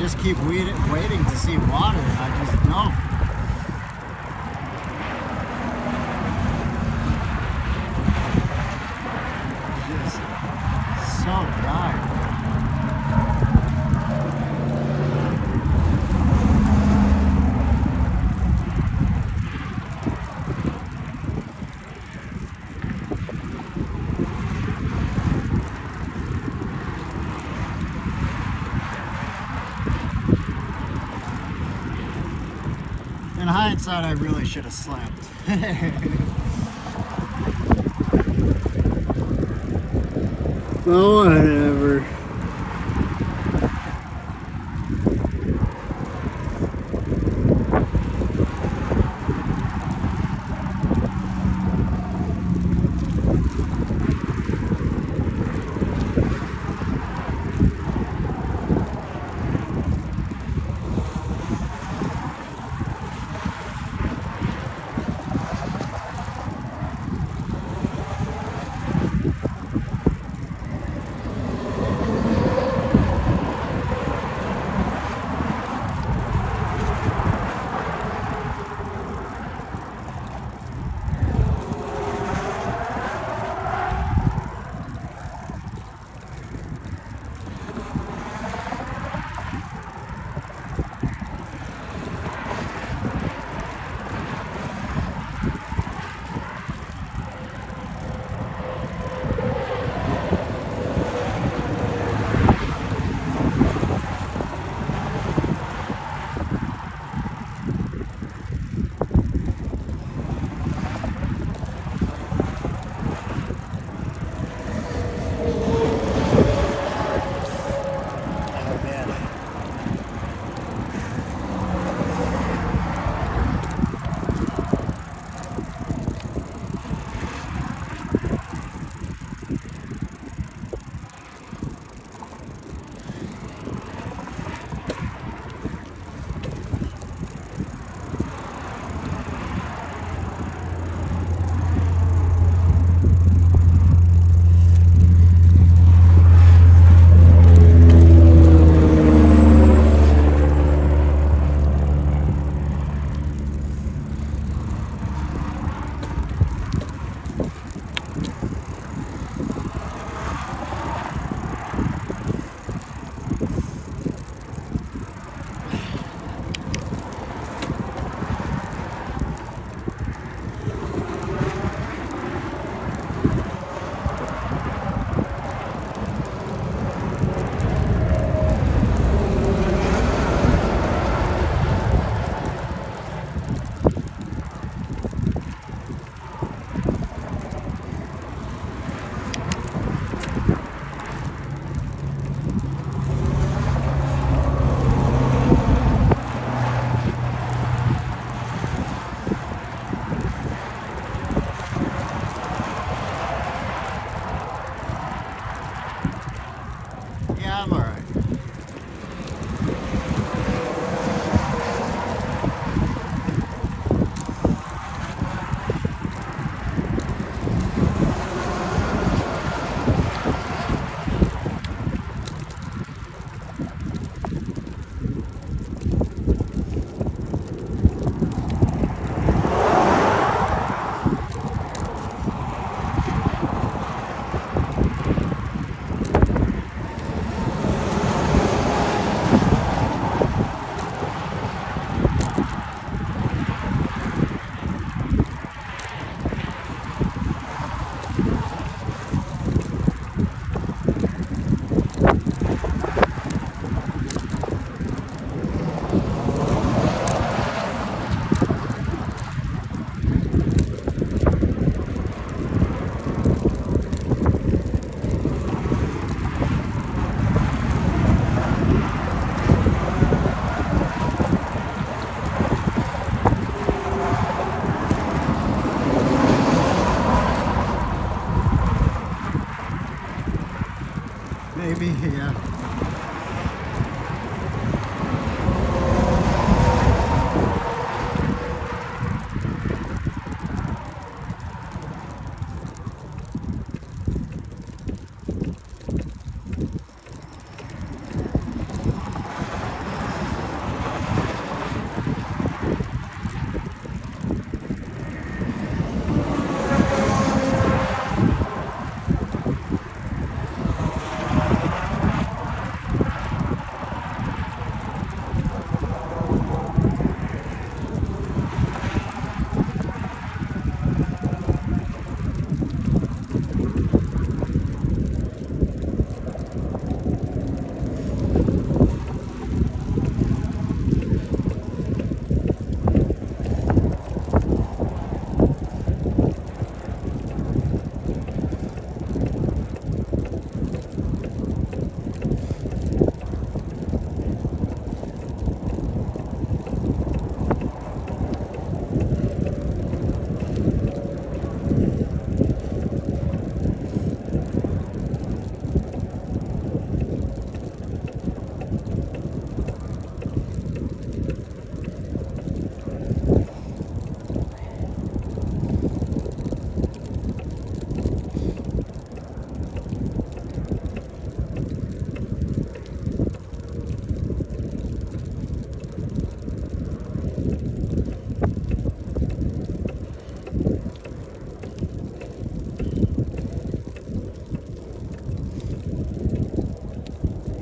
just keep waiting to see water. I just know. Just so dry. In hindsight, I really should have slept. Oh, whatever.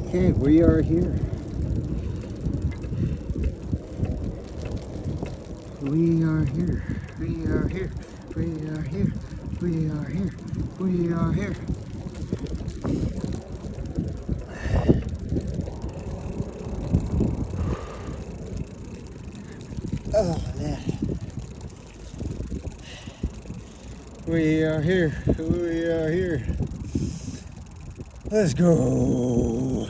Okay, we are here. We are here. We are here. We are here. We are here. We are here. Oh man. We are here. We are here. Let's go.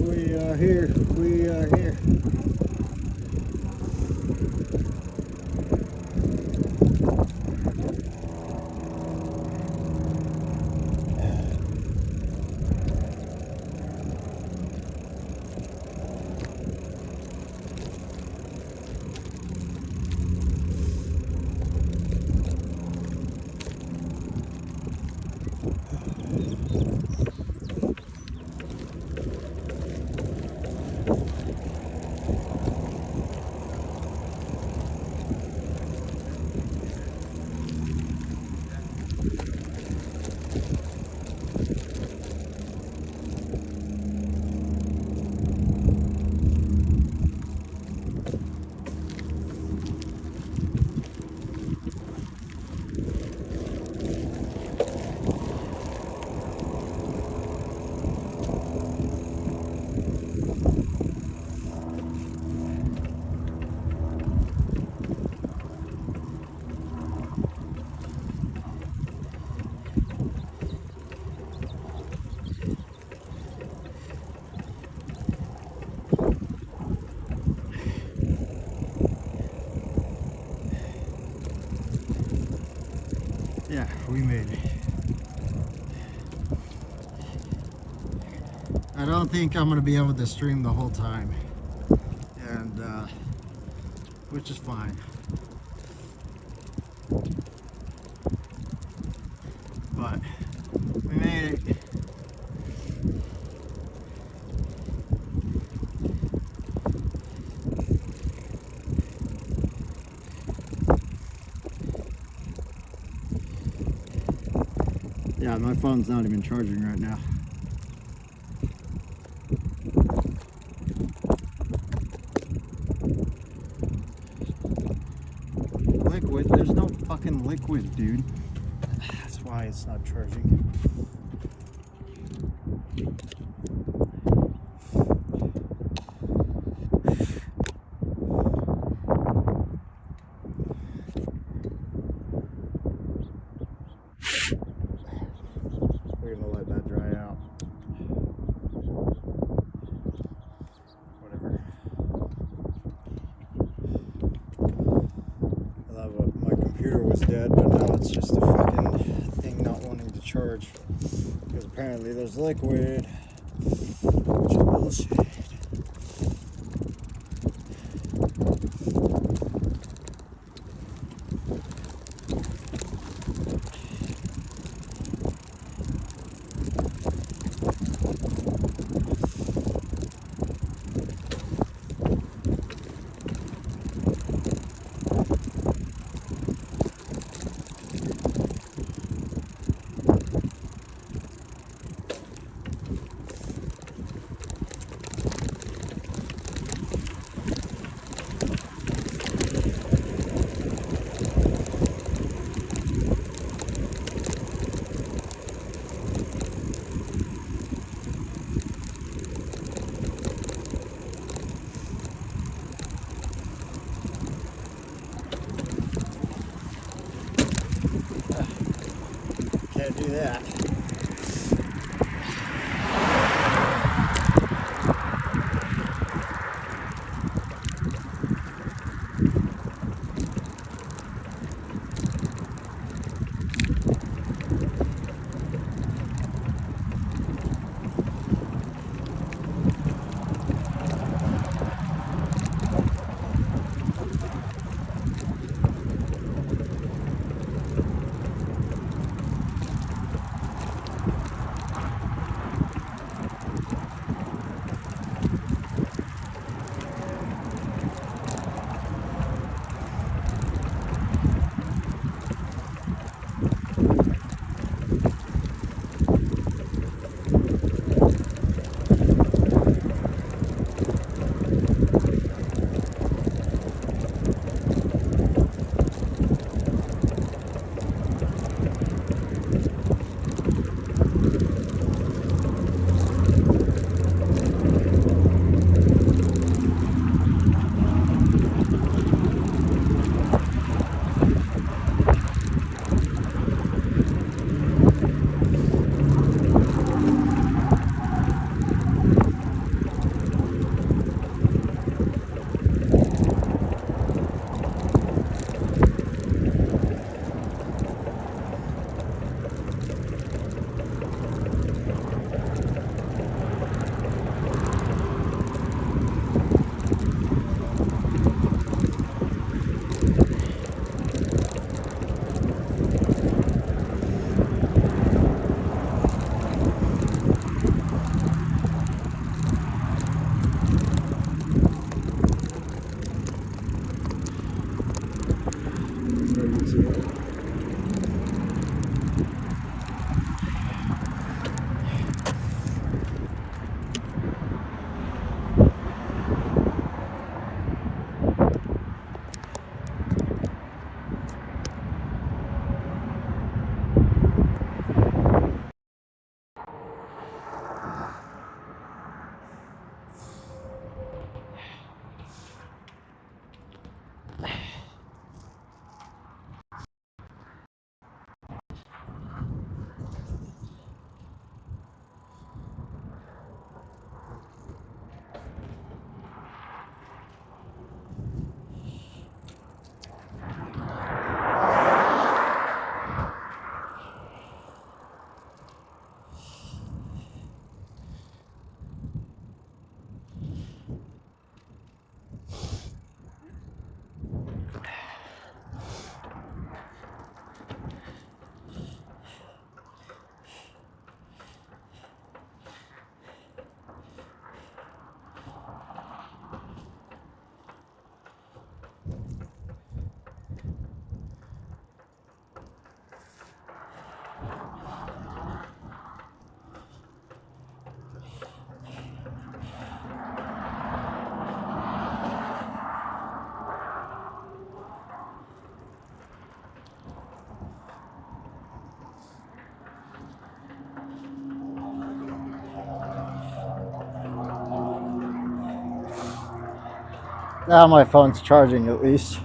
We are here. We are here. Yeah, we made it. I don't think I'm going to be able to stream the whole time, and which is fine. But we made it. Yeah, my phone's not even charging right now. Liquid? There's no fucking liquid, dude. That's why it's not charging. We're gonna let that dry out. Whatever. I thought my computer was dead, but now it's just a fucking thing not wanting to charge. Because apparently there's liquid, which is bullshit. Can't do that. Now my phone's charging at least.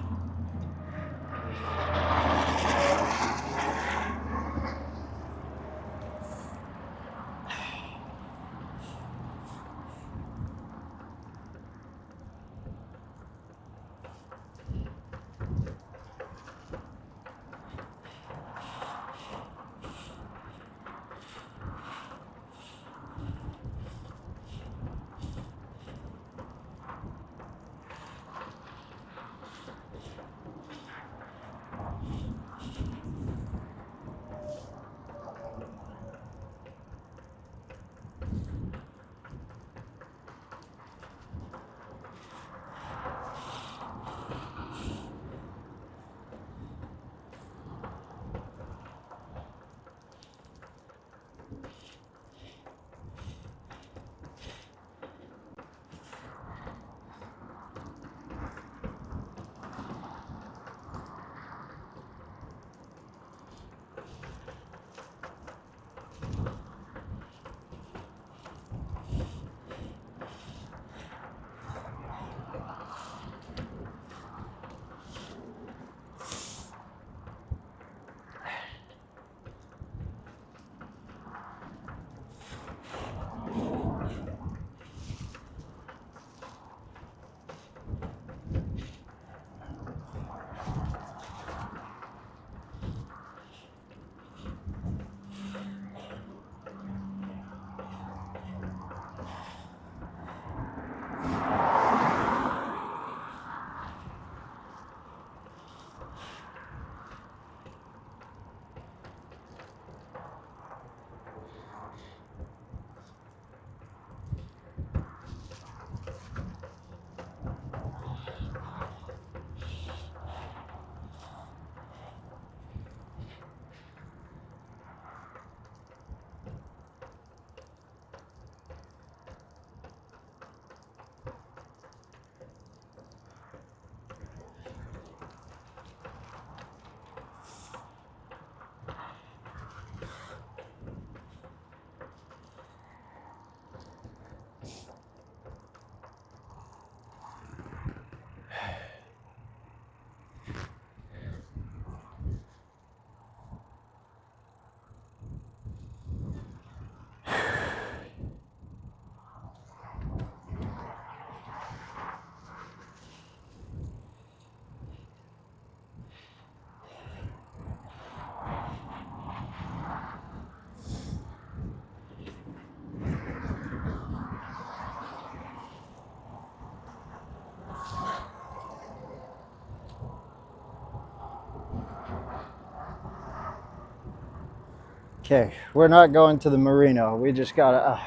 Okay, we're not going to the marina. We just got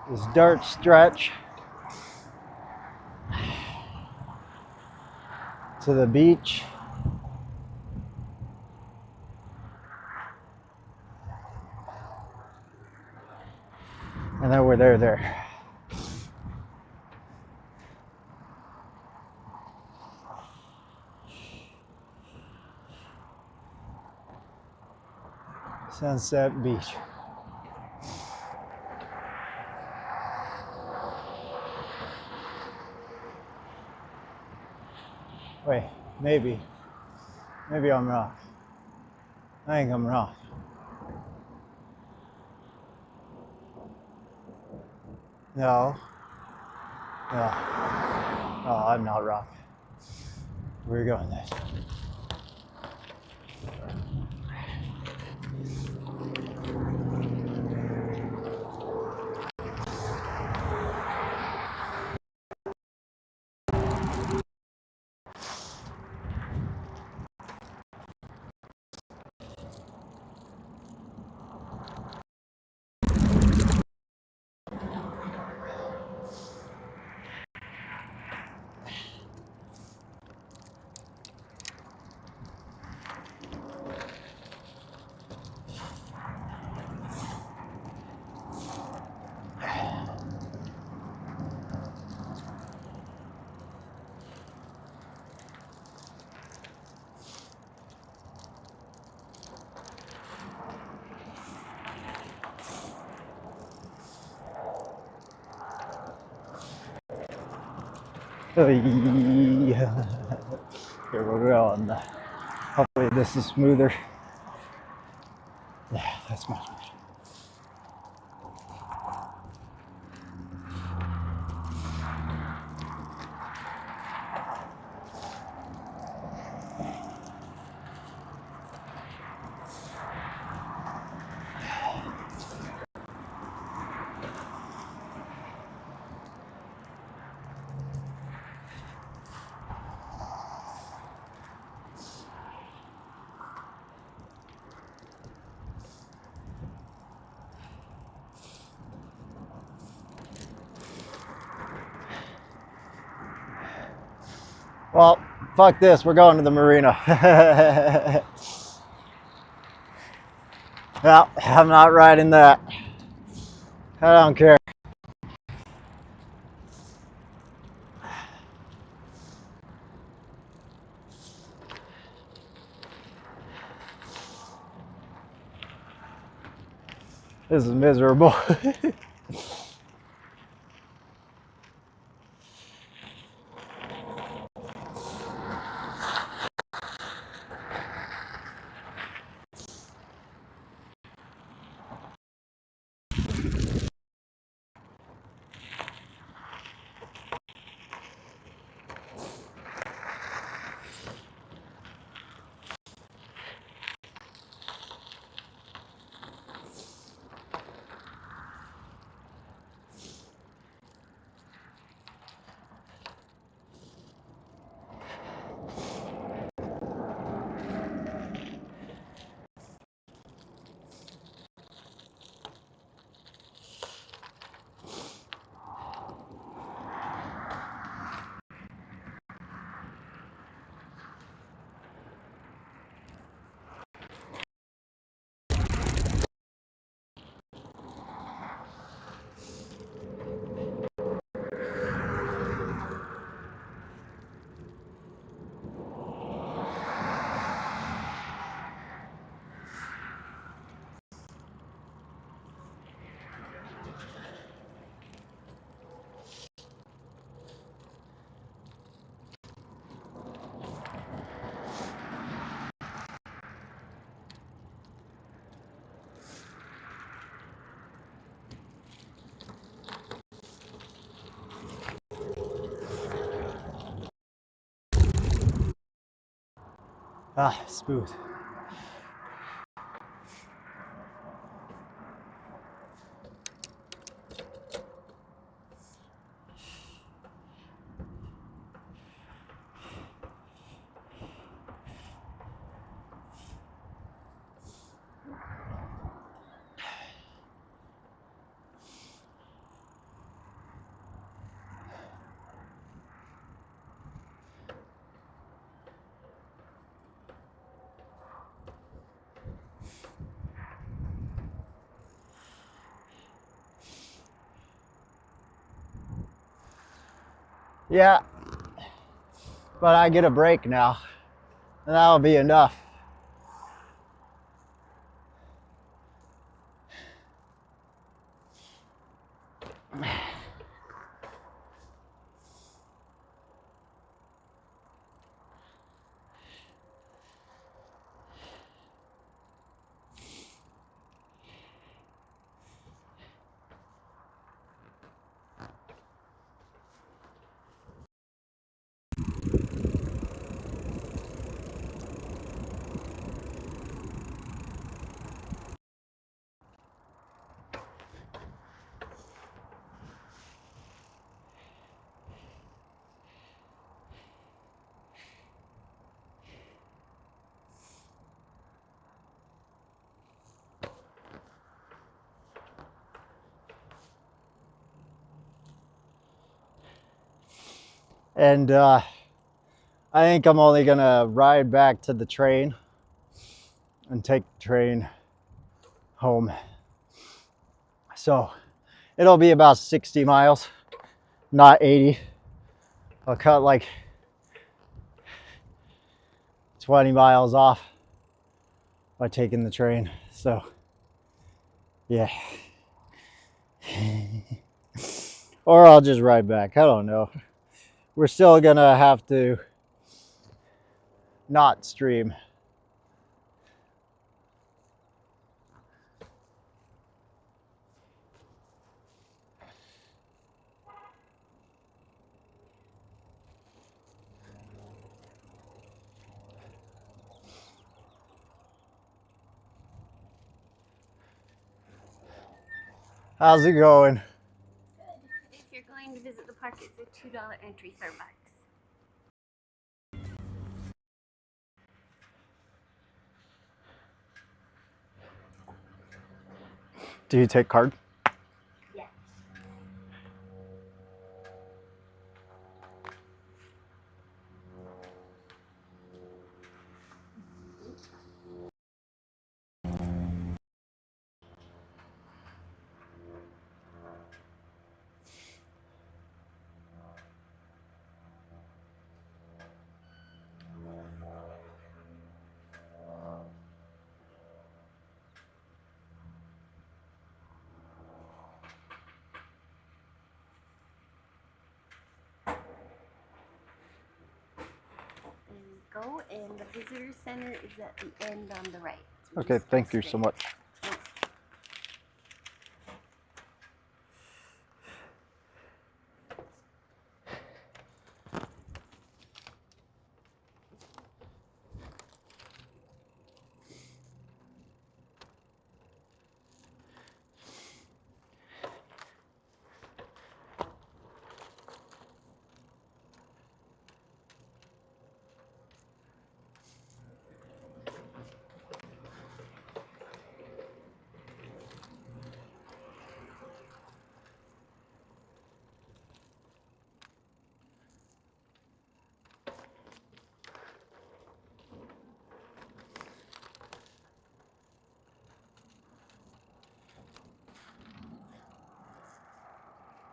this dirt stretch to the beach. And then we're there. Sunset Beach. Wait, maybe. Maybe I'm wrong. I think I'm wrong. No. No. No, I'm not wrong. We're going this. Here we're going. Hopefully this is smoother. Yeah, that's much better. Well, fuck this. We're going to the marina. No, I'm not riding that. I don't care. This is miserable. Ah, smooth. Yeah, but I get a break now, and that'll be enough. And I think I'm only gonna ride back to the train and take the train home. So it'll be about 60 miles, not 80. I'll cut like 20 miles off by taking the train. So yeah. Or I'll just ride back. I don't know. We're still gonna have to not stream. How's it going? Good. If you're going to visit the park, it's a $2 entry for bucks. Do you take card? Yes. There you go, and the visitor center is at the end on the right. So Okay, just thank you past so it. much.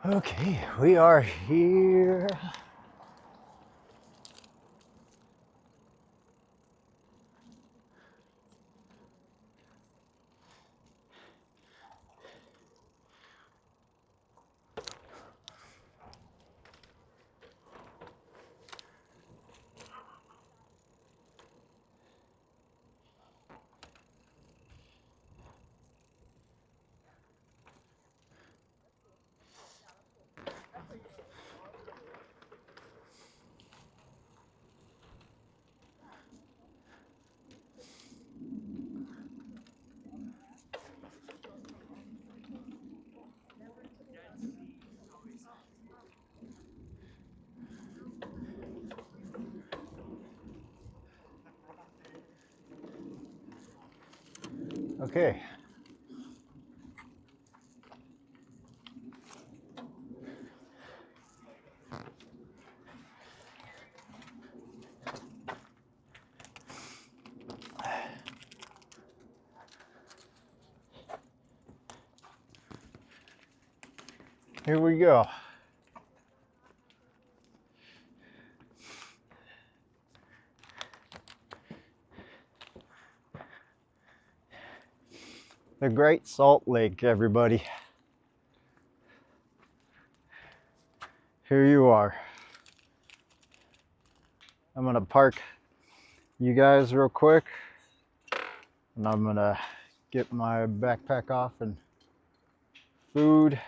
Okay, we are here. Okay. Here we go. The Great Salt Lake, everybody. Here you are. I'm gonna park you guys real quick, and I'm gonna get my backpack off and food.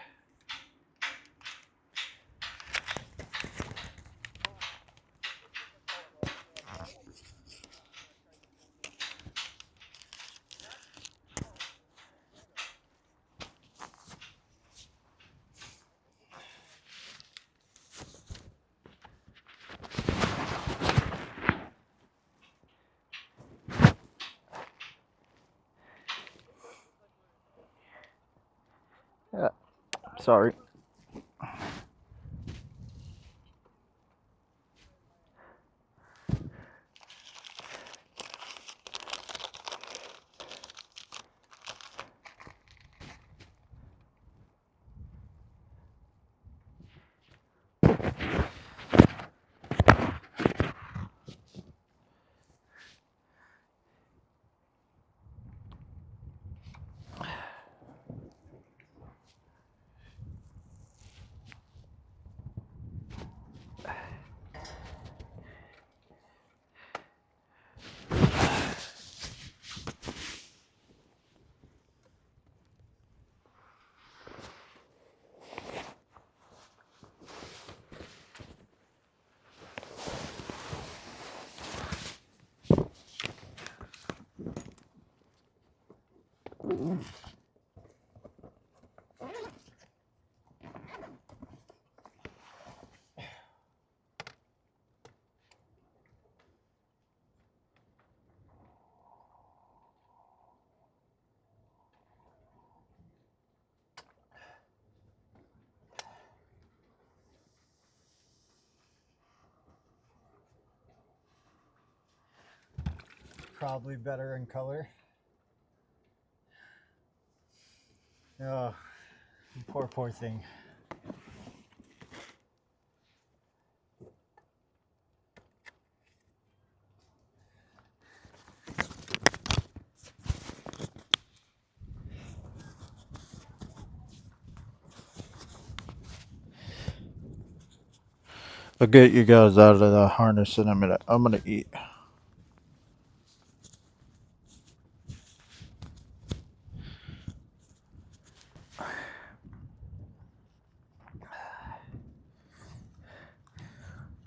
Yeah, sorry. probably better in color. Oh, poor thing. I'll get you guys out of the harness in a minute. I'm gonna eat.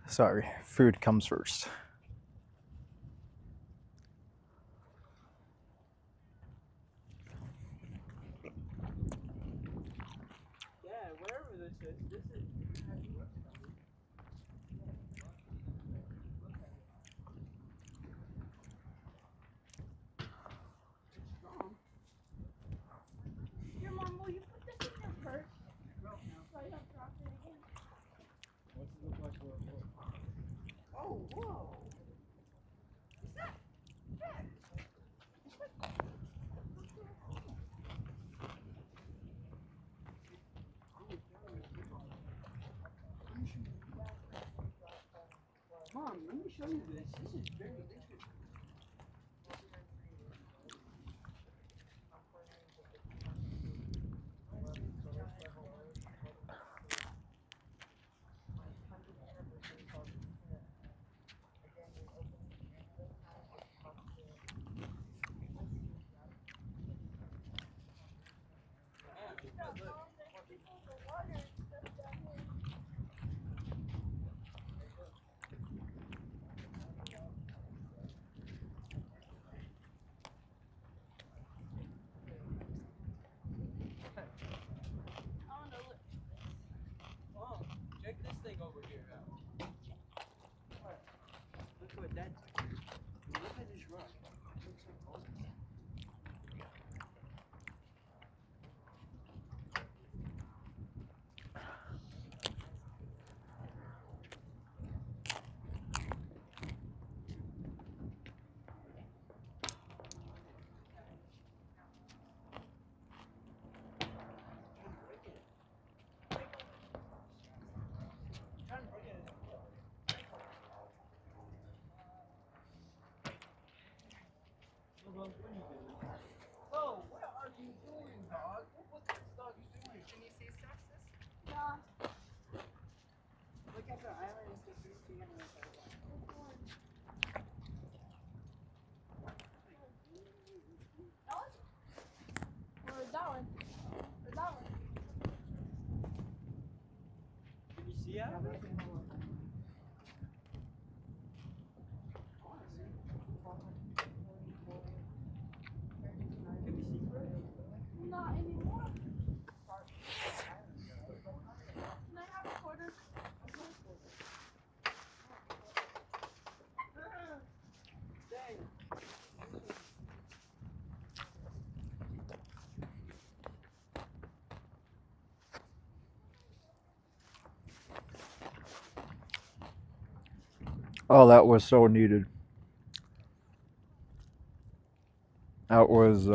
Sorry, food comes first. Yeah, wherever this is. Your mom, will you put this in your purse? So I don't drop it again. What's it look like? Oh, whoa! Mom, let me show you this. This is very interesting. Mom, check this thing over here out. Look what that. Look at this rock. It looks like gold. Oh, what are you doing, dog? What's this dog doing? Can you see stuff, sis? Yeah. Look at the island and stuff. You see it. Or that one. Or that one. Can you see out of it? Can we see through it? Not anymore. Can I have a quarter? Dang. Oh, that was so needed. That was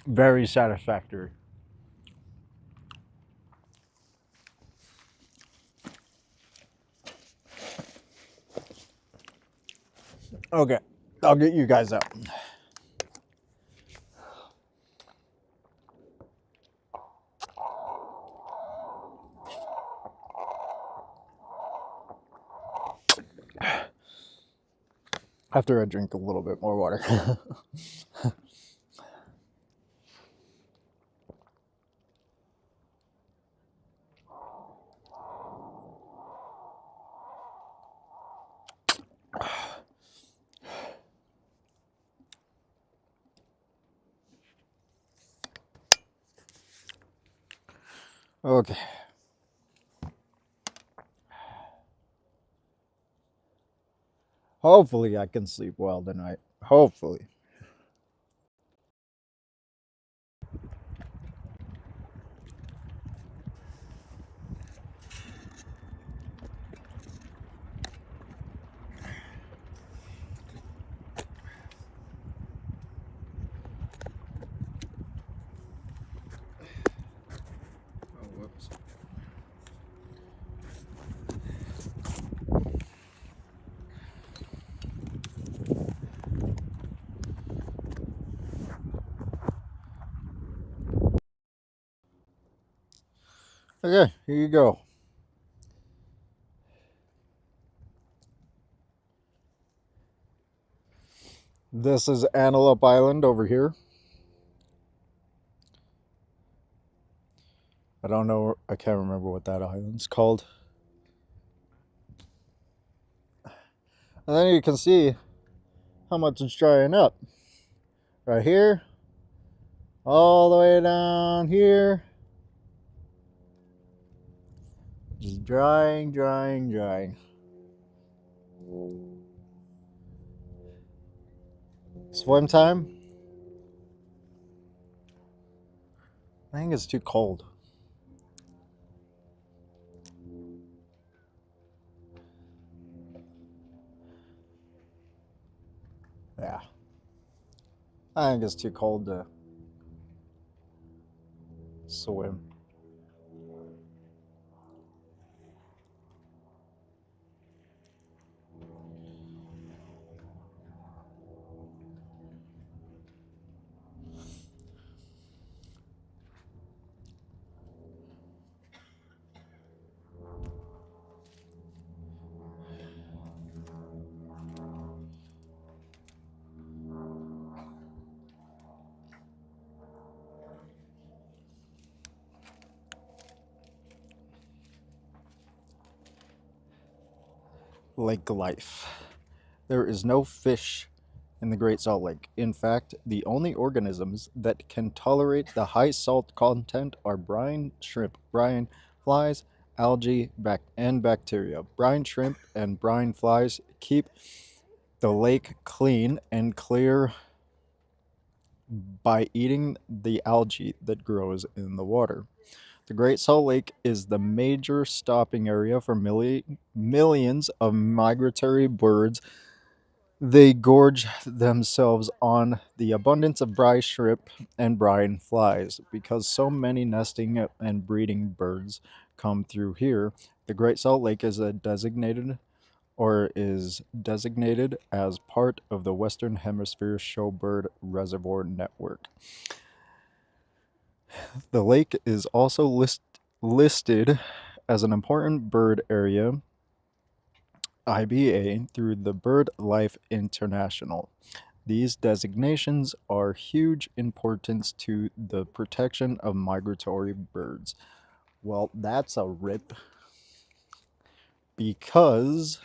very satisfactory. Okay, I'll get you guys out. After I drink a little bit more water. Okay. Hopefully I can sleep well tonight. Hopefully. Okay, here you go. This is Antelope Island over here. I don't know, I can't remember what that island's called. And then you can see how much it's drying up. Right here, all the way down here. Just drying, drying, drying. Swim time? I think it's too cold. Yeah. I think it's too cold to swim. Lake life. There is no fish in the Great Salt Lake. In fact, the only organisms that can tolerate the high salt content are brine shrimp, brine flies, algae, and bacteria. Brine shrimp and brine flies keep the lake clean and clear by eating the algae that grows in the water. The Great Salt Lake is the major stopping area for millions of migratory birds. They gorge themselves on the abundance of brine shrimp and brine flies. Because so many nesting and breeding birds come through here, the Great Salt Lake is designated as part of the Western Hemisphere Showbird Reservoir Network. The lake is also listed as an important bird area IBA through the BirdLife International. These designations are huge importance to the protection of migratory birds. Well, that's a rip because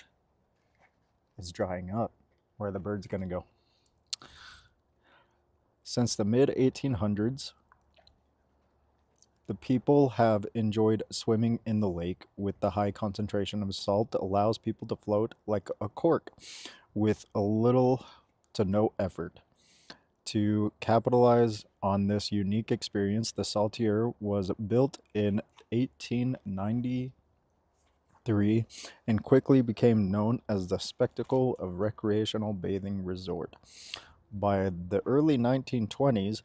it's drying up. Where are the birds going to go? Since the mid 1800s, the people have enjoyed swimming in the lake with the high concentration of salt that allows people to float like a cork with a little to no effort. To capitalize on this unique experience, the Saltier was built in 1893 and quickly became known as the spectacle of recreational bathing resort. By the early 1920s,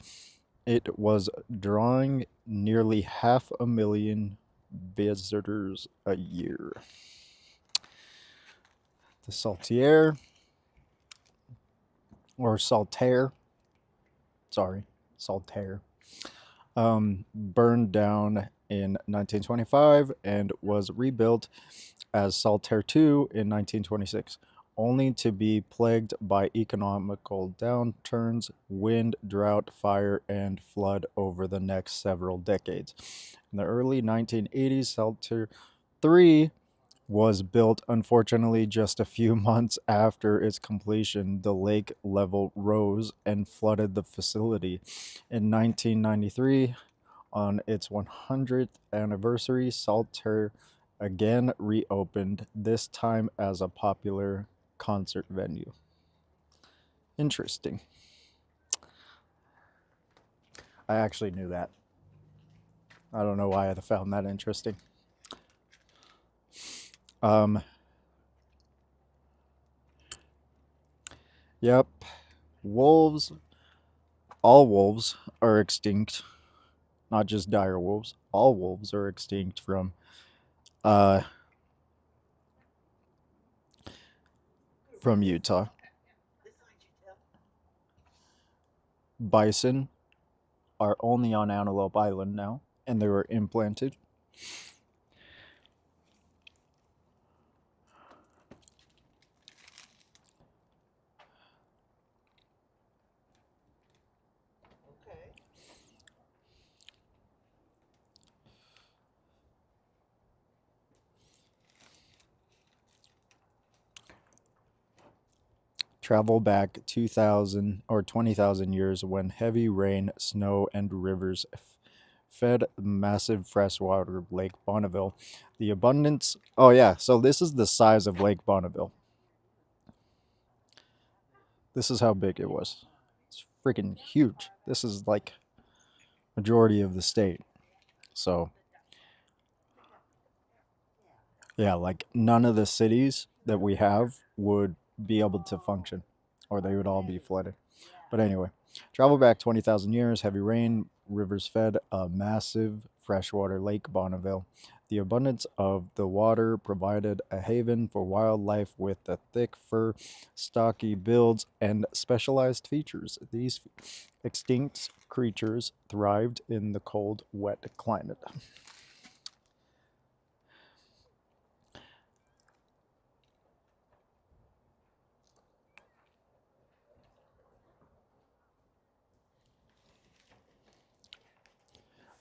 it was drawing nearly 500,000 visitors a year. The Saltier, or Saltaire, Saltaire, burned down in 1925 and was rebuilt as Saltaire II in 1926, only to be plagued by economical downturns, wind, drought, fire, and flood over the next several decades. In the early 1980s, Saltaire III was built. Unfortunately, just a few months after its completion, the lake level rose and flooded the facility. In 1993, on its 100th anniversary, Saltaire again reopened, this time as a popular concert venue. Interesting. I actually knew that. I don't know why I found that interesting. Yep. Wolves, all wolves are extinct. Not just dire wolves. All wolves are extinct from Utah. Bison are only on Antelope Island now, and they were implanted Okay. Travel back 2,000 or 20,000 years when heavy rain, snow, and rivers fed the massive freshwater Lake Bonneville. The abundance. Oh, yeah. So this is the size of Lake Bonneville. This is how big it was. It's freaking huge. This is like majority of the state. So, yeah, like none of the cities that we have would be able to function or they would all be flooded. But anyway, travel back 20,000 years, heavy rain, rivers fed a massive freshwater Lake Bonneville. The abundance of the water provided a haven for wildlife with the thick fur, stocky builds, and specialized features. These extinct creatures thrived in the cold, wet climate.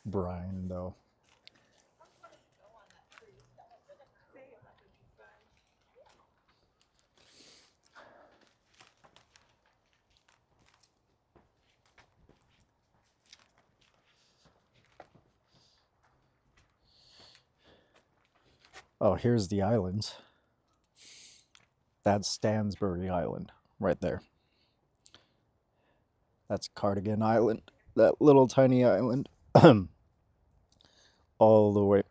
Brian, though. Oh, here's the islands. That's Stansbury Island right there. That's Cardigan Island. That little tiny island. All the way.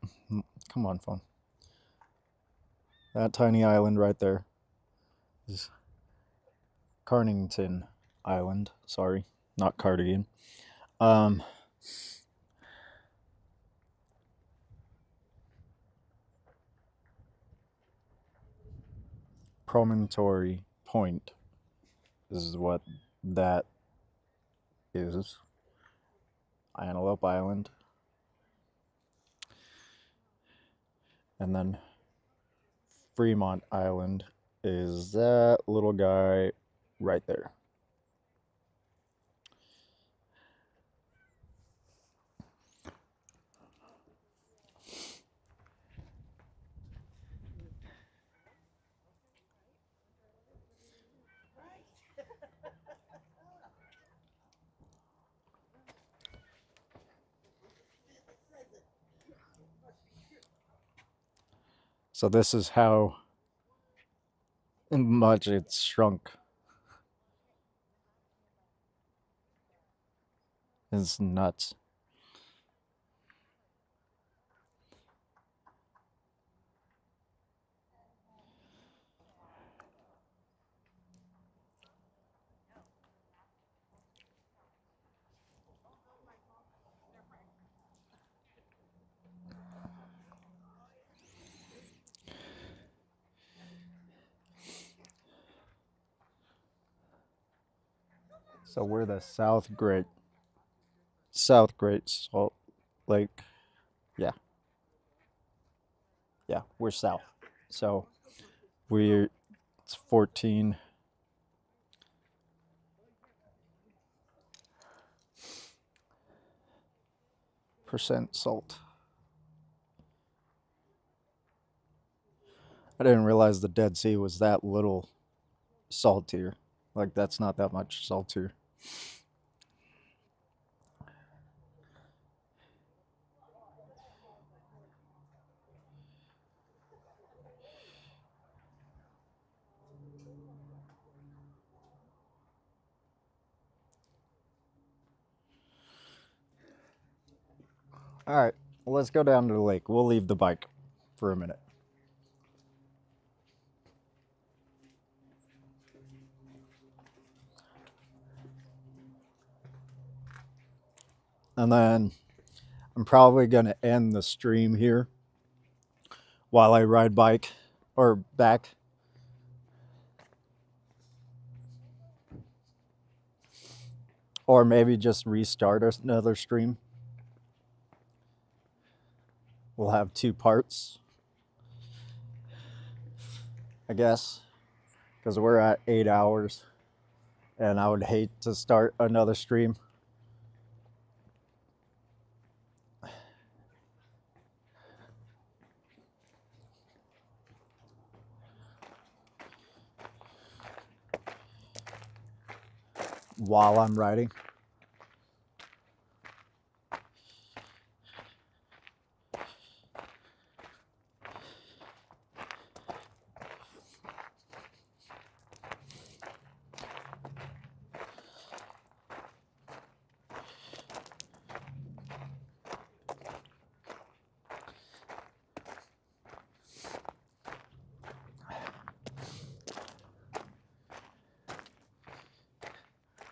Come on, phone. That tiny island right there is Carnington Island. Sorry, not Cardigan. Um, Promontory Point is what that is. Antelope Island. And then Fremont Island is that little guy right there. So this is how much it's shrunk. It's nuts. So we're the South Great Salt Lake. Yeah, yeah, we're south. So we're it's 14% salt. I didn't realize the Dead Sea was that little saltier. Like that's not that much saltier. All right, well, let's go down to the lake. We'll leave the bike for a minute. And then I'm probably going to end the stream here while I ride bike or back. Or maybe just restart another stream. we'll have 2 parts, I guess, because we're at 8 hours, and I would hate to start another stream. While I'm writing.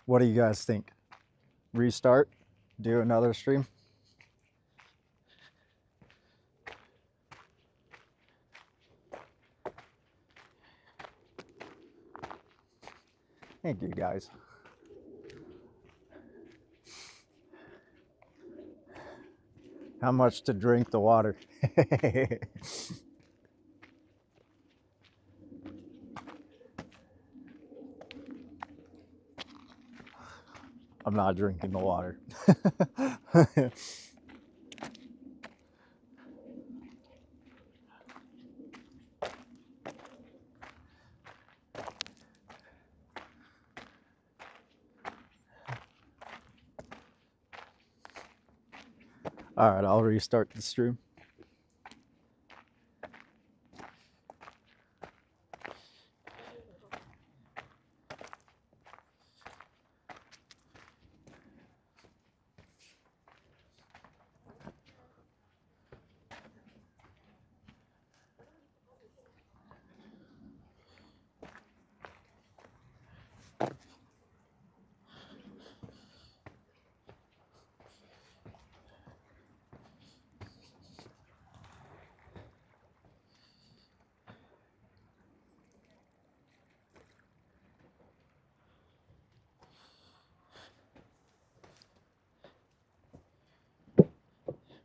What do you guys think? Restart? Do another stream? Thank you guys. How much to drink the water? I'm not drinking the water. All right, I'll restart the stream.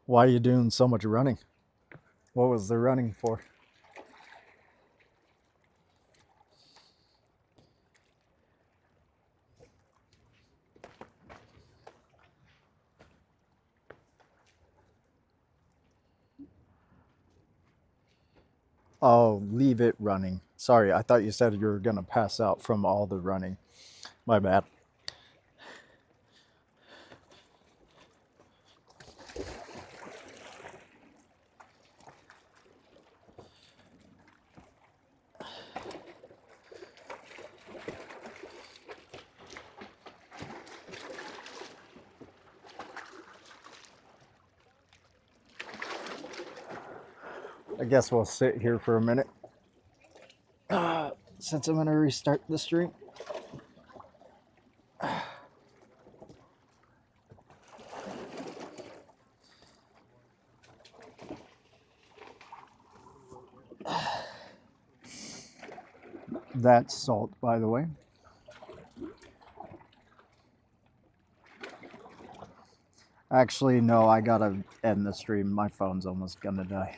Why are you doing so much running? What was the running for? Oh, leave it running. Sorry, I thought you said you were gonna pass out from all the running. My bad. I guess we'll sit here for a minute. Since I'm gonna restart the stream. That's salt, by the way. Actually, no, I gotta end the stream. My phone's almost gonna die.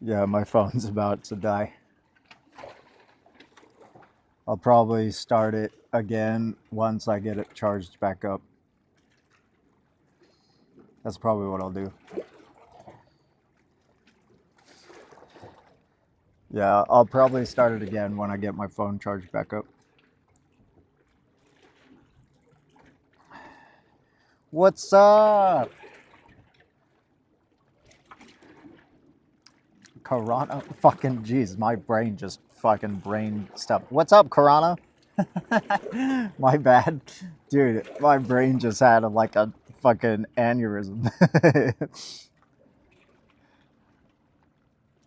Yeah, my phone's about to die. I'll probably start it again once I get it charged back up. That's probably what I'll do. Yeah, I'll probably start it again when I get my phone charged back up. What's up? Karana? Fucking jeez, my brain just fucking brain stuff. What's up, Karana? My bad. Dude, my brain just had like a fucking aneurysm.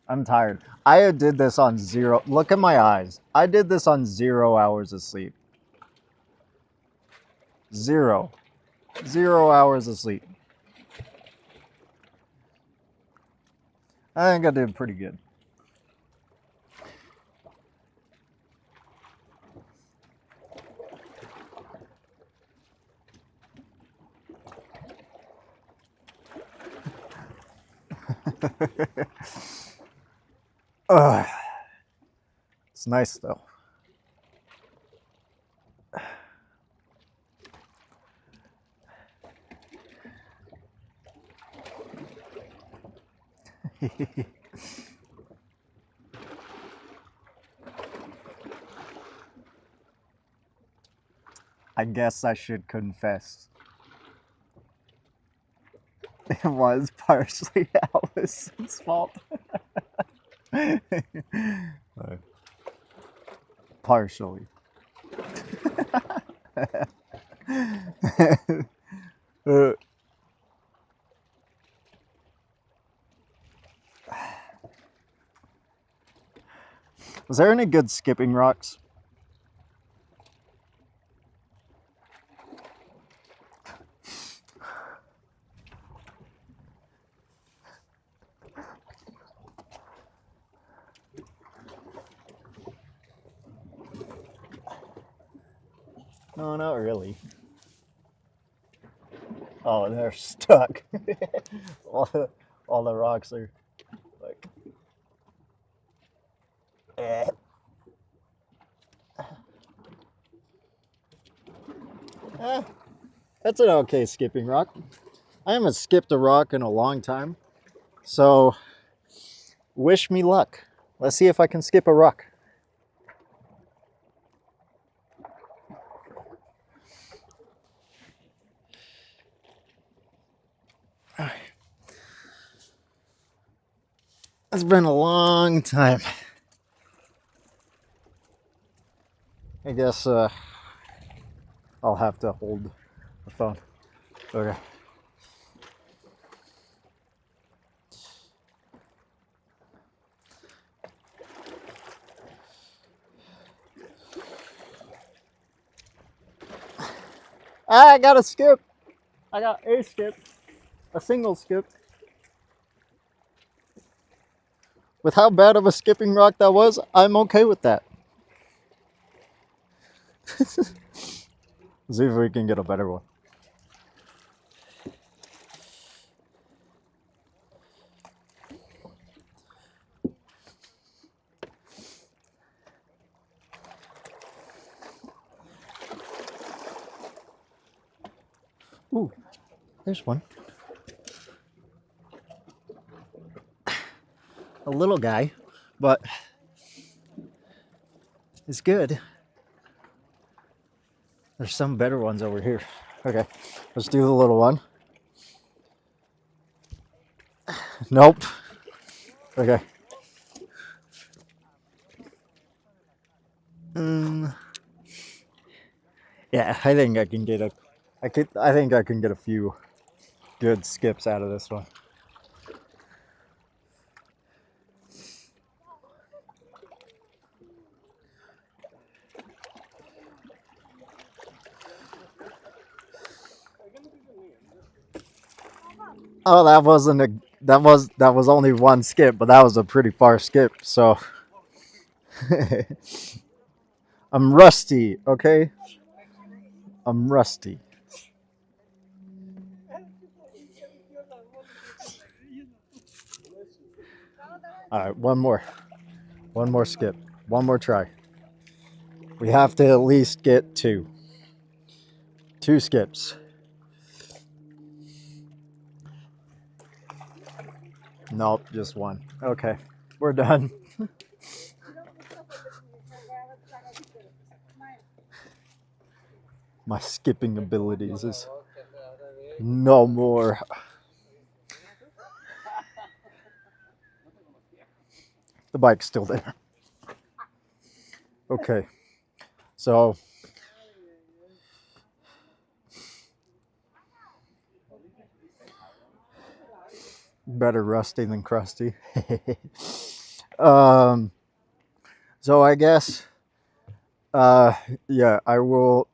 I'm tired. I did this on 0. Look at my eyes. I did this on 0 hours of sleep. 0. 0 hours of sleep. I think I did pretty good. It's nice though. I guess I should confess. It was partially Allison's fault. Partially. Uh, Was there any good skipping rocks? No, not really. Oh, they're stuck. all the rocks are like. Eh. That's an okay skipping rock. I haven't skipped a rock in a long time, so wish me luck. Let's see if I can skip a rock. It's been a long time. I guess I'll have to hold the phone. Okay. I got a skip. I got a skip. A single skip. With how bad of a skipping rock that was, I'm okay with that. See if we can get a better one. Ooh, there's one. A little guy, but it's good. There's some better ones over here. Okay, let's do the little one. Nope. Okay. Yeah, I think I can get a. I think I can get a few good skips out of this one. Oh, that wasn't a. That was only one skip, but that was a pretty far skip. So I'm rusty. Okay, I'm rusty. All right, one more skip, one more try. We have to at least get two skips. Nope, just one. Okay, we're done. My skipping abilities is no more. The bike's still there. Okay, so better rusty than crusty. So I guess, yeah, I will.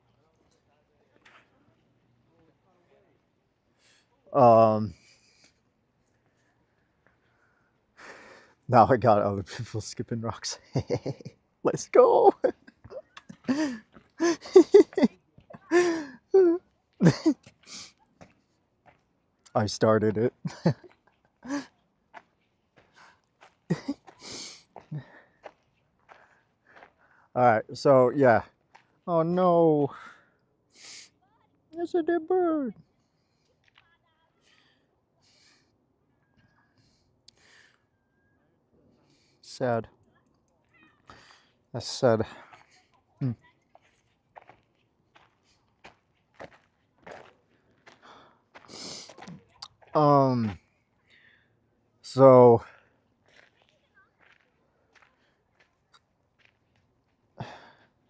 Now I got other people skipping rocks. Let's go. I started it. Alright, so yeah. Oh no. It's a dead bird. Sad. That's sad. Hmm. So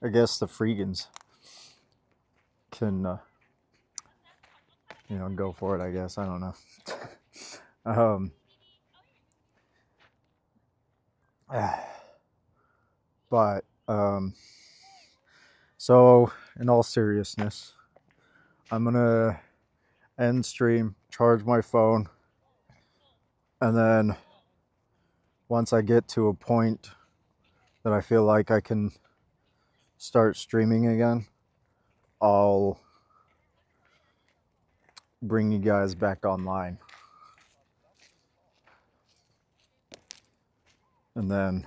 I guess the Freegans can, go for it. I guess I don't know. um, but so in all seriousness, I'm gonna end stream, charge my phone, and then once I get to a point that I feel like I can start streaming again, I'll bring you guys back online. And then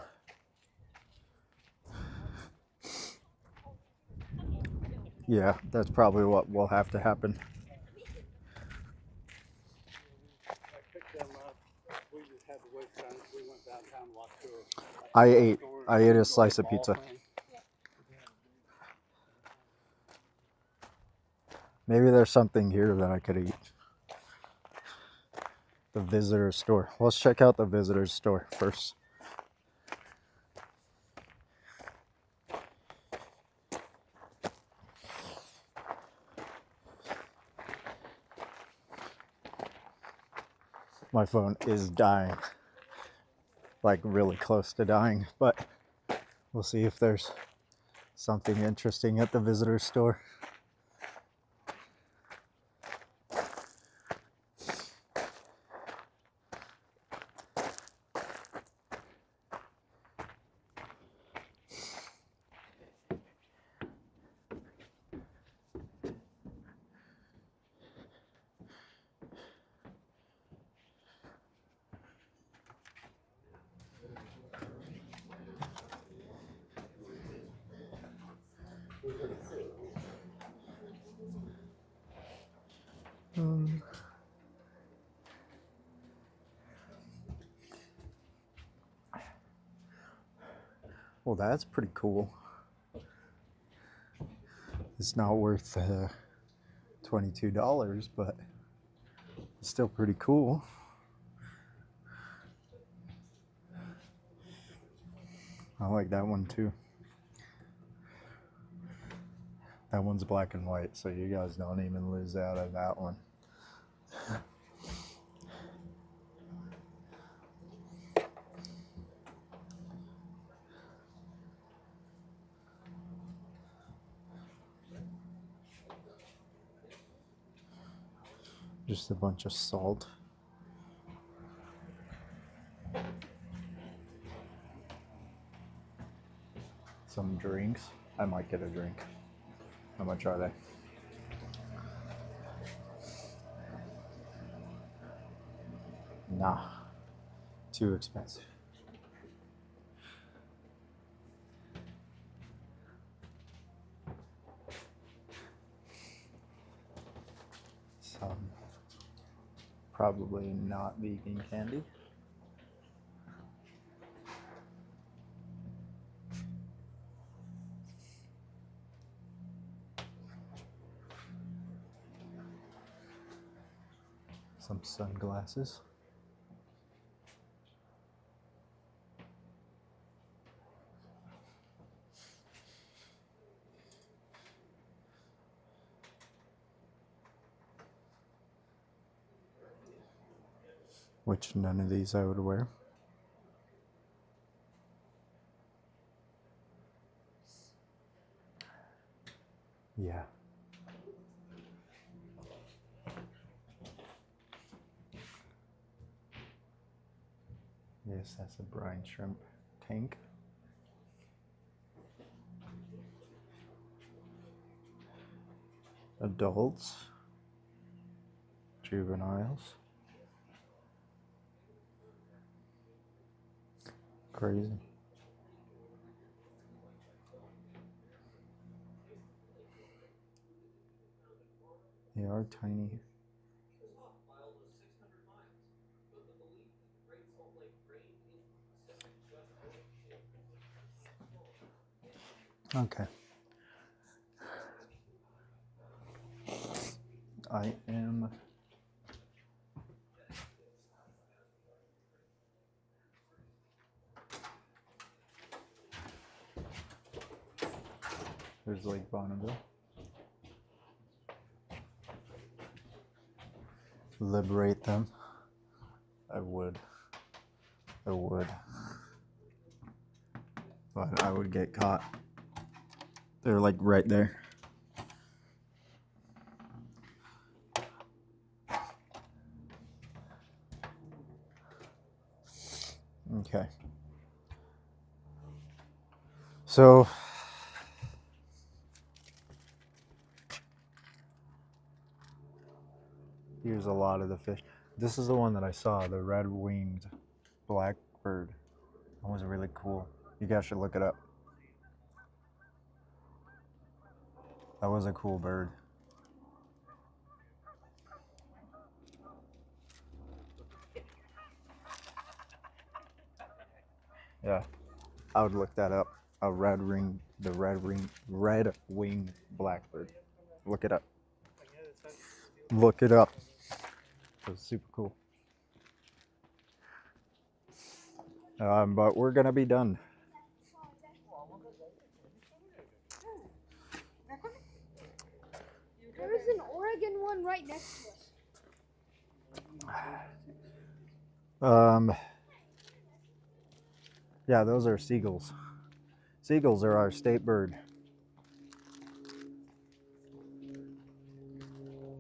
yeah, that's probably what will have to happen. I picked them up. We just had to wait times. We went downtown, walked to I ate a slice of pizza. Maybe there's something here that I could eat. The visitor store. Let's check out the visitor store first. My phone is dying. Like really close to dying, but we'll see if there's something interesting at the visitor store. Well, that's pretty cool. It's not worth $22, but it's still pretty cool. I like that one too. That one's black and white, so you guys don't even lose out on that one. Just a bunch of salt. Some drinks. I might get a drink. How much are they? Nah, too expensive. Some probably not vegan candy. Some sunglasses. Which none of these I would wear. Yeah. Yes, that's a brine shrimp tank. Adults. Juveniles. Crazy. They are tiny. Okay. I am There's Lake Bonneville. Liberate them. I would. But I would get caught. They're like right there. Okay. So here's a lot of the fish. This is the one that I saw, the red-winged blackbird. That was really cool. You guys should look it up. That was a cool bird. Yeah, I would look that up. A red-winged blackbird. Look it up. Look it up. It was super cool. But we're gonna be done. There is an Oregon one right next to us. Yeah, those are seagulls. Seagulls are our state bird.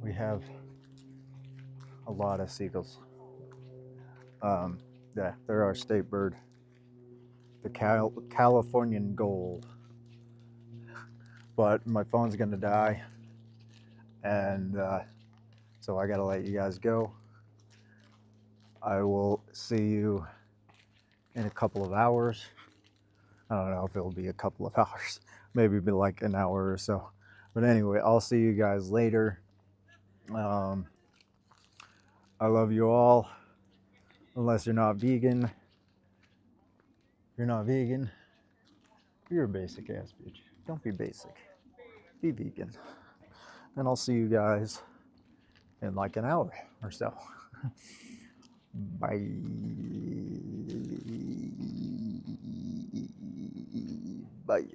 We have a lot of seagulls. Yeah, they're our state bird. The Californian gold. But my phone's gonna die, and so I gotta let you guys go. I will see you in a couple of hours. I don't know if it'll be a couple of hours, maybe be like an hour or so. But anyway, I'll see you guys later. I love you all, unless you're not vegan. If you're not vegan, you're a basic ass bitch. Don't be basic. Be vegan. And I'll see you guys in like an hour or so. Bye. Bye.